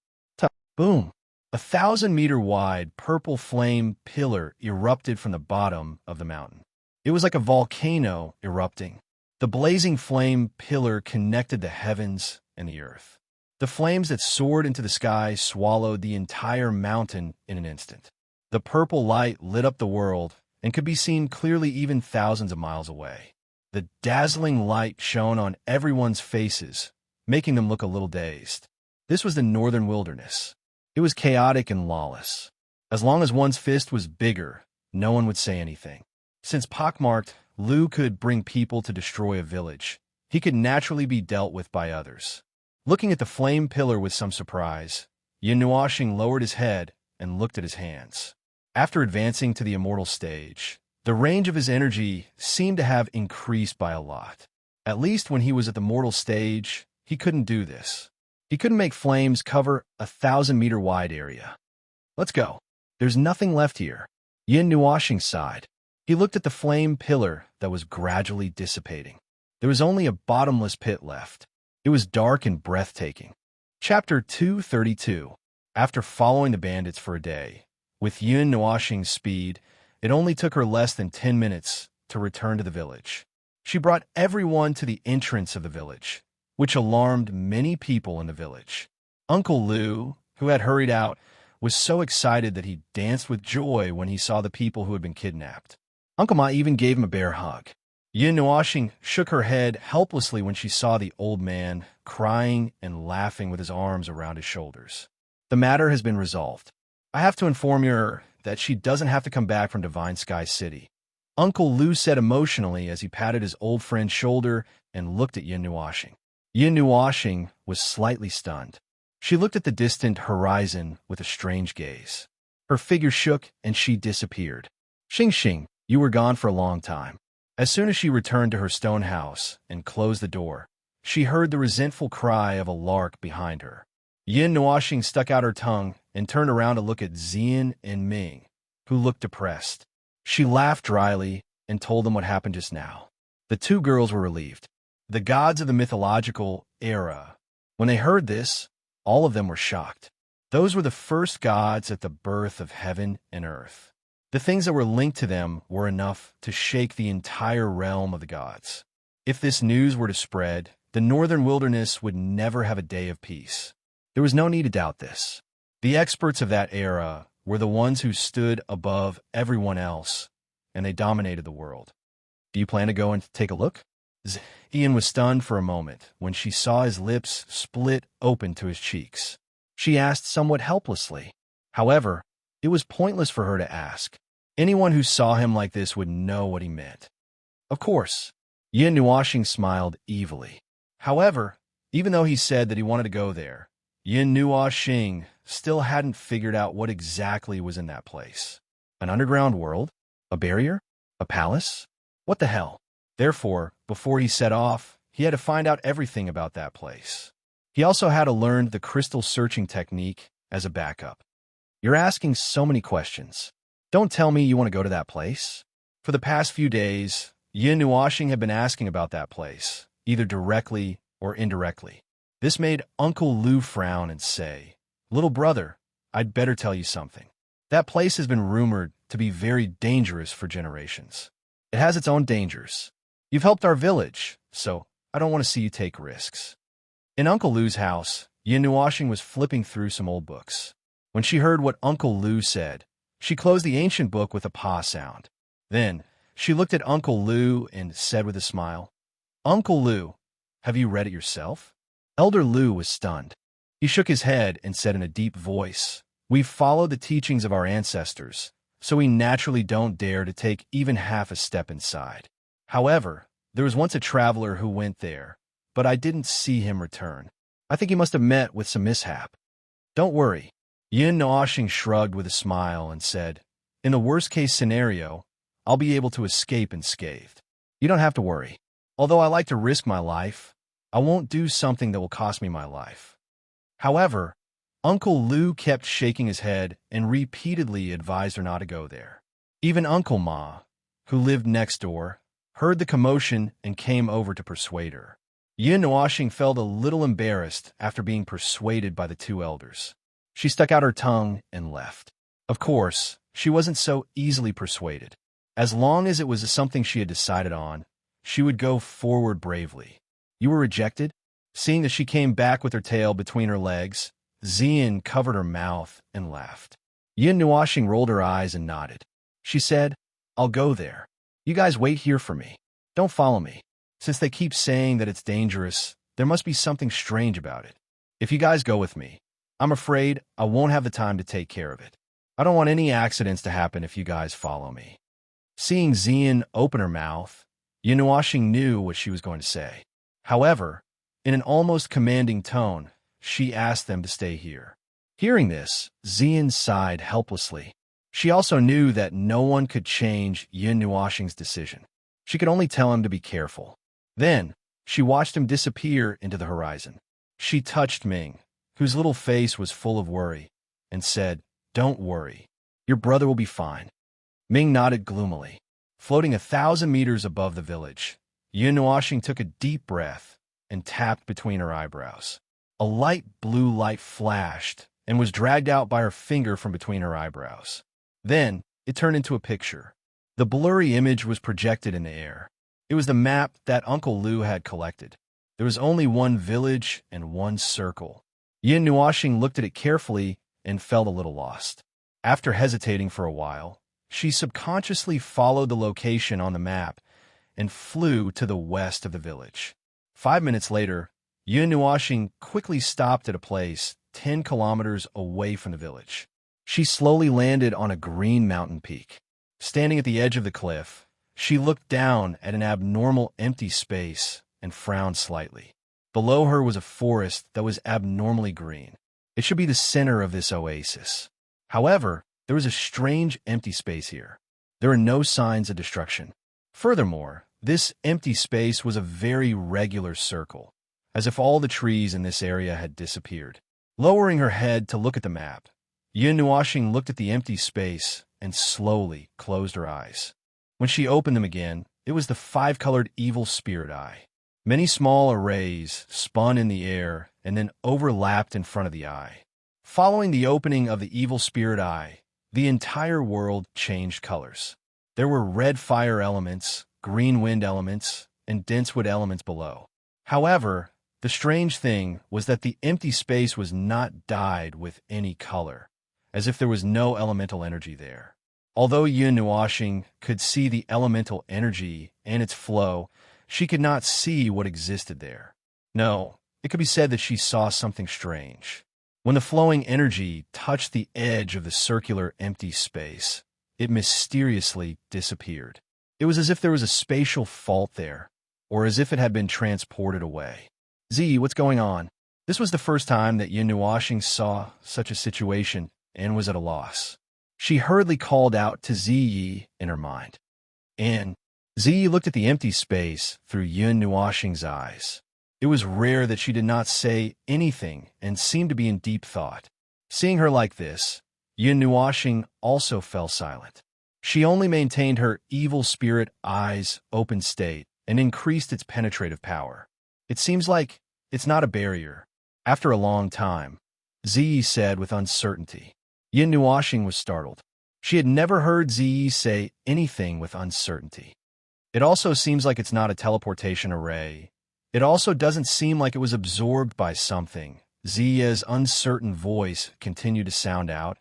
Boom! 1,000-meter-wide purple flame pillar erupted from the bottom of the mountain. It was like a volcano erupting. The blazing flame pillar connected the heavens and the earth. The flames that soared into the sky swallowed the entire mountain in an instant. The purple light lit up the world and could be seen clearly even thousands of miles away. The dazzling light shone on everyone's faces, making them look a little dazed. This was the northern wilderness. It was chaotic and lawless. As long as one's fist was bigger, no one would say anything. Since pockmarked, Lu could bring people to destroy a village. He could naturally be dealt with by others. Looking at the flame pillar with some surprise, Yin Nuoxing lowered his head and looked at his hands. After advancing to the immortal stage, the range of his energy seemed to have increased by a lot. At least when he was at the mortal stage, he couldn't do this. He couldn't make flames cover a 1,000-meter wide area. Let's go. There's nothing left here. Yin Nuoxing sighed. He looked at the flame pillar that was gradually dissipating. There was only a bottomless pit left. It was dark and breathtaking. Chapter 232. After following the bandits for a day, with Yin Nuoxing's speed, it only took her less than 10 minutes to return to the village. She brought everyone to the entrance of the village, which alarmed many people in the village. Uncle Lu, who had hurried out, was so excited that he danced with joy when he saw the people who had been kidnapped. Uncle Ma even gave him a bear hug. Yin Nuoxing shook her head helplessly when she saw the old man crying and laughing with his arms around his shoulders. The matter has been resolved. I have to inform her that she doesn't have to come back from Divine Sky City, Uncle Lu said emotionally as he patted his old friend's shoulder and looked at Yin Nuoxing. Yin Nuoxing was slightly stunned. She looked at the distant horizon with a strange gaze. Her figure shook and she disappeared. Xing Xing, you were gone for a long time. As soon as she returned to her stone house and closed the door, she heard the resentful cry of a lark behind her. Yin Nuoxing stuck out her tongue and turned around to look at Xian and Ming, who looked depressed. She laughed dryly and told them what happened just now. The two girls were relieved. The gods of the mythological era. When they heard this, all of them were shocked. Those were the first gods at the birth of heaven and earth. The things that were linked to them were enough to shake the entire realm of the gods. If this news were to spread, the northern wilderness would never have a day of peace. There was no need to doubt this. The experts of that era were the ones who stood above everyone else, and they dominated the world. Do you plan to go and take a look? Ian was stunned for a moment when she saw his lips split open to his cheeks. She asked somewhat helplessly. However, it was pointless for her to ask. Anyone who saw him like this would know what he meant. Of course. Yin Nuoxing smiled evilly. However, even though he said that he wanted to go there, Yin Nuoxing still hadn't figured out what exactly was in that place. An underground world? A barrier? A palace? What the hell? Therefore, before he set off, he had to find out everything about that place. He also had to learn the crystal searching technique as a backup. You're asking so many questions. Don't tell me you want to go to that place. For the past few days, Yin Nuoxing had been asking about that place, either directly or indirectly. This made Uncle Lu frown and say, "Little brother, I'd better tell you something. That place has been rumored to be very dangerous for generations. It has its own dangers. You've helped our village, so I don't want to see you take risks." In Uncle Lu's house, Yin Nuoxing was flipping through some old books. When she heard what Uncle Lu said, she closed the ancient book with a paw sound. Then, she looked at Uncle Lu and said with a smile, "Uncle Lu, have you read it yourself?" Elder Lu was stunned. He shook his head and said in a deep voice, "We've followed the teachings of our ancestors, so we naturally don't dare to take even half a step inside. However, there was once a traveler who went there, but I didn't see him return. I think he must have met with some mishap." "Don't worry." Yin Nuoxing shrugged with a smile and said, "In the worst-case scenario, I'll be able to escape unscathed. You don't have to worry. Although I like to risk my life, I won't do something that will cost me my life." However, Uncle Lu kept shaking his head and repeatedly advised her not to go there. Even Uncle Ma, who lived next door, heard the commotion and came over to persuade her. Yin Nuoxing felt a little embarrassed after being persuaded by the two elders. She stuck out her tongue and left. Of course, she wasn't so easily persuaded. As long as it was something she had decided on, she would go forward bravely. "You were rejected?" Seeing that she came back with her tail between her legs, Xian covered her mouth and laughed. Yin Nuashing rolled her eyes and nodded. She said, I'll go there. You guys wait here for me. Don't follow me. Since they keep saying that it's dangerous, there must be something strange about it. If you guys go with me, I'm afraid I won't have the time to take care of it. I don't want any accidents to happen if you guys follow me. Seeing Xian open her mouth, Yin Nuashing knew what she was going to say. However, in an almost commanding tone, she asked them to stay here. Hearing this, Xian sighed helplessly. She also knew that no one could change Yin Nuashing's decision. She could only tell him to be careful. Then, she watched him disappear into the horizon. She touched Ming, whose little face was full of worry, and said, Don't worry. Your brother will be fine. Ming nodded gloomily. Floating 1,000 meters above the village, Yin Nuashing took a deep breath and tapped between her eyebrows. A light blue light flashed and was dragged out by her finger from between her eyebrows. Then, it turned into a picture. The blurry image was projected in the air. It was the map that Uncle Lu had collected. There was only one village and one circle. Yin Nuashing looked at it carefully and felt a little lost. After hesitating for a while, she subconsciously followed the location on the map and flew to the west of the village. 5 minutes later, Yin Nuashing quickly stopped at a place 10 kilometers away from the village. She slowly landed on a green mountain peak. Standing at the edge of the cliff, she looked down at an abnormal empty space and frowned slightly. Below her was a forest that was abnormally green. It should be the center of this oasis. However, there was a strange empty space here. There were no signs of destruction. Furthermore, this empty space was a very regular circle, as if all the trees in this area had disappeared. Lowering her head to look at the map, Yin Nuashing looked at the empty space and slowly closed her eyes. When she opened them again, it was the 5-colored evil spirit eye. Many small arrays spun in the air and then overlapped in front of the eye. Following the opening of the evil spirit eye, the entire world changed colors. There were red fire elements, green wind elements, and dense wood elements below. However, the strange thing was that the empty space was not dyed with any color, as if there was no elemental energy there. Although Yin Nuashing could see the elemental energy and its flow, she could not see what existed there. No, it could be said that she saw something strange. When the flowing energy touched the edge of the circular empty space, it mysteriously disappeared. It was as if there was a spatial fault there, or as if it had been transported away. Z, what's going on? This was the first time that Yin Nuashing saw such a situation and was at a loss. She hurriedly called out to Ziyi in her mind. And Ziyi looked at the empty space through Yin Nuashing's eyes. It was rare that she did not say anything and seemed to be in deep thought. Seeing her like this, Yin Nuashing also fell silent. She only maintained her evil spirit eye's open state and increased its penetrative power. It seems like it's not a barrier. After a long time, Ziyi said with uncertainty. Yin Nuashing was startled. She had never heard Ziyi say anything with uncertainty. It also seems like it's not a teleportation array. It also doesn't seem like it was absorbed by something. Ziya's uncertain voice continued to sound out,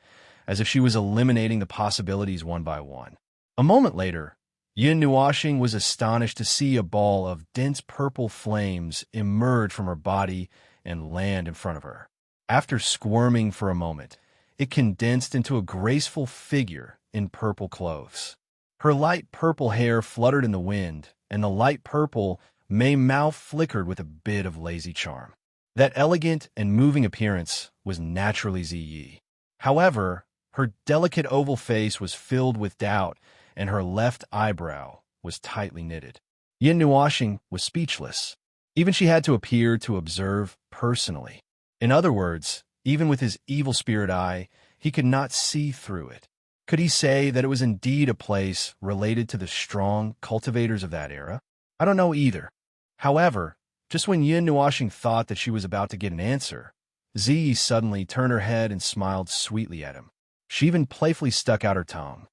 as if she was eliminating the possibilities one by one. A moment later, Yin Nuashing was astonished to see a ball of dense purple flames emerge from her body and land in front of her. After squirming for a moment, it condensed into a graceful figure in purple clothes. Her light purple hair fluttered in the wind, and the light purple mouth flickered with a bit of lazy charm. That elegant and moving appearance was naturally Ziyi. However, her delicate oval face was filled with doubt, and her left eyebrow was tightly knitted. Yin Nuashing was speechless. Even she had to appear to observe personally. In other words, even with his evil spirit eye, he could not see through it. Could he say that it was indeed a place related to the strong cultivators of that era? I don't know either. However, just when Yin Nuashing thought that she was about to get an answer, Ziyi suddenly turned her head and smiled sweetly at him. She even playfully stuck out her tongue.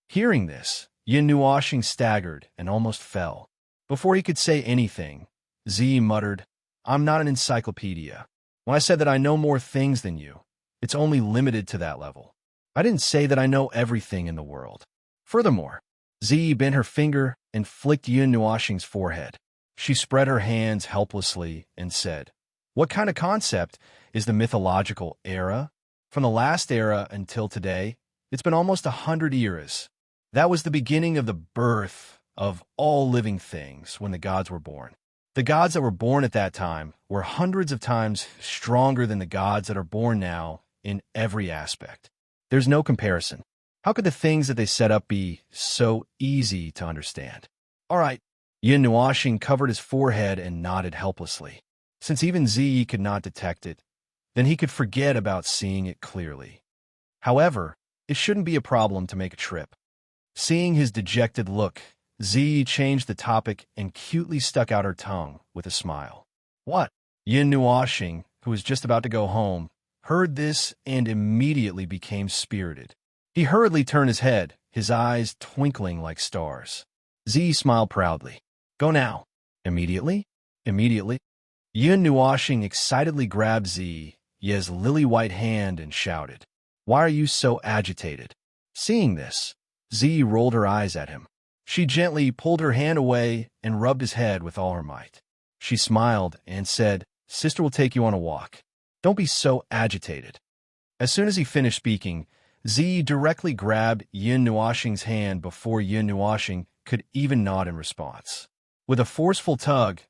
Hearing this, Yin Nuashing staggered and almost fell. Before he could say anything, Ziyi muttered, I'm not an encyclopedia. When I said that I know more things than you, it's only limited to that level. I didn't say that I know everything in the world. Furthermore, Zi bent her finger and flicked Yun Nuoxing's forehead. She spread her hands helplessly and said, "What kind of concept is the mythological era? From the last era until today, it's been almost 100 years. That was the beginning of the birth of all living things when the gods were born. The gods that were born at that time were hundreds of times stronger than the gods that are born now in every aspect. There's no comparison. How could the things that they set up be so easy to understand?" "All right." Yun Nuoxing covered his forehead and nodded helplessly. Since even Zi could not detect it, then he could forget about seeing it clearly. However, it shouldn't be a problem to make a trip. Seeing his dejected look, Zi changed the topic and cutely stuck out her tongue with a smile. "What?" Yun Nuoxing, who was just about to go home, heard this and immediately became spirited. He hurriedly turned his head, his eyes twinkling like stars. Zi smiled proudly. "Go now." "Immediately?" "Immediately." Yun Nuoxing excitedly grabbed Zi's lily-white hand and shouted, "Why are you so agitated?" Seeing this, Zi rolled her eyes at him. She gently pulled her hand away and rubbed his head with all her might. She smiled and said, "Sister will take you on a walk. Don't be so agitated." As soon as he finished speaking, Zi directly grabbed Yun Nuoxing's hand before Yun Nuoxing could even nod in response. With a forceful tug,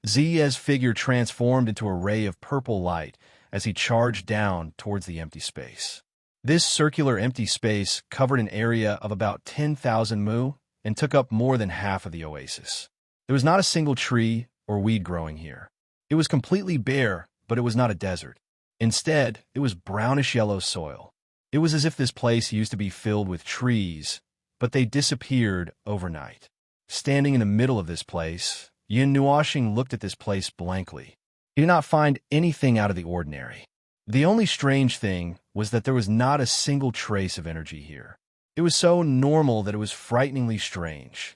Zi's figure transformed into a ray of purple light as he charged down towards the empty space. This circular empty space covered an area of about 10,000 mu and took up more than half of the oasis. There was not a single tree or weed growing here. It was completely bare, but it was not a desert. Instead, it was brownish-yellow soil. It was as if this place used to be filled with trees, but they disappeared overnight. Standing in the middle of this place, Yun Nuoxing looked at this place blankly. He did not find anything out of the ordinary. The only strange thing was that there was not a single trace of energy here. It was so normal that it was frighteningly strange.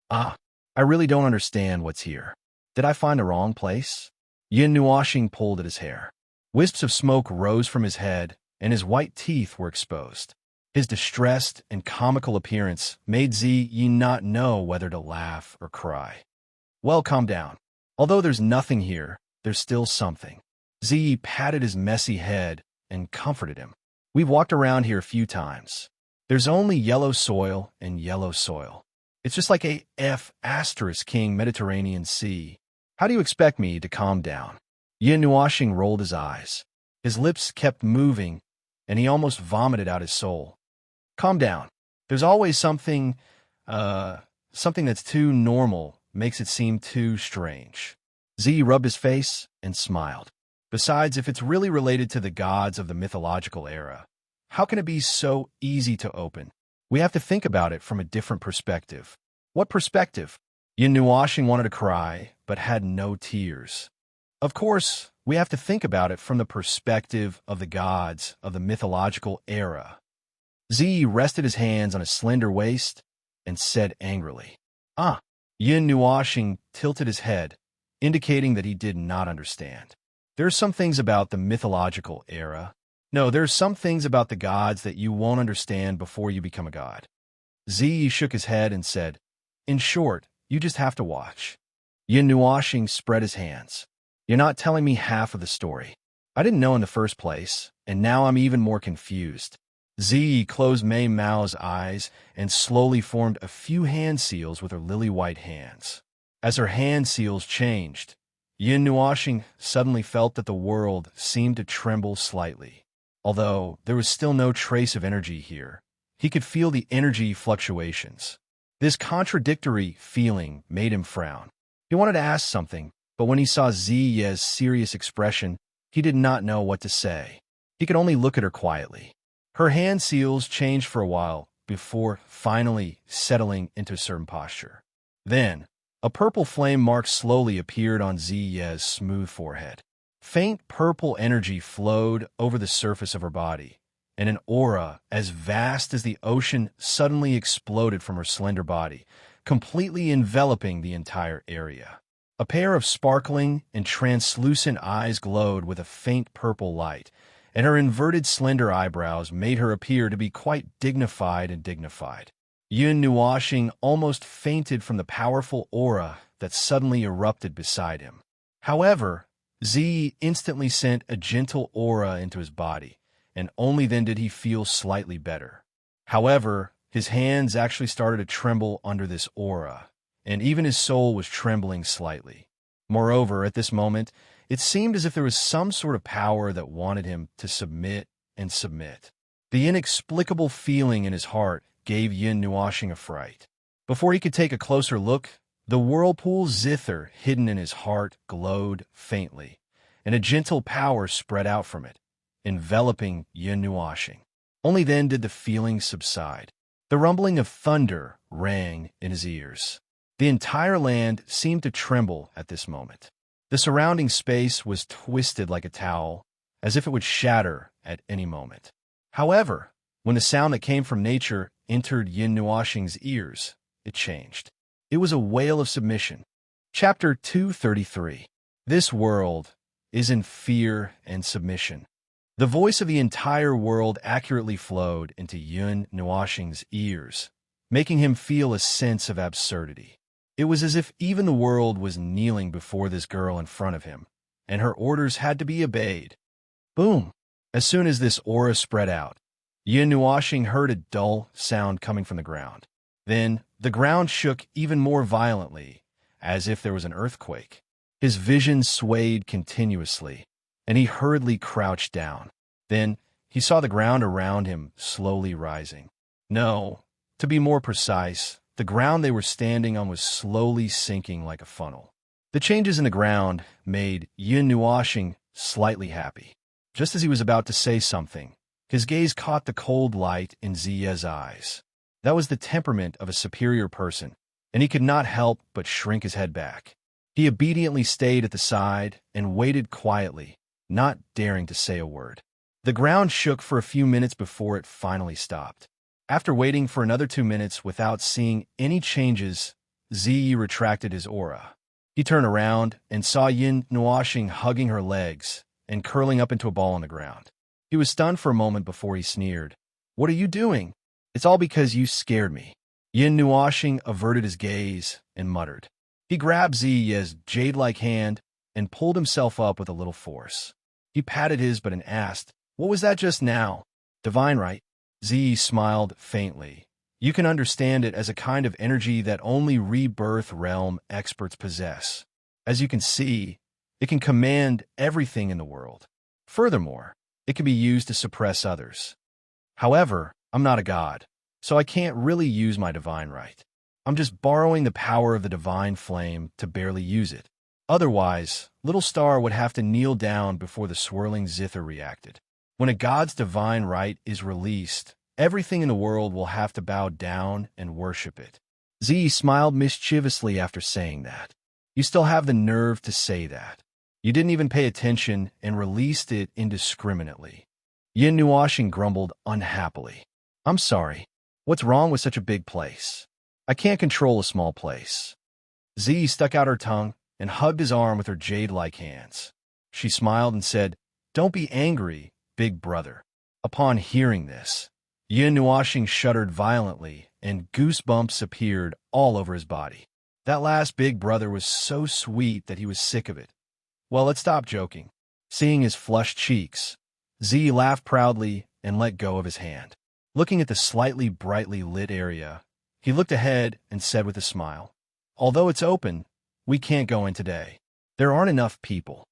"Ah, I really don't understand what's here. Did I find the wrong place?" Yun Nuoxing pulled at his hair. Wisps of smoke rose from his head, and his white teeth were exposed. His distressed and comical appearance made Zi not know whether to laugh or cry. "Well, calm down. Although there's nothing here, there's still something." Zi patted his messy head and comforted him. "We've walked around here a few times. There's only yellow soil and yellow soil. It's just like a King Mediterranean Sea. How do you expect me to calm down?" Yun Nuoxing rolled his eyes. His lips kept moving, and he almost vomited out his soul. "Calm down. There's always something that's too normal makes it seem too strange." Zi rubbed his face and smiled. "Besides, if it's really related to the gods of the mythological era, how can it be so easy to open? We have to think about it from a different perspective." "What perspective?" Yun Nuoxing wanted to cry, but had no tears. "Of course, we have to think about it from the perspective of the gods of the mythological era." Zi rested his hands on his slender waist and said angrily, "Ah." Yun Nuoxing tilted his head, indicating that he did not understand. "There are some things about the mythological era. No, there are some things about the gods that you won't understand before you become a god." Zi shook his head and said, "In short, you just have to watch." Yun Nuoxing spread his hands. "You're not telling me half of the story. I didn't know in the first place, and now I'm even more confused." Zi closed Mei Mao's eyes and slowly formed a few hand seals with her lily-white hands. As her hand seals changed, Yun Nuoxing suddenly felt that the world seemed to tremble slightly. Although there was still no trace of energy here, he could feel the energy fluctuations. This contradictory feeling made him frown. He wanted to ask something, but when he saw Zi's serious expression, he did not know what to say. He could only look at her quietly. Her hand seals changed for a while before finally settling into a certain posture. Then, a purple flame mark slowly appeared on Zi's smooth forehead. Faint purple energy flowed over the surface of her body, and an aura as vast as the ocean suddenly exploded from her slender body, completely enveloping the entire area. A pair of sparkling and translucent eyes glowed with a faint purple light, and her inverted slender eyebrows made her appear to be quite dignified. Yun Nuoxing almost fainted from the powerful aura that suddenly erupted beside him. However, Zi instantly sent a gentle aura into his body, and only then did he feel slightly better. However, his hands actually started to tremble under this aura, and even his soul was trembling slightly. Moreover, at this moment, it seemed as if there was some sort of power that wanted him to submit and submit. The inexplicable feeling in his heart gave Yin Nuoxing a fright. Before he could take a closer look, the whirlpool zither hidden in his heart glowed faintly, and a gentle power spread out from it, enveloping Yin Nuoxing. Only then did the feeling subside. The rumbling of thunder rang in his ears. The entire land seemed to tremble at this moment. The surrounding space was twisted like a towel, as if it would shatter at any moment. However, when the sound that came from nature entered Yin Nuoxing's ears, it changed. It was a wail of submission. Chapter 233. This world is in fear and submission. The voice of the entire world accurately flowed into Yin Nuoxing's ears, making him feel a sense of absurdity. It was as if even the world was kneeling before this girl in front of him, and her orders had to be obeyed. Boom! As soon as this aura spread out, Yin Nuoxing heard a dull sound coming from the ground. Then, the ground shook even more violently, as if there was an earthquake. His vision swayed continuously, and he hurriedly crouched down. Then, he saw the ground around him slowly rising. No, to be more precise, the ground they were standing on was slowly sinking like a funnel. The changes in the ground made Yin Nuoxing slightly happy. Just as he was about to say something, his gaze caught the cold light in Ziya's eyes. That was the temperament of a superior person, and he could not help but shrink his head back. He obediently stayed at the side and waited quietly, not daring to say a word. The ground shook for a few minutes before it finally stopped. After waiting for another 2 minutes without seeing any changes, Ziyi retracted his aura. He turned around and saw Yin Nuoxing hugging her legs and curling up into a ball on the ground. He was stunned for a moment before he sneered. "What are you doing?" "It's all because you scared me." Yin Nuoxing averted his gaze and muttered. He grabbed Ziya's jade-like hand and pulled himself up with a little force. He patted his but and asked, "What was that just now?" "Divine right." Ziyi smiled faintly. "You can understand it as a kind of energy that only rebirth realm experts possess. As you can see, it can command everything in the world. Furthermore, it can be used to suppress others. However, I'm not a god, so I can't really use my divine right. I'm just borrowing the power of the divine flame to barely use it. Otherwise, Little Star would have to kneel down before the swirling zither reacted. When a god's divine right is released, everything in the world will have to bow down and worship it." Z smiled mischievously after saying that. "You still have the nerve to say that. You didn't even pay attention and released it indiscriminately." Yin Nuoxing grumbled unhappily. "I'm sorry. What's wrong with such a big place? I can't control a small place." Z stuck out her tongue and hugged his arm with her jade-like hands. She smiled and said, "Don't be angry, big brother." Upon hearing this, Yin Nuoxing shuddered violently and goosebumps appeared all over his body. That last big brother was so sweet that he was sick of it. Well, let's stop joking. Seeing his flushed cheeks, Z laughed proudly and let go of his hand. Looking at the slightly brightly lit area, he looked ahead and said with a smile, "Although it's open, we can't go in today. There aren't enough people."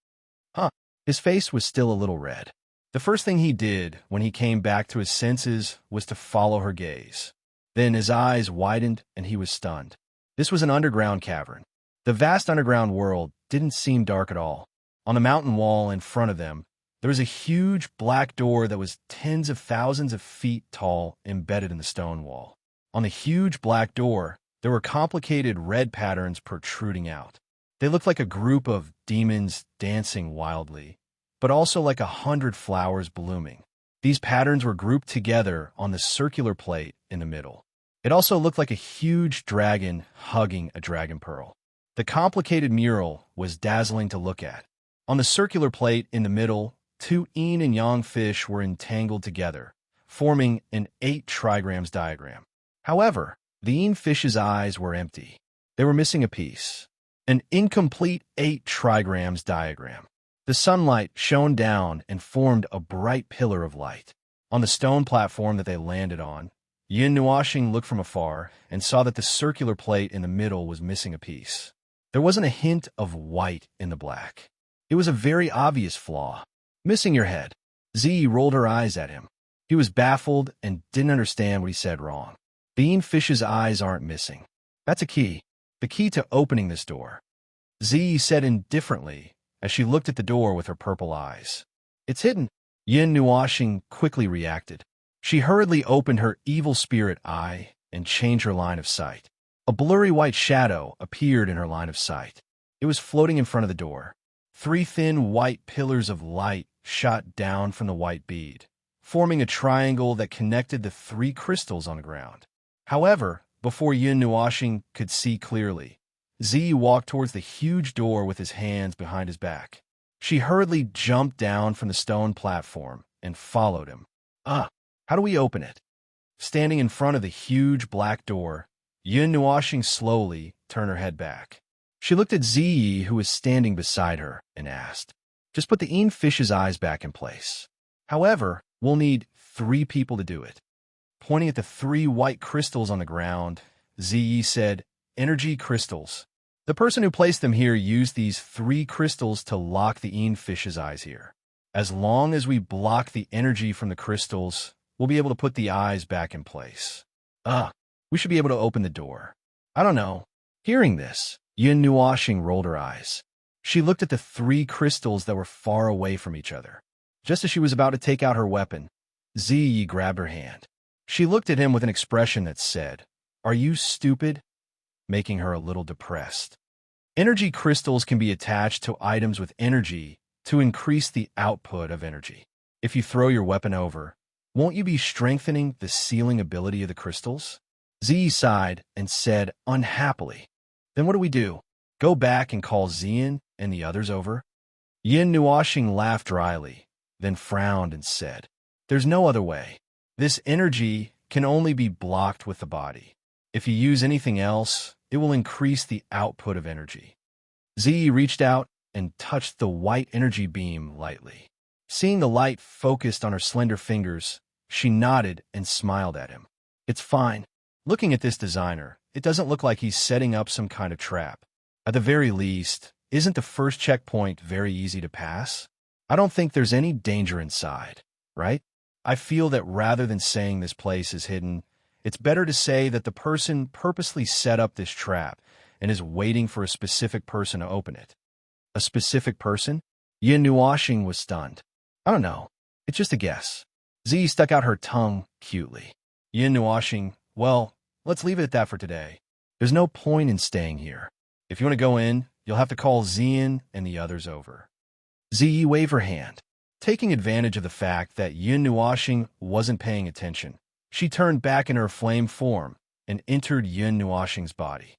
His face was still a little red. The first thing he did when he came back to his senses was to follow her gaze. Then his eyes widened and he was stunned. This was an underground cavern. The vast underground world didn't seem dark at all. On the mountain wall in front of them, there was a huge black door that was tens of thousands of feet tall embedded in the stone wall. On the huge black door, there were complicated red patterns protruding out. They looked like a group of demons dancing wildly, but also like 100 flowers blooming. These patterns were grouped together on the circular plate in the middle. It also looked like a huge dragon hugging a dragon pearl. The complicated mural was dazzling to look at. On the circular plate in the middle, two yin and yang fish were entangled together, forming an 8 trigrams diagram. However, the yin fish's eyes were empty. They were missing a piece. An incomplete 8 trigrams diagram. The sunlight shone down and formed a bright pillar of light. On the stone platform that they landed on, Yin Nuashing looked from afar and saw that the circular plate in the middle was missing a piece. There wasn't a hint of white in the black. It was a very obvious flaw. Missing your head. Ziyi rolled her eyes at him. He was baffled and didn't understand what he said wrong. The yin fish's eyes aren't missing. That's a key. The key to opening this door. Ziyi said indifferently as she looked at the door with her purple eyes. It's hidden. Yin Nuashing quickly reacted. She hurriedly opened her evil spirit eye and changed her line of sight. A blurry white shadow appeared in her line of sight. It was floating in front of the door. 3 thin white pillars of light shot down from the white bead, forming a triangle that connected the 3 crystals on the ground. However, before Yin Nuashing could see clearly, Ziyi walked towards the huge door with his hands behind his back. She hurriedly jumped down from the stone platform and followed him. How do we open it? Standing in front of the huge black door, Yin Nuashing slowly turned her head back. She looked at Ziyi, who was standing beside her, and asked, "Just put the yin fish's eyes back in place. However, we'll need 3 people to do it." Pointing at the 3 white crystals on the ground, Ziyi said, "Energy crystals. The person who placed them here used these 3 crystals to lock the yin fish's eyes here. As long as we block the energy from the crystals, we'll be able to put the eyes back in place. We should be able to open the door. I don't know." Hearing this, Yin Nuashing rolled her eyes. She looked at the 3 crystals that were far away from each other. Just as she was about to take out her weapon, Ziyi grabbed her hand. She looked at him with an expression that said, "Are you stupid?" making her a little depressed. Energy crystals can be attached to items with energy to increase the output of energy. If you throw your weapon over, won't you be strengthening the sealing ability of the crystals? Ziyi sighed and said unhappily, "Then what do we do? Go back and call Zian and the others over?" Yin Nuashing laughed dryly, then frowned and said, "There's no other way. This energy can only be blocked with the body. If you use anything else, it will increase the output of energy." Ziyi reached out and touched the white energy beam lightly. Seeing the light focused on her slender fingers, she nodded and smiled at him. "It's fine. Looking at this designer, it doesn't look like he's setting up some kind of trap. At the very least, isn't the first checkpoint very easy to pass? I don't think there's any danger inside, right? I feel that rather than saying this place is hidden, it's better to say that the person purposely set up this trap and is waiting for a specific person to open it." "A specific person?" Yin Nuashing was stunned. "I don't know. It's just a guess." Ziyi stuck out her tongue cutely. Yin Nuashing, "Well, let's leave it at that for today. There's no point in staying here. If you want to go in, you'll have to call Zian and the others over." Ziyi waved her hand. Taking advantage of the fact that Yin Nuashing wasn't paying attention, she turned back in her flame form and entered Yin Nuashing's body.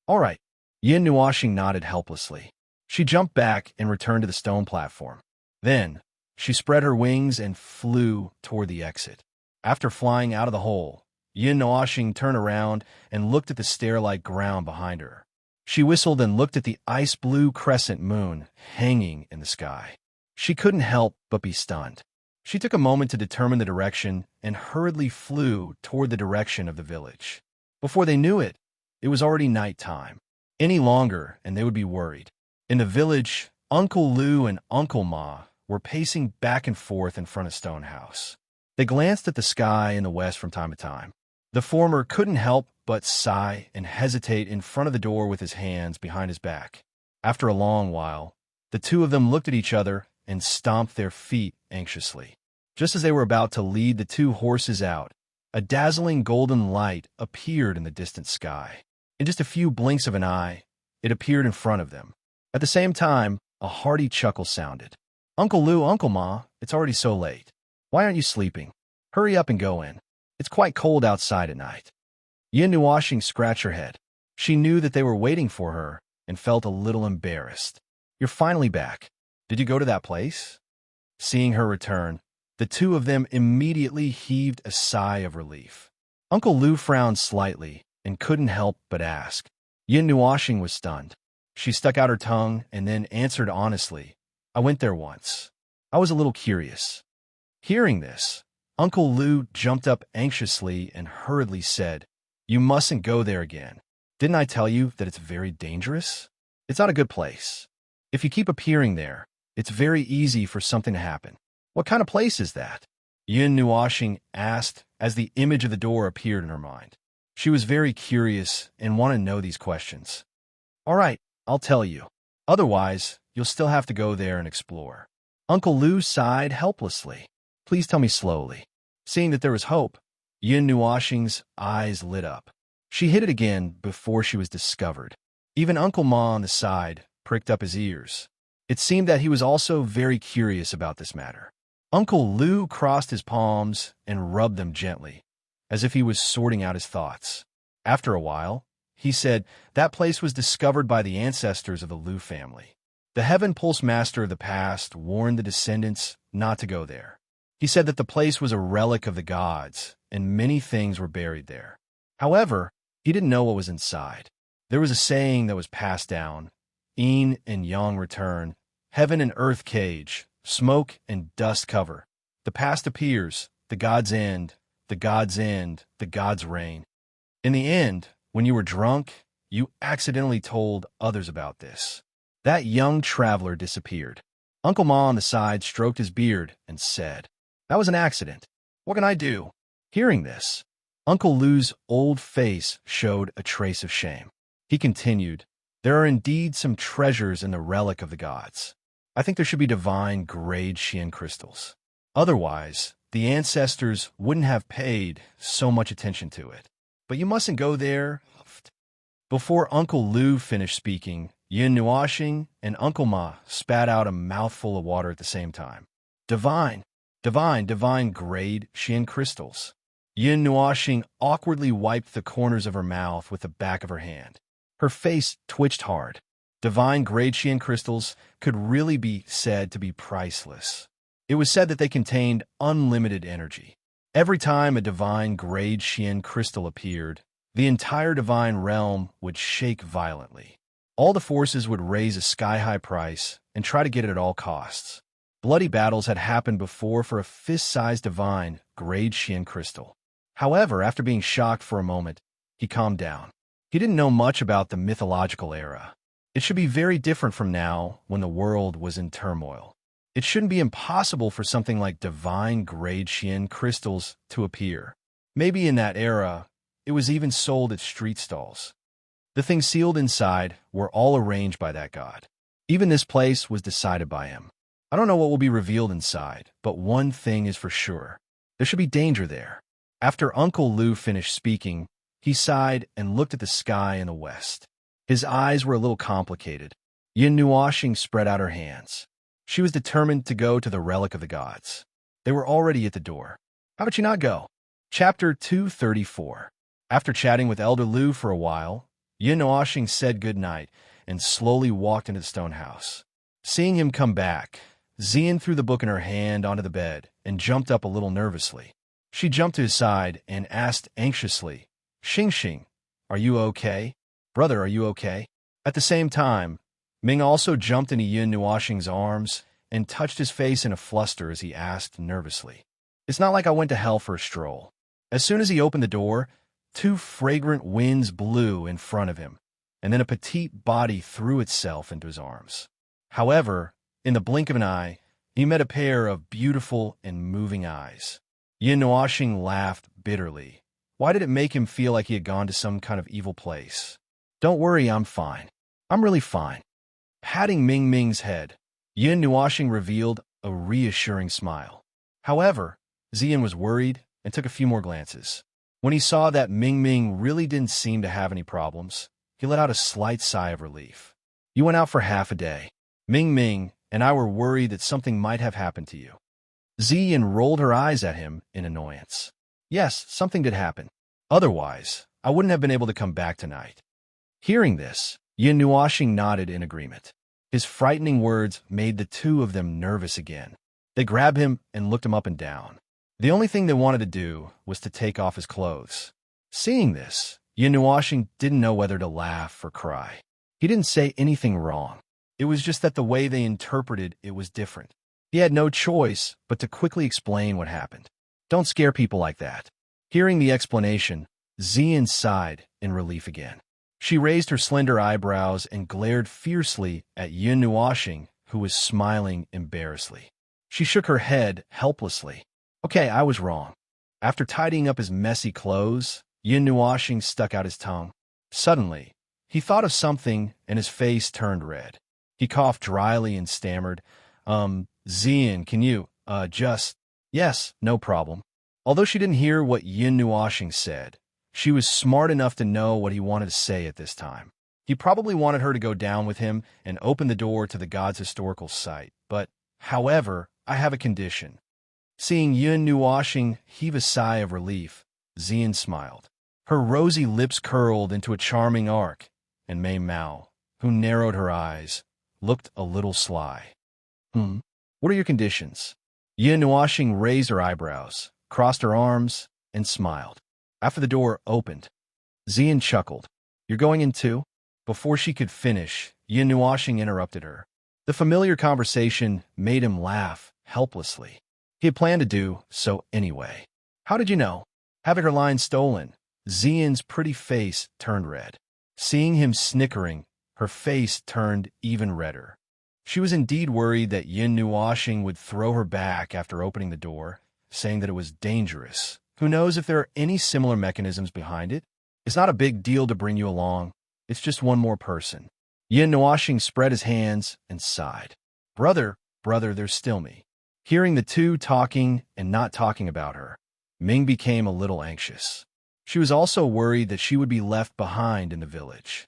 "All right." Yin Nuashing nodded helplessly. She jumped back and returned to the stone platform. Then, she spread her wings and flew toward the exit. After flying out of the hole, Yin Nuashing turned around and looked at the stair-like ground behind her. She whistled and looked at the ice-blue crescent moon hanging in the sky. She couldn't help but be stunned. She took a moment to determine the direction and hurriedly flew toward the direction of the village. Before they knew it, it was already night time. Any longer, and they would be worried. In the village, Uncle Lou and Uncle Ma were pacing back and forth in front of Stone House. They glanced at the sky in the west from time to time. The former couldn't help but sigh and hesitate in front of the door with his hands behind his back. After a long while, the two of them looked at each other and stomped their feet anxiously. Just as they were about to lead the 2 horses out, a dazzling golden light appeared in the distant sky. In just a few blinks of an eye, it appeared in front of them. At the same time, a hearty chuckle sounded. "Uncle Lou, Uncle Ma, it's already so late. Why aren't you sleeping? Hurry up and go in. It's quite cold outside at night." Yin Nuashing scratched her head. She knew that they were waiting for her and felt a little embarrassed. "You're finally back. Did you go to that place?" Seeing her return, the two of them immediately heaved a sigh of relief. Uncle Lou frowned slightly and couldn't help but ask. Yin Nuashing was stunned. She stuck out her tongue and then answered honestly, "I went there once. I was a little curious." Hearing this, Uncle Lou jumped up anxiously and hurriedly said, "You mustn't go there again. Didn't I tell you that it's very dangerous? It's not a good place. If you keep appearing there, it's very easy for something to happen." "What kind of place is that?" Yin Nuashing asked as the image of the door appeared in her mind. She was very curious and wanted to know these questions. "All right, I'll tell you. Otherwise, you'll still have to go there and explore." Uncle Lou sighed helplessly. "Please tell me slowly." Seeing that there was hope, Yin Nuashing's eyes lit up. She hid it again before she was discovered. Even Uncle Ma on the side pricked up his ears. It seemed that he was also very curious about this matter. Uncle Lou crossed his palms and rubbed them gently, as if he was sorting out his thoughts. After a while, he said that place was discovered by the ancestors of the Lou family. The Heaven Pulse Master of the past warned the descendants not to go there. He said that the place was a relic of the gods, and many things were buried there. However, he didn't know what was inside. There was a saying that was passed down: Yin and Yang return, heaven and earth cage, smoke and dust cover. The past appears, the gods end, the gods end, the gods reign. In the end, when you were drunk, you accidentally told others about this. That young traveler disappeared. Uncle Ma on the side stroked his beard and said, "That was an accident. What can I do?" Hearing this, Uncle Lou's old face showed a trace of shame. He continued, "There are indeed some treasures in the relic of the gods. I think there should be divine grade Xian crystals. Otherwise, the ancestors wouldn't have paid so much attention to it. But you mustn't go there." Before Uncle Lou finished speaking, Yin Nuashing and Uncle Ma spat out a mouthful of water at the same time. Divine grade Xian crystals." Yin Nuashing awkwardly wiped the corners of her mouth with the back of her hand. Her face twitched hard. Divine grade Xian crystals could really be said to be priceless. It was said that they contained unlimited energy. Every time a divine grade Xian crystal appeared, the entire divine realm would shake violently. All the forces would raise a sky-high price and try to get it at all costs. Bloody battles had happened before for a fist-sized divine grade Xian crystal. However, after being shocked for a moment, he calmed down. He didn't know much about the mythological era. It should be very different from now when the world was in turmoil. It shouldn't be impossible for something like divine grade Xian crystals to appear. Maybe in that era, it was even sold at street stalls. The things sealed inside were all arranged by that god. Even this place was decided by him. I don't know what will be revealed inside, but one thing is for sure. There should be danger there. After Uncle Lou finished speaking, he sighed and looked at the sky in the west. His eyes were a little complicated. Yin Nuashing spread out her hands. She was determined to go to the relic of the gods. They were already at the door. How about you not go? Chapter 234. After chatting with Elder Lou for a while, Yin Nuashing said good night and slowly walked into the stone house. Seeing him come back, Xian threw the book in her hand onto the bed and jumped up a little nervously. She jumped to his side and asked anxiously, Xing, are you okay? Brother, are you okay? At the same time, Ming also jumped into Yin Nuashing's arms and touched his face in a fluster as he asked nervously, "It's not like I went to hell for a stroll." As soon as he opened the door, 2 fragrant winds blew in front of him, and then a petite body threw itself into his arms. However, in the blink of an eye, he met a pair of beautiful and moving eyes. Yin Nuashing laughed bitterly. Why did it make him feel like he had gone to some kind of evil place? "Don't worry, I'm fine. I'm really fine." Patting Ming Ming's head, Yin Nuashing revealed a reassuring smile. However, Xian was worried and took a few more glances. When he saw that Ming Ming really didn't seem to have any problems, he let out a slight sigh of relief. "You went out for half a day. Ming Ming and I were worried that something might have happened to you." Xian rolled her eyes at him in annoyance. "Yes, something did happen. Otherwise, I wouldn't have been able to come back tonight." Hearing this, Yin Nuashing nodded in agreement. His frightening words made the two of them nervous again. They grabbed him and looked him up and down. The only thing they wanted to do was to take off his clothes. Seeing this, Yin Nuashing didn't know whether to laugh or cry. He didn't say anything wrong. It was just that the way they interpreted it was different. He had no choice but to quickly explain what happened. Don't scare people like that. Hearing the explanation, Xian sighed in relief again. She raised her slender eyebrows and glared fiercely at Yin Nuashing, who was smiling embarrassedly. She shook her head helplessly. Okay, I was wrong. After tidying up his messy clothes, Yin Nuashing stuck out his tongue. Suddenly, he thought of something and his face turned red. He coughed dryly and stammered, Xian, can you, Yes, no problem. Although she didn't hear what Yin Nuashing said, she was smart enough to know what he wanted to say at this time. He probably wanted her to go down with him and open the door to the god's historical site. But, however, I have a condition. Seeing Yin Nuashing heave a sigh of relief, Xian smiled. Her rosy lips curled into a charming arc, and Mei Mao, who narrowed her eyes, looked a little sly. What are your conditions? Yin Nuashing raised her eyebrows, crossed her arms, and smiled. After the door opened, Xian chuckled. You're going in too? Before she could finish, Yin Nuashing interrupted her. The familiar conversation made him laugh helplessly. He had planned to do so anyway. How did you know? Having her line stolen, Xian's pretty face turned red. Seeing him snickering, her face turned even redder. She was indeed worried that Yin Nuashing would throw her back after opening the door, saying that it was dangerous. Who knows if there are any similar mechanisms behind it? It's not a big deal to bring you along. It's just one more person. Yin Nuashing spread his hands and sighed. Brother, there's still me. Hearing the two talking and not talking about her, Ming became a little anxious. She was also worried that she would be left behind in the village.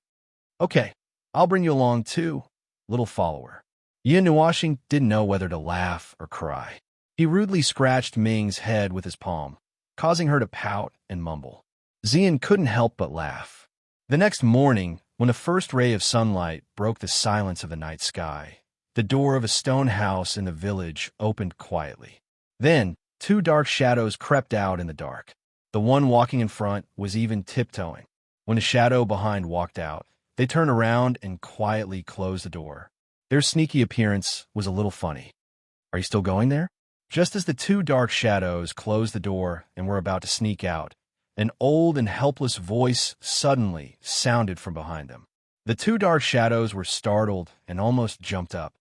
Okay, I'll bring you along too, little follower. Yin Nuashing didn't know whether to laugh or cry. He rudely scratched Ming's head with his palm, causing her to pout and mumble. Xian couldn't help but laugh. The next morning, when the first ray of sunlight broke the silence of the night sky, the door of a stone house in the village opened quietly. Then, two dark shadows crept out in the dark. The one walking in front was even tiptoeing. When the shadow behind walked out, they turned around and quietly closed the door. Their sneaky appearance was a little funny. Are you still going there? Just as the two dark shadows closed the door and were about to sneak out, an old and helpless voice suddenly sounded from behind them. The two dark shadows were startled and almost jumped up.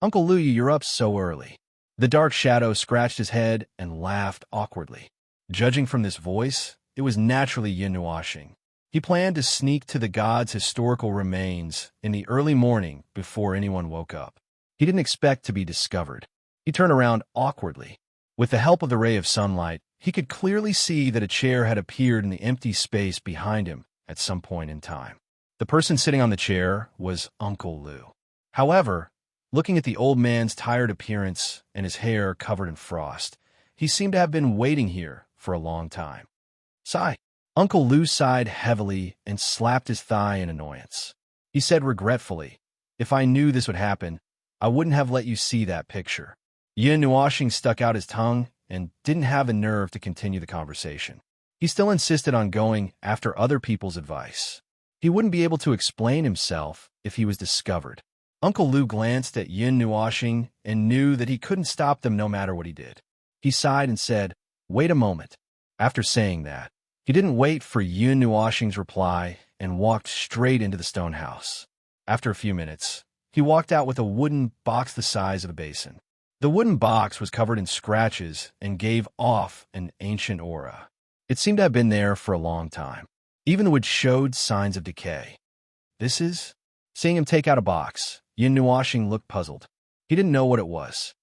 Uncle Louie, you're up so early. The dark shadow scratched his head and laughed awkwardly. Judging from this voice, it was naturally Yin Nuashing. He planned to sneak to the god's historical remains in the early morning before anyone woke up. He didn't expect to be discovered. He turned around awkwardly. With the help of the ray of sunlight, he could clearly see that a chair had appeared in the empty space behind him at some point in time. The person sitting on the chair was Uncle Lou. However, looking at the old man's tired appearance and his hair covered in frost, he seemed to have been waiting here for a long time. Sigh. Uncle Lou sighed heavily and slapped his thigh in annoyance. He said regretfully, If I knew this would happen, I wouldn't have let you see that picture. Yin Nuashing stuck out his tongue and didn't have the nerve to continue the conversation. He still insisted on going after other people's advice. He wouldn't be able to explain himself if he was discovered. Uncle Lou glanced at Yin Nuashing and knew that he couldn't stop them no matter what he did. He sighed and said, Wait a moment. After saying that, he didn't wait for Yin Nuashing's reply and walked straight into the stone house. After a few minutes, he walked out with a wooden box the size of a basin. The wooden box was covered in scratches and gave off an ancient aura. It seemed to have been there for a long time. Even the wood showed signs of decay. This is? Seeing him take out a box, Yin Nuashing looked puzzled. He didn't know what it was.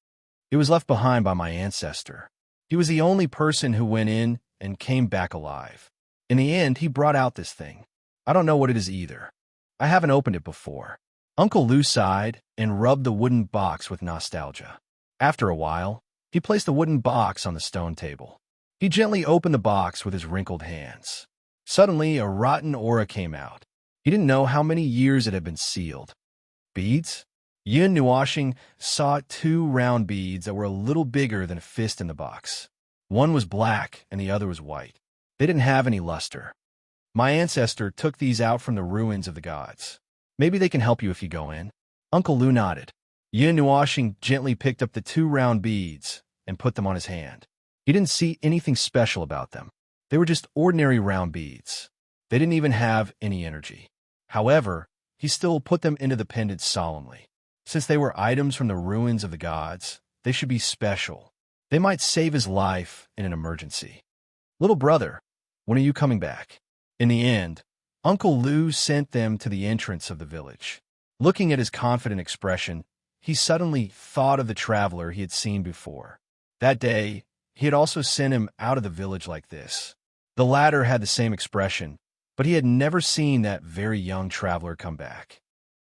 It was left behind by my ancestor. He was the only person who went in and came back alive. In the end, he brought out this thing. I don't know what it is either. I haven't opened it before. Uncle Lou sighed and rubbed the wooden box with nostalgia. After a while, he placed the wooden box on the stone table. He gently opened the box with his wrinkled hands. Suddenly, a rotten aura came out. He didn't know how many years it had been sealed. Beads? Yin Nuashing saw 2 round beads that were a little bigger than a fist in the box. One was black and the other was white. They didn't have any luster. My ancestor took these out from the ruins of the gods. Maybe they can help you if you go in. Uncle Lu nodded. Yin Nuashing gently picked up the 2 round beads and put them on his hand. He didn't see anything special about them. They were just ordinary round beads. They didn't even have any energy. However, he still put them into the pendant solemnly. Since they were items from the ruins of the gods, they should be special. They might save his life in an emergency. Little brother, when are you coming back? In the end, Uncle Lu sent them to the entrance of the village. Looking at his confident expression, he suddenly thought of the traveler he had seen before. That day, he had also sent him out of the village like this. The latter had the same expression, but he had never seen that very young traveler come back.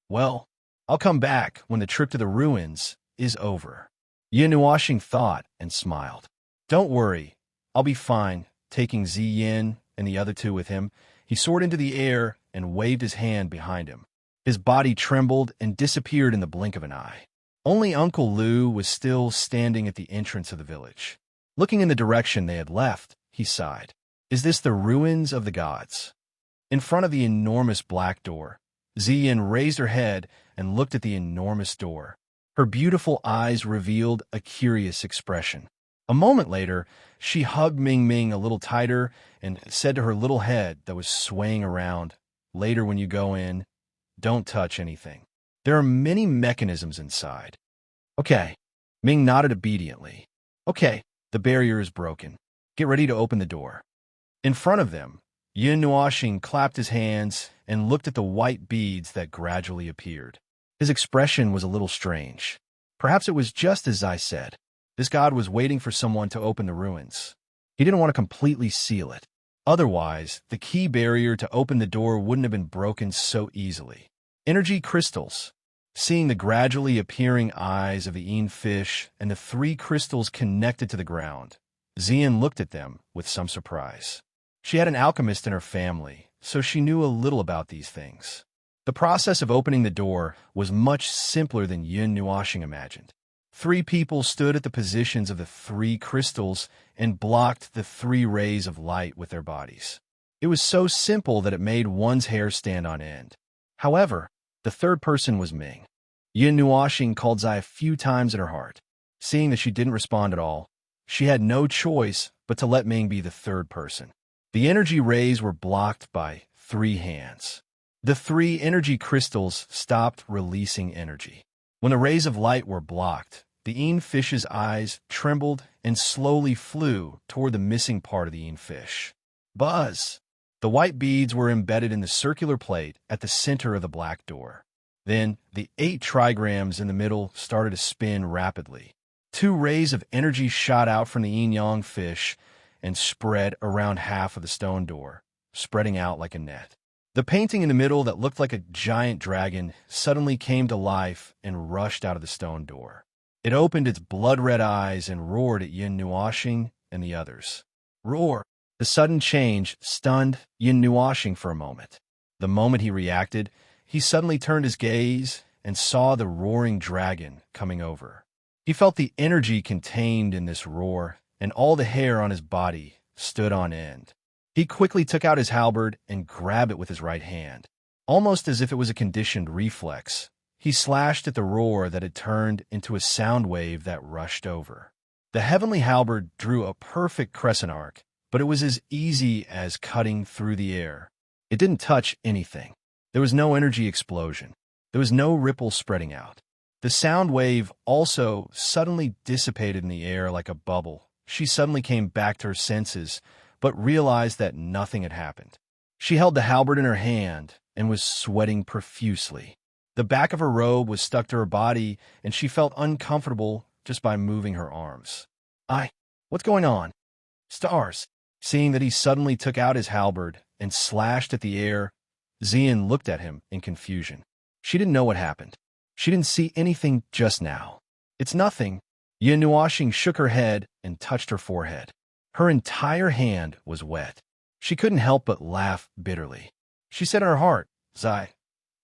Well, I'll come back when the trip to the ruins is over. Yin Nuashing thought and smiled. Don't worry, I'll be fine. Taking Ziyin and the other 2 with him, he soared into the air and waved his hand behind him. His body trembled and disappeared in the blink of an eye. Only Uncle Lu was still standing at the entrance of the village. Looking in the direction they had left, he sighed. Is this the ruins of the gods? In front of the enormous black door, Ziyin raised her head and looked at the enormous door. Her beautiful eyes revealed a curious expression. A moment later, she hugged Ming Ming a little tighter and said to her little head that was swaying around, later when you go in, don't touch anything. There are many mechanisms inside. Okay. Ming nodded obediently. Okay, the barrier is broken. Get ready to open the door. In front of them, Yin Nuashing clapped his hands and looked at the white beads that gradually appeared. His expression was a little strange. Perhaps it was just as I said. This god was waiting for someone to open the ruins. He didn't want to completely seal it. Otherwise, the key barrier to open the door wouldn't have been broken so easily. Energy crystals. Seeing the gradually appearing eyes of the Yin fish and the 3 crystals connected to the ground, Ziyin looked at them with some surprise. She had an alchemist in her family, so she knew a little about these things. The process of opening the door was much simpler than Yin Nuashing imagined. 3 people stood at the positions of the 3 crystals and blocked the 3 rays of light with their bodies. It was so simple that it made one's hair stand on end. However, the 3rd person was Ming. Yin Nuashing called Zai a few times in her heart. Seeing that she didn't respond at all, she had no choice but to let Ming be the 3rd person. The energy rays were blocked by 3 hands. The 3 energy crystals stopped releasing energy. When the rays of light were blocked, the Yin fish's eyes trembled and slowly flew toward the missing part of the Yin fish. Buzz! The white beads were embedded in the circular plate at the center of the black door. Then, the 8 trigrams in the middle started to spin rapidly. 2 rays of energy shot out from the yin-yang fish and spread around half of the stone door, spreading out like a net. The painting in the middle that looked like a giant dragon suddenly came to life and rushed out of the stone door. It opened its blood-red eyes and roared at Yin Nuashing and the others. Roar! The sudden change stunned Yin Nuashing for a moment. The moment he reacted, he suddenly turned his gaze and saw the roaring dragon coming over. He felt the energy contained in this roar, and all the hair on his body stood on end. He quickly took out his halberd and grabbed it with his right hand. Almost as if it was a conditioned reflex, he slashed at the roar that had turned into a sound wave that rushed over. The heavenly halberd drew a perfect crescent arc, but it was as easy as cutting through the air. It didn't touch anything. There was no energy explosion. There was no ripple spreading out. The sound wave also suddenly dissipated in the air like a bubble. She suddenly came back to her senses, but realized that nothing had happened. She held the halberd in her hand and was sweating profusely. The back of her robe was stuck to her body, and she felt uncomfortable just by moving her arms. What's going on? Stars! Seeing that he suddenly took out his halberd and slashed at the air, Ziyin looked at him in confusion. She didn't know what happened. She didn't see anything just now. It's nothing. Yin Nuashing shook her head and touched her forehead. Her entire hand was wet. She couldn't help but laugh bitterly. She said in her heart, Zai,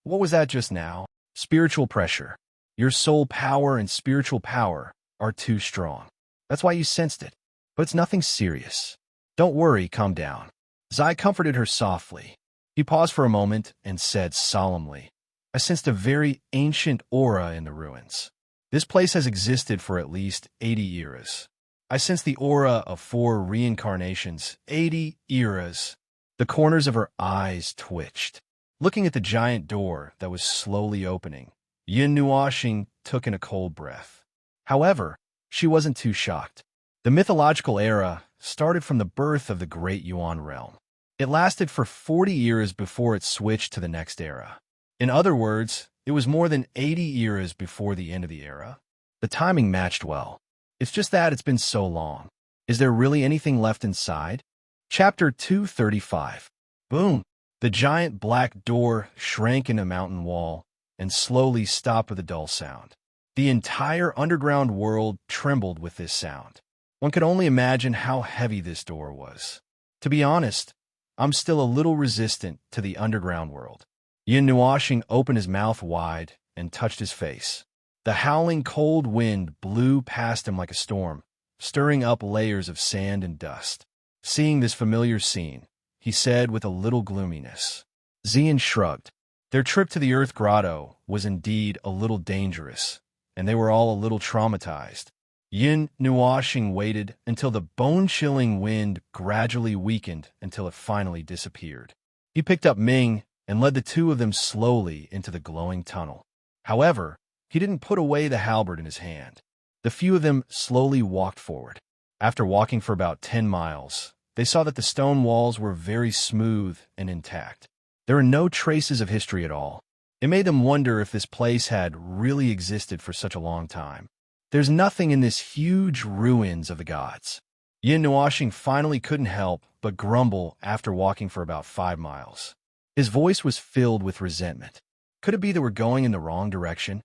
what was that just now? Spiritual pressure. Your soul power and spiritual power are too strong. That's why you sensed it. But it's nothing serious. Don't worry, calm down. Zai comforted her softly. He paused for a moment and said solemnly, I sensed a very ancient aura in the ruins. This place has existed for at least 80 eras. I sensed the aura of 4 reincarnations, 80 eras. The corners of her eyes twitched. Looking at the giant door that was slowly opening, Yin Nuoxing took in a cold breath. However, she wasn't too shocked. The mythological era started from the birth of the Great Yuan realm. It lasted for 40 years before it switched to the next era. In other words, it was more than 80 eras before the end of the era. The timing matched well. It's just that it's been so long. Is there really anything left inside? Chapter 235. Boom! The giant black door shrank in a mountain wall and slowly stopped with a dull sound. The entire underground world trembled with this sound. One could only imagine how heavy this door was. To be honest, I'm still a little resistant to the underground world. Yin Nuoxing opened his mouth wide and touched his face. The howling cold wind blew past him like a storm, stirring up layers of sand and dust. Seeing this familiar scene, he said with a little gloominess. Xian shrugged. Their trip to the Earth Grotto was indeed a little dangerous, and they were all a little traumatized. Yin Nuoxing waited until the bone-chilling wind gradually weakened until it finally disappeared. He picked up Ming and led the two of them slowly into the glowing tunnel. However, he didn't put away the halberd in his hand. The few of them slowly walked forward. After walking for about 10 miles, they saw that the stone walls were very smooth and intact. There were no traces of history at all. It made them wonder if this place had really existed for such a long time. There's nothing in this huge ruins of the gods. Yin Nuoxing finally couldn't help but grumble after walking for about 5 miles. His voice was filled with resentment. Could it be that we're going in the wrong direction?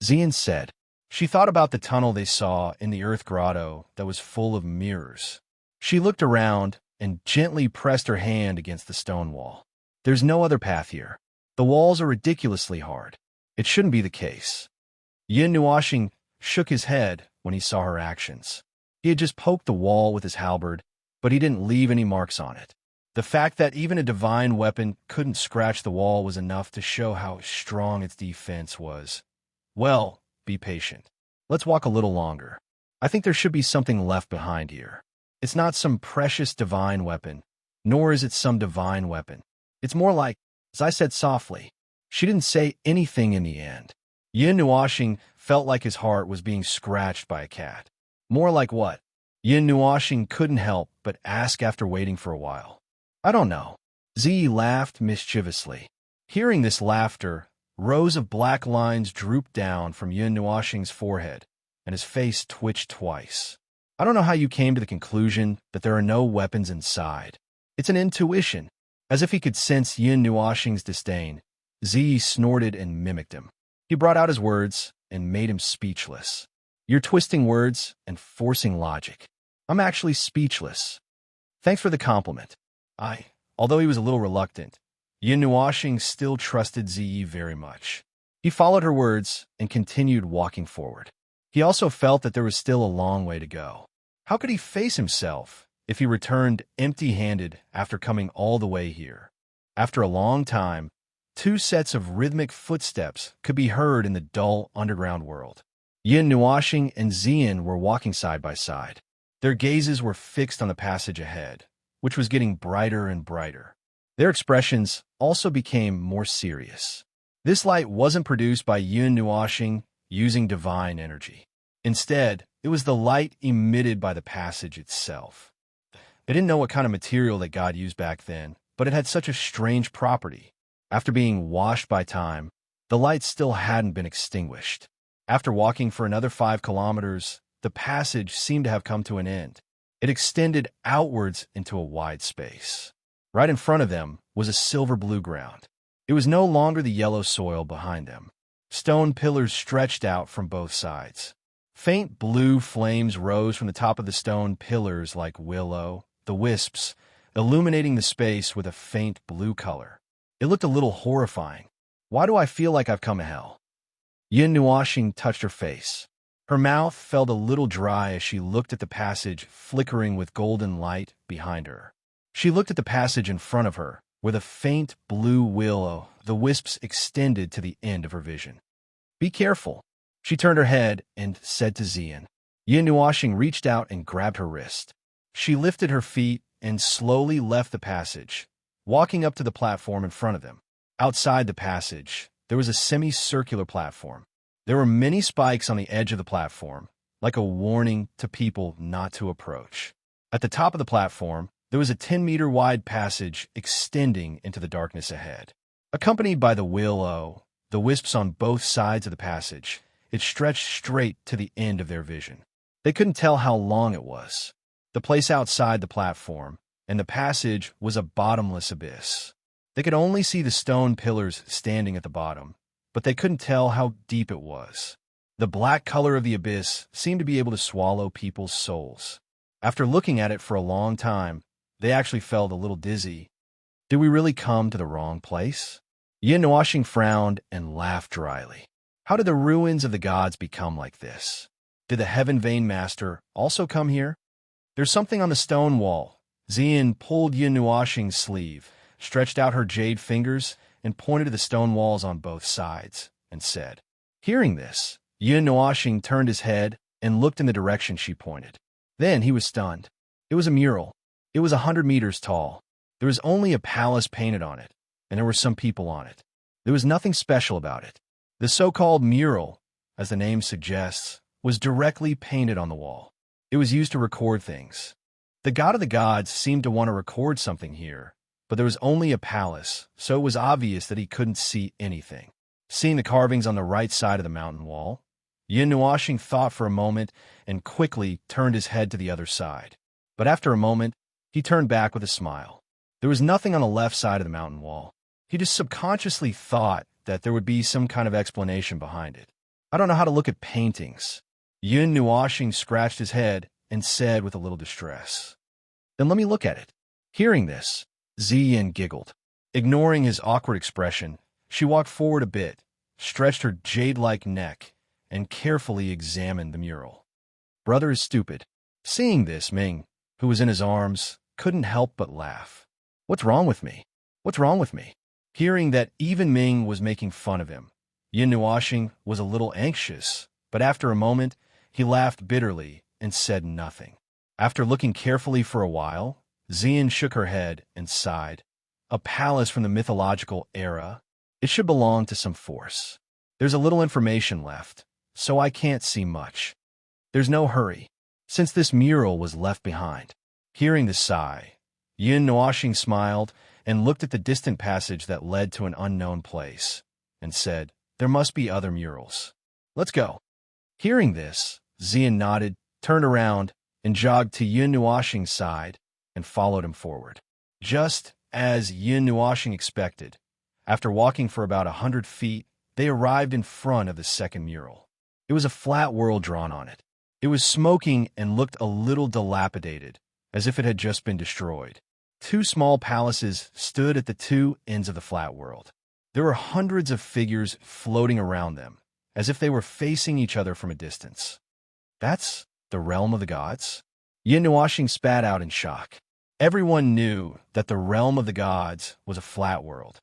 Xian said. She thought about the tunnel they saw in the Earth Grotto that was full of mirrors. She looked around and gently pressed her hand against the stone wall. There's no other path here. The walls are ridiculously hard. It shouldn't be the case. Yin Nuoxing shook his head when he saw her actions. He had just poked the wall with his halberd, but he didn't leave any marks on it. The fact that even a divine weapon couldn't scratch the wall was enough to show how strong its defense was. Well, be patient. Let's walk a little longer. I think there should be something left behind here. It's not some precious divine weapon, nor is it some divine weapon. It's more like, as I said softly, she didn't say anything in the end. Yin Nuoxing felt like his heart was being scratched by a cat. More like what? Yin Nuoxing couldn't help but ask after waiting for a while. I don't know. Zi laughed mischievously. Hearing this laughter, rows of black lines drooped down from Yin Nuoxing's forehead, and his face twitched twice. I don't know how you came to the conclusion that there are no weapons inside. It's an intuition. As if he could sense Yin Nuoxing's disdain, Zi snorted and mimicked him. He brought out his words and made him speechless. You're twisting words and forcing logic. I'm actually speechless. Thanks for the compliment. Although he was a little reluctant, Yin Nuoxing still trusted Zi very much. He followed her words and continued walking forward. He also felt that there was still a long way to go. How could he face himself if he returned empty-handed after coming all the way here? After a long time, 2 sets of rhythmic footsteps could be heard in the dull underground world. Yin Nuoxing and Xian were walking side by side. Their gazes were fixed on the passage ahead, which was getting brighter and brighter. Their expressions also became more serious. This light wasn't produced by Yin Nuoxing using divine energy. Instead, it was the light emitted by the passage itself. They didn't know what kind of material that God used back then, but it had such a strange property. After being washed by time, the light still hadn't been extinguished. After walking for another 5 kilometers, the passage seemed to have come to an end. It extended outwards into a wide space. Right in front of them was a silver-blue ground. It was no longer the yellow soil behind them. Stone pillars stretched out from both sides. Faint blue flames rose from the top of the stone pillars like willow, the wisps, illuminating the space with a faint blue color. It looked a little horrifying. Why do I feel like I've come to hell? Yin Nuoxing touched her face. Her mouth felt a little dry as she looked at the passage flickering with golden light behind her. She looked at the passage in front of her, where the faint blue willow, the wisps extended to the end of her vision. Be careful. She turned her head and said to Xian. Yin Nuoxing reached out and grabbed her wrist. She lifted her feet and slowly left the passage, walking up to the platform in front of them. Outside the passage, there was a semicircular platform. There were many spikes on the edge of the platform, like a warning to people not to approach. At the top of the platform, there was a 10-meter wide passage extending into the darkness ahead. Accompanied by the willow, the wisps on both sides of the passage, it stretched straight to the end of their vision. They couldn't tell how long it was. The place outside the platform and the passage was a bottomless abyss. They could only see the stone pillars standing at the bottom, but they couldn't tell how deep it was. The black color of the abyss seemed to be able to swallow people's souls. After looking at it for a long time, they actually felt a little dizzy. Did we really come to the wrong place? Yin Nuoxing frowned and laughed dryly. How did the ruins of the gods become like this? Did the Heaven Vein Master also come here? There's something on the stone wall. Xian pulled Yin Nuoxing's sleeve, stretched out her jade fingers, and pointed to the stone walls on both sides, and said. Hearing this, Yin Nuoxing turned his head and looked in the direction she pointed. Then he was stunned. It was a mural. It was 100 meters tall. There was only a palace painted on it, and there were some people on it. There was nothing special about it. The so-called mural, as the name suggests, was directly painted on the wall. It was used to record things. The god of the gods seemed to want to record something here, but there was only a palace, so it was obvious that he couldn't see anything. Seeing the carvings on the right side of the mountain wall, Yin Nuoxing thought for a moment and quickly turned his head to the other side. But after a moment, he turned back with a smile. There was nothing on the left side of the mountain wall. He just subconsciously thought that there would be some kind of explanation behind it. I don't know how to look at paintings. Yin Nuoxing scratched his head and said with a little distress. Then let me look at it. Hearing this, Xian giggled. Ignoring his awkward expression, she walked forward a bit, stretched her jade-like neck, and carefully examined the mural. Brother is stupid. Seeing this, Ming, who was in his arms, couldn't help but laugh. What's wrong with me? What's wrong with me? Hearing that even Ming was making fun of him, Yin Nuoxing was a little anxious, but after a moment, he laughed bitterly and said nothing. After looking carefully for a while, Xian shook her head and sighed. A palace from the mythological era. It should belong to some force. There's a little information left, so I can't see much. There's no hurry, since this mural was left behind. Hearing the sigh, Yin Nuoxing smiled and looked at the distant passage that led to an unknown place, and said, There must be other murals. Let's go. Hearing this, Xian nodded, turned around, and jogged to Yin Nuoxing's side and followed him forward. Just as Yin Nuoxing expected, after walking for about 100 feet, they arrived in front of the second mural. It was a flat world drawn on it. It was smoking and looked a little dilapidated, as if it had just been destroyed. Two small palaces stood at the two ends of the flat world. There were hundreds of figures floating around them, as if they were facing each other from a distance. That's the realm of the gods? Yin Nuoxing spat out in shock. Everyone knew that the realm of the gods was a flat world.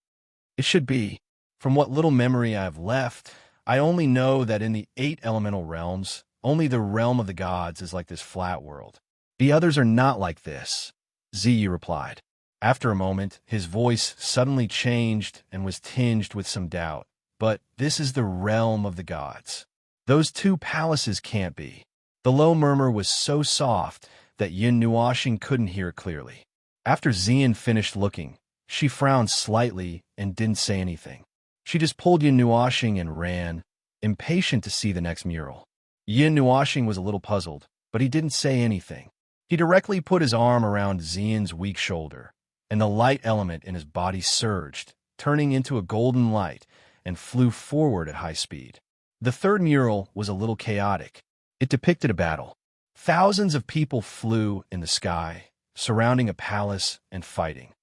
It should be. From what little memory I have left, I only know that in the 8 elemental realms, only the realm of the gods is like this flat world. The others are not like this, Ziyi replied. After a moment, his voice suddenly changed and was tinged with some doubt. But this is the realm of the gods. Those 2 palaces can't be. The low murmur was so soft that Yin Nuoxing couldn't hear it clearly. After Xian finished looking, she frowned slightly and didn't say anything. She just pulled Yin Nuoxing and ran, impatient to see the next mural. Yin Nuoxing was a little puzzled, but he didn't say anything. He directly put his arm around Xian's weak shoulder, and the light element in his body surged, turning into a golden light, and flew forward at high speed. The third mural was a little chaotic. It depicted a battle. Thousands of people flew in the sky, surrounding a palace and fighting.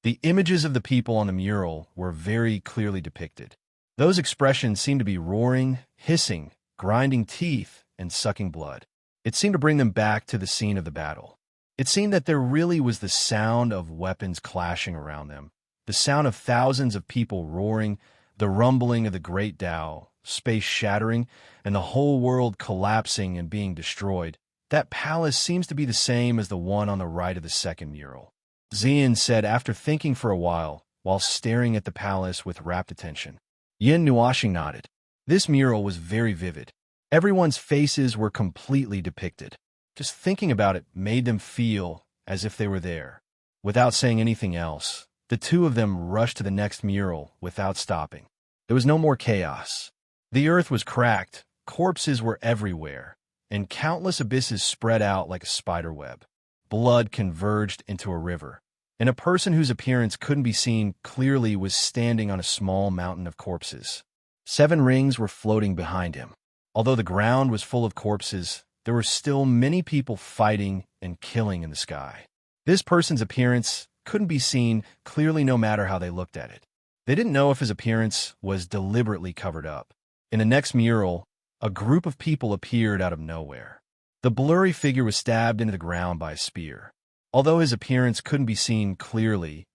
The images of the people on the mural were very clearly depicted. Those expressions seemed to be roaring, hissing, grinding teeth, and sucking blood. It seemed to bring them back to the scene of the battle. It seemed that there really was the sound of weapons clashing around them, the sound of thousands of people roaring, the rumbling of the great Tao, space shattering, and the whole world collapsing and being destroyed. That palace seems to be the same as the one on the right of the second mural, Xian said after thinking for a while staring at the palace with rapt attention. Yin Nuoxing nodded. This mural was very vivid. Everyone's faces were completely depicted. Just thinking about it made them feel as if they were there. Without saying anything else, the two of them rushed to the next mural without stopping. There was no more chaos. The earth was cracked, corpses were everywhere, and countless abysses spread out like a spider web. Blood converged into a river, and a person whose appearance couldn't be seen clearly was standing on a small mountain of corpses. 7 rings were floating behind him. Although the ground was full of corpses, there were still many people fighting and killing in the sky. This person's appearance couldn't be seen clearly no matter how they looked at it. They didn't know if his appearance was deliberately covered up. In the next mural, a group of people appeared out of nowhere. The blurry figure was stabbed into the ground by a spear. Although his appearance couldn't be seen clearly,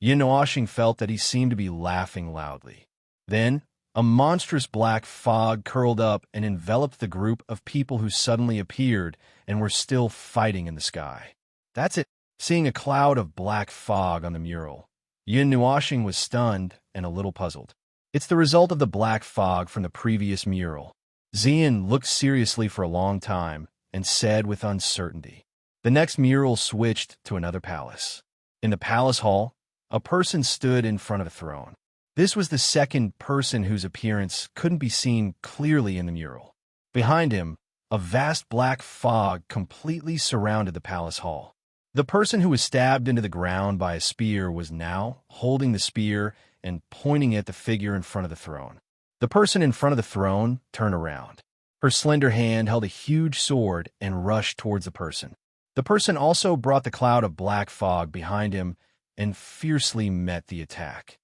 Yin Nuoxing felt that he seemed to be laughing loudly. Then, a monstrous black fog curled up and enveloped the group of people who suddenly appeared and were still fighting in the sky. That's it. Seeing a cloud of black fog on the mural, Yin Nuoxing was stunned and a little puzzled. It's the result of the black fog from the previous mural. Xian looked seriously for a long time and said with uncertainty. The next mural switched to another palace. In the palace hall, a person stood in front of a throne. This was the second person whose appearance couldn't be seen clearly in the mural. Behind him, a vast black fog completely surrounded the palace hall. The person who was stabbed into the ground by a spear was now holding the spear and pointing at the figure in front of the throne. The person in front of the throne turned around. Her slender hand held a huge sword and rushed towards the person. The person also brought the cloud of black fog behind him and fiercely met the attack.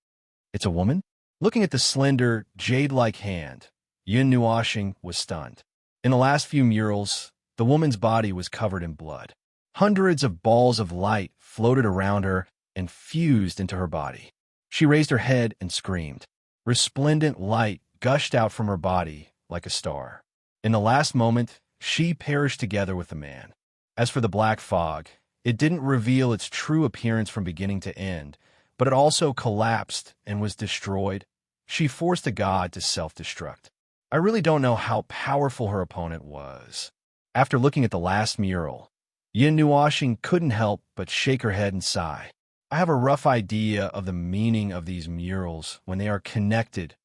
It's a woman? Looking at the slender, jade-like hand, Yin Nuoxing was stunned. In the last few murals, the woman's body was covered in blood. Hundreds of balls of light floated around her and fused into her body. She raised her head and screamed. Resplendent light gushed out from her body like a star. In the last moment, she perished together with the man. As for the black fog, it didn't reveal its true appearance from beginning to end, but it also collapsed and was destroyed. She forced the god to self-destruct. I really don't know how powerful her opponent was. After looking at the last mural, Yin Nuoxing couldn't help but shake her head and sigh. I have a rough idea of the meaning of these murals when they are connected.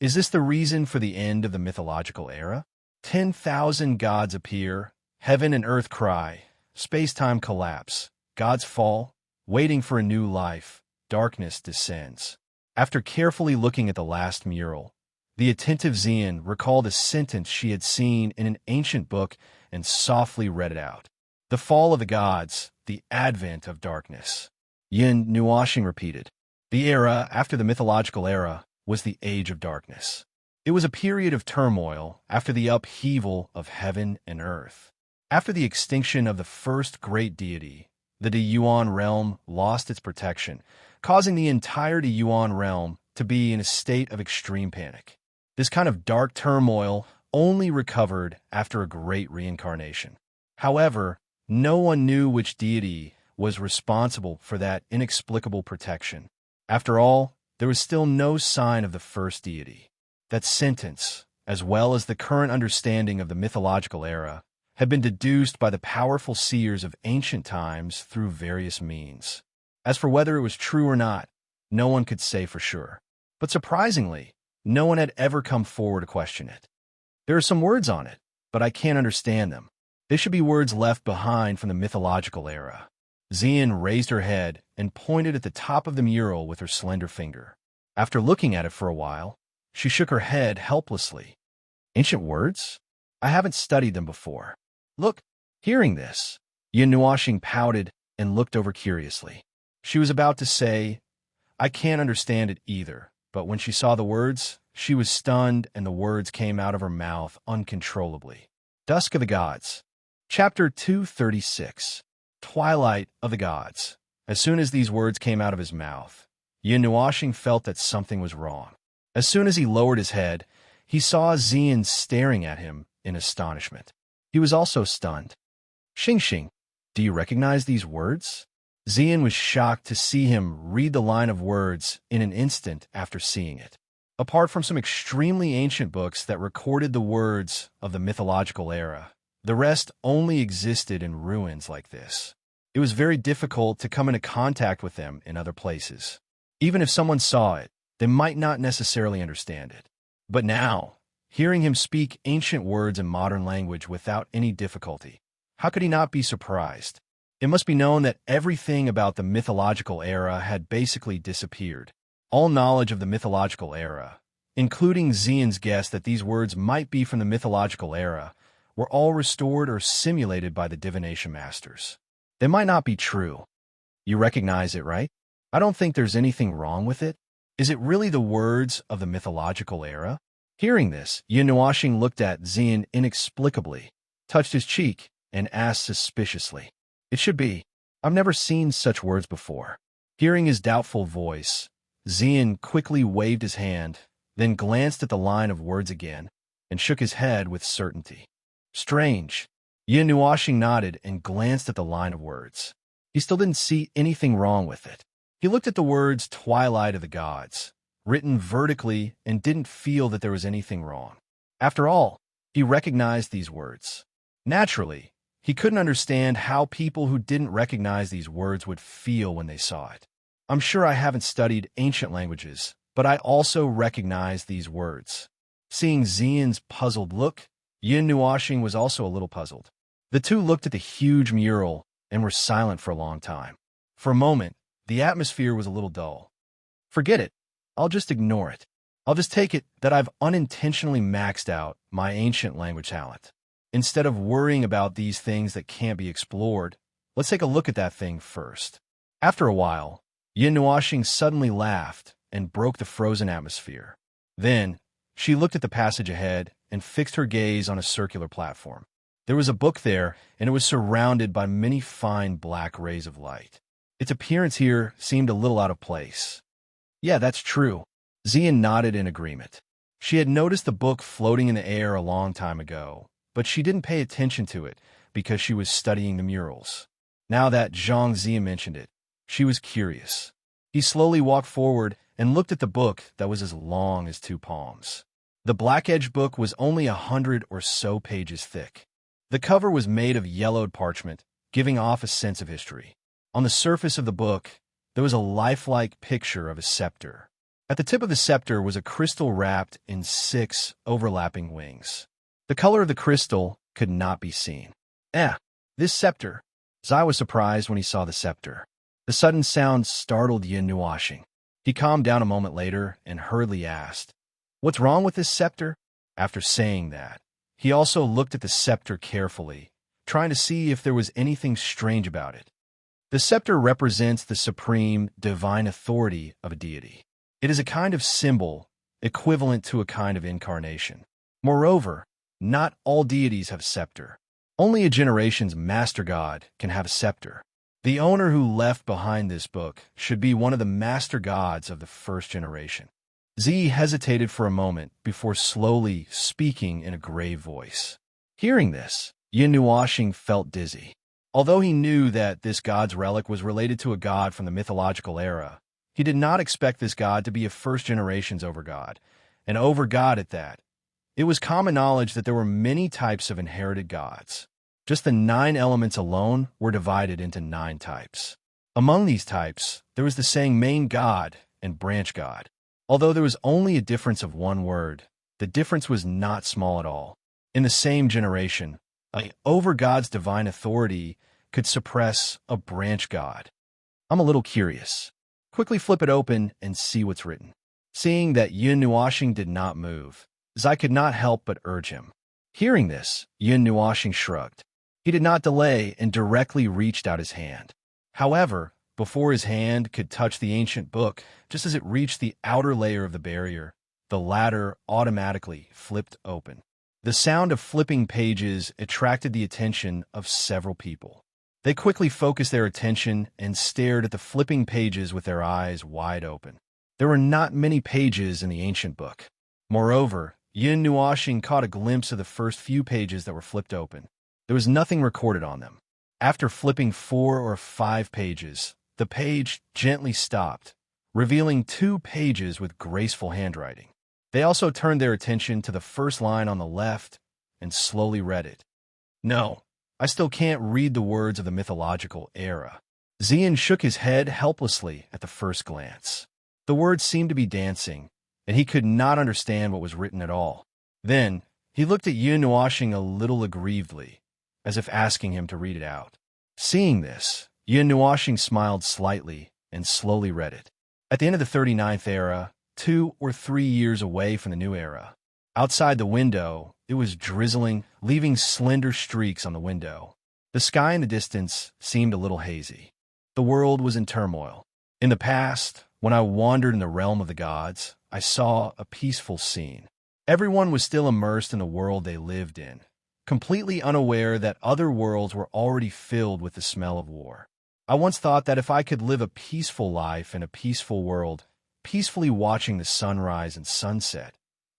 Is this the reason for the end of the mythological era? 10,000 gods appear, heaven and earth cry, space-time collapse, gods fall, waiting for a new life, darkness descends. After carefully looking at the last mural, the attentive Xian recalled a sentence she had seen in an ancient book and softly read it out. The fall of the gods, the advent of darkness. Yin Nuoxing repeated. The era after the mythological era was the Age of Darkness. It was a period of turmoil after the upheaval of heaven and earth. After the extinction of the first great deity, the Yuan realm lost its protection, causing the entire Yuan realm to be in a state of extreme panic. This kind of dark turmoil only recovered after a great reincarnation. However, no one knew which deity was responsible for that inexplicable protection. After all, there was still no sign of the first deity. That sentence, as well as the current understanding of the mythological era, had been deduced by the powerful seers of ancient times through various means. As for whether it was true or not, no one could say for sure. But surprisingly, no one had ever come forward to question it. There are some words on it, but I can't understand them. They should be words left behind from the mythological era. Xian raised her head and pointed at the top of the mural with her slender finger. After looking at it for a while, she shook her head helplessly. Ancient words? I haven't studied them before. Look, hearing this, Yin Nuoxing pouted and looked over curiously. She was about to say, "I can't understand it either," but when she saw the words, she was stunned and the words came out of her mouth uncontrollably. Dusk of the Gods. Chapter 236. Twilight of the Gods. As soon as these words came out of his mouth, Yin Nuashing felt that something was wrong. As soon as he lowered his head, he saw Xian staring at him in astonishment. He was also stunned. "Xing Xing, do you recognize these words?" Xian was shocked to see him read the line of words in an instant after seeing it. Apart from some extremely ancient books that recorded the words of the mythological era, the rest only existed in ruins like this. It was very difficult to come into contact with them in other places. Even if someone saw it, they might not necessarily understand it. But now, hearing him speak ancient words in modern language without any difficulty, how could he not be surprised? It must be known that everything about the mythological era had basically disappeared. All knowledge of the mythological era, including Xian's guess that these words might be from the mythological era, were all restored or simulated by the divination masters. They might not be true. You recognize it, right? I don't think there's anything wrong with it. Is it really the words of the mythological era? Hearing this, Yin Nuashing looked at Xian inexplicably, touched his cheek, and asked suspiciously, "It should be. I've never seen such words before." Hearing his doubtful voice, Xian quickly waved his hand, then glanced at the line of words again, and shook his head with certainty. "Strange." Yin Nuashing nodded and glanced at the line of words. He still didn't see anything wrong with it. He looked at the words Twilight of the Gods, written vertically, and didn't feel that there was anything wrong. After all, he recognized these words. Naturally, he couldn't understand how people who didn't recognize these words would feel when they saw it. "I'm sure I haven't studied ancient languages, but I also recognize these words." Seeing Xian's puzzled look, Yin Nuashing was also a little puzzled. The two looked at the huge mural and were silent for a long time. For a moment, the atmosphere was a little dull. "Forget it. I'll just ignore it. I'll just take it that I've unintentionally maxed out my ancient language talent. Instead of worrying about these things that can't be explored, let's take a look at that thing first." After a while, Yin Nuashing suddenly laughed and broke the frozen atmosphere. Then, she looked at the passage ahead and fixed her gaze on a circular platform. There was a book there, and it was surrounded by many fine black rays of light. Its appearance here seemed a little out of place. "Yeah, that's true." Xian nodded in agreement. She had noticed the book floating in the air a long time ago, but she didn't pay attention to it because she was studying the murals. Now that Zhang Zi mentioned it, she was curious. He slowly walked forward and looked at the book that was as long as 2 palms. The black-edged book was only 100 or so pages thick. The cover was made of yellowed parchment, giving off a sense of history. On the surface of the book, there was a lifelike picture of a scepter. At the tip of the scepter was a crystal wrapped in 6 overlapping wings. The color of the crystal could not be seen. This scepter." Zai was surprised when he saw the scepter. The sudden sound startled Yin Nuashing. He calmed down a moment later and hurriedly asked, "What's wrong with this scepter?" After saying that, he also looked at the scepter carefully, trying to see if there was anything strange about it. The scepter represents the supreme, divine authority of a deity. It is a kind of symbol, equivalent to a kind of incarnation. Moreover, not all deities have a scepter. Only a generation's master god can have a scepter. The owner who left behind this book should be one of the master gods of the first generation. Z hesitated for a moment before slowly speaking in a grave voice. Hearing this, Yin Nuashing felt dizzy. Although he knew that this god's relic was related to a god from the mythological era, he did not expect this god to be a first generation's overgod, an overgod at that. It was common knowledge that there were many types of inherited gods. Just the 9 elements alone were divided into 9 types. Among these types, there was the saying main god and branch god. Although there was only a difference of 1 word, the difference was not small at all. In the same generation, an overgod's divine authority could suppress a branch god. I'm a little curious. Quickly flip it open and see what's written. Seeing that Yin Nuashing did not move, Zai could not help but urge him. Hearing this, Yin Nuashing shrugged. He did not delay and directly reached out his hand. However, Before his hand could touch the ancient book, just as it reached the outer layer of the barrier, the latter automatically flipped open. The sound of flipping pages attracted the attention of several people. They quickly focused their attention and stared at the flipping pages with their eyes wide open. There were not many pages in the ancient book. Moreover, Yin Nuoxing caught a glimpse of the first few pages that were flipped open. There was nothing recorded on them. After flipping 4 or 5 pages, the page gently stopped, revealing 2 pages with graceful handwriting. They also turned their attention to the first line on the left and slowly read it. No, I still can't read the words of the mythological era. Xian shook his head helplessly at the first glance. The words seemed to be dancing, and he could not understand what was written at all. Then, he looked at Yin Nuoxing a little aggrievedly, as if asking him to read it out. Seeing this, Yin Nuoxing smiled slightly and slowly read it. At the end of the 39th era, 2 or 3 years away from the new era, outside the window, it was drizzling, leaving slender streaks on the window. The sky in the distance seemed a little hazy. The world was in turmoil. In the past, when I wandered in the realm of the gods, I saw a peaceful scene. Everyone was still immersed in the world they lived in, completely unaware that other worlds were already filled with the smell of war. I once thought that if I could live a peaceful life in a peaceful world, peacefully watching the sunrise and sunset,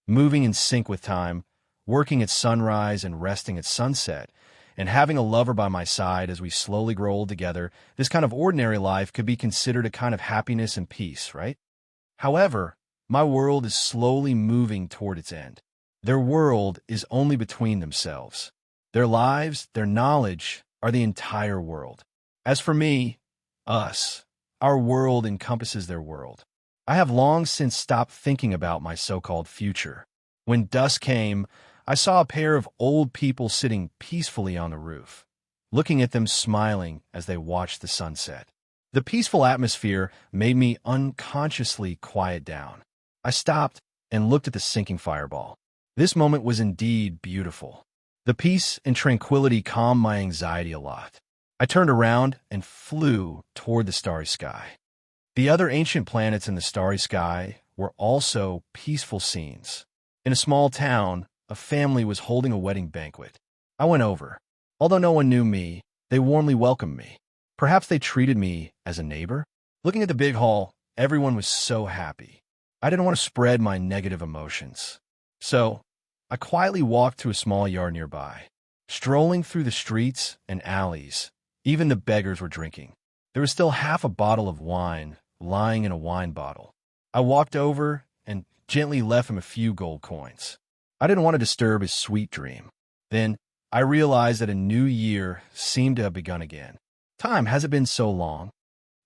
moving in sync with time, working at sunrise and resting at sunset, and having a lover by my side as we slowly grow old together, this kind of ordinary life could be considered a kind of happiness and peace, right? However, my world is slowly moving toward its end. Their world is only between themselves. Their lives, their knowledge, are the entire world. As for me, us, our world encompasses their world. I have long since stopped thinking about my so-called future. When dusk came, I saw a pair of old people sitting peacefully on the roof, looking at them smiling as they watched the sunset. The peaceful atmosphere made me unconsciously quiet down. I stopped and looked at the sinking fireball. This moment was indeed beautiful. The peace and tranquility calmed my anxiety a lot. I turned around and flew toward the starry sky. The other ancient planets in the starry sky were also peaceful scenes. In a small town, a family was holding a wedding banquet. I went over. Although no one knew me, they warmly welcomed me. Perhaps they treated me as a neighbor? Looking at the big hall, everyone was so happy. I didn't want to spread my negative emotions. So, I quietly walked to a small yard nearby. Strolling through the streets and alleys, even the beggars were drinking. There was still half a bottle of wine lying in a wine bottle. I walked over and gently left him a few gold coins. I didn't want to disturb his sweet dream. Then, I realized that a new year seemed to have begun again. Time hasn't been so long.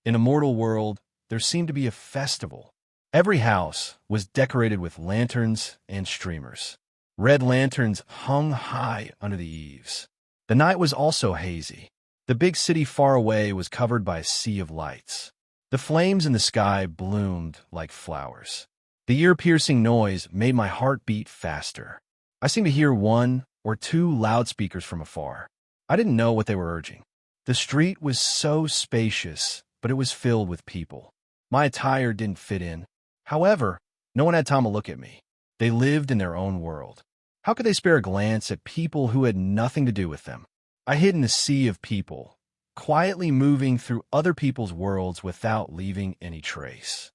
In a mortal world, there seemed to be a festival. Every house was decorated with lanterns and streamers. Red lanterns hung high under the eaves. The night was also hazy. The big city far away was covered by a sea of lights. The flames in the sky bloomed like flowers. The ear-piercing noise made my heart beat faster. I seemed to hear 1 or 2 loudspeakers from afar. I didn't know what they were urging. The street was so spacious, but it was filled with people. My attire didn't fit in. However, no one had time to look at me. They lived in their own world. How could they spare a glance at people who had nothing to do with them? I hid in the sea of people, quietly moving through other people's worlds without leaving any trace.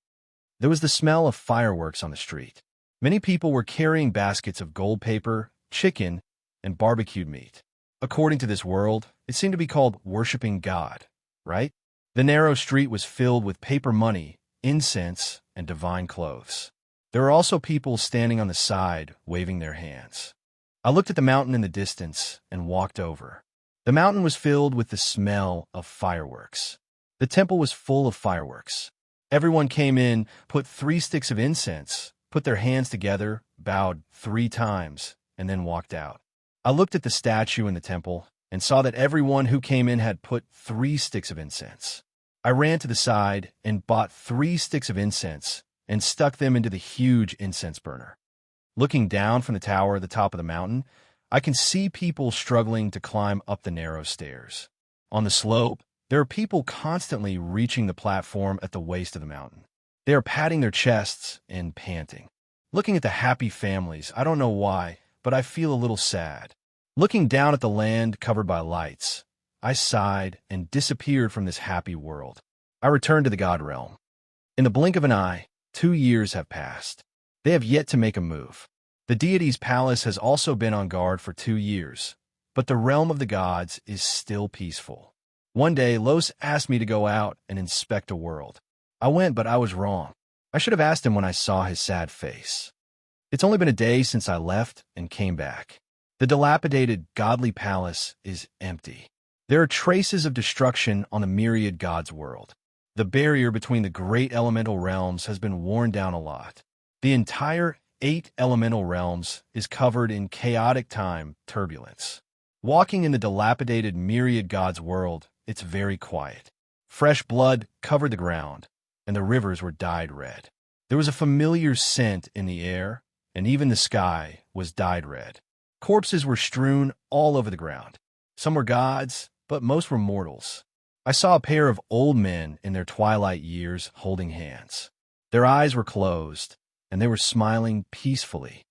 There was the smell of fireworks on the street. Many people were carrying baskets of gold paper, chicken, and barbecued meat. According to this world, it seemed to be called worshiping God, right? The narrow street was filled with paper money, incense, and divine clothes. There were also people standing on the side, waving their hands. I looked at the mountain in the distance and walked over. The mountain was filled with the smell of fireworks. The temple was full of fireworks. Everyone came in, put 3 sticks of incense, put their hands together, bowed 3 times, and then walked out. I looked at the statue in the temple and saw that everyone who came in had put 3 sticks of incense. I ran to the side and bought 3 sticks of incense and stuck them into the huge incense burner. Looking down from the tower at the top of the mountain, I can see people struggling to climb up the narrow stairs. On the slope, There are people constantly reaching the platform at the waist of the mountain. They are patting their chests and panting. Looking at the happy families, I don't know why, but I feel a little sad. Looking down at the land covered by lights, I sighed and disappeared from this happy world. I returned to the God realm. In the blink of an eye, 2 years have passed. They have yet to make a move. The deity's palace has also been on guard for 2 years, but the realm of the gods is still peaceful. One day, Los asked me to go out and inspect a world. I went, but I was wrong. I should have asked him when I saw his sad face. It's only been a day since I left and came back. The dilapidated, godly palace is empty. There are traces of destruction on the myriad gods' world. The barrier between the great elemental realms has been worn down a lot. The entire 8 elemental realms is covered in chaotic time turbulence. Walking in the dilapidated myriad gods' world, it's very quiet. Fresh blood covered the ground, and the rivers were dyed red. There was a familiar scent in the air, and even the sky was dyed red. Corpses were strewn all over the ground. Some were gods, but most were mortals. I saw a pair of old men in their twilight years holding hands. Their eyes were closed, and they were smiling peacefully.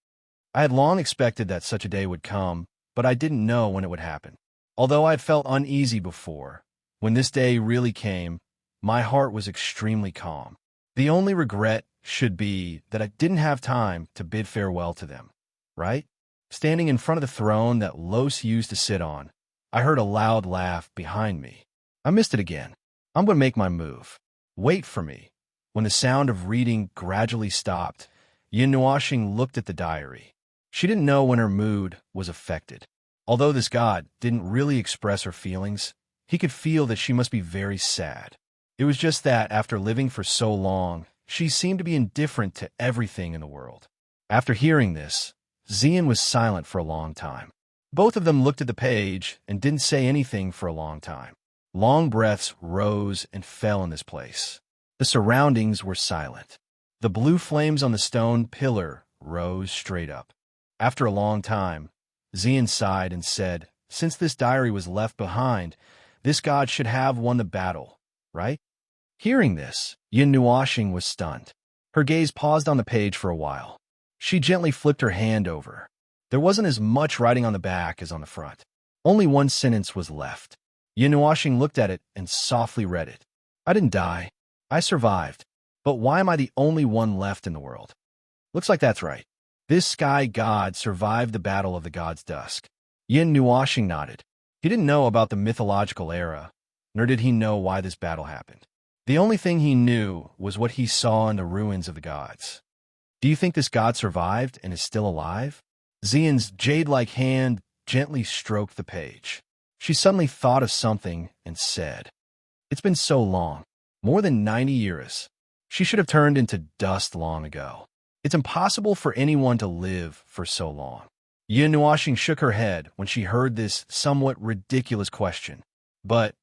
I had long expected that such a day would come, but I didn't know when it would happen. Although I had felt uneasy before, when this day really came, my heart was extremely calm. The only regret should be that I didn't have time to bid farewell to them, right? Standing in front of the throne that Los used to sit on, I heard a loud laugh behind me. I missed it again. I'm going to make my move. Wait for me. When the sound of reading gradually stopped, Yin Nuashing looked at the diary. She didn't know when her mood was affected. Although this god didn't really express her feelings, he could feel that she must be very sad. It was just that, after living for so long, she seemed to be indifferent to everything in the world. After hearing this, Xian was silent for a long time. Both of them looked at the page and didn't say anything for a long time. Long breaths rose and fell in this place. The surroundings were silent. The blue flames on the stone pillar rose straight up. After a long time, Xian sighed and said, "Since this diary was left behind, this god should have won the battle, right?" Hearing this, Yin Nuashing was stunned. Her gaze paused on the page for a while. She gently flipped her hand over. There wasn't as much writing on the back as on the front. Only one sentence was left. Yin Nuashing looked at it and softly read it. "I didn't die. I survived. But why am I the only one left in the world?" Looks like that's right. This sky god survived the battle of the god's dusk. Yin Nuashing nodded. He didn't know about the mythological era, nor did he know why this battle happened. The only thing he knew was what he saw in the ruins of the gods. "Do you think this god survived and is still alive?" Xian's jade-like hand gently stroked the page. She suddenly thought of something and said, "It's been so long, more than 90 years. She should have turned into dust long ago. It's impossible for anyone to live for so long." Yin Nuashing shook her head when she heard this somewhat ridiculous question. But,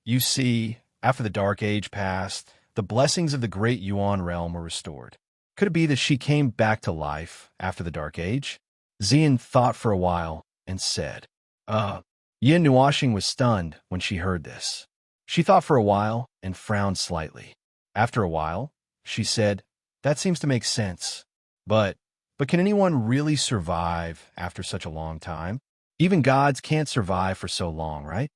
you see, after the Dark Age passed, the blessings of the great Yuan realm were restored. Could it be that she came back to life after the Dark Age? Xian thought for a while and said, Yin Nuashing was stunned when she heard this. She thought for a while and frowned slightly. After a while, she said, "That seems to make sense. But can anyone really survive after such a long time? Even gods can't survive for so long, right?"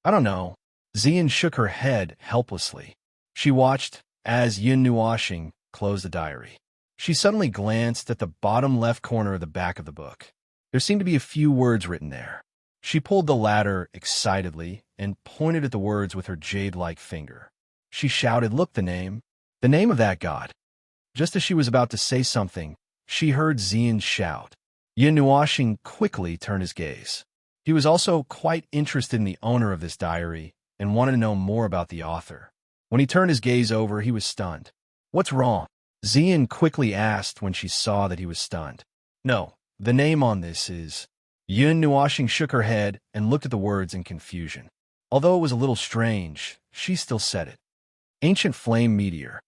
"I don't know." Xian shook her head helplessly. She watched as Yin Nuashing closed the diary. She suddenly glanced at the bottom left corner of the back of the book. There seemed to be a few words written there. She pulled the latter excitedly and pointed at the words with her jade-like finger. She shouted, "Look, the name of that god." Just as she was about to say something, she heard Xian shout. Yin Nuashing quickly turned his gaze. He was also quite interested in the owner of this diary and wanted to know more about the author. When he turned his gaze over, he was stunned. "What's wrong?" Xian quickly asked when she saw that he was stunned. "No, the name on this is..." Yin Nuashing shook her head and looked at the words in confusion. Although it was a little strange, she still said it. Ancient Flame Meteor.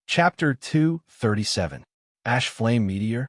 Chapter 237. Ash Flame Meteor.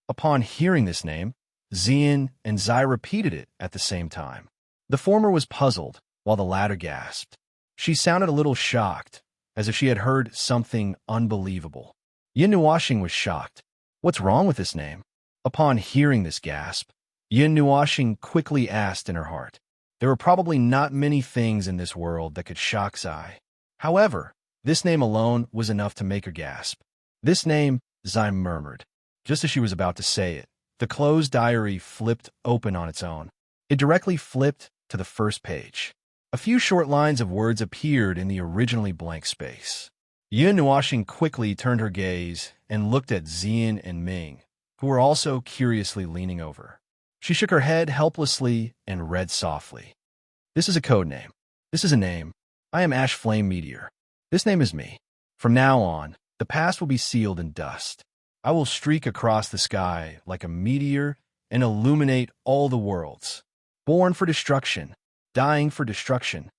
Upon hearing this name, Xian and Zai repeated it at the same time. The former was puzzled, while the latter gasped. She sounded a little shocked, as if she had heard something unbelievable. Yin Nuashing was shocked. What's wrong with this name? Upon hearing this gasp, Yin Nuashing quickly asked in her heart. There were probably not many things in this world that could shock Zai. However, this name alone was enough to make her gasp. This name, Zai murmured. Just as she was about to say it, the closed diary flipped open on its own. It directly flipped to the first page. A few short lines of words appeared in the originally blank space. Yin Nuashing quickly turned her gaze and looked at Xian and Ming, who were also curiously leaning over. She shook her head helplessly and read softly. This is a code name. This is a name. I am Ash Flame Meteor. This name is me. From now on, the past will be sealed in dust. I will streak across the sky like a meteor and illuminate all the worlds. Born for destruction, dying for destruction.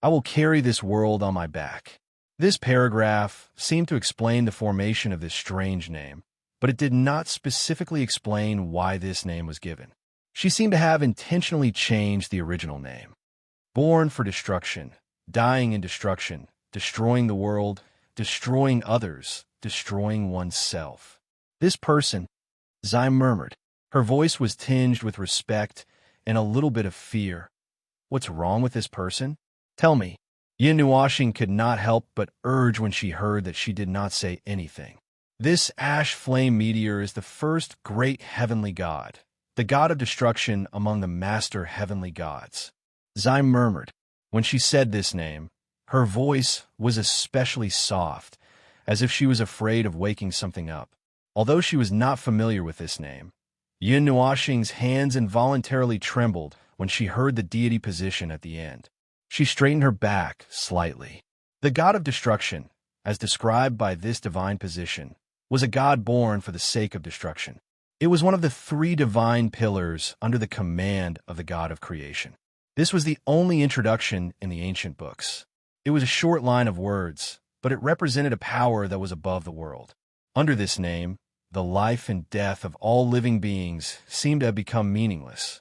I will carry this world on my back. This paragraph seemed to explain the formation of this strange name, but it did not specifically explain why this name was given. She seemed to have intentionally changed the original name. Born for destruction, dying in destruction, destroying the world, destroying others, destroying oneself. This person, Zai murmured. Her voice was tinged with respect and a little bit of fear. What's wrong with this person? Tell me. Yin Nuashing could not help but urge when she heard that she did not say anything. This Ash Flame Meteor is the first great heavenly god, the god of destruction among the master heavenly gods. Zai murmured. When she said this name, her voice was especially soft, as if she was afraid of waking something up. Although she was not familiar with this name, Yin Nuashing's hands involuntarily trembled when she heard the deity position at the end. She straightened her back slightly. The god of destruction, as described by this divine position, was a god born for the sake of destruction. It was one of the three divine pillars under the command of the god of creation. This was the only introduction in the ancient books. It was a short line of words, but it represented a power that was above the world. Under this name, the life and death of all living beings seemed to have become meaningless.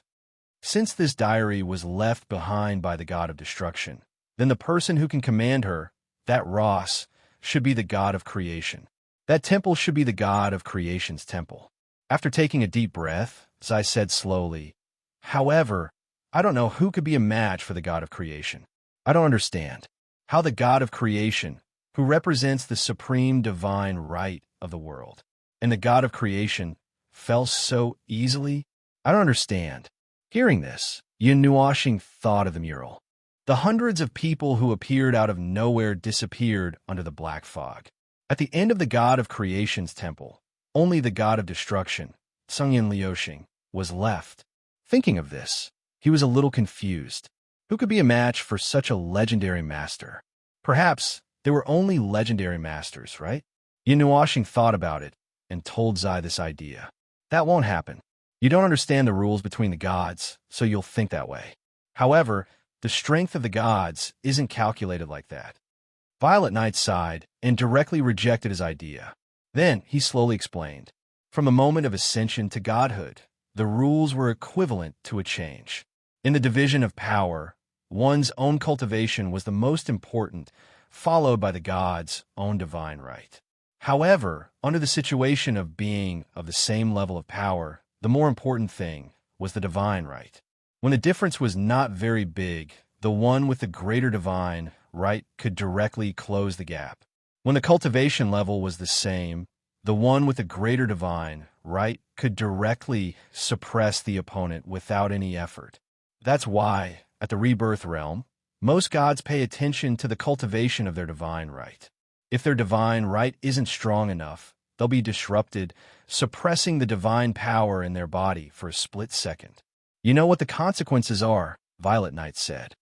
Since this diary was left behind by the god of destruction, then the person who can command her, that Ross, should be the god of creation. That temple should be the god of creation's temple. After taking a deep breath, Zai said slowly, however, I don't know who could be a match for the god of creation. I don't understand how the god of creation, who represents the supreme divine right of the world, and the god of creation, fell so easily. I don't understand. Hearing this, Yin Nuashing thought of the mural. The hundreds of people who appeared out of nowhere disappeared under the black fog. At the end of the god of creation's temple, only the god of destruction, Sungyin Liuxing, was left. Thinking of this, he was a little confused. Who could be a match for such a legendary master? Perhaps there were only legendary masters, right? Yin Nuashing thought about it and told Zai this idea. That won't happen. You don't understand the rules between the gods, so you'll think that way. However, the strength of the gods isn't calculated like that. Violet Knight sighed and directly rejected his idea. Then he slowly explained. From the moment of ascension to godhood, the rules were equivalent to a change. In the division of power, one's own cultivation was the most important, followed by the god's own divine right. However, under the situation of being of the same level of power, the more important thing was the divine right. When the difference was not very big, the one with the greater divine right could directly close the gap. When the cultivation level was the same, the one with the greater divine right could directly suppress the opponent without any effort. That's why, at the rebirth realm, most gods pay attention to the cultivation of their divine right. If their divine right isn't strong enough, they'll be disrupted, suppressing the divine power in their body for a split second. You know what the consequences are, Violet Knight said.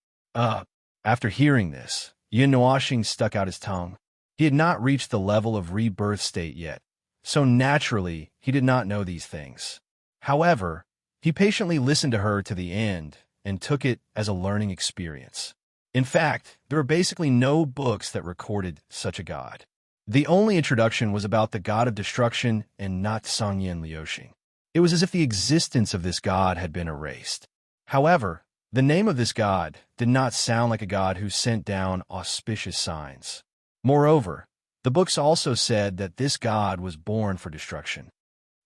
After hearing this, Yin Nuashing stuck out his tongue. He had not reached the level of rebirth state yet, so naturally he did not know these things. However, he patiently listened to her to the end and took it as a learning experience. In fact, there are basically no books that recorded such a god. The only introduction was about the god of destruction and not Sungyin Liuxing. It was as if the existence of this god had been erased. However, The name of this god did not sound like a god who sent down auspicious signs. Moreover, the books also said that this god was born for destruction.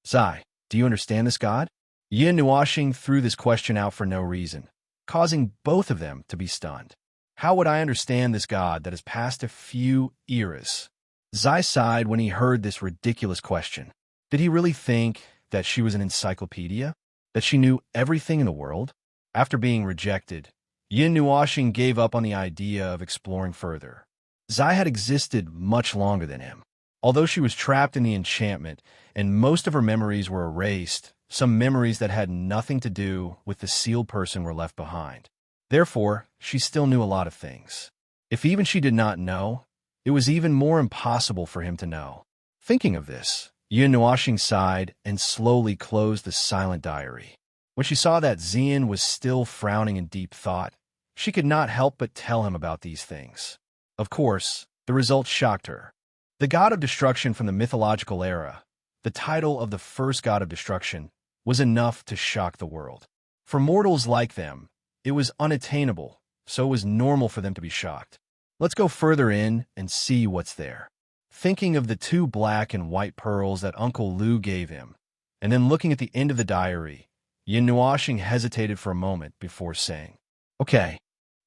Zai, do you understand this god? Yin Nuashing threw this question out for no reason, causing both of them to be stunned. How would I understand this god that has passed a few eras? Zai sighed when he heard this ridiculous question. Did he really think that she was an encyclopedia? That she knew everything in the world? After being rejected, Yin Nuashing gave up on the idea of exploring further. Zai had existed much longer than him. Although she was trapped in the enchantment and most of her memories were erased, some memories that had nothing to do with the sealed person were left behind. Therefore, she still knew a lot of things. If even she did not know, it was even more impossible for him to know. Thinking of this, Yin Nuashing sighed and slowly closed the silent diary. When she saw that Xian was still frowning in deep thought, she could not help but tell him about these things. Of course, the results shocked her. The god of destruction from the mythological era, the title of the first god of destruction, was enough to shock the world. For mortals like them, it was unattainable, so it was normal for them to be shocked. Let's go further in and see what's there. Thinking of the 2 black and white pearls that Uncle Lu gave him, and then looking at the end of the diary, Yin Nuashing hesitated for a moment before saying, "Okay."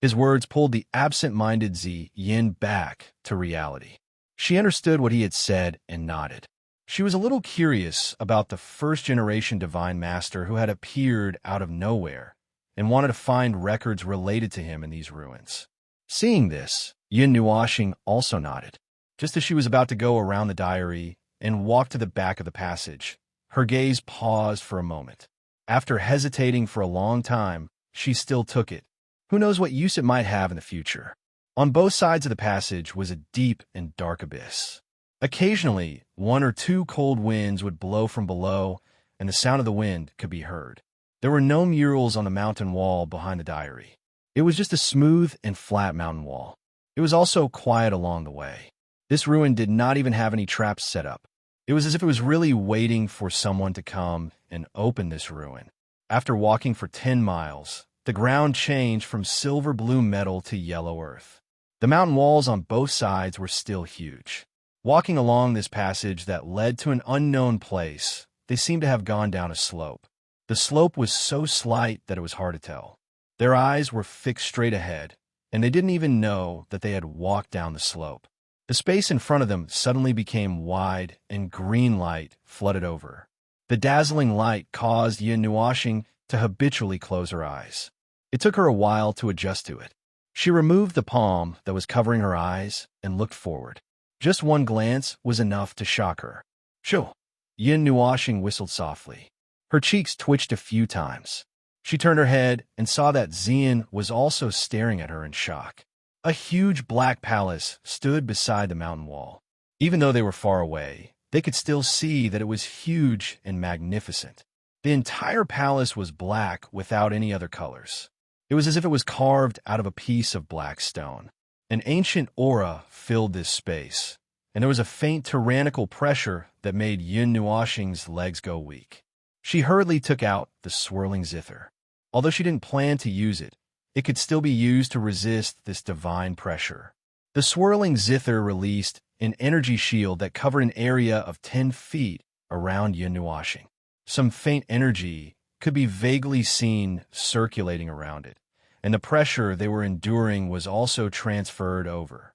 His words pulled the absent-minded Yin back to reality. She understood what he had said and nodded. She was a little curious about the first-generation divine master who had appeared out of nowhere and wanted to find records related to him in these ruins. Seeing this, Yin Nuashing also nodded. Just as she was about to go around the diary and walk to the back of the passage, her gaze paused for a moment. After hesitating for a long time, she still took it. Who knows what use it might have in the future? On both sides of the passage was a deep and dark abyss. Occasionally, 1 or 2 cold winds would blow from below, and the sound of the wind could be heard. There were no murals on the mountain wall behind the diary. It was just a smooth and flat mountain wall. It was also quiet along the way. This ruin did not even have any traps set up. It was as if it was really waiting for someone to come and open this ruin. After walking for 10 miles, the ground changed from silver blue metal to yellow earth. The mountain walls on both sides were still huge. Walking along this passage that led to an unknown place, they seemed to have gone down a slope. The slope was so slight that it was hard to tell. Their eyes were fixed straight ahead, and they didn't even know that they had walked down the slope. The space in front of them suddenly became wide, and green light flooded over. The dazzling light caused Yin Nuashing to habitually close her eyes. It took her a while to adjust to it. She removed the palm that was covering her eyes and looked forward. Just one glance was enough to shock her. "Shoo!" Yin Nuashing whistled softly. Her cheeks twitched a few times. She turned her head and saw that Xian was also staring at her in shock. A huge black palace stood beside the mountain wall. Even though they were far away, they could still see that it was huge and magnificent. The entire palace was black without any other colors. It was as if it was carved out of a piece of black stone. An ancient aura filled this space, and there was a faint tyrannical pressure that made Yin Nuashing's legs go weak. She hurriedly took out the swirling zither. Although she didn't plan to use it, it could still be used to resist this divine pressure. The swirling zither released an energy shield that covered an area of 10 feet around Yin Nuashing. Some faint energy could be vaguely seen circulating around it, and the pressure they were enduring was also transferred over.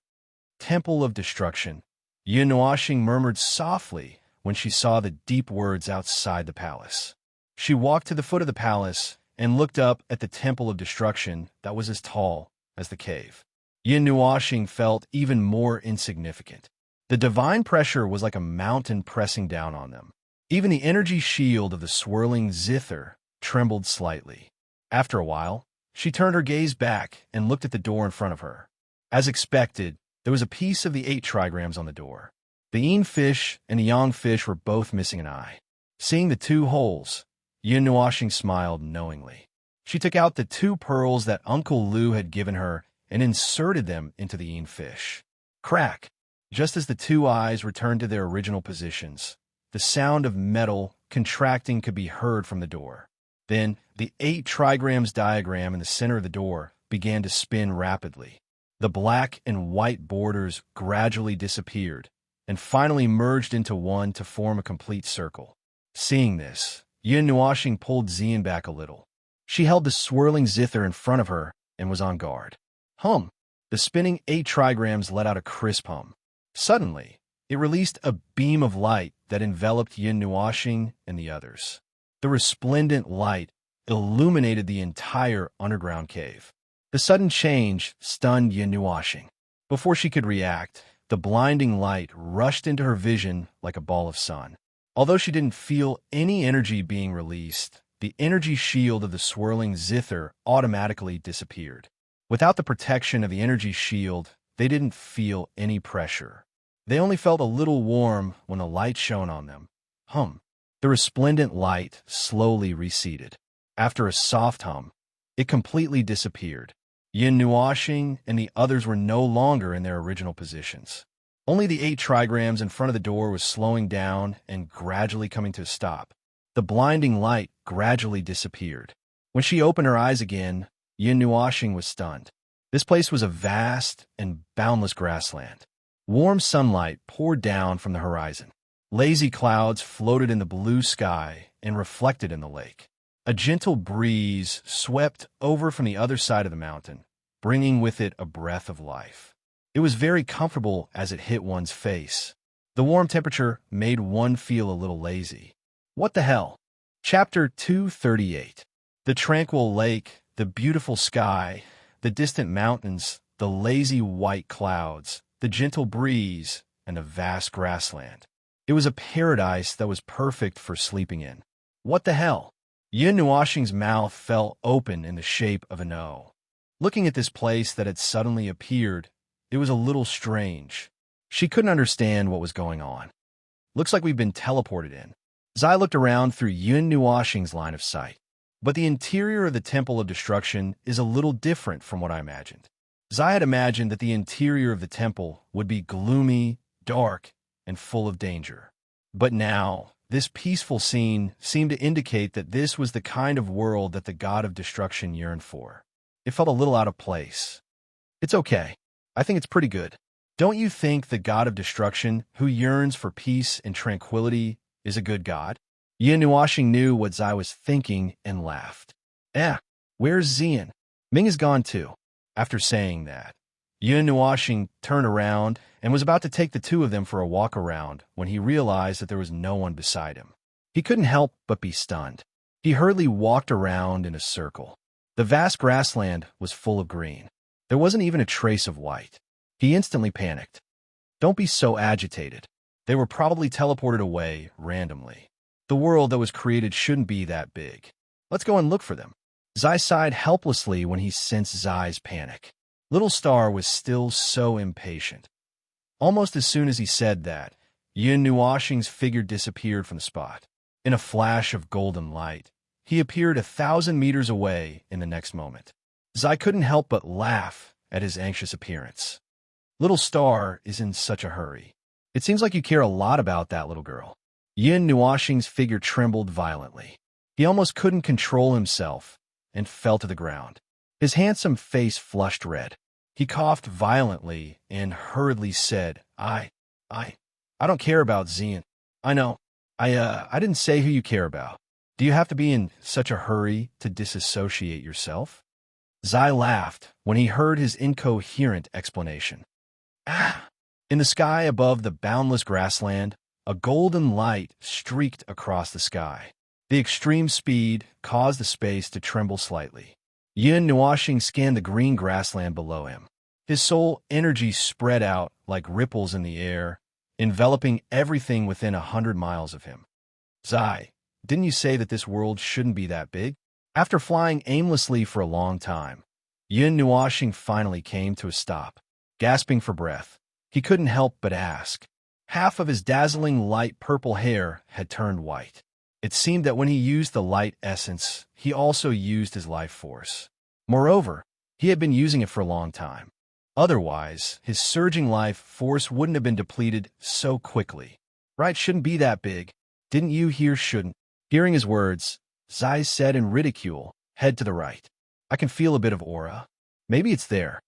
Temple of Destruction. Yin Nuashing murmured softly when she saw the deep words outside the palace. She walked to the foot of the palace and looked up at the Temple of Destruction that was as tall as the cave. Yin Nuashing felt even more insignificant. The divine pressure was like a mountain pressing down on them. Even the energy shield of the swirling zither trembled slightly. After a while, she turned her gaze back and looked at the door in front of her. As expected, there was a piece of the 8 trigrams on the door. The yin fish and the yang fish were both missing an eye. Seeing the 2 holes, Yin Nuashing smiled knowingly. She took out the 2 pearls that Uncle Lu had given her and inserted them into the yin fish. Crack! Just as the 2 eyes returned to their original positions, the sound of metal contracting could be heard from the door. Then, the 8 trigrams diagram in the center of the door began to spin rapidly. The black and white borders gradually disappeared and finally merged into one to form a complete circle. Seeing this, Yin Nuashing pulled Xian back a little. She held the swirling zither in front of her and was on guard. Hum! The spinning 8 trigrams let out a crisp hum. Suddenly, it released a beam of light that enveloped Yin Nuashing and the others. The resplendent light illuminated the entire underground cave. The sudden change stunned Yin Nuashing. Before she could react, the blinding light rushed into her vision like a ball of sun. Although she didn't feel any energy being released, the energy shield of the swirling zither automatically disappeared. Without the protection of the energy shield, they didn't feel any pressure. They only felt a little warm when the light shone on them. Hum. The resplendent light slowly receded. After a soft hum, it completely disappeared. Yin Nuashing and the others were no longer in their original positions. Only the 8 trigrams in front of the door was slowing down and gradually coming to a stop. The blinding light gradually disappeared. When she opened her eyes again, Yin Nuashing was stunned. This place was a vast and boundless grassland. Warm sunlight poured down from the horizon. Lazy clouds floated in the blue sky and reflected in the lake. A gentle breeze swept over from the other side of the mountain, bringing with it a breath of life. It was very comfortable as it hit one's face. The warm temperature made one feel a little lazy. What the hell? Chapter 238. The tranquil lake, the beautiful sky, the distant mountains, the lazy white clouds, the gentle breeze, and the vast grassland. It was a paradise that was perfect for sleeping in. What the hell? Yin Nuashing's mouth fell open in the shape of an O. Looking at this place that had suddenly appeared, it was a little strange. She couldn't understand what was going on. Looks like we've been teleported in. Zai looked around through Yin Nuashing's line of sight. But the interior of the Temple of Destruction is a little different from what I imagined. Zai had imagined that the interior of the temple would be gloomy, dark, and full of danger. But now, this peaceful scene seemed to indicate that this was the kind of world that the god of destruction yearned for. It felt a little out of place. It's okay. I think it's pretty good. Don't you think the god of destruction, who yearns for peace and tranquility, is a good god? Yin Nuashing knew what Zai was thinking and laughed. Where's Xian? Ming is gone too. After saying that, Yin Nuashing turned around and was about to take the two of them for a walk around when he realized that there was no one beside him. He couldn't help but be stunned. He hurriedly walked around in a circle. The vast grassland was full of green. There wasn't even a trace of white. He instantly panicked. Don't be so agitated. They were probably teleported away randomly. The world that was created shouldn't be that big. Let's go and look for them. Zai sighed helplessly when he sensed Zai's panic. Little Star was still so impatient. Almost as soon as he said that, Yin Nuashing's figure disappeared from the spot. In a flash of golden light, he appeared 1,000 meters away in the next moment. Zai couldn't help but laugh at his anxious appearance. Little Star is in such a hurry. It seems like you care a lot about that little girl. Yin Nuashing's figure trembled violently. He almost couldn't control himself and fell to the ground. His handsome face flushed red. He coughed violently and hurriedly said, I don't care about Xian. I know. I didn't say who you care about. Do you have to be in such a hurry to disassociate yourself? Zai laughed when he heard his incoherent explanation. In the sky above the boundless grassland, a golden light streaked across the sky. The extreme speed caused the space to tremble slightly. Yin Nuashing scanned the green grassland below him. His soul energy spread out like ripples in the air, enveloping everything within 100 miles of him. Zai, didn't you say that this world shouldn't be that big? After flying aimlessly for a long time, Yin Nuashing finally came to a stop. Gasping for breath, he couldn't help but ask. Half of his dazzling light purple hair had turned white. It seemed that when he used the light essence, he also used his life force. Moreover, he had been using it for a long time. Otherwise, his surging life force wouldn't have been depleted so quickly. Right, shouldn't be that big. Didn't you hear shouldn't? Hearing his words, Zai said in ridicule. Head to the right. I can feel a bit of aura. Maybe it's there.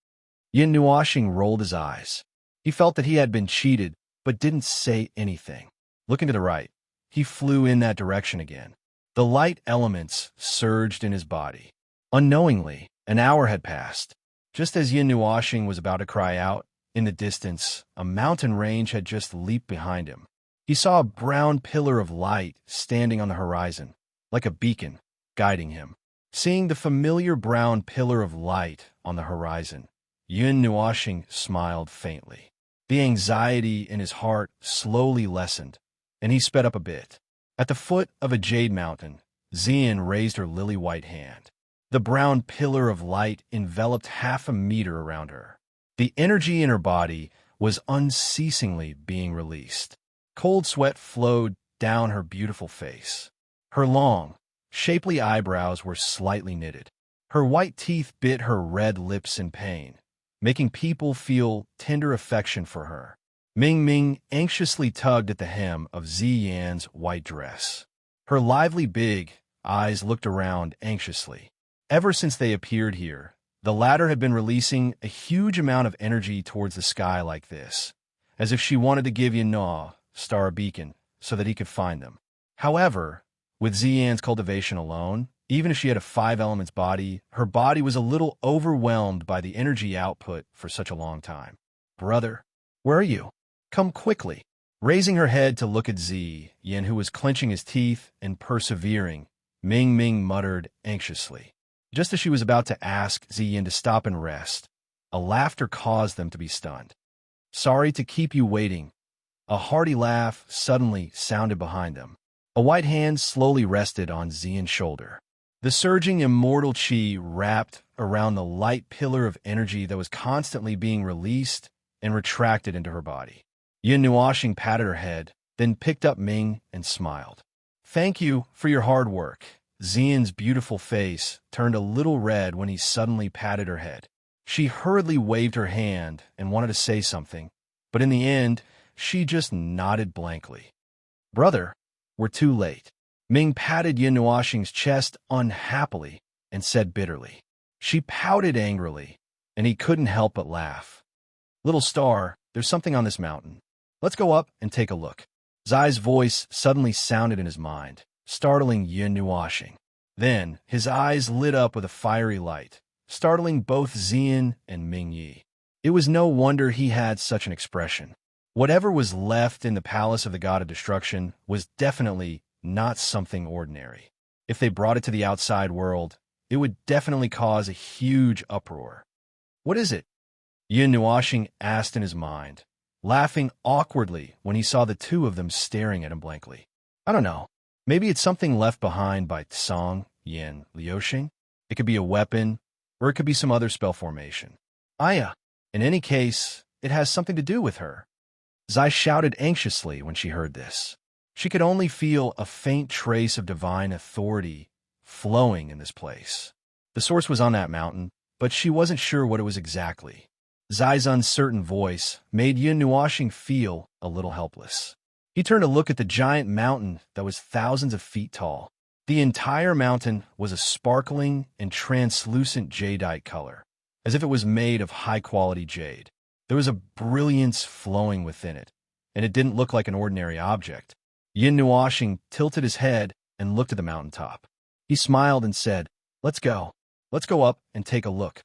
Yin Nuoxing rolled his eyes. He felt that he had been cheated, but didn't say anything. Looking to the right, he flew in that direction again. The light elements surged in his body. Unknowingly, an hour had passed. Just as Yin Nuoxing was about to cry out, in the distance, a mountain range had just leaped behind him. He saw a brown pillar of light standing on the horizon, like a beacon, guiding him. Seeing the familiar brown pillar of light on the horizon, Yin Nuoxing smiled faintly. The anxiety in his heart slowly lessened, and he sped up a bit. At the foot of a jade mountain, Xian raised her lily-white hand. The brown pillar of light enveloped half a meter around her. The energy in her body was unceasingly being released. Cold sweat flowed down her beautiful face. Her long, shapely eyebrows were slightly knitted. Her white teeth bit her red lips in pain, making people feel tender affection for her. Ming Ming anxiously tugged at the hem of Ziyan's white dress. Her lively big eyes looked around anxiously. Ever since they appeared here, the latter had been releasing a huge amount of energy towards the sky like this, as if she wanted to give Yinna Star a beacon so that he could find them. However, with Ziyan's cultivation alone, even if she had a 5 elements body, her body was a little overwhelmed by the energy output for such a long time. Brother, where are you? Come quickly. Raising her head to look at Yin, who was clenching his teeth and persevering, Ming Ming muttered anxiously. Just as she was about to ask Yin to stop and rest, a laughter caused them to be stunned. Sorry to keep you waiting. A hearty laugh suddenly sounded behind them. A white hand slowly rested on Xian's shoulder. The surging immortal qi wrapped around the light pillar of energy that was constantly being released and retracted into her body. Yin Nuoxing patted her head, then picked up Ming and smiled. Thank you for your hard work. Xian's beautiful face turned a little red when he suddenly patted her head. She hurriedly waved her hand and wanted to say something, but in the end, she just nodded blankly. Brother, we're too late. Ming patted Yin Nuoxing's chest unhappily and said bitterly. She pouted angrily, and he couldn't help but laugh. Little star, there's something on this mountain. Let's go up and take a look. Zai's voice suddenly sounded in his mind, startling Yin Nuoxing. Then, his eyes lit up with a fiery light, startling both Xian and Ming Yi. It was no wonder he had such an expression. Whatever was left in the palace of the god of destruction was definitely not something ordinary. If they brought it to the outside world, it would definitely cause a huge uproar. What is it? Yin Nuoxing asked in his mind, laughing awkwardly when he saw the two of them staring at him blankly. I don't know. Maybe it's something left behind by Tsang, Yin, Liuxing. It could be a weapon, or it could be some other spell formation. Aya. In any case, it has something to do with her. Zai shouted anxiously when she heard this. She could only feel a faint trace of divine authority flowing in this place. The source was on that mountain, but she wasn't sure what it was exactly. Zai's uncertain voice made Yin Nuoxing feel a little helpless. He turned to look at the giant mountain that was thousands of feet tall. The entire mountain was a sparkling and translucent jadeite color, as if it was made of high-quality jade. There was a brilliance flowing within it, and it didn't look like an ordinary object. Yin Nuoxing tilted his head and looked at the mountaintop. He smiled and said, Let's go. Let's go up and take a look.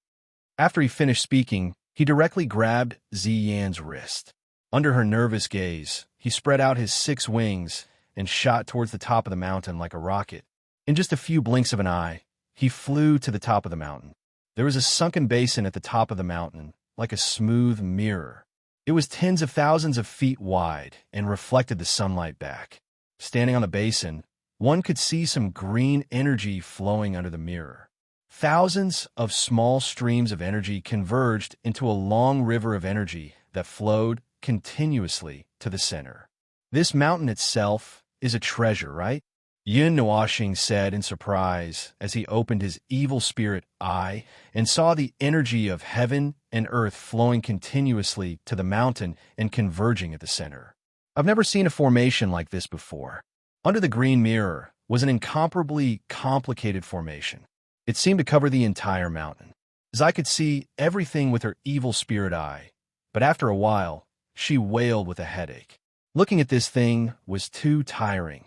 After he finished speaking, he directly grabbed Ziyan's wrist. Under her nervous gaze, he spread out his 6 wings and shot towards the top of the mountain like a rocket. In just a few blinks of an eye, he flew to the top of the mountain. There was a sunken basin at the top of the mountain, like a smooth mirror. It was tens of thousands of feet wide and reflected the sunlight back. Standing on the basin, one could see some green energy flowing under the mirror. Thousands of small streams of energy converged into a long river of energy that flowed continuously to the center. This mountain itself is a treasure, right? Yin Nuoxing said in surprise as he opened his evil spirit eye and saw the energy of heaven and earth flowing continuously to the mountain and converging at the center. I've never seen a formation like this before. Under the green mirror was an incomparably complicated formation. It seemed to cover the entire mountain. Zai could see everything with her evil spirit eye, but after a while, she wailed with a headache. Looking at this thing was too tiring.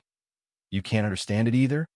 You can't understand it either?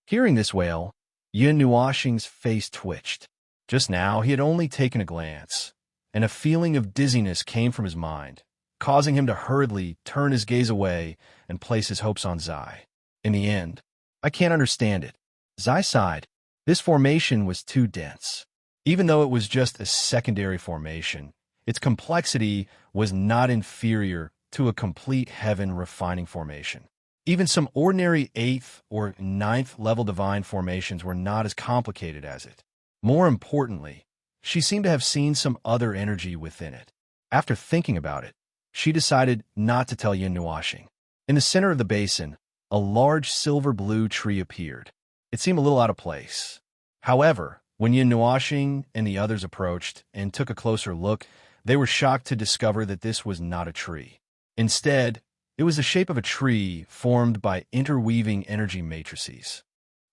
Hearing this wail, Yin Nuoxing's face twitched. Just now, he had only taken a glance, and a feeling of dizziness came from his mind, causing him to hurriedly turn his gaze away and place his hopes on Zai. In the end, I can't understand it. Zai sighed. This formation was too dense. Even though it was just a secondary formation, its complexity was not inferior to a complete heaven-refining formation. Even some ordinary 8th or 9th level divine formations were not as complicated as it. More importantly, she seemed to have seen some other energy within it. After thinking about it, she decided not to tell Yin Nuoxing. In the center of the basin, a large silver-blue tree appeared. It seemed a little out of place. However, when Yin Nuoxing and the others approached and took a closer look, they were shocked to discover that this was not a tree. Instead, it was the shape of a tree formed by interweaving energy matrices.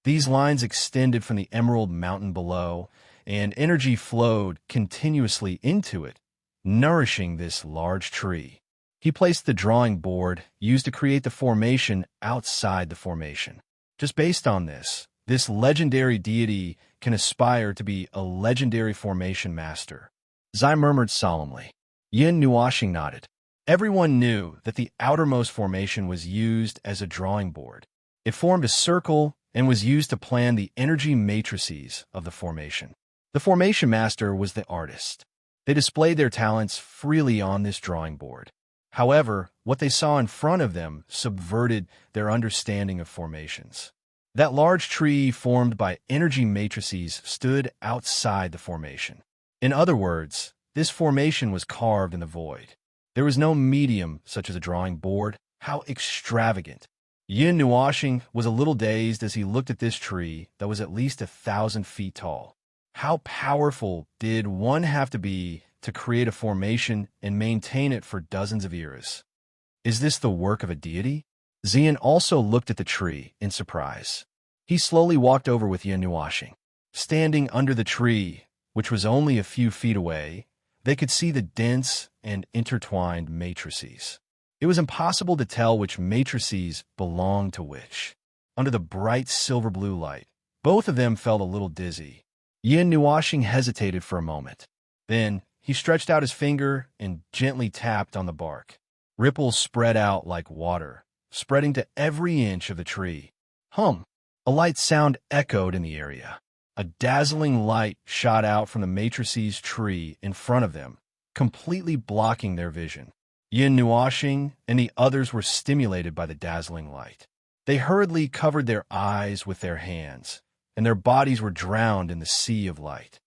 These lines extended from the emerald mountain below, and energy flowed continuously into it, nourishing this large tree. He placed the drawing board used to create the formation outside the formation. Just based on this legendary deity can aspire to be a legendary formation master. Zai murmured solemnly. Yin Nuoxing nodded. Everyone knew that the outermost formation was used as a drawing board. It formed a circle and was used to plan the energy matrices of the formation. The formation master was the artist. They displayed their talents freely on this drawing board. However, what they saw in front of them subverted their understanding of formations. That large tree formed by energy matrices stood outside the formation. In other words, this formation was carved in the void. There was no medium such as a drawing board. How extravagant! Yin Nuoxing was a little dazed as he looked at this tree that was at least 1,000 feet tall. How powerful did one have to be to create a formation and maintain it for dozens of years? Is this the work of a deity? Xian also looked at the tree in surprise. He slowly walked over with Yin Nuoxing. Standing under the tree, which was only a few feet away, they could see the dense and intertwined matrices. It was impossible to tell which matrices belonged to which. Under the bright silver-blue light, both of them felt a little dizzy. Yin Nuoxing hesitated for a moment. Then, he stretched out his finger and gently tapped on the bark. Ripples spread out like water, spreading to every inch of the tree. Hum! A light sound echoed in the area. A dazzling light shot out from the matrices tree in front of them, completely blocking their vision. Yin Nuoxing and the others were stimulated by the dazzling light. They hurriedly covered their eyes with their hands, and their bodies were drowned in the sea of light.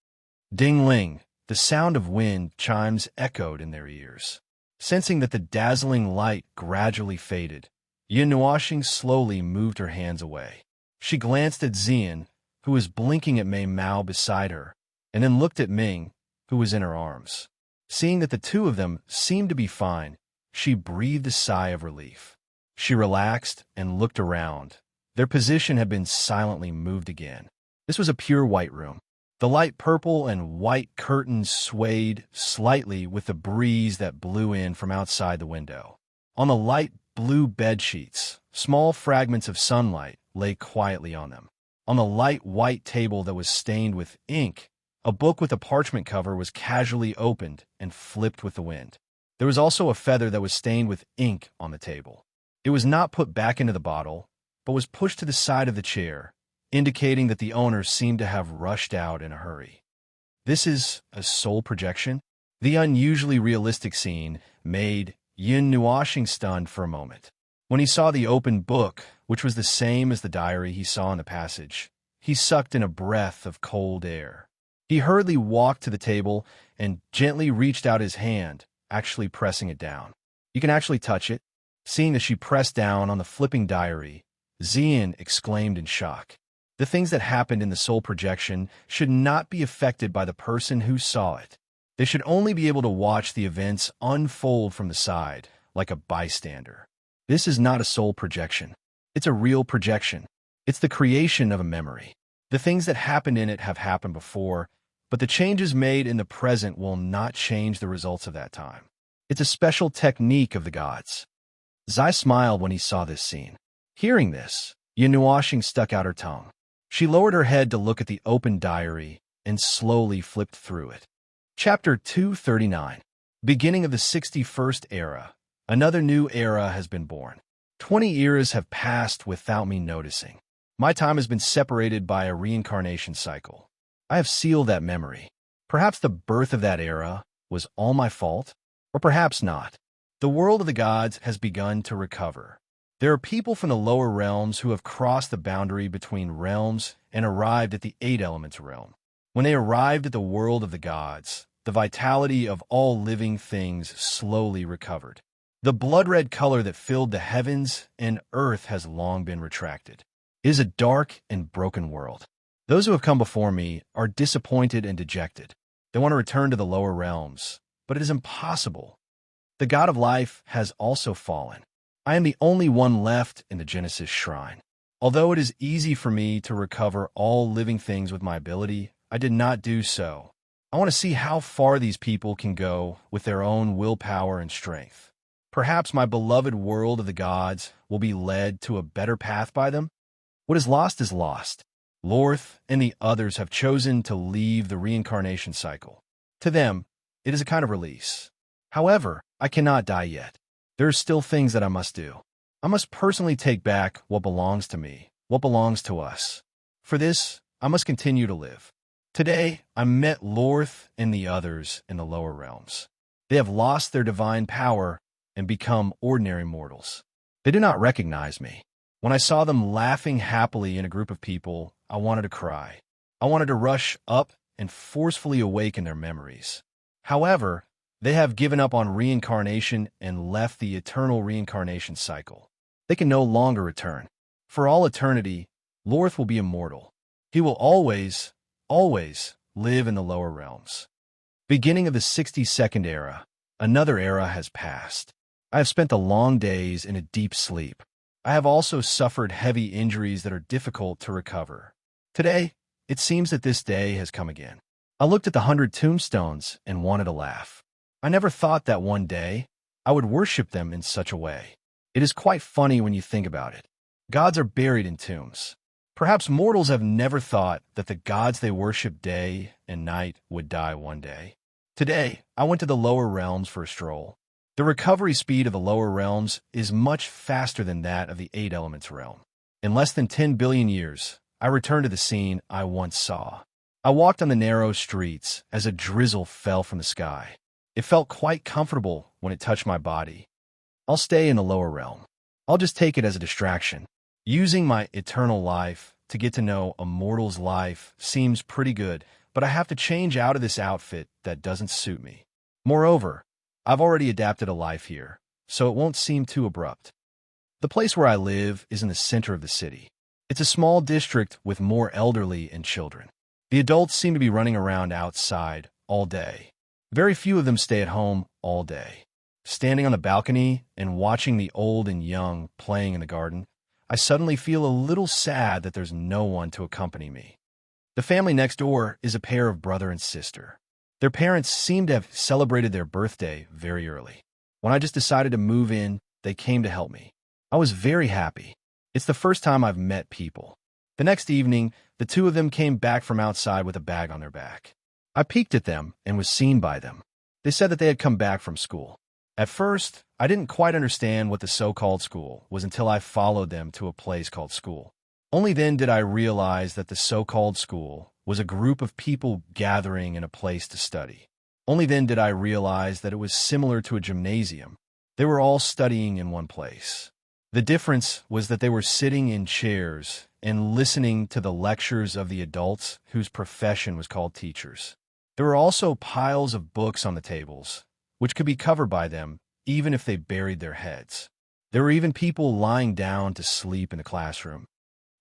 Ding-ling, the sound of wind chimes echoed in their ears. Sensing that the dazzling light gradually faded, Yin Nuoxing slowly moved her hands away. She glanced at Xian, who was blinking at Mei Mao beside her, and then looked at Ming, who was in her arms. Seeing that the two of them seemed to be fine, she breathed a sigh of relief. She relaxed and looked around. Their position had been silently moved again. This was a pure white room. The light purple and white curtains swayed slightly with the breeze that blew in from outside the window. On the light blue bedsheets, small fragments of sunlight lay quietly on them. On the light white table that was stained with ink, a book with a parchment cover was casually opened and flipped with the wind. There was also a feather that was stained with ink on the table. It was not put back into the bottle, but was pushed to the side of the chair, indicating that the owner seemed to have rushed out in a hurry. This is a soul projection? The unusually realistic scene made Yin Nuoxing stunned for a moment. When he saw the open book, which was the same as the diary he saw in the passage, he sucked in a breath of cold air. He hurriedly walked to the table and gently reached out his hand, actually pressing it down. You can actually touch it. Seeing that she pressed down on the flipping diary, Xian exclaimed in shock. The things that happened in the soul projection should not be affected by the person who saw it. They should only be able to watch the events unfold from the side, like a bystander. This is not a soul projection. It's a real projection. It's the creation of a memory. The things that happened in it have happened before, but the changes made in the present will not change the results of that time. It's a special technique of the gods. Zai smiled when he saw this scene. Hearing this, Yanuashing stuck out her tongue. She lowered her head to look at the open diary and slowly flipped through it. Chapter 239. Beginning of the 61st era. Another new era has been born. 20 eras have passed without me noticing. My time has been separated by a reincarnation cycle. I have sealed that memory. Perhaps the birth of that era was all my fault, or perhaps not. The world of the gods has begun to recover. There are people from the lower realms who have crossed the boundary between realms and arrived at the Eight Elements realm. When they arrived at the world of the gods, the vitality of all living things slowly recovered. The blood-red color that filled the heavens and earth has long been retracted. It is a dark and broken world. Those who have come before me are disappointed and dejected. They want to return to the lower realms, but it is impossible. The god of life has also fallen. I am the only one left in the Genesis shrine. Although it is easy for me to recover all living things with my ability, I did not do so. I want to see how far these people can go with their own willpower and strength. Perhaps my beloved world of the gods will be led to a better path by them? What is lost is lost. Lorth and the others have chosen to leave the reincarnation cycle. To them, it is a kind of release. However, I cannot die yet. There are still things that I must do. I must personally take back what belongs to me, what belongs to us. For this, I must continue to live. Today, I met Lorth and the others in the lower realms. They have lost their divine power and become ordinary mortals. They do not recognize me. When I saw them laughing happily in a group of people, I wanted to cry. I wanted to rush up and forcefully awaken their memories. However, they have given up on reincarnation and left the eternal reincarnation cycle. They can no longer return. For all eternity, Lorth will be immortal. He will always live in the lower realms. Beginning of the 62nd era, another era has passed. I have spent the long days in a deep sleep. I have also suffered heavy injuries that are difficult to recover. Today, it seems that this day has come again. I looked at the 100 tombstones and wanted to laugh. I never thought that one day I would worship them in such a way. It is quite funny when you think about it. Gods are buried in tombs. Perhaps mortals have never thought that the gods they worship day and night would die one day. Today, I went to the lower realms for a stroll. The recovery speed of the lower realms is much faster than that of the Eight Elements realm. In less than 10 billion years, I returned to the scene I once saw. I walked on the narrow streets as a drizzle fell from the sky. It felt quite comfortable when it touched my body. I'll stay in the lower realm. I'll just take it as a distraction. Using my eternal life to get to know a mortal's life seems pretty good, but I have to change out of this outfit that doesn't suit me. Moreover, I've already adapted a life here, so it won't seem too abrupt. The place where I live is in the center of the city. It's a small district with more elderly and children. The adults seem to be running around outside all day. Very few of them stay at home all day. Standing on the balcony and watching the old and young playing in the garden, I suddenly feel a little sad that there's no one to accompany me. The family next door is a pair of brother and sister. Their parents seem to have celebrated their birthday very early. When I just decided to move in, they came to help me. I was very happy. It's the first time I've met people. The next evening, the two of them came back from outside with a bag on their back. I peeked at them and was seen by them. They said that they had come back from school. At first, I didn't quite understand what the so-called school was until I followed them to a place called school. Only then did I realize that the so-called school was a group of people gathering in a place to study. Only then did I realize that it was similar to a gymnasium. They were all studying in one place. The difference was that they were sitting in chairs and listening to the lectures of the adults whose profession was called teachers. There were also piles of books on the tables, which could be covered by them even if they buried their heads. There were even people lying down to sleep in the classroom.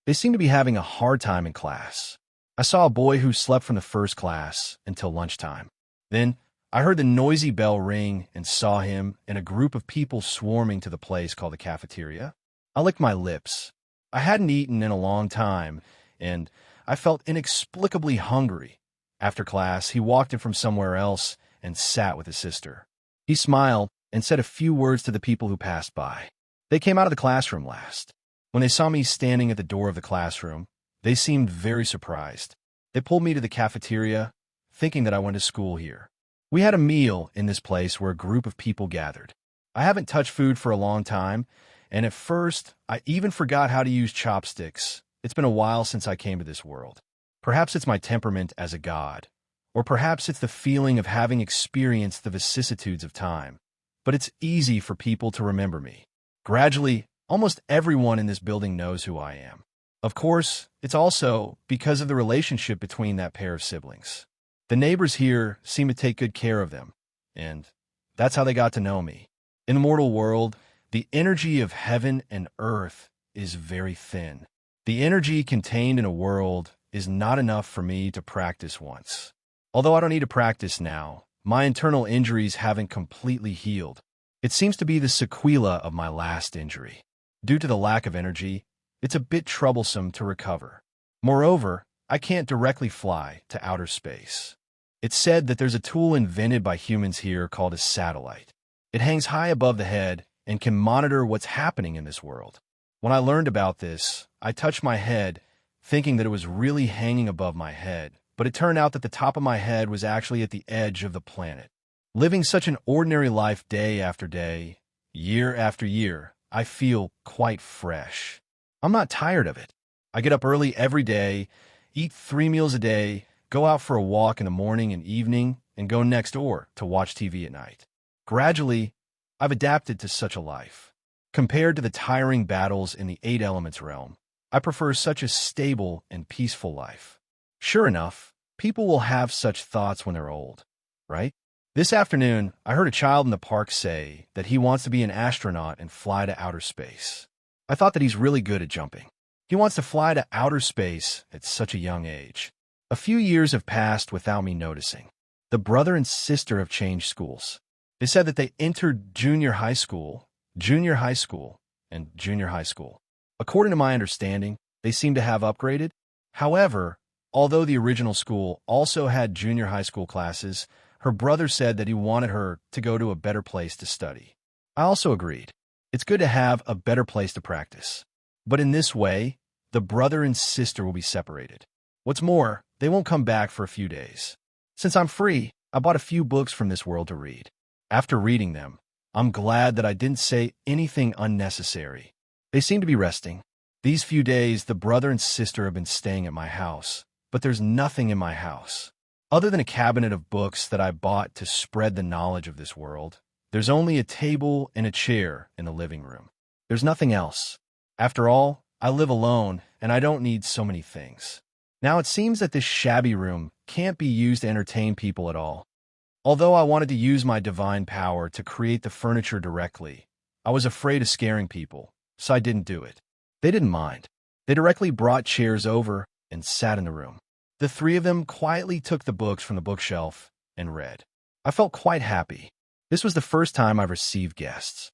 They seemed to be having a hard time in class. I saw a boy who slept from the first class until lunchtime. Then I heard the noisy bell ring and saw him and a group of people swarming to the place called the cafeteria. I licked my lips. I hadn't eaten in a long time, and I felt inexplicably hungry. After class, he walked in from somewhere else and sat with his sister. He smiled and said a few words to the people who passed by. They came out of the classroom last. When they saw me standing at the door of the classroom, they seemed very surprised. They pulled me to the cafeteria, thinking that I went to school here. We had a meal in this place where a group of people gathered. I haven't touched food for a long time, and at first, I even forgot how to use chopsticks. It's been a while since I came to this world. Perhaps it's my temperament as a god, or perhaps it's the feeling of having experienced the vicissitudes of time. But it's easy for people to remember me. Gradually, almost everyone in this building knows who I am. Of course, it's also because of the relationship between that pair of siblings. The neighbors here seem to take good care of them, and that's how they got to know me. In the mortal world, the energy of heaven and earth is very thin. The energy contained in a world is not enough for me to practice once. Although I don't need to practice now, my internal injuries haven't completely healed. It seems to be the sequela of my last injury. Due to the lack of energy, it's a bit troublesome to recover. Moreover, I can't directly fly to outer space. It's said that there's a tool invented by humans here called a satellite. It hangs high above the head and can monitor what's happening in this world. When I learned about this, I touched my head, thinking that it was really hanging above my head, but it turned out that the top of my head was actually at the edge of the planet. Living such an ordinary life day after day, year after year, I feel quite fresh. I'm not tired of it. I get up early every day, eat 3 meals a day, go out for a walk in the morning and evening, and go next door to watch TV at night. Gradually, I've adapted to such a life. Compared to the tiring battles in the 8 elements realm, I prefer such a stable and peaceful life. Sure enough, people will have such thoughts when they're old, right? This afternoon, I heard a child in the park say that he wants to be an astronaut and fly to outer space. I thought that he's really good at jumping. He wants to fly to outer space at such a young age. A few years have passed without me noticing. The brother and sister have changed schools. They said that they entered junior high school, and junior high school. According to my understanding, they seem to have upgraded. However, although the original school also had junior high school classes, her brother said that he wanted her to go to a better place to study. I also agreed. It's good to have a better place to practice. But in this way, the brother and sister will be separated. What's more, they won't come back for a few days. Since I'm free, I bought a few books from this world to read. After reading them, I'm glad that I didn't say anything unnecessary. They seem to be resting. These few days, the brother and sister have been staying at my house, but there's nothing in my house. Other than a cabinet of books that I bought to spread the knowledge of this world, there's only a table and a chair in the living room. There's nothing else. After all, I live alone, and I don't need so many things. Now it seems that this shabby room can't be used to entertain people at all. Although I wanted to use my divine power to create the furniture directly, I was afraid of scaring people, so I didn't do it. They didn't mind. They directly brought chairs over and sat in the room. The 3 of them quietly took the books from the bookshelf and read. I felt quite happy. This was the first time I've received guests.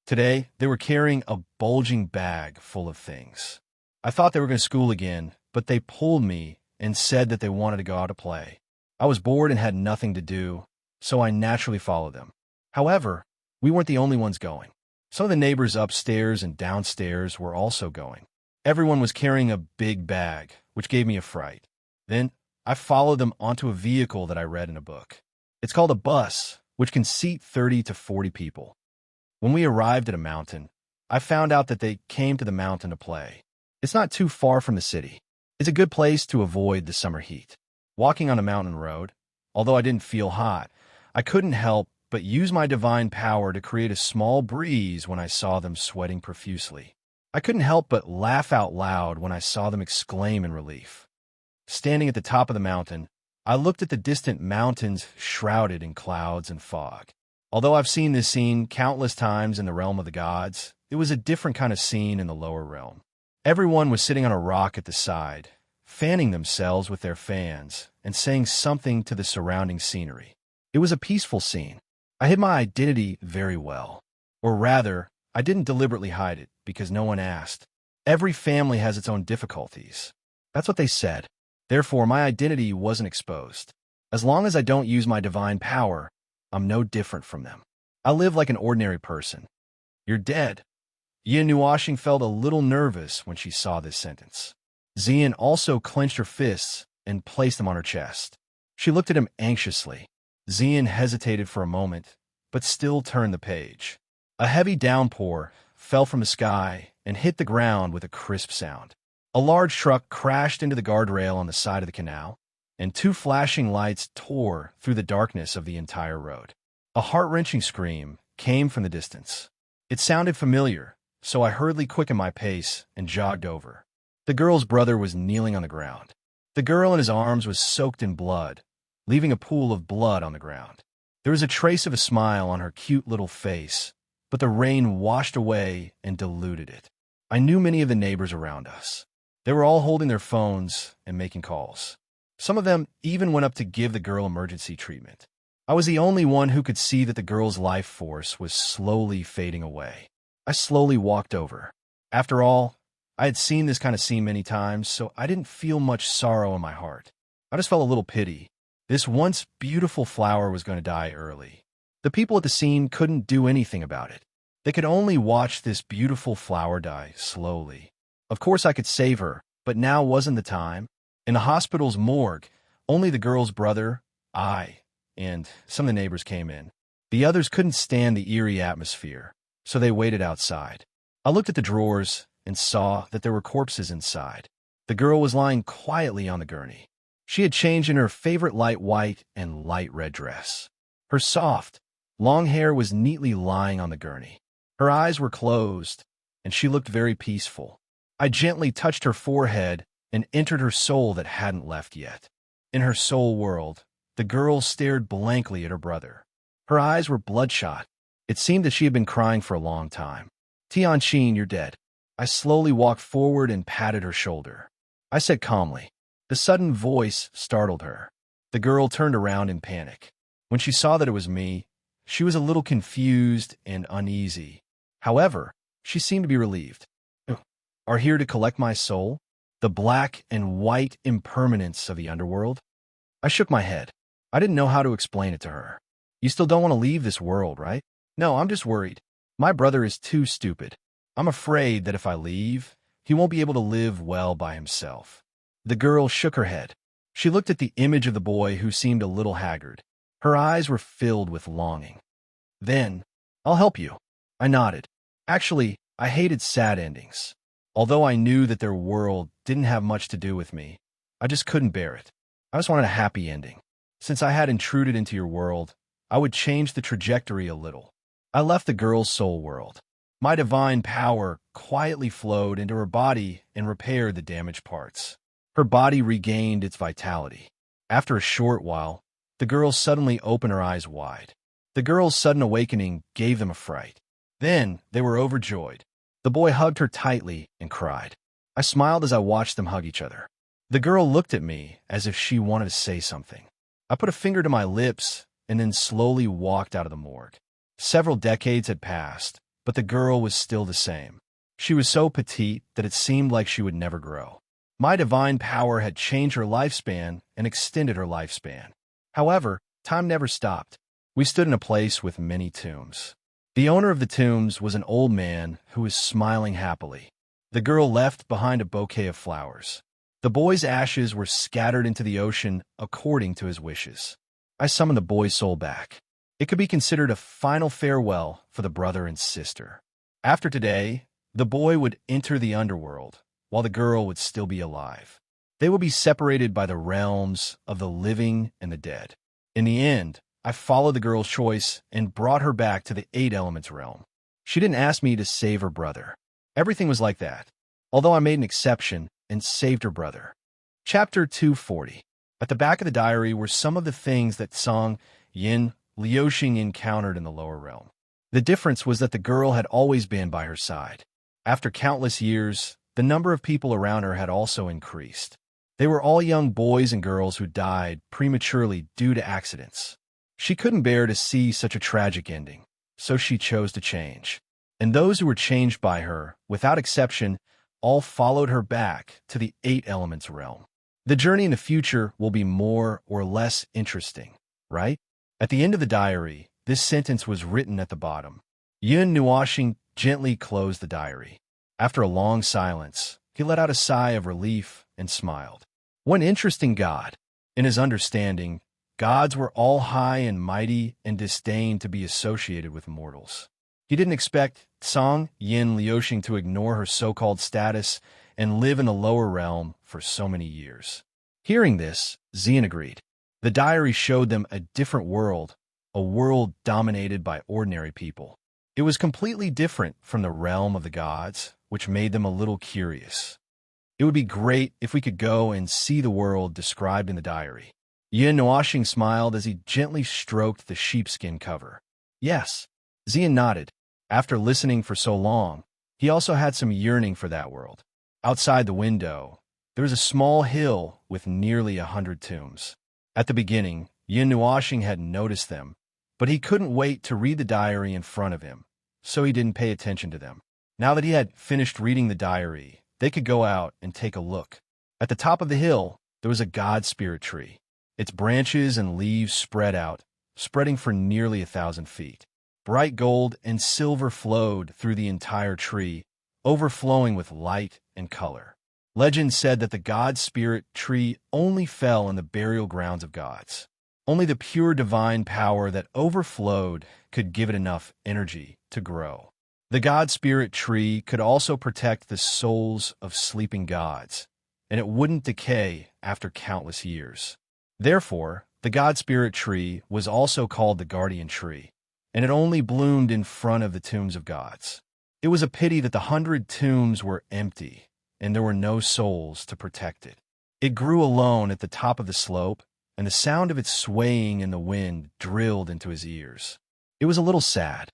Today, they were carrying a bulging bag full of things. I thought they were going to school again, but they pulled me and said that they wanted to go out to play. I was bored and had nothing to do, so I naturally followed them. However, we weren't the only ones going. Some of the neighbors upstairs and downstairs were also going. Everyone was carrying a big bag, which gave me a fright. Then, I followed them onto a vehicle that I read in a book. It's called a bus, which can seat 30 to 40 people. When we arrived at a mountain, I found out that they came to the mountain to play. It's not too far from the city. It's a good place to avoid the summer heat. Walking on a mountain road, although I didn't feel hot, I couldn't help but use my divine power to create a small breeze when I saw them sweating profusely. I couldn't help but laugh out loud when I saw them exclaim in relief. Standing at the top of the mountain, I looked at the distant mountains shrouded in clouds and fog. Although I've seen this scene countless times in the realm of the gods, it was a different kind of scene in the lower realm. Everyone was sitting on a rock at the side, fanning themselves with their fans and saying something to the surrounding scenery. It was a peaceful scene. I hid my identity very well. Or rather, I didn't deliberately hide it because no one asked. Every family has its own difficulties. That's what they said. Therefore, my identity wasn't exposed. As long as I don't use my divine power, I'm no different from them. I live like an ordinary person. You're dead. Yin Nuashing felt a little nervous when she saw this sentence. Xian also clenched her fists and placed them on her chest. She looked at him anxiously. Xian hesitated for a moment, but still turned the page. A heavy downpour fell from the sky and hit the ground with a crisp sound. A large truck crashed into the guardrail on the side of the canal, and two flashing lights tore through the darkness of the entire road. A heart-wrenching scream came from the distance. It sounded familiar, so I hurriedly quickened my pace and jogged over. The girl's brother was kneeling on the ground. The girl in his arms was soaked in blood, leaving a pool of blood on the ground. There was a trace of a smile on her cute little face, but the rain washed away and diluted it. I knew many of the neighbors around us. They were all holding their phones and making calls. Some of them even went up to give the girl emergency treatment. I was the only one who could see that the girl's life force was slowly fading away. I slowly walked over. After all, I had seen this kind of scene many times, so I didn't feel much sorrow in my heart. I just felt a little pity. This once beautiful flower was going to die early. The people at the scene couldn't do anything about it. They could only watch this beautiful flower die slowly. Of course I could save her, but now wasn't the time. In the hospital's morgue, only the girl's brother, I, and some of the neighbors came in. The others couldn't stand the eerie atmosphere, so they waited outside. I looked at the drawers and saw that there were corpses inside. The girl was lying quietly on the gurney. She had changed in her favorite light white and light red dress. Her soft, long hair was neatly lying on the gurney. Her eyes were closed, and she looked very peaceful. I gently touched her forehead and entered her soul that hadn't left yet. In her soul world, the girl stared blankly at her brother. Her eyes were bloodshot. It seemed that she had been crying for a long time. Tianqin, you're dead. I slowly walked forward and patted her shoulder. I said calmly. The sudden voice startled her. The girl turned around in panic. When she saw that it was me, she was a little confused and uneasy. However, she seemed to be relieved. Are here to collect my soul? The black and white impermanence of the underworld? I shook my head. I didn't know how to explain it to her. You still don't want to leave this world, right? No, I'm just worried. My brother is too stupid. I'm afraid that if I leave, he won't be able to live well by himself. The girl shook her head. She looked at the image of the boy who seemed a little haggard. Her eyes were filled with longing. Then, I'll help you. I nodded. Actually, I hated sad endings. Although I knew that their world didn't have much to do with me, I just couldn't bear it. I just wanted a happy ending. Since I had intruded into your world, I would change the trajectory a little. I left the girl's soul world. My divine power quietly flowed into her body and repaired the damaged parts. Her body regained its vitality. After a short while, the girl suddenly opened her eyes wide. The girl's sudden awakening gave them a fright. Then they were overjoyed. The boy hugged her tightly and cried. I smiled as I watched them hug each other. The girl looked at me as if she wanted to say something. I put a finger to my lips and then slowly walked out of the morgue. Several decades had passed, but the girl was still the same. She was so petite that it seemed like she would never grow. My divine power had changed her lifespan and extended her lifespan. However, time never stopped. We stood in a place with many tombs. The owner of the tombs was an old man who was smiling happily. The girl left behind a bouquet of flowers. The boy's ashes were scattered into the ocean according to his wishes. I summoned the boy's soul back. It could be considered a final farewell for the brother and sister. After today, the boy would enter the underworld, while the girl would still be alive. They would be separated by the realms of the living and the dead. In the end, I followed the girl's choice and brought her back to the Eight Elements realm. She didn't ask me to save her brother. Everything was like that, although I made an exception and saved her brother. Chapter 240. At the back of the diary were some of the things that Song Yin Liuxing encountered in the lower realm. The difference was that the girl had always been by her side. After countless years, the number of people around her had also increased. They were all young boys and girls who died prematurely due to accidents. She couldn't bear to see such a tragic ending, so she chose to change. And those who were changed by her, without exception, all followed her back to the Eight Elements realm. The journey in the future will be more or less interesting, right? At the end of the diary, this sentence was written at the bottom. Yun Nuashing gently closed the diary. After a long silence, he let out a sigh of relief and smiled. One interesting god. In his understanding, gods were all high and mighty and disdained to be associated with mortals. He didn't expect Song Yin Liuxing to ignore her so-called status and live in the lower realm for so many years. Hearing this, Xian agreed. The diary showed them a different world, a world dominated by ordinary people. It was completely different from the realm of the gods, which made them a little curious. It would be great if we could go and see the world described in the diary. Yin Nuashing smiled as he gently stroked the sheepskin cover. Yes, Xian nodded. After listening for so long, he also had some yearning for that world. Outside the window, there was a small hill with nearly 100 tombs. At the beginning, Yin Nuashing had noticed them, but he couldn't wait to read the diary in front of him, so he didn't pay attention to them. Now that he had finished reading the diary, they could go out and take a look. At the top of the hill, there was a god spirit tree. Its branches and leaves spread out, spreading for nearly 1,000 feet. Bright gold and silver flowed through the entire tree, overflowing with light and color. Legend said that the god spirit tree only fell in the burial grounds of gods. Only the pure divine power that overflowed could give it enough energy to grow. The god spirit tree could also protect the souls of sleeping gods, and it wouldn't decay after countless years. Therefore, the god spirit tree was also called the guardian tree, and it only bloomed in front of the tombs of gods. It was a pity that the 100 tombs were empty, and there were no souls to protect it. It grew alone at the top of the slope, and the sound of its swaying in the wind drilled into his ears. It was a little sad.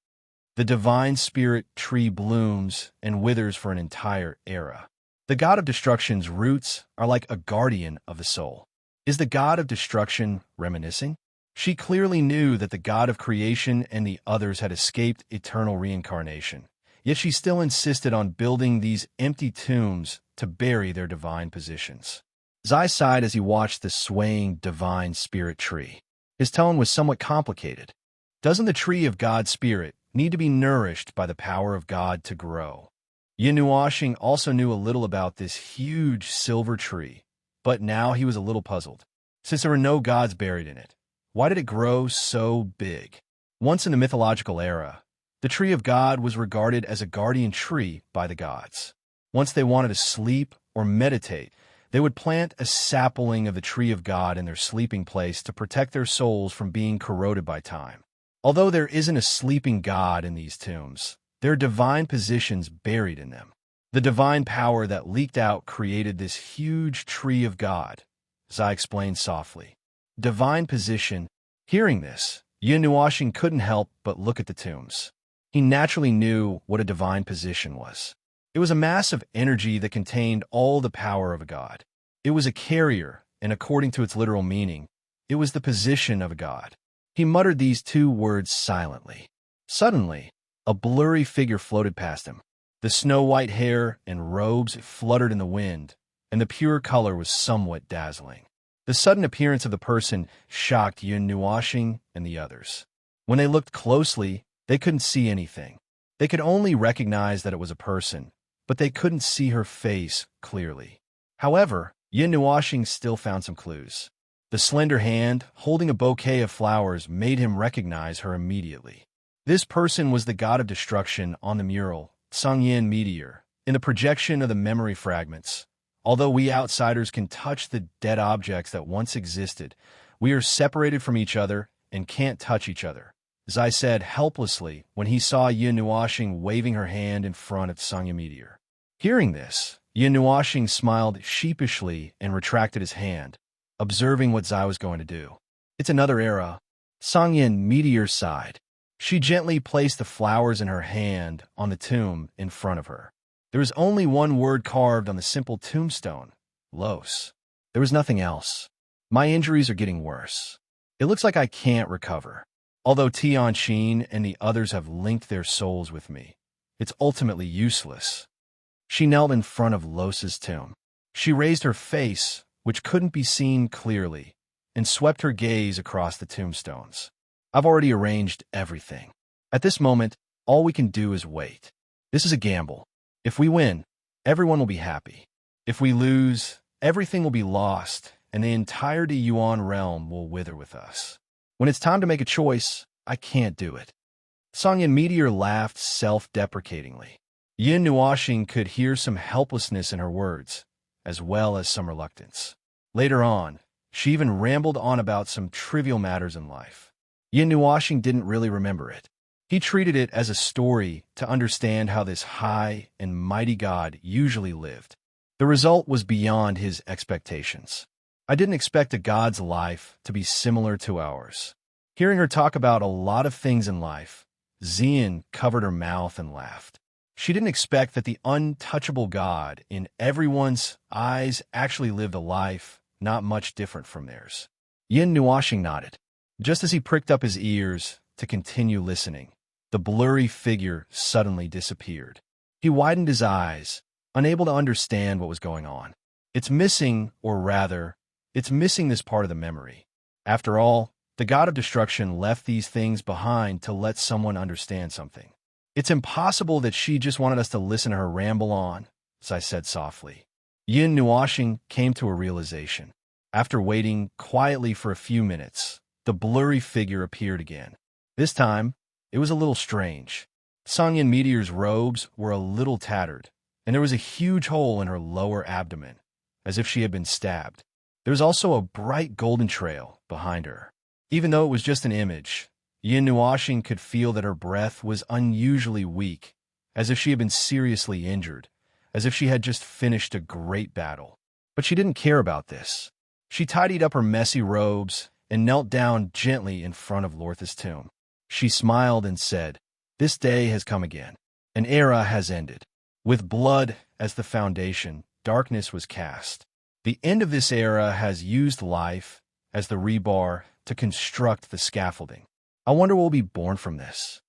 The divine spirit tree blooms and withers for an entire era. The god of destruction's roots are like a guardian of the soul. Is the god of destruction reminiscing? She clearly knew that the god of creation and the others had escaped eternal reincarnation, yet she still insisted on building these empty tombs to bury their divine positions. Zai sighed as he watched the swaying divine spirit tree. His tone was somewhat complicated. Doesn't the tree of God's spirit need to be nourished by the power of God to grow? Yin Nuashing also knew a little about this huge silver tree, but now he was a little puzzled. Since there were no gods buried in it, why did it grow so big? Once in the mythological era, the tree of God was regarded as a guardian tree by the gods. Once they wanted to sleep or meditate, they would plant a sapling of the tree of God in their sleeping place to protect their souls from being corroded by time. Although there isn't a sleeping God in these tombs, there are divine positions buried in them. The divine power that leaked out created this huge tree of God, Zai explained softly. Divine position. Hearing this, Yin Nuashing couldn't help but look at the tombs. He naturally knew what a divine position was. It was a mass of energy that contained all the power of a god. It was a carrier, and according to its literal meaning, it was the position of a god. He muttered these two words silently. Suddenly, a blurry figure floated past him. The snow-white hair and robes fluttered in the wind, and the pure color was somewhat dazzling. The sudden appearance of the person shocked Yin Nuashing and the others. When they looked closely, they couldn't see anything. They could only recognize that it was a person, but they couldn't see her face clearly. However, Yin Nuashing still found some clues. The slender hand, holding a bouquet of flowers, made him recognize her immediately. This person was the god of destruction on the mural, Songyin Meteor, in the projection of the memory fragments. Although we outsiders can touch the dead objects that once existed, we are separated from each other and can't touch each other, Zai said helplessly when he saw Yin Nuashing waving her hand in front of Songyin Meteor. Hearing this, Yin Nuashing smiled sheepishly and retracted his hand, observing what Zai was going to do. It's another era. Songyin Meteor sighed. She gently placed the flowers in her hand on the tomb in front of her. There was only one word carved on the simple tombstone, Los. There was nothing else. My injuries are getting worse. It looks like I can't recover. Although Tianqin and the others have linked their souls with me, it's ultimately useless. She knelt in front of Los's tomb. She raised her face, which couldn't be seen clearly, and swept her gaze across the tombstones. I've already arranged everything. At this moment, all we can do is wait. This is a gamble. If we win, everyone will be happy. If we lose, everything will be lost, and the entire Yuan realm will wither with us. When it's time to make a choice, I can't do it. Song Yin Meteor laughed self-deprecatingly. Yin Nuoxing could hear some helplessness in her words, as well as some reluctance. Later on, she even rambled on about some trivial matters in life. Yin Nuoxing didn't really remember it. He treated it as a story to understand how this high and mighty god usually lived. The result was beyond his expectations. I didn't expect a god's life to be similar to ours. Hearing her talk about a lot of things in life, Xian covered her mouth and laughed. She didn't expect that the untouchable god in everyone's eyes actually lived a life not much different from theirs. Yin Nuoxing nodded. Just as he pricked up his ears to continue listening, the blurry figure suddenly disappeared. He widened his eyes, unable to understand what was going on. It's missing this part of the memory. After all, the god of destruction left these things behind to let someone understand something. It's impossible that she just wanted us to listen to her ramble on, as I said softly. Yin Nuoxing came to a realization. After waiting quietly for a few minutes, the blurry figure appeared again. This time, it was a little strange. Song Yin Meteor's robes were a little tattered, and there was a huge hole in her lower abdomen, as if she had been stabbed. There was also a bright golden trail behind her. Even though it was just an image, Yin Nuoxing could feel that her breath was unusually weak, as if she had been seriously injured, as if she had just finished a great battle. But she didn't care about this. She tidied up her messy robes and knelt down gently in front of Lorth's tomb. She smiled and said, "This day has come again. An era has ended. With blood as the foundation, darkness was cast. The end of this era has used life as the rebar to construct the scaffolding. I wonder what will be born from this.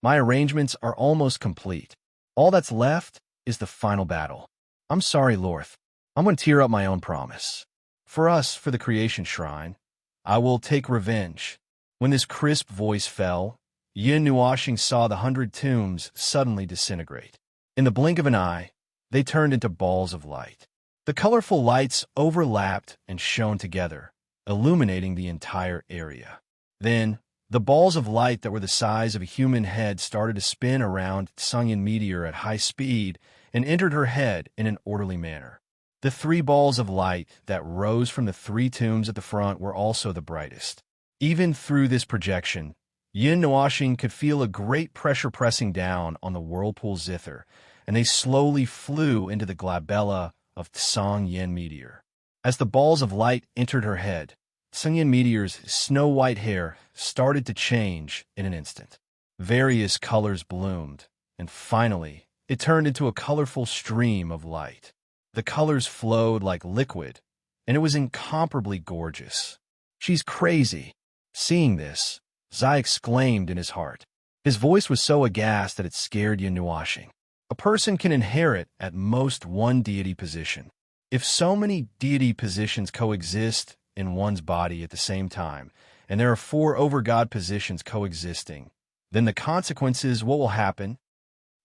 My arrangements are almost complete. All that's left is the final battle. I'm sorry, Lorth. I'm going to tear up my own promise. For us, for the creation shrine, I will take revenge." When this crisp voice fell, Yin Nuoxing saw the 100 tombs suddenly disintegrate. In the blink of an eye, they turned into balls of light. The colorful lights overlapped and shone together, illuminating the entire area. Then, the balls of light that were the size of a human head started to spin around Song Yin Meteor at high speed and entered her head in an orderly manner. The 3 balls of light that rose from the 3 tombs at the front were also the brightest. Even through this projection, Yin Nuoxing could feel a great pressure pressing down on the whirlpool zither, and they slowly flew into the glabella of Song Yin Meteor. As the balls of light entered her head, Song Yin Meteor's snow-white hair started to change in an instant. Various colors bloomed, and finally, it turned into a colorful stream of light. The colors flowed like liquid, and it was incomparably gorgeous. "She's crazy." Seeing this, Zai exclaimed in his heart. His voice was so aghast that it scared Yin Nuoxing. A person can inherit at most one deity position. If so many deity positions coexist in one's body at the same time, and there are 4 over-god positions coexisting, then the consequences, what will happen?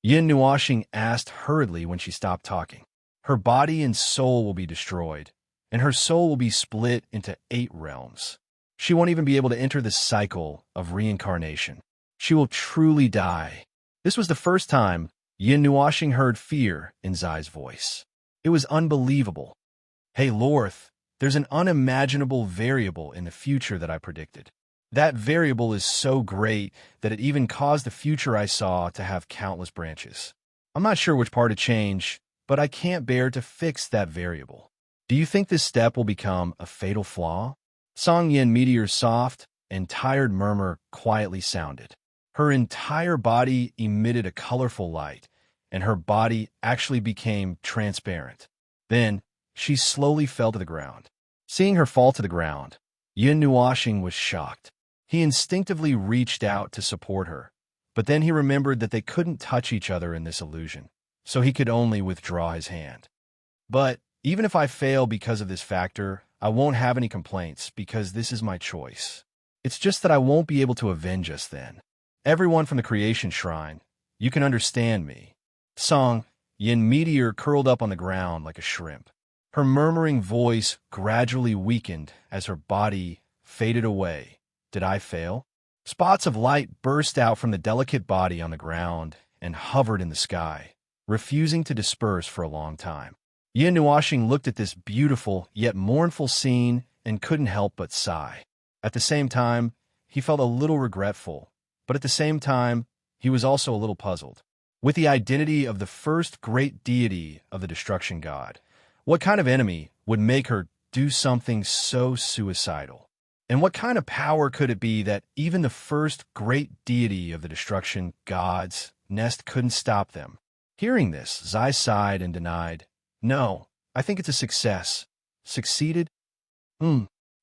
Yin Nuoxing asked hurriedly when she stopped talking. Her body and soul will be destroyed, and her soul will be split into 8 realms. She won't even be able to enter the cycle of reincarnation. She will truly die. This was the first time Yin Nuoxing heard fear in Zai's voice. It was unbelievable. "Hey, Lorth, there's an unimaginable variable in the future that I predicted. That variable is so great that it even caused the future I saw to have countless branches. I'm not sure which part to change, but I can't bear to fix that variable. Do you think this step will become a fatal flaw?" Song Yin Meteor's soft and tired murmur quietly sounded. Her entire body emitted a colorful light, and her body actually became transparent. Then, she slowly fell to the ground. Seeing her fall to the ground, Yin Nuoxing was shocked. He instinctively reached out to support her, but then he remembered that they couldn't touch each other in this illusion. so he could only withdraw his hand. But even if I fail because of this factor, I won't have any complaints because this is my choice. It's just that I won't be able to avenge us then. Everyone from the creation shrine, you can understand me. Song, Yin Meteor curled up on the ground like a shrimp. Her murmuring voice gradually weakened as her body faded away. Did I fail? Spots of light burst out from the delicate body on the ground and hovered in the sky, refusing to disperse for a long time. Yin Nuashing looked at this beautiful yet mournful scene and couldn't help but sigh. At the same time, he felt a little regretful, but at the same time, he was also a little puzzled. With the identity of the first great deity of the destruction god, what kind of enemy would make her do something so suicidal? And what kind of power could it be that even the first great deity of the destruction god's nest couldn't stop them? Hearing this, Zai sighed and denied, "No, I think it's a success." Succeeded?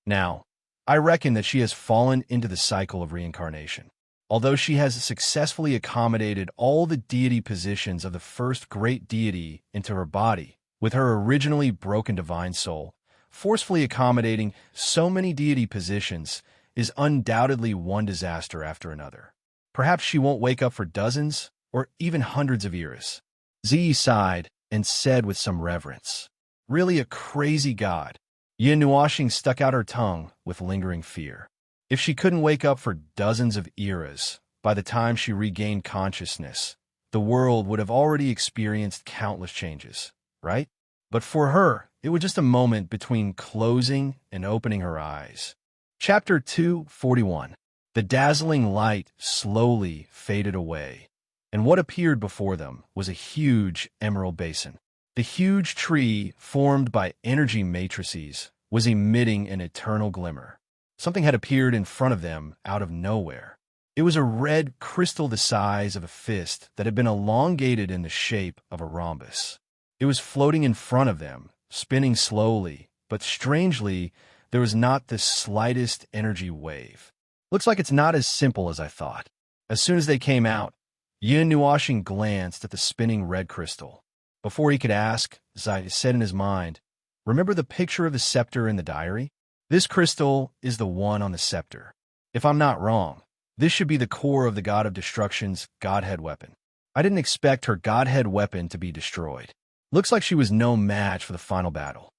Now, I reckon that she has fallen into the cycle of reincarnation. Although she has successfully accommodated all the deity positions of the first great deity into her body, with her originally broken divine soul, forcefully accommodating so many deity positions is undoubtedly one disaster after another. Perhaps she won't wake up for dozens or even hundreds of years. Zi sighed and said with some reverence, "Really a crazy god." Yin Nuashing stuck out her tongue with lingering fear. If she couldn't wake up for dozens of eras, by the time she regained consciousness, the world would have already experienced countless changes, right? But for her, it was just a moment between closing and opening her eyes. Chapter 241. The dazzling light slowly faded away, and what appeared before them was a huge emerald basin. The huge tree, formed by energy matrices, was emitting an eternal glimmer. Something had appeared in front of them out of nowhere. It was a red crystal the size of a fist that had been elongated in the shape of a rhombus. It was floating in front of them, spinning slowly, but strangely, there was not the slightest energy wave. Looks like it's not as simple as I thought. As soon as they came out, Yin Nuashing glanced at the spinning red crystal. Before he could ask, Zai said in his mind, "Remember the picture of the scepter in the diary? This crystal is the one on the scepter. If I'm not wrong, this should be the core of the god of destruction's godhead weapon. I didn't expect her godhead weapon to be destroyed. Looks like she was no match for the final battle."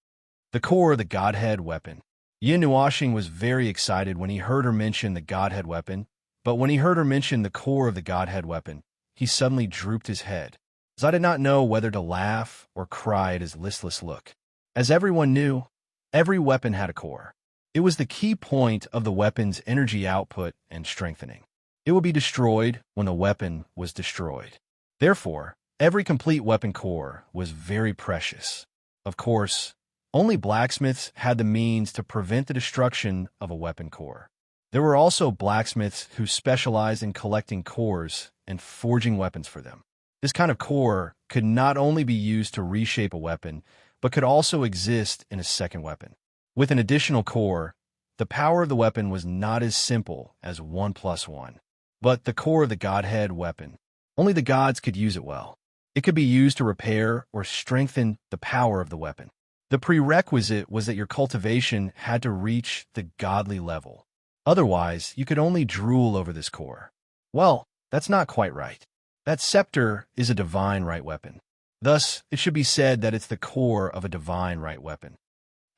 The core of the godhead weapon. Yin Nuashing was very excited when he heard her mention the godhead weapon, but when he heard her mention the core of the godhead weapon, he suddenly drooped his head. Zai did not know whether to laugh or cry at his listless look. As everyone knew, every weapon had a core. It was the key point of the weapon's energy output and strengthening. It would be destroyed when the weapon was destroyed. Therefore, every complete weapon core was very precious. Of course, only blacksmiths had the means to prevent the destruction of a weapon core. There were also blacksmiths who specialized in collecting cores and forging weapons for them. This kind of core could not only be used to reshape a weapon, but could also exist in a second weapon. With an additional core, the power of the weapon was not as simple as 1 + 1, but the core of the godhead weapon. Only the gods could use it well. It could be used to repair or strengthen the power of the weapon. The prerequisite was that your cultivation had to reach the godly level. Otherwise, you could only drool over this core. Well, that's not quite right. That scepter is a divine right weapon. Thus, it should be said that it's the core of a divine right weapon.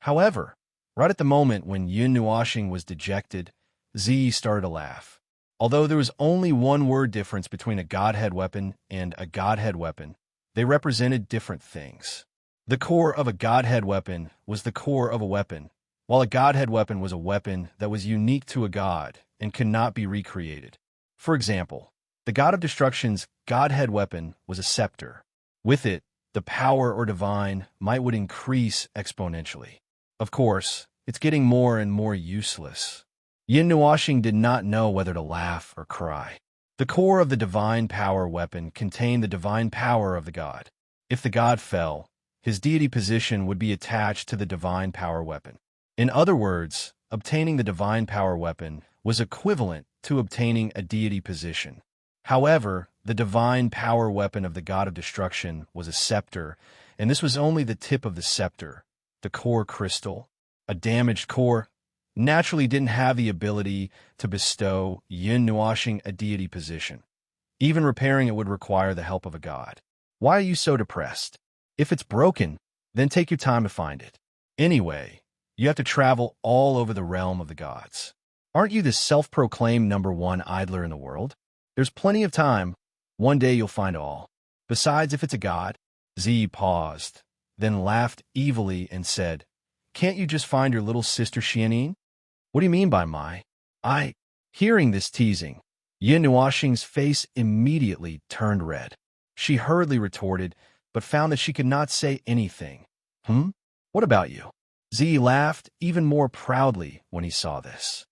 However, right at the moment when Yin Nuashing was dejected, Zi started to laugh. Although there was only one word difference between a godhead weapon and a godhead weapon, they represented different things. The core of a godhead weapon was the core of a weapon, while a godhead weapon was a weapon that was unique to a god and could not be recreated. For example, the god of destruction's godhead weapon was a scepter. With it, the power or divine might would increase exponentially. Of course, it's getting more and more useless. Yin Nuashing did not know whether to laugh or cry. The core of the divine power weapon contained the divine power of the god. If the god fell, his deity position would be attached to the divine power weapon. In other words, obtaining the divine power weapon was equivalent to obtaining a deity position. However, the divine power weapon of the god of destruction was a scepter, and this was only the tip of the scepter. The core crystal, a damaged core, naturally didn't have the ability to bestow Yin Nuashing a deity position. Even repairing it would require the help of a god. Why are you so depressed? If it's broken, then take your time to find it. Anyway, you have to travel all over the realm of the gods. Aren't you the self-proclaimed #1 idler in the world? There's plenty of time. One day you'll find all. Besides, if it's a god. Z paused, then laughed evilly and said, "Can't you just find your little sister Xianyin?" "What do you mean by my? I..." Hearing this teasing, Yin Nuashing's face immediately turned red. She hurriedly retorted, but found that she could not say anything. What about you?" Z laughed even more proudly when he saw this.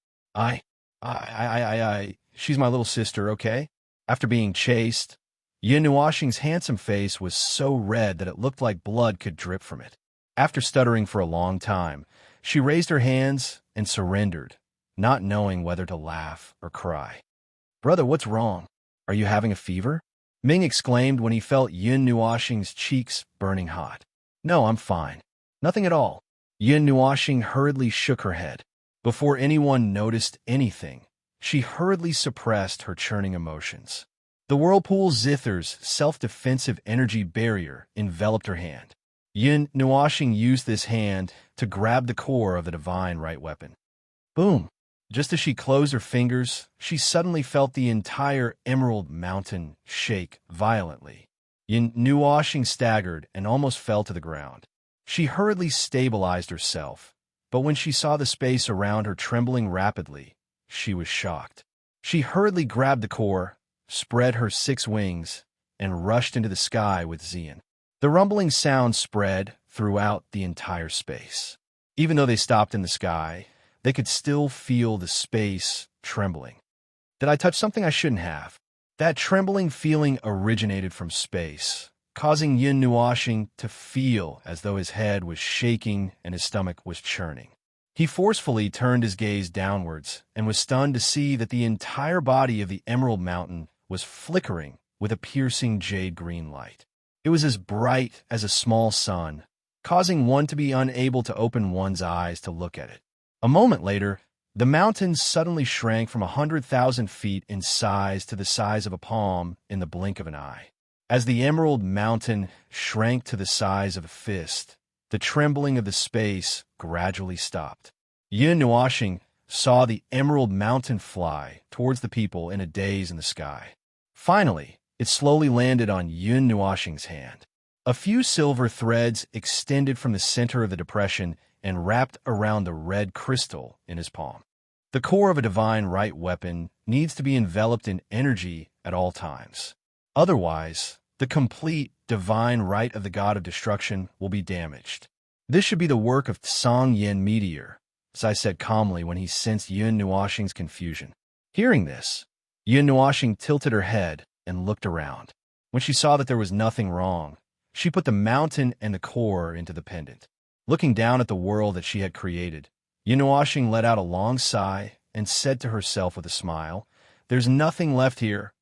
She's my little sister, okay?" After being chased, Yin Nuashing's handsome face was so red that it looked like blood could drip from it. After stuttering for a long time, she raised her hands and surrendered, not knowing whether to laugh or cry. "Brother, what's wrong? Are you having a fever?" Ming exclaimed when he felt Yin Nuashing's cheeks burning hot. "No, I'm fine. Nothing at all." Yin Nuashing hurriedly shook her head. Before anyone noticed anything, she hurriedly suppressed her churning emotions. The whirlpool zither's self-defensive energy barrier enveloped her hand. Yin Nuashing used this hand to grab the core of the divine right weapon. Boom! Just as she closed her fingers, she suddenly felt the entire Emerald Mountain shake violently. Yin Nuashing staggered and almost fell to the ground. She hurriedly stabilized herself, but when she saw the space around her trembling rapidly, she was shocked. She hurriedly grabbed the core, spread her 6 wings, and rushed into the sky with Xian. The rumbling sound spread throughout the entire space. Even though they stopped in the sky, they could still feel the space trembling. Did I touch something I shouldn't have? That trembling feeling originated from space, causing Yin Nuashing to feel as though his head was shaking and his stomach was churning. He forcefully turned his gaze downwards and was stunned to see that the entire body of the Emerald Mountain was flickering with a piercing jade-green light. It was as bright as a small sun, causing one to be unable to open one's eyes to look at it. A moment later, the mountain suddenly shrank from 100,000 feet in size to the size of a palm in the blink of an eye. As the Emerald Mountain shrank to the size of a fist, the trembling of the space gradually stopped. Yin Nuashing saw the Emerald Mountain fly towards the people in a daze in the sky. Finally, it slowly landed on Yin Nuashing's hand. A few silver threads extended from the center of the depression and wrapped around the red crystal in his palm. The core of a divine right weapon needs to be enveloped in energy at all times. Otherwise, the complete divine right of the god of destruction will be damaged. This should be the work of Song Yin Meteor, Sai said calmly when he sensed Yin Nuashing's confusion. Hearing this, Yin Nuashing tilted her head and looked around. When she saw that there was nothing wrong, she put the mountain and the core into the pendant. Looking down at the world that she had created, Yin Nuashing let out a long sigh and said to herself with a smile, "There's nothing left here."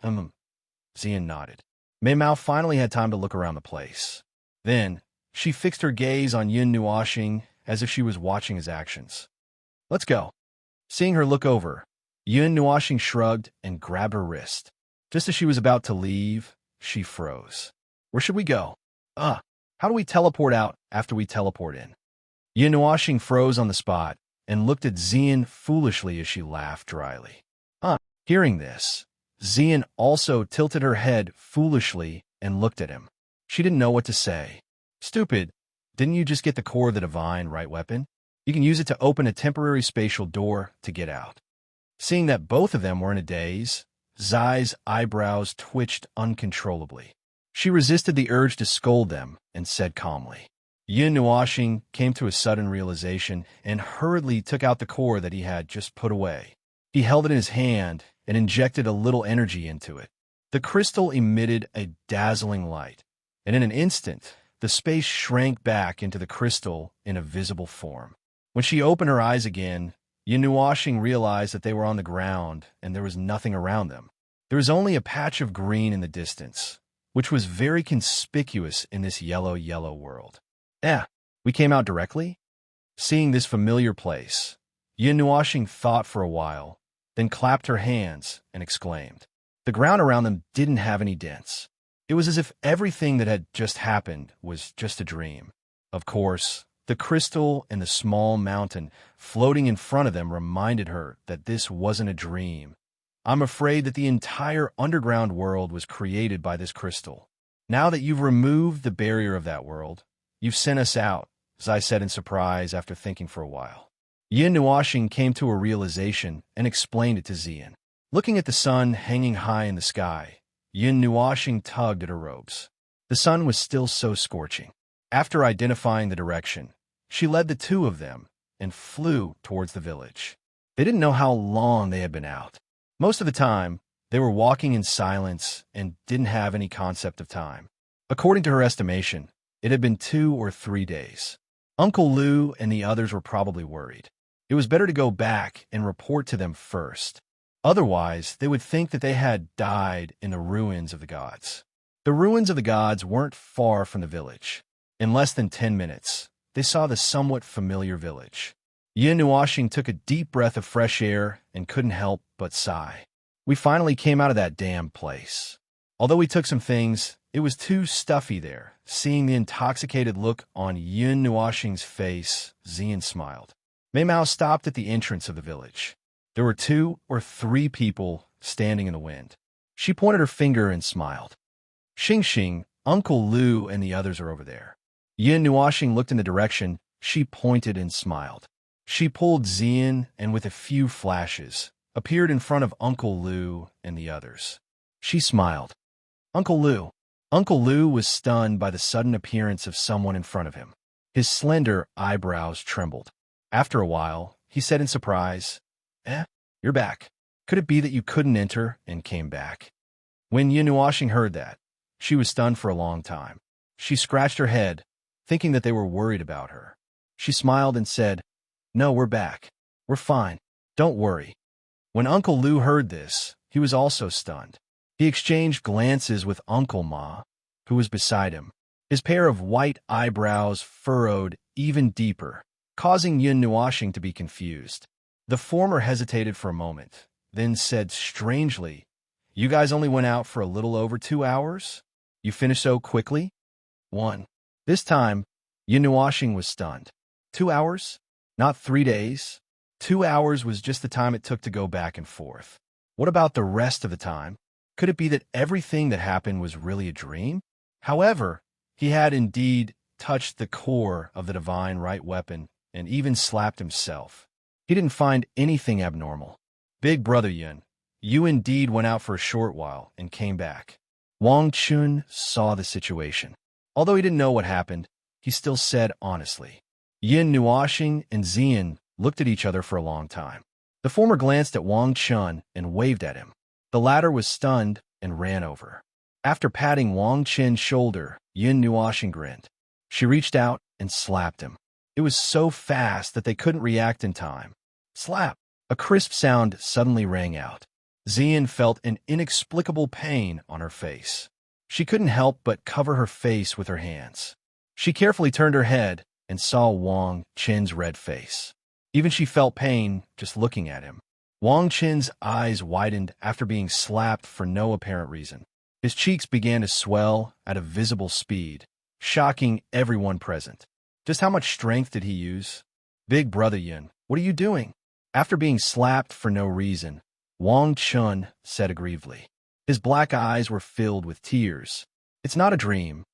Xian nodded. Mei Mao finally had time to look around the place. Then, she fixed her gaze on Yin Nuashing as if she was watching his actions. "Let's go." Seeing her look over, Yin Nuashing shrugged and grabbed her wrist. Just as she was about to leave, she froze. "Where should we go? How do we teleport out after we teleport in?" Yin Nuashing froze on the spot and looked at Xian foolishly as she laughed dryly. Hearing this, Xian also tilted her head foolishly and looked at him. She didn't know what to say. "Stupid, didn't you just get the core of the divine right weapon? You can use it to open a temporary spatial door to get out." Seeing that both of them were in a daze, Zai's eyebrows twitched uncontrollably. She resisted the urge to scold them and said calmly. Yin Nuashing came to a sudden realization and hurriedly took out the core that he had just put away. He held it in his hand and injected a little energy into it. The crystal emitted a dazzling light, and in an instant, the space shrank back into the crystal in a visible form. When she opened her eyes again, Yin Nuashing realized that they were on the ground and there was nothing around them. There was only a patch of green in the distance, which was very conspicuous in this yellow world. We came out directly? Seeing this familiar place, Yin Nuashing thought for a while, then clapped her hands and exclaimed. The ground around them didn't have any dents. It was as if everything that had just happened was just a dream. Of course, the crystal and the small mountain floating in front of them reminded her that this wasn't a dream. I'm afraid that the entire underground world was created by this crystal. Now that you've removed the barrier of that world, you've sent us out, as I said in surprise after thinking for a while. Yin Nuashing came to a realization and explained it to Xian. Looking at the sun hanging high in the sky, Yin Nuashing tugged at her robes. The sun was still so scorching. After identifying the direction, she led the two of them and flew towards the village. They didn't know how long they had been out. Most of the time, they were walking in silence and didn't have any concept of time. According to her estimation, it had been 2 or 3 days. Uncle Lu and the others were probably worried. It was better to go back and report to them first. Otherwise, they would think that they had died in the ruins of the gods. The ruins of the gods weren't far from the village. In less than 10 minutes, they saw the somewhat familiar village. Yin Nuashing took a deep breath of fresh air and couldn't help but sigh. We finally came out of that damn place. Although we took some things, it was too stuffy there. Seeing the intoxicated look on Yin Nuashing's face, Xian smiled. Mei Mao stopped at the entrance of the village. There were 2 or 3 people standing in the wind. She pointed her finger and smiled. Xing, Uncle Lu and the others are over there. Yin Nuashing looked in the direction. She pointed and smiled. She pulled Xian and with a few flashes, appeared in front of Uncle Lu and the others. She smiled. Uncle Lu. Uncle Lu was stunned by the sudden appearance of someone in front of him. His slender eyebrows trembled. After a while, he said in surprise, You're back. Could it be that you couldn't enter and came back? When Yin Nuashing heard that, she was stunned for a long time. She scratched her head, thinking that they were worried about her. She smiled and said, No, we're back. We're fine. Don't worry. When Uncle Lu heard this, he was also stunned. He exchanged glances with Uncle Ma, who was beside him. His pair of white eyebrows furrowed even deeper, causing Yin Nuashing to be confused. The former hesitated for a moment, then said strangely, You guys only went out for a little over 2 hours? You finished so quickly? 1. This time, Yin Nuashing was stunned. 2 hours? Not 3 days? 2 hours was just the time it took to go back and forth. What about the rest of the time? Could it be that everything that happened was really a dream? However, he had indeed touched the core of the divine right weapon and even slapped himself. He didn't find anything abnormal. Big brother Yin, you indeed went out for a short while and came back. Wang Chun saw the situation. Although he didn't know what happened, he still said honestly. Yin Nuashing and Xian looked at each other for a long time. The former glanced at Wang Chun and waved at him. The latter was stunned and ran over. After patting Wang Chun's shoulder, Yin Nuashing grinned. She reached out and slapped him. It was so fast that they couldn't react in time. Slap! A crisp sound suddenly rang out. Xian felt an inexplicable pain on her face. She couldn't help but cover her face with her hands. She carefully turned her head and saw Wang Chun's red face. Even she felt pain just looking at him. Wang Chun's eyes widened after being slapped for no apparent reason. His cheeks began to swell at a visible speed, shocking everyone present. Just how much strength did he use? Big brother Yin, what are you doing? After being slapped for no reason, Wang Chun said aggrievedly. His black eyes were filled with tears. It's not a dream.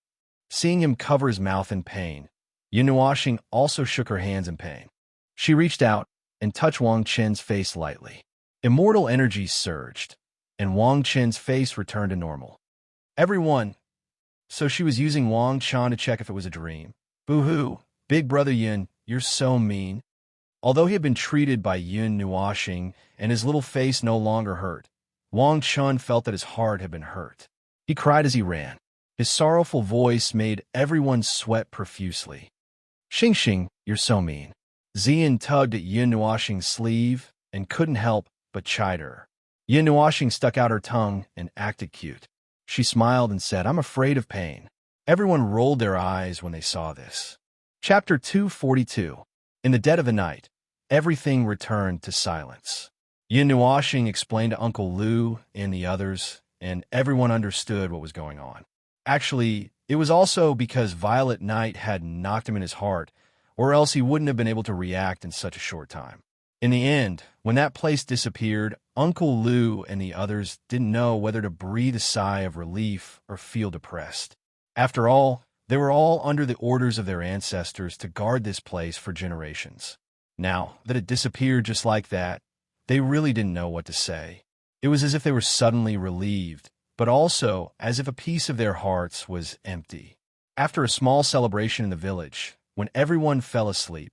Seeing him cover his mouth in pain, Yin Nuashing also shook her hands in pain. She reached out and touched Wang Chun's face lightly. Immortal energy surged, and Wang Chun's face returned to normal. Everyone. So she was using Wang Chun to check if it was a dream. Boo-hoo. Big brother Yin, you're so mean. Although he had been treated by Yin Nuashing and his little face no longer hurt, Wang Chun felt that his heart had been hurt. He cried as he ran. His sorrowful voice made everyone sweat profusely. Xing, you're so mean. Xian tugged at Yin Nuashing's sleeve and couldn't help but chide her. Yin Nuashing stuck out her tongue and acted cute. She smiled and said, "I'm afraid of pain." Everyone rolled their eyes when they saw this. Chapter 242. In the dead of the night, everything returned to silence. Yin Nuashing explained to Uncle Lu and the others, and everyone understood what was going on. Actually, it was also because Violet Night had knocked him in his heart, or else he wouldn't have been able to react in such a short time. In the end, when that place disappeared, Uncle Lu and the others didn't know whether to breathe a sigh of relief or feel depressed. After all, they were all under the orders of their ancestors to guard this place for generations. Now that it disappeared just like that, they really didn't know what to say. It was as if they were suddenly relieved, but also as if a piece of their hearts was empty. After a small celebration in the village, when everyone fell asleep,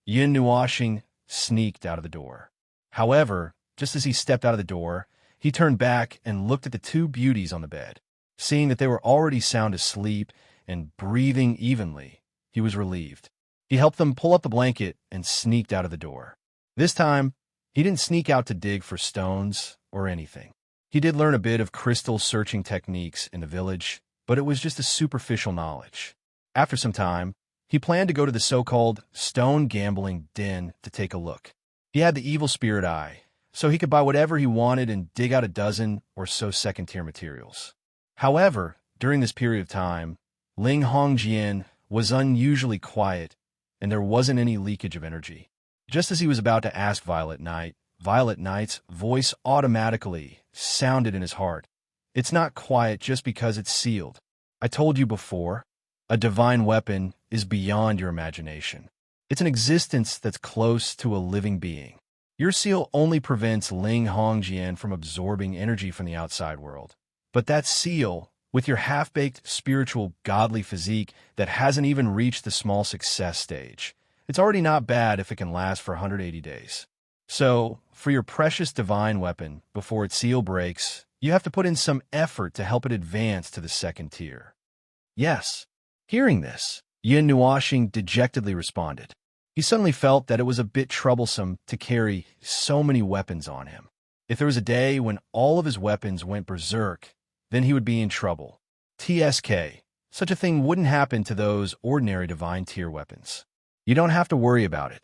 Yin Nuashing sneaked out of the door. However, just as he stepped out of the door, he turned back and looked at the two beauties on the bed. Seeing that they were already sound asleep and breathing evenly, he was relieved. He helped them pull up the blanket and sneaked out of the door. This time, he didn't sneak out to dig for stones or anything. He did learn a bit of crystal searching techniques in the village, but it was just a superficial knowledge. After some time, he planned to go to the so-called stone gambling den to take a look. He had the evil spirit eye, so he could buy whatever he wanted and dig out a dozen or so second-tier materials. However, during this period of time, Ling Hongjian was unusually quiet, and there wasn't any leakage of energy. Just as he was about to ask Violet Knight's voice automatically sounded in his heart. "It's not quiet just because it's sealed. I told you before, a divine weapon is beyond your imagination. It's an existence that's close to a living being. Your seal only prevents Ling Hongjian from absorbing energy from the outside world. But that seal, with your half-baked spiritual godly physique that hasn't even reached the small success stage, it's already not bad if it can last for 180 days. So, for your precious divine weapon, before its seal breaks, you have to put in some effort to help it advance to the second tier." "Yes." Hearing this, Yin Nuashing dejectedly responded. He suddenly felt that it was a bit troublesome to carry so many weapons on him. If there was a day when all of his weapons went berserk, then he would be in trouble. TSK. Such a thing wouldn't happen to those ordinary divine tier weapons. "You don't have to worry about it,"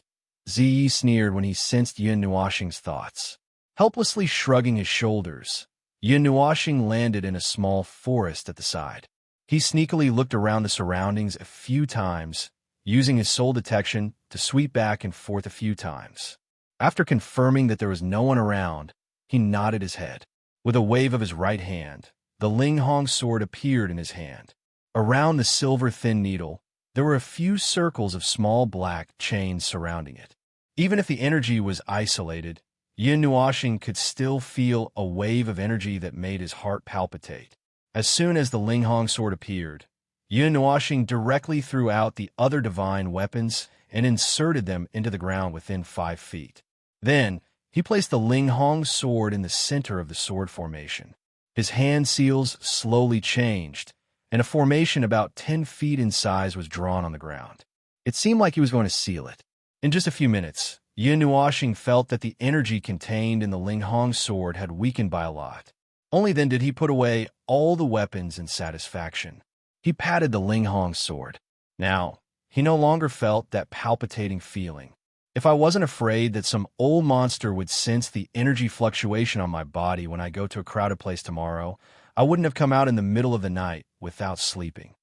Ziyi sneered when he sensed Yin Nuashing's thoughts. Helplessly shrugging his shoulders, Yin Nuashing landed in a small forest at the side. He sneakily looked around the surroundings a few times, using his soul detection to sweep back and forth a few times. After confirming that there was no one around, he nodded his head. With a wave of his right hand, the Ling Hong sword appeared in his hand. Around the silver-thin needle, there were a few circles of small black chains surrounding it. Even if the energy was isolated, Yin Nuashing could still feel a wave of energy that made his heart palpitate. As soon as the Ling Hong sword appeared, Yin Nuashing directly threw out the other divine weapons and inserted them into the ground within 5 feet. Then, he placed the Ling Hong sword in the center of the sword formation. His hand seals slowly changed, and a formation about 10 feet in size was drawn on the ground. It seemed like he was going to seal it. In just a few minutes, Yin Nuashing felt that the energy contained in the Ling Hong sword had weakened by a lot. Only then did he put away all the weapons in satisfaction. He patted the Ling Hong sword. Now, he no longer felt that palpitating feeling. "If I wasn't afraid that some old monster would sense the energy fluctuation on my body when I go to a crowded place tomorrow, I wouldn't have come out in the middle of the night without sleeping."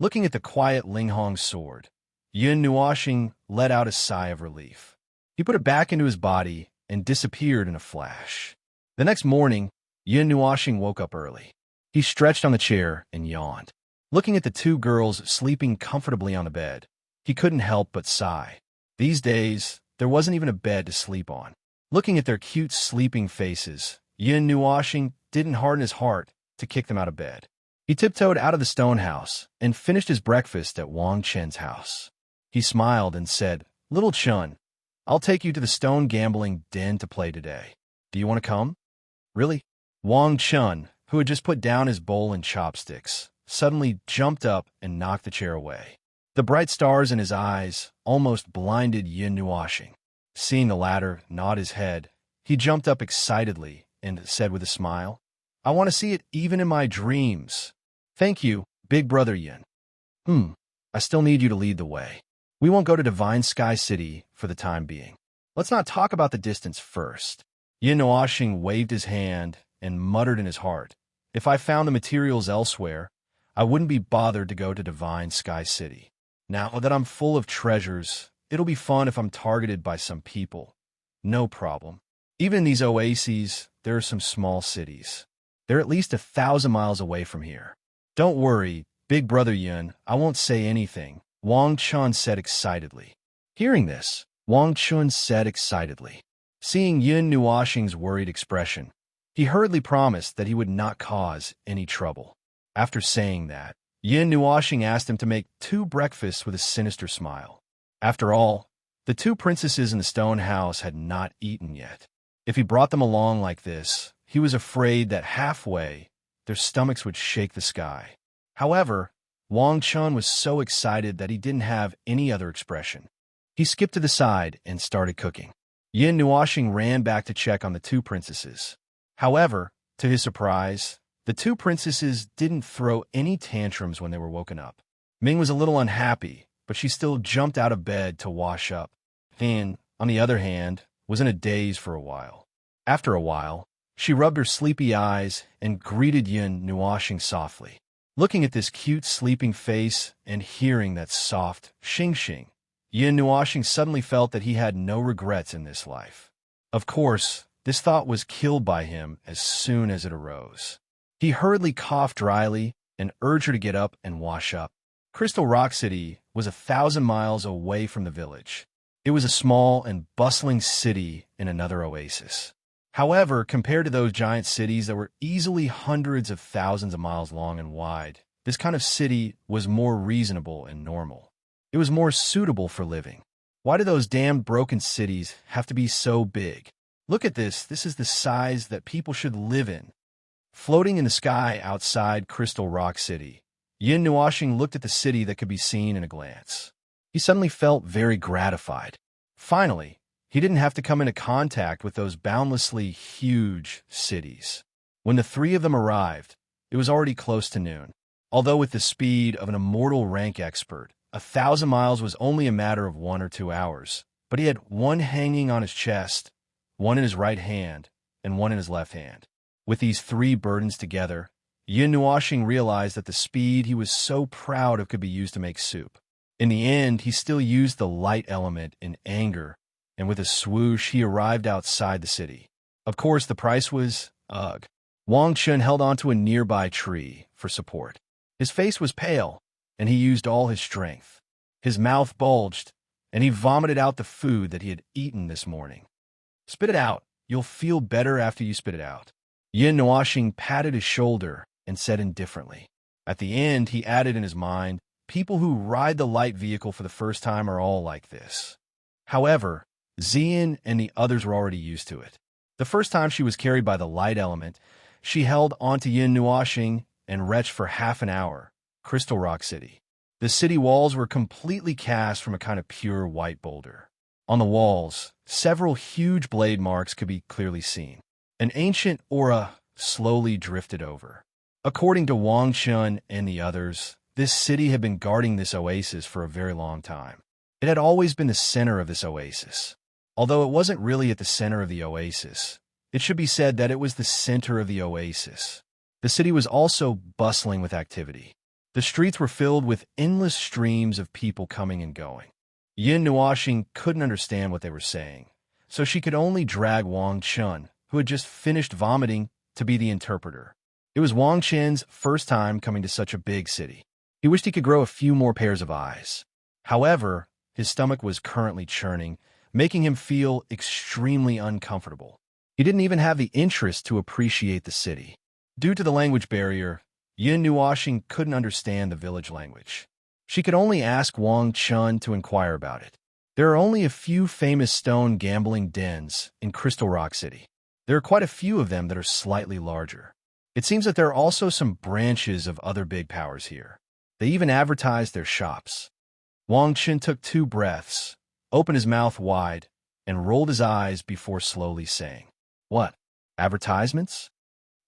Looking at the quiet Ling Hong sword, Yin Nuashing let out a sigh of relief. He put it back into his body and disappeared in a flash. The next morning, Yin Nuashing woke up early. He stretched on the chair and yawned. Looking at the two girls sleeping comfortably on the bed, he couldn't help but sigh. These days, there wasn't even a bed to sleep on. Looking at their cute sleeping faces, Yin Nuashing didn't harden his heart to kick them out of bed. He tiptoed out of the stone house and finished his breakfast at Wang Chen's house. He smiled and said, "Little Chun, I'll take you to the stone gambling den to play today. Do you want to come?" "Really?" Wang Chun, who had just put down his bowl and chopsticks, suddenly jumped up and knocked the chair away. The bright stars in his eyes almost blinded Yin Nuashing. Seeing the latter nod his head, he jumped up excitedly and said with a smile. I want to see it even in my dreams. Thank you, Big Brother Yin. I still need you to lead the way. We won't go to Divine Sky City for the time being. Let's not talk about the distance first. Yin Nuoxing waved his hand and muttered in his heart, if I found the materials elsewhere, I wouldn't be bothered to go to Divine Sky City. Now that I'm full of treasures, it'll be fun if I'm targeted by some people. No problem. Even in these oases, there are some small cities. They're at least 1,000 miles away from here. Don't worry, Big Brother Yun, I won't say anything, Wang Chun said excitedly. Hearing this, Wang Chun said excitedly. Seeing Yin Nuoxing's worried expression, he hurriedly promised that he would not cause any trouble. After saying that, Yin Nuoxing asked him to make 2 breakfasts with a sinister smile. After all, the 2 princesses in the stone house had not eaten yet. If he brought them along like this, he was afraid that halfway, their stomachs would shake the sky. However, Wang Chun was so excited that he didn't have any other expression. He skipped to the side and started cooking. Yin Nuoxing ran back to check on the 2 princesses. However, to his surprise, the 2 princesses didn't throw any tantrums when they were woken up. Ming was a little unhappy, but she still jumped out of bed to wash up. Fin, on the other hand, was in a daze for a while. After a while, she rubbed her sleepy eyes and greeted Yin Nuoxing softly. Looking at this cute sleeping face and hearing that soft xing-xing, Yin Nuoxing suddenly felt that he had no regrets in this life. Of course, this thought was killed by him as soon as it arose. He hurriedly coughed dryly and urged her to get up and wash up. Crystal Rock City was 1,000 miles away from the village. It was a small and bustling city in another oasis. However, compared to those giant cities that were easily hundreds of thousands of miles long and wide, this kind of city was more reasonable and normal. It was more suitable for living. Why do those damned broken cities have to be so big? Look at this. This is the size that people should live in. Floating in the sky outside Crystal Rock City, Yin Nuoxing looked at the city that could be seen in a glance. He suddenly felt very gratified. Finally, he didn't have to come into contact with those boundlessly huge cities. When the 3 of them arrived, it was already close to noon. Although with the speed of an immortal rank expert, 1,000 miles was only a matter of 1 or 2 hours. But he had 1 hanging on his chest, 1 in his right hand, and 1 in his left hand. With these 3 burdens together, Yin Nuoxing realized that the speed he was so proud of could be used to make soup. In the end, he still used the light element in anger, and with a swoosh, he arrived outside the city. Of course, the price was, ugh. Wang Chun held onto a nearby tree for support. His face was pale, and he used all his strength. His mouth bulged, and he vomited out the food that he had eaten this morning. Spit it out. You'll feel better after you spit it out. Yin Nuoxing patted his shoulder and said indifferently. At the end, he added in his mind, people who ride the light vehicle for the first time are all like this. However, Xian and the others were already used to it. The first time she was carried by the light element, she held onto Yin Nuoxing and retched for half an hour. Crystal Rock City. The city walls were completely cast from a kind of pure white boulder. On the walls, several huge blade marks could be clearly seen. An ancient aura slowly drifted over. According to Wang Chun and the others, this city had been guarding this oasis for a very long time. It had always been the center of this oasis. Although it wasn't really at the center of the oasis, it should be said that it was the center of the oasis. The city was also bustling with activity. The streets were filled with endless streams of people coming and going. Yin Nuoxing couldn't understand what they were saying, so she could only drag Wang Chun, who had just finished vomiting, to be the interpreter. It was Wang Chun's first time coming to such a big city. He wished he could grow a few more pairs of eyes. However, his stomach was currently churning, making him feel extremely uncomfortable. He didn't even have the interest to appreciate the city. Due to the language barrier, Yin Nuoxing couldn't understand the village language. She could only ask Wang Chun to inquire about it. There are only a few famous stone gambling dens in Crystal Rock City. There are quite a few of them that are slightly larger. It seems that there are also some branches of other big powers here. They even advertise their shops. Wang Chun took 2 breaths, opened his mouth wide, and rolled his eyes before slowly saying, "What? Advertisements?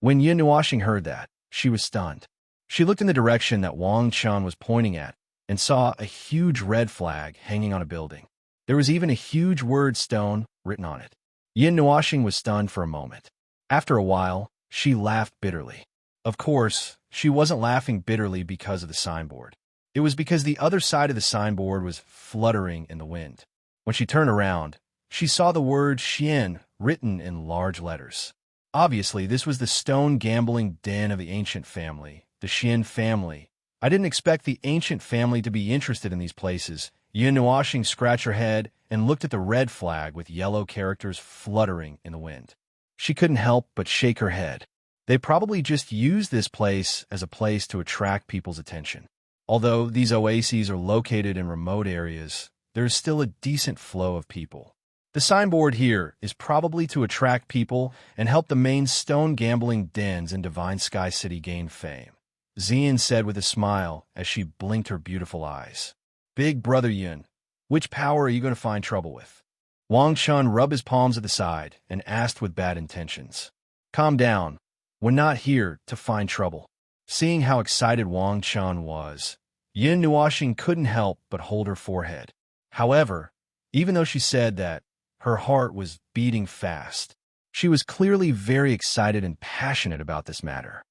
When Yin Nuoxing heard that, she was stunned. She looked in the direction that Wang Chun was pointing at and saw a huge red flag hanging on a building. There was even a huge word stone written on it. Yin Nuoxing was stunned for a moment. After a while, she laughed bitterly. Of course, she wasn't laughing bitterly because of the signboard. It was because the other side of the signboard was fluttering in the wind. When she turned around, she saw the word Xian written in large letters. Obviously, this was the stone gambling den of the ancient family, the Xian family. I didn't expect the ancient family to be interested in these places. Yin Nuoxing scratched her head and looked at the red flag with yellow characters fluttering in the wind. She couldn't help but shake her head. They probably just used this place as a place to attract people's attention. Although these oases are located in remote areas, there is still a decent flow of people. The signboard here is probably to attract people and help the main stone gambling dens in Divine Sky City gain fame, Xian said with a smile as she blinked her beautiful eyes. Big brother Yun, which power are you going to find trouble with? Wang Chun rubbed his palms at the side and asked with bad intentions. Calm down. We're not here to find trouble. Seeing how excited Wang Chun was, Yin Nuoxing couldn't help but hold her forehead. However, even though she said that, her heart was beating fast. She was clearly very excited and passionate about this matter.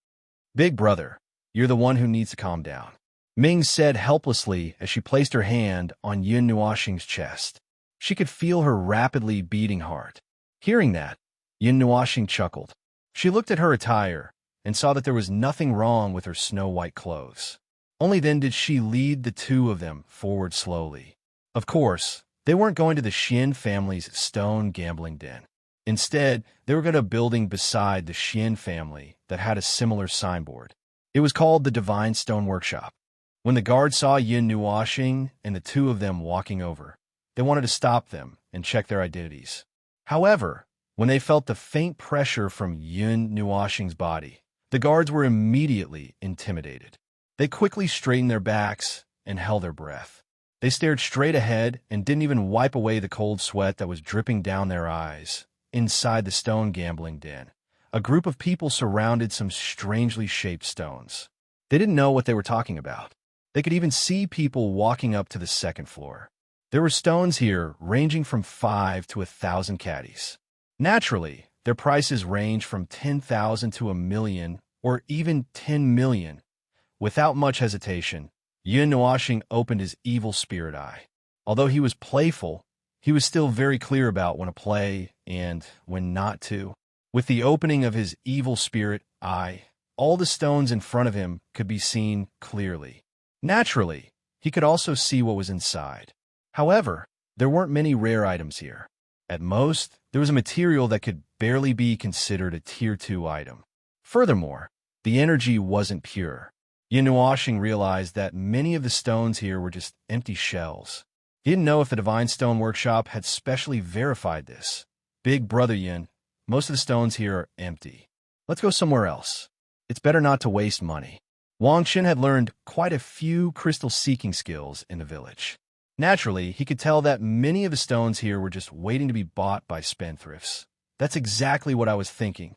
Big brother, you're the one who needs to calm down, Ming said helplessly as she placed her hand on Yin Nuoxing's chest. She could feel her rapidly beating heart. Hearing that, Yin Nuoxing chuckled. She looked at her attire and saw that there was nothing wrong with her snow-white clothes. Only then did she lead the two of them forward slowly. Of course, they weren't going to the Xian family's stone gambling den. Instead, they were going to a building beside the Xian family that had a similar signboard. It was called the Divine Stone Workshop. When the guards saw Yin Nuoxing and the two of them walking over, they wanted to stop them and check their identities. However, when they felt the faint pressure from Yin Nuoxing's body, the guards were immediately intimidated. They quickly straightened their backs and held their breath. They stared straight ahead and didn't even wipe away the cold sweat that was dripping down their eyes. Inside the stone gambling den, a group of people surrounded some strangely shaped stones. They didn't know what they were talking about. They could even see people walking up to the second floor. There were stones here ranging from 5 to 1,000 caddies. Naturally, their prices range from 10,000 to 1,000,000 or even 10 million. Without much hesitation, Yin Nuoxing opened his evil spirit eye. Although he was playful, he was still very clear about when to play and when not to. With the opening of his evil spirit eye, all the stones in front of him could be seen clearly. Naturally, he could also see what was inside. However, there weren't many rare items here. At most, there was a material that could barely be considered a Tier 2 item. Furthermore, the energy wasn't pure. Yin Nuoxing realized that many of the stones here were just empty shells. He didn't know if the Divine Stone Workshop had specially verified this. Big brother Yin, most of the stones here are empty. Let's go somewhere else. It's better not to waste money. Wang Chun had learned quite a few crystal-seeking skills in the village. Naturally, he could tell that many of the stones here were just waiting to be bought by spendthrifts. That's exactly what I was thinking.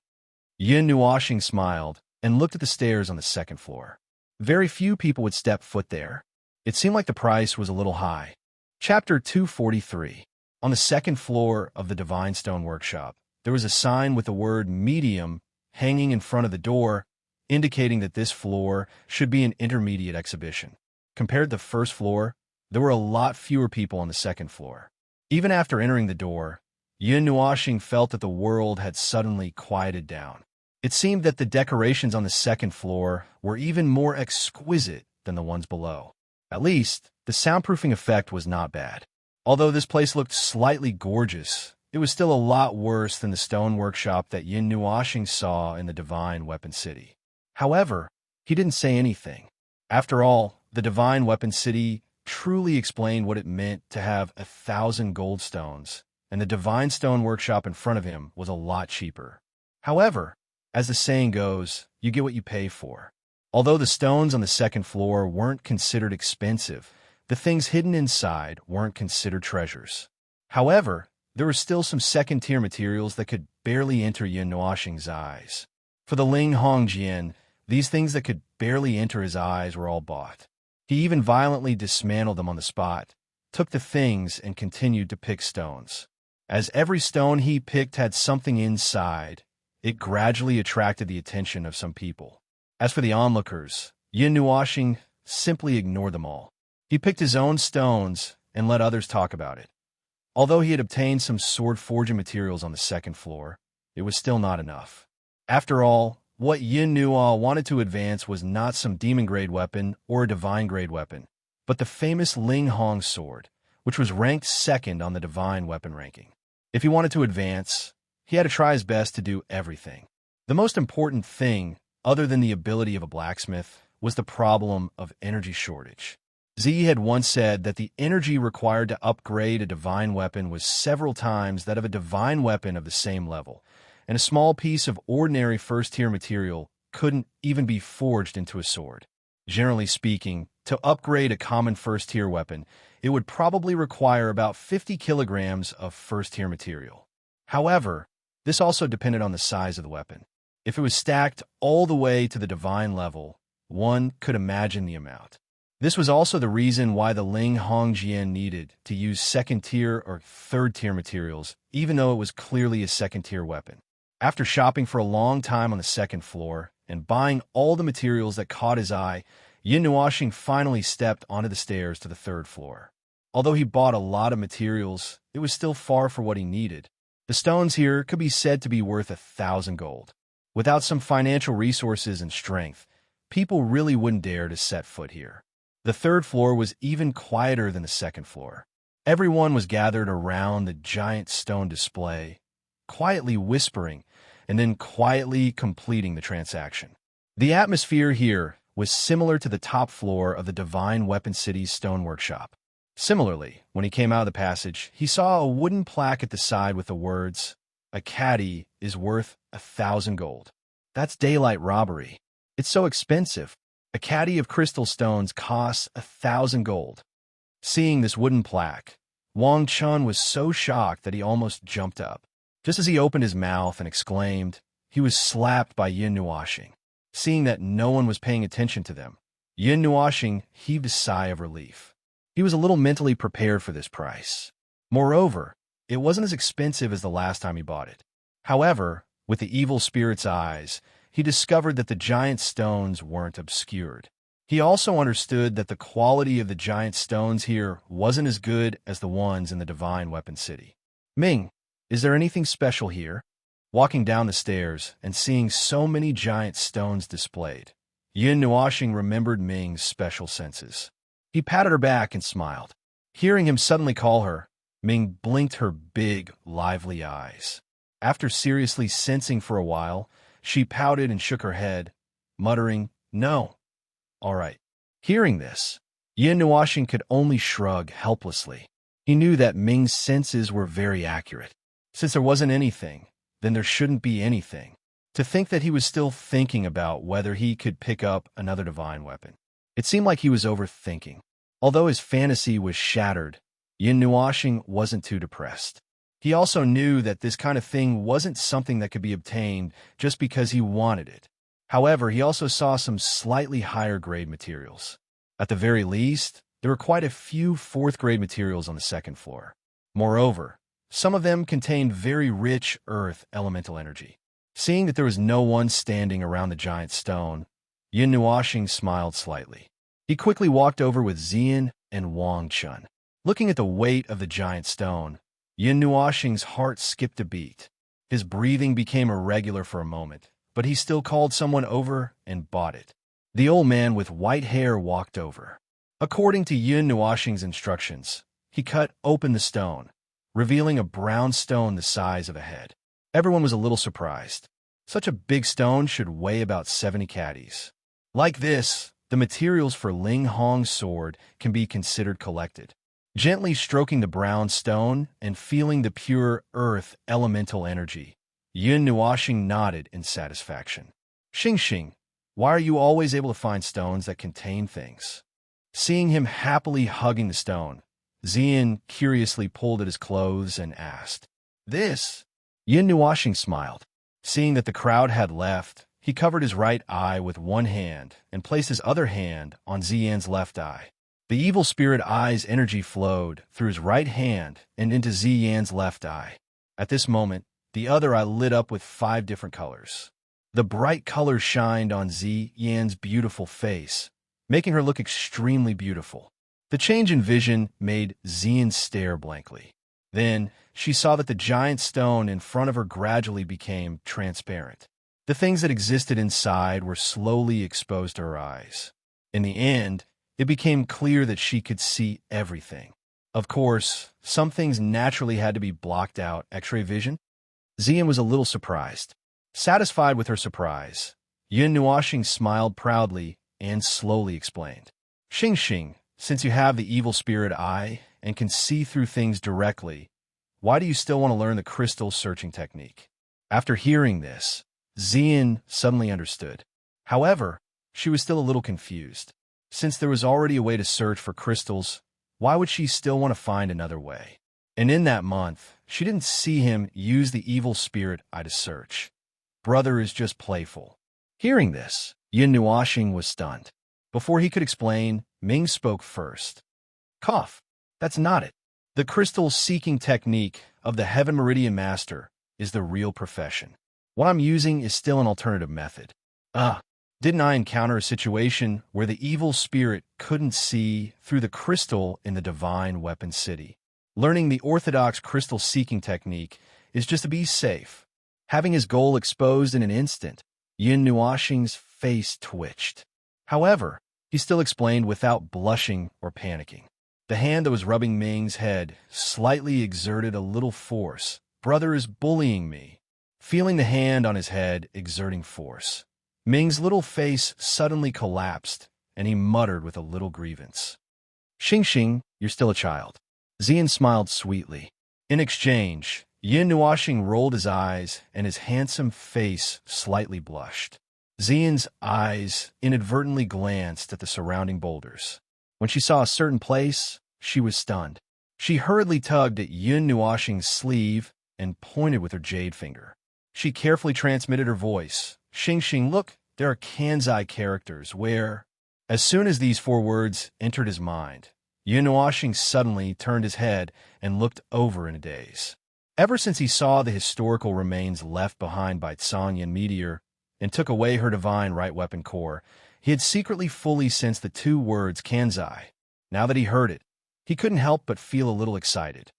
Yin Nuoxing smiled and looked at the stairs on the second floor. Very few people would step foot there. It seemed like the price was a little high. Chapter 243. On the second floor of the Divine Stone Workshop, there was a sign with the word medium hanging in front of the door, indicating that this floor should be an intermediate exhibition. Compared to the first floor, there were a lot fewer people on the second floor. Even after entering the door, Yin Nuoxing felt that the world had suddenly quieted down. It seemed that the decorations on the second floor were even more exquisite than the ones below. At least, the soundproofing effect was not bad. Although this place looked slightly gorgeous, it was still a lot worse than the stone workshop that Yin Nuoxing saw in the Divine Weapon City. However, he didn't say anything. After all, the Divine Weapon City truly explained what it meant to have 1,000 gold stones, and the Divine Stone Workshop in front of him was a lot cheaper. However, as the saying goes, you get what you pay for. Although the stones on the second floor weren't considered expensive, the things hidden inside weren't considered treasures. However, there were still some second-tier materials that could barely enter Yin Nuoxing's eyes. For the Ling Hongjian, these things that could barely enter his eyes were all bought. He even violently dismantled them on the spot, took the things, and continued to pick stones. As every stone he picked had something inside, it gradually attracted the attention of some people. As for the onlookers, Yin Nuoxing simply ignored them all. He picked his own stones and let others talk about it. Although he had obtained some sword forging materials on the second floor, it was still not enough. After all, what Yin Nuo wanted to advance was not some demon-grade weapon or a divine-grade weapon, but the famous Ling Hong sword, which was ranked second on the divine weapon ranking. If he wanted to advance, he had to try his best to do everything. The most important thing, other than the ability of a blacksmith, was the problem of energy shortage. Z had once said that the energy required to upgrade a divine weapon was several times that of a divine weapon of the same level, and a small piece of ordinary first-tier material couldn't even be forged into a sword. Generally speaking, to upgrade a common first-tier weapon, it would probably require about 50 kilograms of first-tier material. However, this also depended on the size of the weapon. If it was stacked all the way to the divine level, one could imagine the amount. This was also the reason why the Ling Hongjian needed to use second-tier or third-tier materials, even though it was clearly a second-tier weapon. After shopping for a long time on the second floor and buying all the materials that caught his eye, Yin Nuoxing finally stepped onto the stairs to the third floor. Although he bought a lot of materials, it was still far for what he needed. The stones here could be said to be worth 1,000 gold. Without some financial resources and strength, people really wouldn't dare to set foot here. The third floor was even quieter than the second floor. Everyone was gathered around the giant stone display, quietly whispering, and then quietly completing the transaction. The atmosphere here was similar to the top floor of the Divine Weapon City's stone workshop. Similarly, when he came out of the passage, he saw a wooden plaque at the side with the words, "A caddy is worth 1,000 gold." That's daylight robbery. It's so expensive. A caddy of crystal stones costs 1,000 gold. Seeing this wooden plaque, Wang Chun was so shocked that he almost jumped up. Just as he opened his mouth and exclaimed, he was slapped by Yin Nuoxing. Seeing that no one was paying attention to them, Yin Nuoxing heaved a sigh of relief. He was a little mentally prepared for this price. Moreover, it wasn't as expensive as the last time he bought it. However, with the evil spirit's eyes, he discovered that the giant stones weren't obscured. He also understood that the quality of the giant stones here wasn't as good as the ones in the Divine Weapon City. "Ming, is there anything special here?" Walking down the stairs and seeing so many giant stones displayed, Yin Nuoxing remembered Ming's special senses. He patted her back and smiled. Hearing him suddenly call her, Ming blinked her big, lively eyes. After seriously sensing for a while, she pouted and shook her head, muttering, "No. All right." Hearing this, Yin Nuoxing could only shrug helplessly. He knew that Ming's senses were very accurate. Since there wasn't anything, then there shouldn't be anything. To think that he was still thinking about whether he could pick up another divine weapon. It seemed like he was overthinking. Although his fantasy was shattered, Yin Nuoxing wasn't too depressed. He also knew that this kind of thing wasn't something that could be obtained just because he wanted it. However, he also saw some slightly higher grade materials. At the very least, there were quite a few fourth-grade materials on the second floor. Moreover, some of them contained very rich earth elemental energy. Seeing that there was no one standing around the giant stone, Yin Nuoxing smiled slightly. He quickly walked over with Xian and Wang Chun. Looking at the weight of the giant stone, Yin Nuoxing's heart skipped a beat. His breathing became irregular for a moment, but he still called someone over and bought it. The old man with white hair walked over. According to Yin Nuoxing's instructions, he cut open the stone, revealing a brown stone the size of a head. Everyone was a little surprised. Such a big stone should weigh about 70 caddies. Like this, the materials for Ling Hong's sword can be considered collected. Gently stroking the brown stone and feeling the pure earth elemental energy, Yin Nuoxing nodded in satisfaction. "Xing Xing, why are you always able to find stones that contain things?" Seeing him happily hugging the stone, Xian curiously pulled at his clothes and asked, "This?" Yin Nuashing smiled. Seeing that the crowd had left, he covered his right eye with one hand and placed his other hand on Xian's left eye. The evil spirit eye's energy flowed through his right hand and into Xian's left eye. At this moment, the other eye lit up with 5 different colors. The bright colors shined on Xian's beautiful face, making her look extremely beautiful. The change in vision made Xian stare blankly. Then, she saw that the giant stone in front of her gradually became transparent. The things that existed inside were slowly exposed to her eyes. In the end, it became clear that she could see everything. Of course, some things naturally had to be blocked out, X-ray vision. Xian was a little surprised. Satisfied with her surprise, Yin Nuashing smiled proudly and slowly explained. Xing, since you have the evil spirit eye and can see through things directly, why do you still want to learn the crystal searching technique? After hearing this, Xian suddenly understood. However, she was still a little confused. Since there was already a way to search for crystals, why would she still want to find another way? And in that month, she didn't see him use the evil spirit eye to search. Brother is just playful. Hearing this, Yin Nuashing was stunned. Before he could explain, Ming spoke first. Cough. That's not it. The crystal-seeking technique of the Heaven Meridian Master is the real profession. What I'm using is still an alternative method. Didn't I encounter a situation where the evil spirit couldn't see through the crystal in the Divine Weapon City? Learning the orthodox crystal-seeking technique is just to be safe. Having his goal exposed in an instant, Yin Nuashing's face twitched. However, he still explained without blushing or panicking. The hand that was rubbing Ming's head slightly exerted a little force. Brother is bullying me. Feeling the hand on his head exerting force, Ming's little face suddenly collapsed, and he muttered with a little grievance. Xing, you're still a child. Xian smiled sweetly. In exchange, Yin Nuashing rolled his eyes, and his handsome face slightly blushed. Xian's eyes inadvertently glanced at the surrounding boulders. When she saw a certain place, she was stunned. She hurriedly tugged at Yin Nuashing's sleeve and pointed with her jade finger. She carefully transmitted her voice. Xing, look, there are kanzai characters where... As soon as these 4 words entered his mind, Yin Nuashing suddenly turned his head and looked over in a daze. Ever since he saw the historical remains left behind by Tsangyan Meteor and took away her divine right weapon core, he had secretly fully sensed the 2 words kanzai. Now that he heard it, he couldn't help but feel a little excited.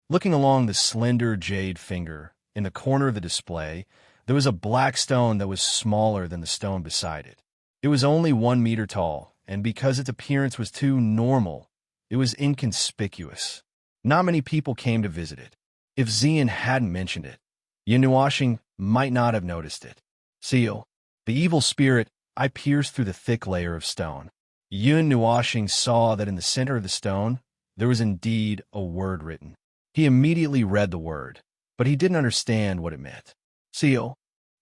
Looking along the slender jade finger, in the corner of the display, there was a black stone that was smaller than the stone beside it. It was only 1 meter tall, and because its appearance was too normal, it was inconspicuous. Not many people came to visit it. If Xian hadn't mentioned it, Yin Nuashing might not have noticed it. Seal, the evil spirit, I pierced through the thick layer of stone. Yin Nuashing saw that in the center of the stone, there was indeed a word written. He immediately read the word, but he didn't understand what it meant. Seal.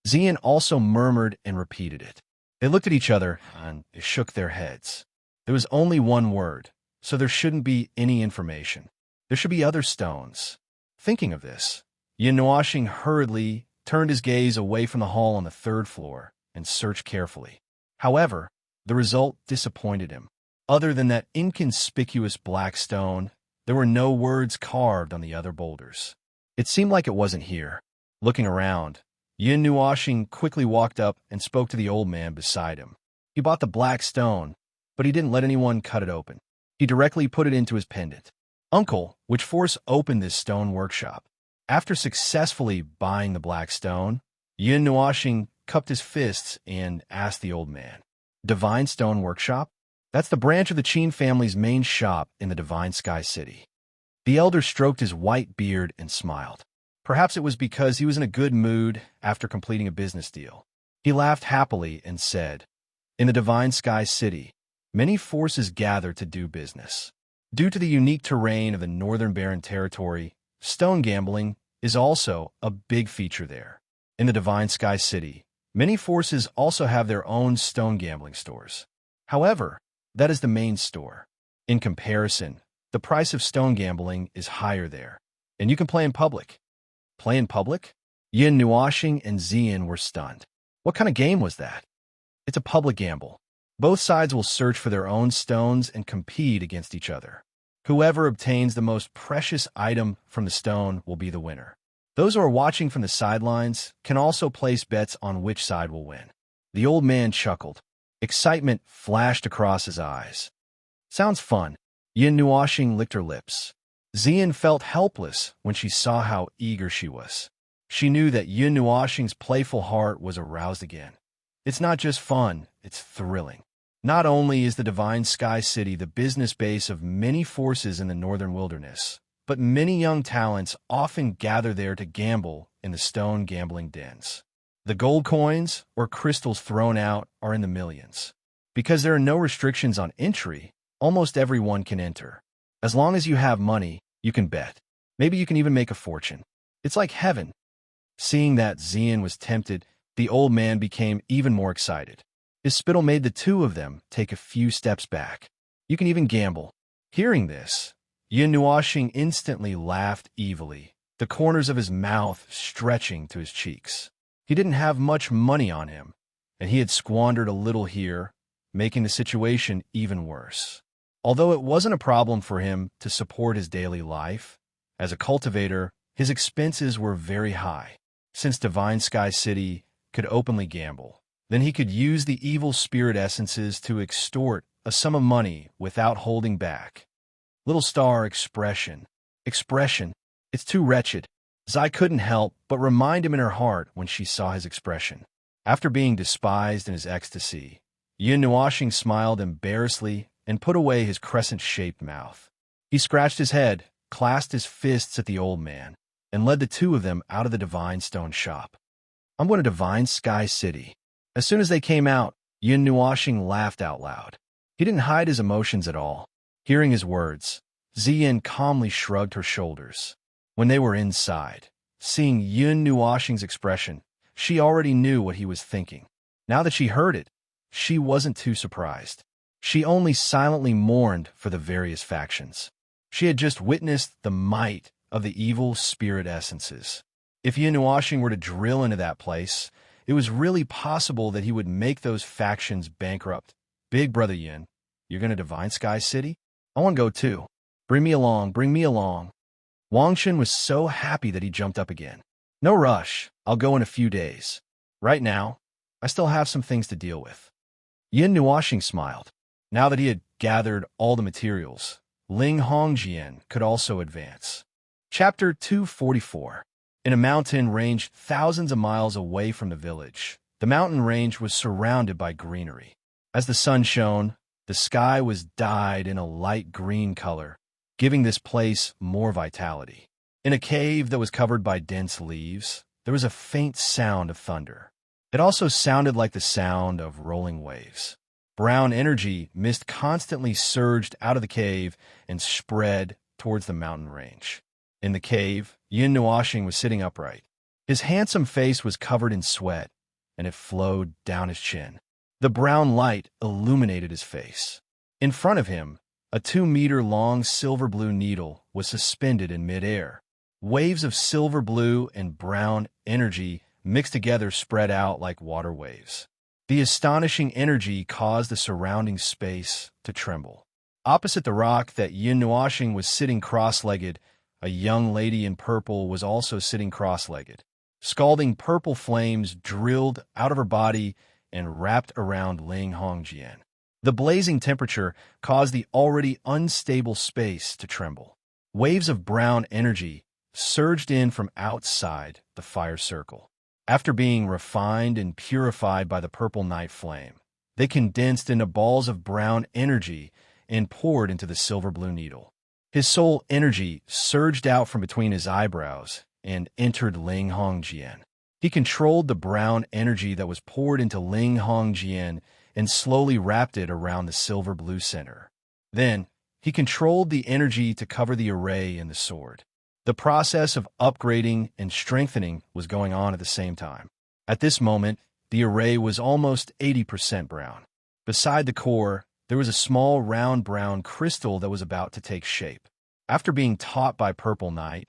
Xian also murmured and repeated it. They looked at each other and shook their heads. There was only 1 word, so there shouldn't be any information. There should be other stones. Thinking of this, Yin Nuashing hurriedly turned his gaze away from the hall on the 3rd floor and searched carefully. However, the result disappointed him. Other than that inconspicuous black stone, there were no words carved on the other boulders. It seemed like it wasn't here. Looking around, Yin Nuashing quickly walked up and spoke to the old man beside him. He bought the black stone, but he didn't let anyone cut it open. He directly put it into his pendant. Uncle, which force opened this stone workshop? After successfully buying the black stone, Yin Nuashing cupped his fists and asked the old man, Divine Stone Workshop? That's the branch of the Qin family's main shop in the Divine Sky City. The elder stroked his white beard and smiled. Perhaps it was because he was in a good mood after completing a business deal. He laughed happily and said, In the Divine Sky City, many forces gather to do business. Due to the unique terrain of the Northern Barren Territory, stone gambling is also a big feature there. In the Divine Sky City, many forces also have their own stone gambling stores. However, that is the main store. In comparison, The price of stone gambling is higher there, and you can play in public. Play in public? Yin Nuashing and Zian were stunned. What kind of game was that? It's a public gamble. Both sides will search for their own stones and compete against each other. Whoever obtains the most precious item from the stone will be the winner. Those who are watching from the sidelines can also place bets on which side will win. The old man chuckled. Excitement flashed across his eyes. Sounds fun. Yin Nuashing licked her lips. Zian felt helpless when she saw how eager she was. She knew that Yin Nuashing's playful heart was aroused again. It's not just fun, it's thrilling. Not only is the Divine Sky City the business base of many forces in the northern wilderness, but many young talents often gather there to gamble in the stone gambling dens. The gold coins or crystals thrown out are in the millions. Because there are no restrictions on entry, almost everyone can enter. As long as you have money, you can bet. Maybe you can even make a fortune. It's like heaven. Seeing that Zian was tempted, the old man became even more excited. His spittle made the two of them take a few steps back. You can even gamble. Hearing this, Yin Nuashing instantly laughed evilly, the corners of his mouth stretching to his cheeks. He didn't have much money on him, and he had squandered a little here, making the situation even worse. Although it wasn't a problem for him to support his daily life, as a cultivator, his expenses were very high. Since Divine Sky City could openly gamble, then he could use the evil spirit essences to extort a sum of money without holding back. Little star expression. It's too wretched. Zai couldn't help but remind him in her heart when she saw his expression. After being despised in his ecstasy, Yin Nuashing smiled embarrassedly and put away his crescent-shaped mouth. He scratched his head, clasped his fists at the old man, and led the two of them out of the Divine Stone shop. I'm going to Divine Sky City. As soon as they came out, Yin Nuashing laughed out loud. He didn't hide his emotions at all. Hearing his words, Zian calmly shrugged her shoulders. When they were inside, seeing Yin Nuashing's expression, she already knew what he was thinking. Now that she heard it, she wasn't too surprised. She only silently mourned for the various factions. She had just witnessed the might of the evil spirit essences. If Yin Nuashing were to drill into that place, it was really possible that he would make those factions bankrupt. Big brother Yin, you're going to Divine Sky City? I want to go too. Bring me along. Wangshen was so happy that he jumped up again. No rush, I'll go in a few days. Right now, I still have some things to deal with. Yin Nuashing smiled. Now that he had gathered all the materials, Ling Hongjian could also advance. Chapter 244. In a mountain range thousands of miles away from the village, the mountain range was surrounded by greenery. As the sun shone, the sky was dyed in a light green color, giving this place more vitality. In a cave that was covered by dense leaves, there was a faint sound of thunder. It also sounded like the sound of rolling waves. Brown energy mist constantly surged out of the cave and spread towards the mountain range. In the cave, Yin Nuashing was sitting upright. His handsome face was covered in sweat, and it flowed down his chin. The brown light illuminated his face. In front of him, a 2-meter-long silver-blue needle was suspended in midair. Waves of silver-blue and brown energy mixed together spread out like water waves. The astonishing energy caused the surrounding space to tremble. Opposite the rock that Yin Nuashing was sitting cross-legged, a young lady in purple was also sitting cross-legged. Scalding purple flames drilled out of her body and wrapped around Ling Hongjian. The blazing temperature caused the already unstable space to tremble. Waves of brown energy surged in from outside the fire circle. After being refined and purified by the purple night flame, they condensed into balls of brown energy and poured into the silver-blue needle. His soul energy surged out from between his eyebrows and entered Ling Hongjian. He controlled the brown energy that was poured into Ling Hongjian and slowly wrapped it around the silver-blue center. Then, he controlled the energy to cover the array in the sword. The process of upgrading and strengthening was going on at the same time. At this moment, the array was almost 80% brown. Beside the core, there was a small round brown crystal that was about to take shape. After being taught by Purple Knight,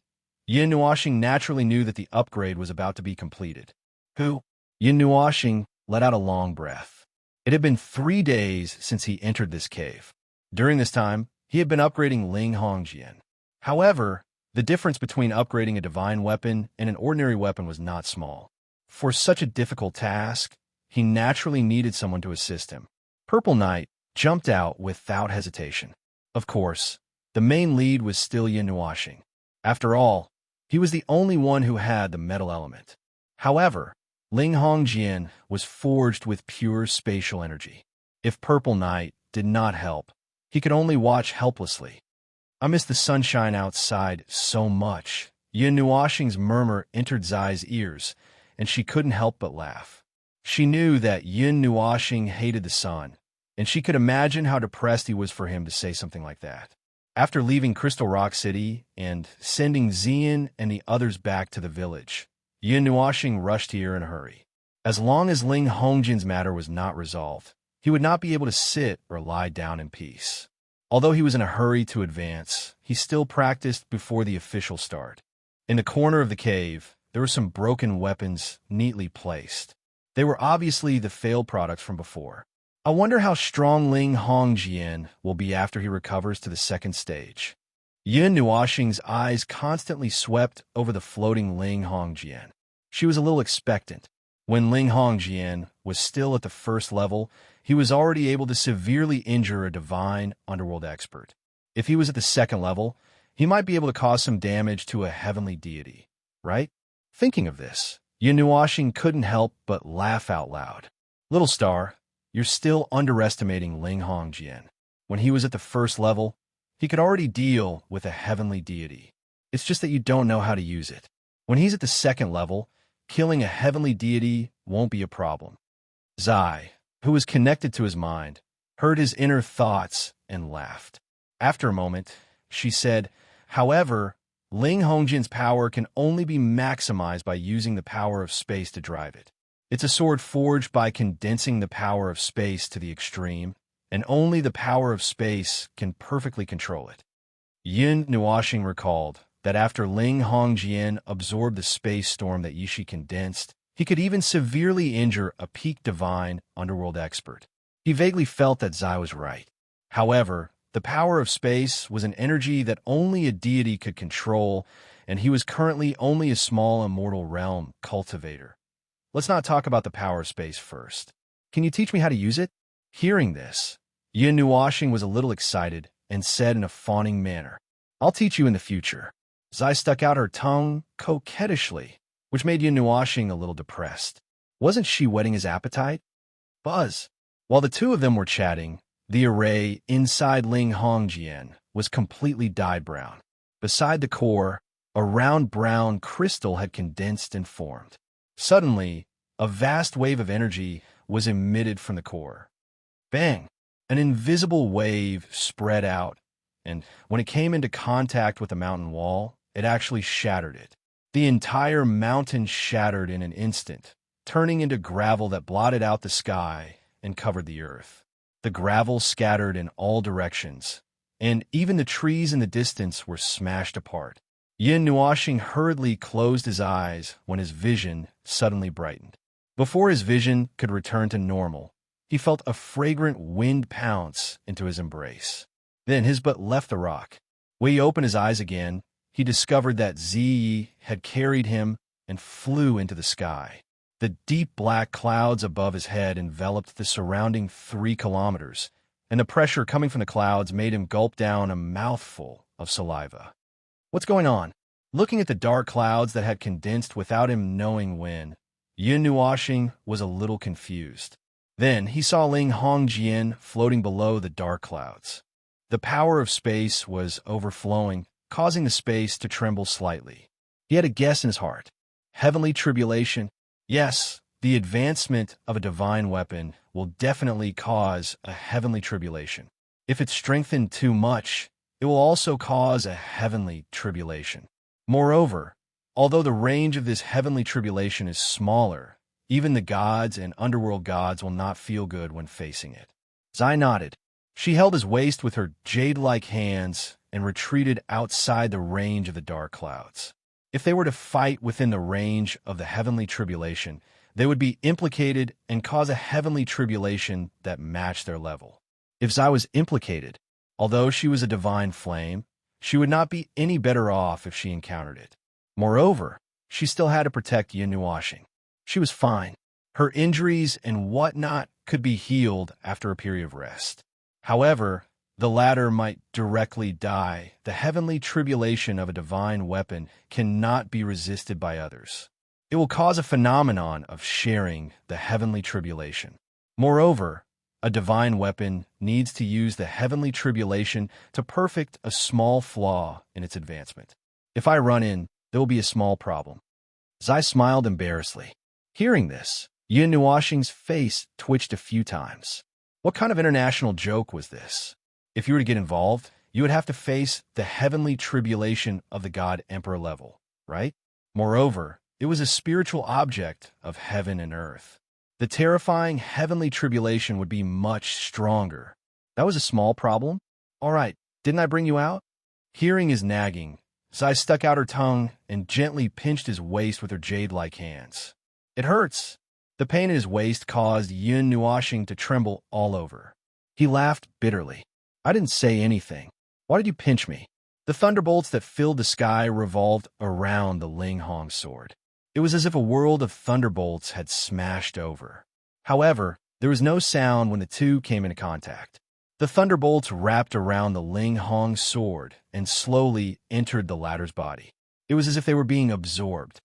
Yin Nuoxing naturally knew that the upgrade was about to be completed. Yin Nuoxing let out a long breath. It had been 3 days since he entered this cave. During this time, he had been upgrading Ling Hongjian. However, the difference between upgrading a divine weapon and an ordinary weapon was not small. For such a difficult task, he naturally needed someone to assist him. Purple Knight jumped out without hesitation. Of course, the main lead was still Yin Nuoxing. After all, he was the only one who had the metal element. However, Ling Hongjian was forged with pure spatial energy. If Purple Knight did not help, he could only watch helplessly. I miss the sunshine outside so much. Yin Nuoxing's murmur entered Zai's ears, and she couldn't help but laugh. She knew that Yin Nuoxing hated the sun, and she could imagine how depressed he was for him to say something like that. After leaving Crystal Rock City and sending Xian and the others back to the village, Yin Nuoxing rushed here in a hurry. As long as Ling Hongjian's matter was not resolved, he would not be able to sit or lie down in peace. Although he was in a hurry to advance, he still practiced before the official start. In the corner of the cave, there were some broken weapons neatly placed. They were obviously the failed products from before. I wonder how strong Ling Hongjian will be after he recovers to the second stage. Yin Nuoxing's eyes constantly swept over the floating Ling Hongjian. She was a little expectant. When Ling Hongjian was still at the first level, he was already able to severely injure a divine underworld expert. If he was at the second level, he might be able to cause some damage to a heavenly deity, right? Thinking of this, Yin Nuoxing couldn't help but laugh out loud. Little star, you're still underestimating Ling Hongjian. When he was at the first level, he could already deal with a heavenly deity. It's just that you don't know how to use it. When he's at the second level, killing a heavenly deity won't be a problem. Zai, who was connected to his mind, heard his inner thoughts and laughed. After a moment, she said, however, Ling Hongjian's power can only be maximized by using the power of space to drive it. It's a sword forged by condensing the power of space to the extreme, and only the power of space can perfectly control it. Yin Nuoxing recalled that after Ling Hongjian absorbed the space storm that Yishi condensed, he could even severely injure a peak divine underworld expert. He vaguely felt that Zai was right. However, the power of space was an energy that only a deity could control, and he was currently only a small immortal realm cultivator. Let's not talk about the power of space first. Can you teach me how to use it? Hearing this, Yin Nuoxing was a little excited and said in a fawning manner, I'll teach you in the future. Zai stuck out her tongue coquettishly, which made Yin Nuoxing a little depressed. Wasn't she whetting his appetite? Buzz. While the two of them were chatting, the array inside Ling Hongjian was completely dyed brown. Beside the core, a round brown crystal had condensed and formed. Suddenly, a vast wave of energy was emitted from the core. Bang! An invisible wave spread out, and when it came into contact with the mountain wall, it actually shattered it. The entire mountain shattered in an instant, turning into gravel that blotted out the sky and covered the earth. The gravel scattered in all directions, and even the trees in the distance were smashed apart. Yin Nuoxing hurriedly closed his eyes when his vision suddenly brightened. Before his vision could return to normal, he felt a fragrant wind pounce into his embrace. Then his butt left the rock. When he opened his eyes again, he discovered that Ziyi had carried him and flew into the sky. The deep black clouds above his head enveloped the surrounding 3 kilometers, and the pressure coming from the clouds made him gulp down a mouthful of saliva. What's going on? Looking at the dark clouds that had condensed without him knowing when, Yin Nuoxing was a little confused. Then he saw Ling Hongjian floating below the dark clouds. The power of space was overflowing, causing the space to tremble slightly. He had a guess in his heart. Heavenly tribulation. Yes, the advancement of a divine weapon will definitely cause a heavenly tribulation. If it's strengthened too much, it will also cause a heavenly tribulation. Moreover, although the range of this heavenly tribulation is smaller, even the gods and underworld gods will not feel good when facing it. Zai nodded. She held his waist with her jade-like hands and retreated outside the range of the dark clouds. If they were to fight within the range of the heavenly tribulation, they would be implicated and cause a heavenly tribulation that matched their level. If Zai was implicated, although she was a divine flame, she would not be any better off if she encountered it. Moreover, she still had to protect Yin Nuashing. She was fine. Her injuries and whatnot could be healed after a period of rest. However, the latter might directly die. The heavenly tribulation of a divine weapon cannot be resisted by others. It will cause a phenomenon of sharing the heavenly tribulation. Moreover, a divine weapon needs to use the heavenly tribulation to perfect a small flaw in its advancement. If I run in, there will be a small problem. Zai smiled embarrassedly. Hearing this, Yin Nuashing's face twitched a few times. What kind of international joke was this? If you were to get involved, you would have to face the heavenly tribulation of the God Emperor level, right? Moreover, it was a spiritual object of heaven and earth. The terrifying heavenly tribulation would be much stronger. That was a small problem? All right, didn't I bring you out? Hearing his nagging, Zai stuck out her tongue and gently pinched his waist with her jade-like hands. It hurts. The pain in his waist caused Yin Nuashing to tremble all over. He laughed bitterly. I didn't say anything. Why did you pinch me? The thunderbolts that filled the sky revolved around the Ling Hong sword. It was as if a world of thunderbolts had smashed over. However, there was no sound when the two came into contact. The thunderbolts wrapped around the Ling Hong sword and slowly entered the latter's body. It was as if they were being absorbed.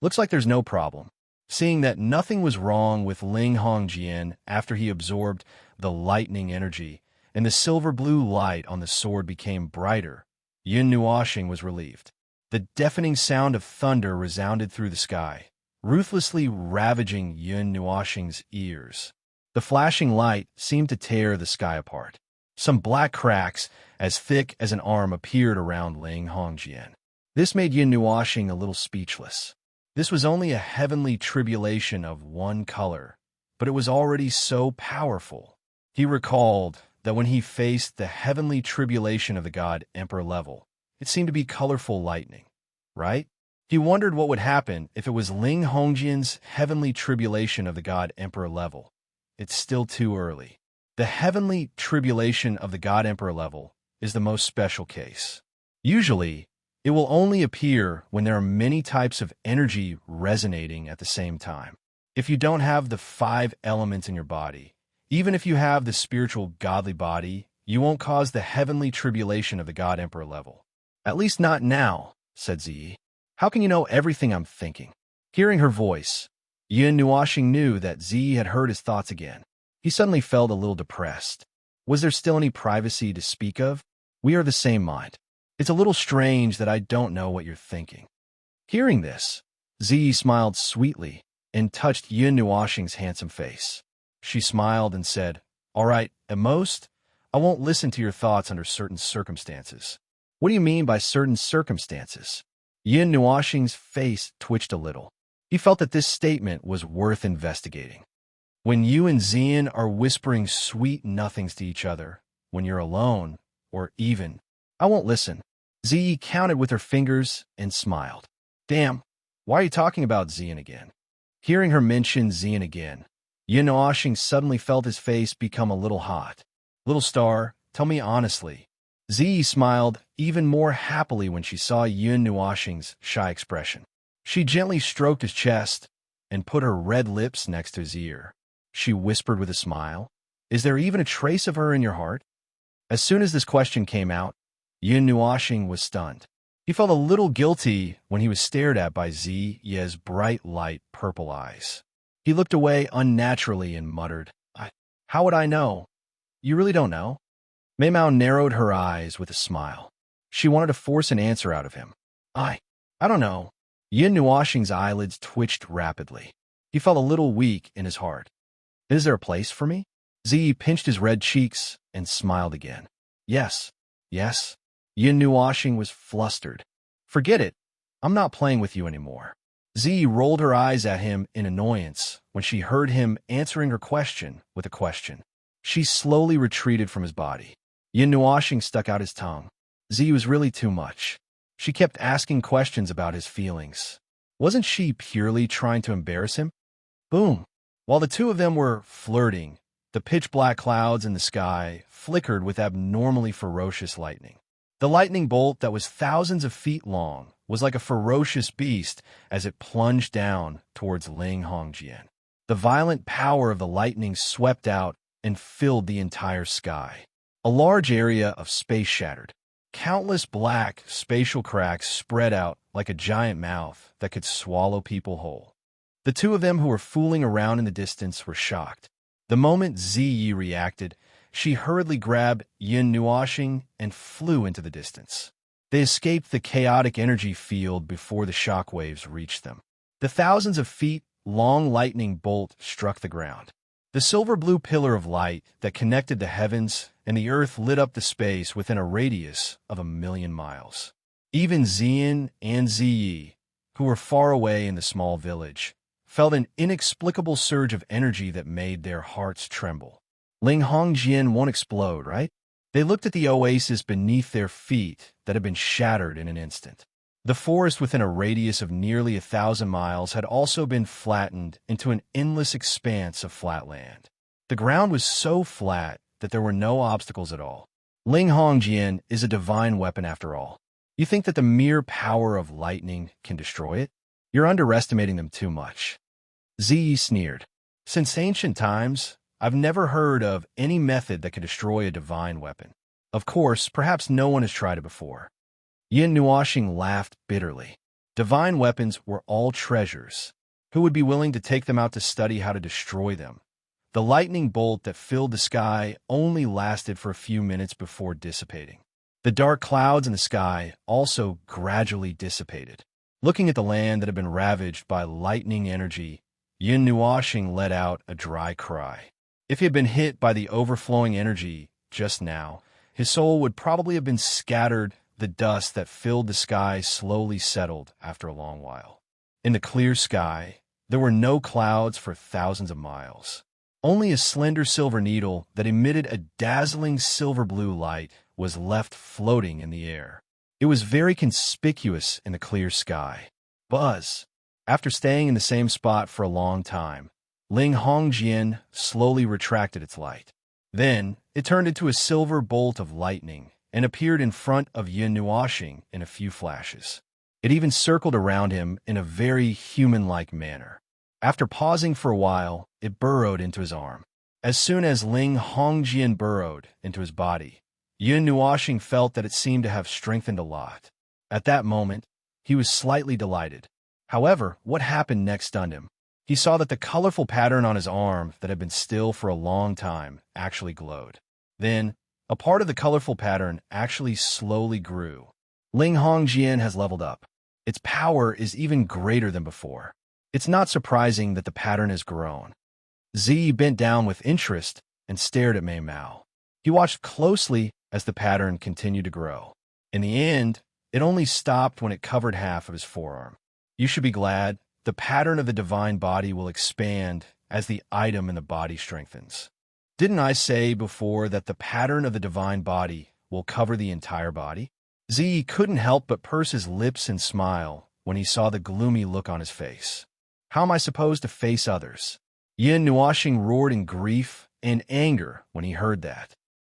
Looks like there's no problem. Seeing that nothing was wrong with Ling Hongjian after he absorbed the lightning energy and the silver-blue light on the sword became brighter, Yin Nuashing was relieved. The deafening sound of thunder resounded through the sky, ruthlessly ravaging Yin Nuashing's ears. The flashing light seemed to tear the sky apart. Some black cracks, as thick as an arm, appeared around Ling Hongjian. This made Yin Nuashing a little speechless. This was only a heavenly tribulation of one color, but it was already so powerful. He recalled that when he faced the heavenly tribulation of the God Emperor level, it seemed to be colorful lightning, right? He wondered what would happen if it was Ling Hongjian's heavenly tribulation of the God Emperor level. It's still too early. The heavenly tribulation of the God Emperor level is the most special case. Usually, it will only appear when there are many types of energy resonating at the same time. If you don't have the 5 elements in your body, even if you have the spiritual godly body, you won't cause the heavenly tribulation of the God Emperor level. At least not now, said Ziyi. How can you know everything I'm thinking? Hearing her voice, Yin Nuashing knew that Ziyi had heard his thoughts again. He suddenly felt a little depressed. Was there still any privacy to speak of? We are the same mind. It's a little strange that I don't know what you're thinking. Hearing this, Ziyi smiled sweetly and touched Yin Nuashing's handsome face. She smiled and said, All right, at most, I won't listen to your thoughts under certain circumstances. What do you mean by certain circumstances? Yin Nuashing's face twitched a little. He felt that this statement was worth investigating. When you and Zian are whispering sweet nothings to each other, when you're alone, or even, I won't listen. Ziyi counted with her fingers and smiled. Damn, why are you talking about Zian again? Hearing her mention Zian again, Yin Nuashing suddenly felt his face become a little hot. Little star, tell me honestly. Ziyi smiled even more happily when she saw Yin Nuashing's shy expression. She gently stroked his chest and put her red lips next to his ear. She whispered with a smile, Is there even a trace of her in your heart? As soon as this question came out, Yin Nuashing was stunned. He felt a little guilty when he was stared at by Ziyi's bright light purple eyes. He looked away unnaturally and muttered, How would I know? You really don't know? Mei Mao narrowed her eyes with a smile. She wanted to force an answer out of him. I don't know. Yin Nuashing's eyelids twitched rapidly. He felt a little weak in his heart. Is there a place for me? Ziyi pinched his red cheeks and smiled again. Yes. Yin Nuashing was flustered. Forget it. I'm not playing with you anymore. Ziyi rolled her eyes at him in annoyance when she heard him answering her question with a question. She slowly retreated from his body. Yin Nuoxing stuck out his tongue. Z was really too much. She kept asking questions about his feelings. Wasn't she purely trying to embarrass him? Boom! While the two of them were flirting, the pitch-black clouds in the sky flickered with abnormally ferocious lightning. The lightning bolt that was thousands of feet long was like a ferocious beast as it plunged down towards Ling Hongjian. The violent power of the lightning swept out and filled the entire sky. A large area of space shattered. Countless black spatial cracks spread out like a giant mouth that could swallow people whole. The two of them who were fooling around in the distance were shocked. The moment Ziyi reacted, she hurriedly grabbed Yin Nuoxing and flew into the distance. They escaped the chaotic energy field before the shock waves reached them. The thousands of feet long lightning bolt struck the ground. The silver-blue pillar of light that connected the heavens and the earth lit up the space within a radius of 1,000,000 miles. Even Ziyin and Ziyi, who were far away in the small village, felt an inexplicable surge of energy that made their hearts tremble. Ling Hongjian won't explode, right? They looked at the oasis beneath their feet that had been shattered in an instant. The forest within a radius of nearly 1,000 miles had also been flattened into an endless expanse of flat land. The ground was so flat that there were no obstacles at all. Ling Hongjian is a divine weapon after all. You think that the mere power of lightning can destroy it? You're underestimating them too much. Ziyi sneered. Since ancient times, I've never heard of any method that could destroy a divine weapon. Of course, perhaps no one has tried it before. Yin Nuoxing laughed bitterly. Divine weapons were all treasures. Who would be willing to take them out to study how to destroy them? The lightning bolt that filled the sky only lasted for a few minutes before dissipating. The dark clouds in the sky also gradually dissipated. Looking at the land that had been ravaged by lightning energy, Yin Nuoxing let out a dry cry. If he had been hit by the overflowing energy just now, his soul would probably have been scattered. The dust that filled the sky slowly settled after a long while. In the clear sky, there were no clouds for thousands of miles. Only a slender silver needle that emitted a dazzling silver-blue light was left floating in the air. It was very conspicuous in the clear sky. Buzz! After staying in the same spot for a long time, Ling Hongjian slowly retracted its light. Then, it turned into a silver bolt of lightning and appeared in front of Yin Nuoxing in a few flashes. It even circled around him in a very human-like manner. After pausing for a while, it burrowed into his arm. As soon as Ling Hongjian burrowed into his body, Yin Nuoxing felt that it seemed to have strengthened a lot. At that moment, he was slightly delighted. However, what happened next stunned him. He saw that the colorful pattern on his arm that had been still for a long time actually glowed. Then, a part of the colorful pattern actually slowly grew. Ling Hongjian has leveled up. Its power is even greater than before. It's not surprising that the pattern has grown. Ziyi bent down with interest and stared at Mei Mao. He watched closely as the pattern continued to grow. In the end, it only stopped when it covered half of his forearm. You should be glad. The pattern of the divine body will expand as the item in the body strengthens. Didn't I say before that the pattern of the divine body will cover the entire body? Ziyi couldn't help but purse his lips and smile when he saw the gloomy look on his face. How am I supposed to face others? Yin Nuoxing roared in grief and anger when he heard that.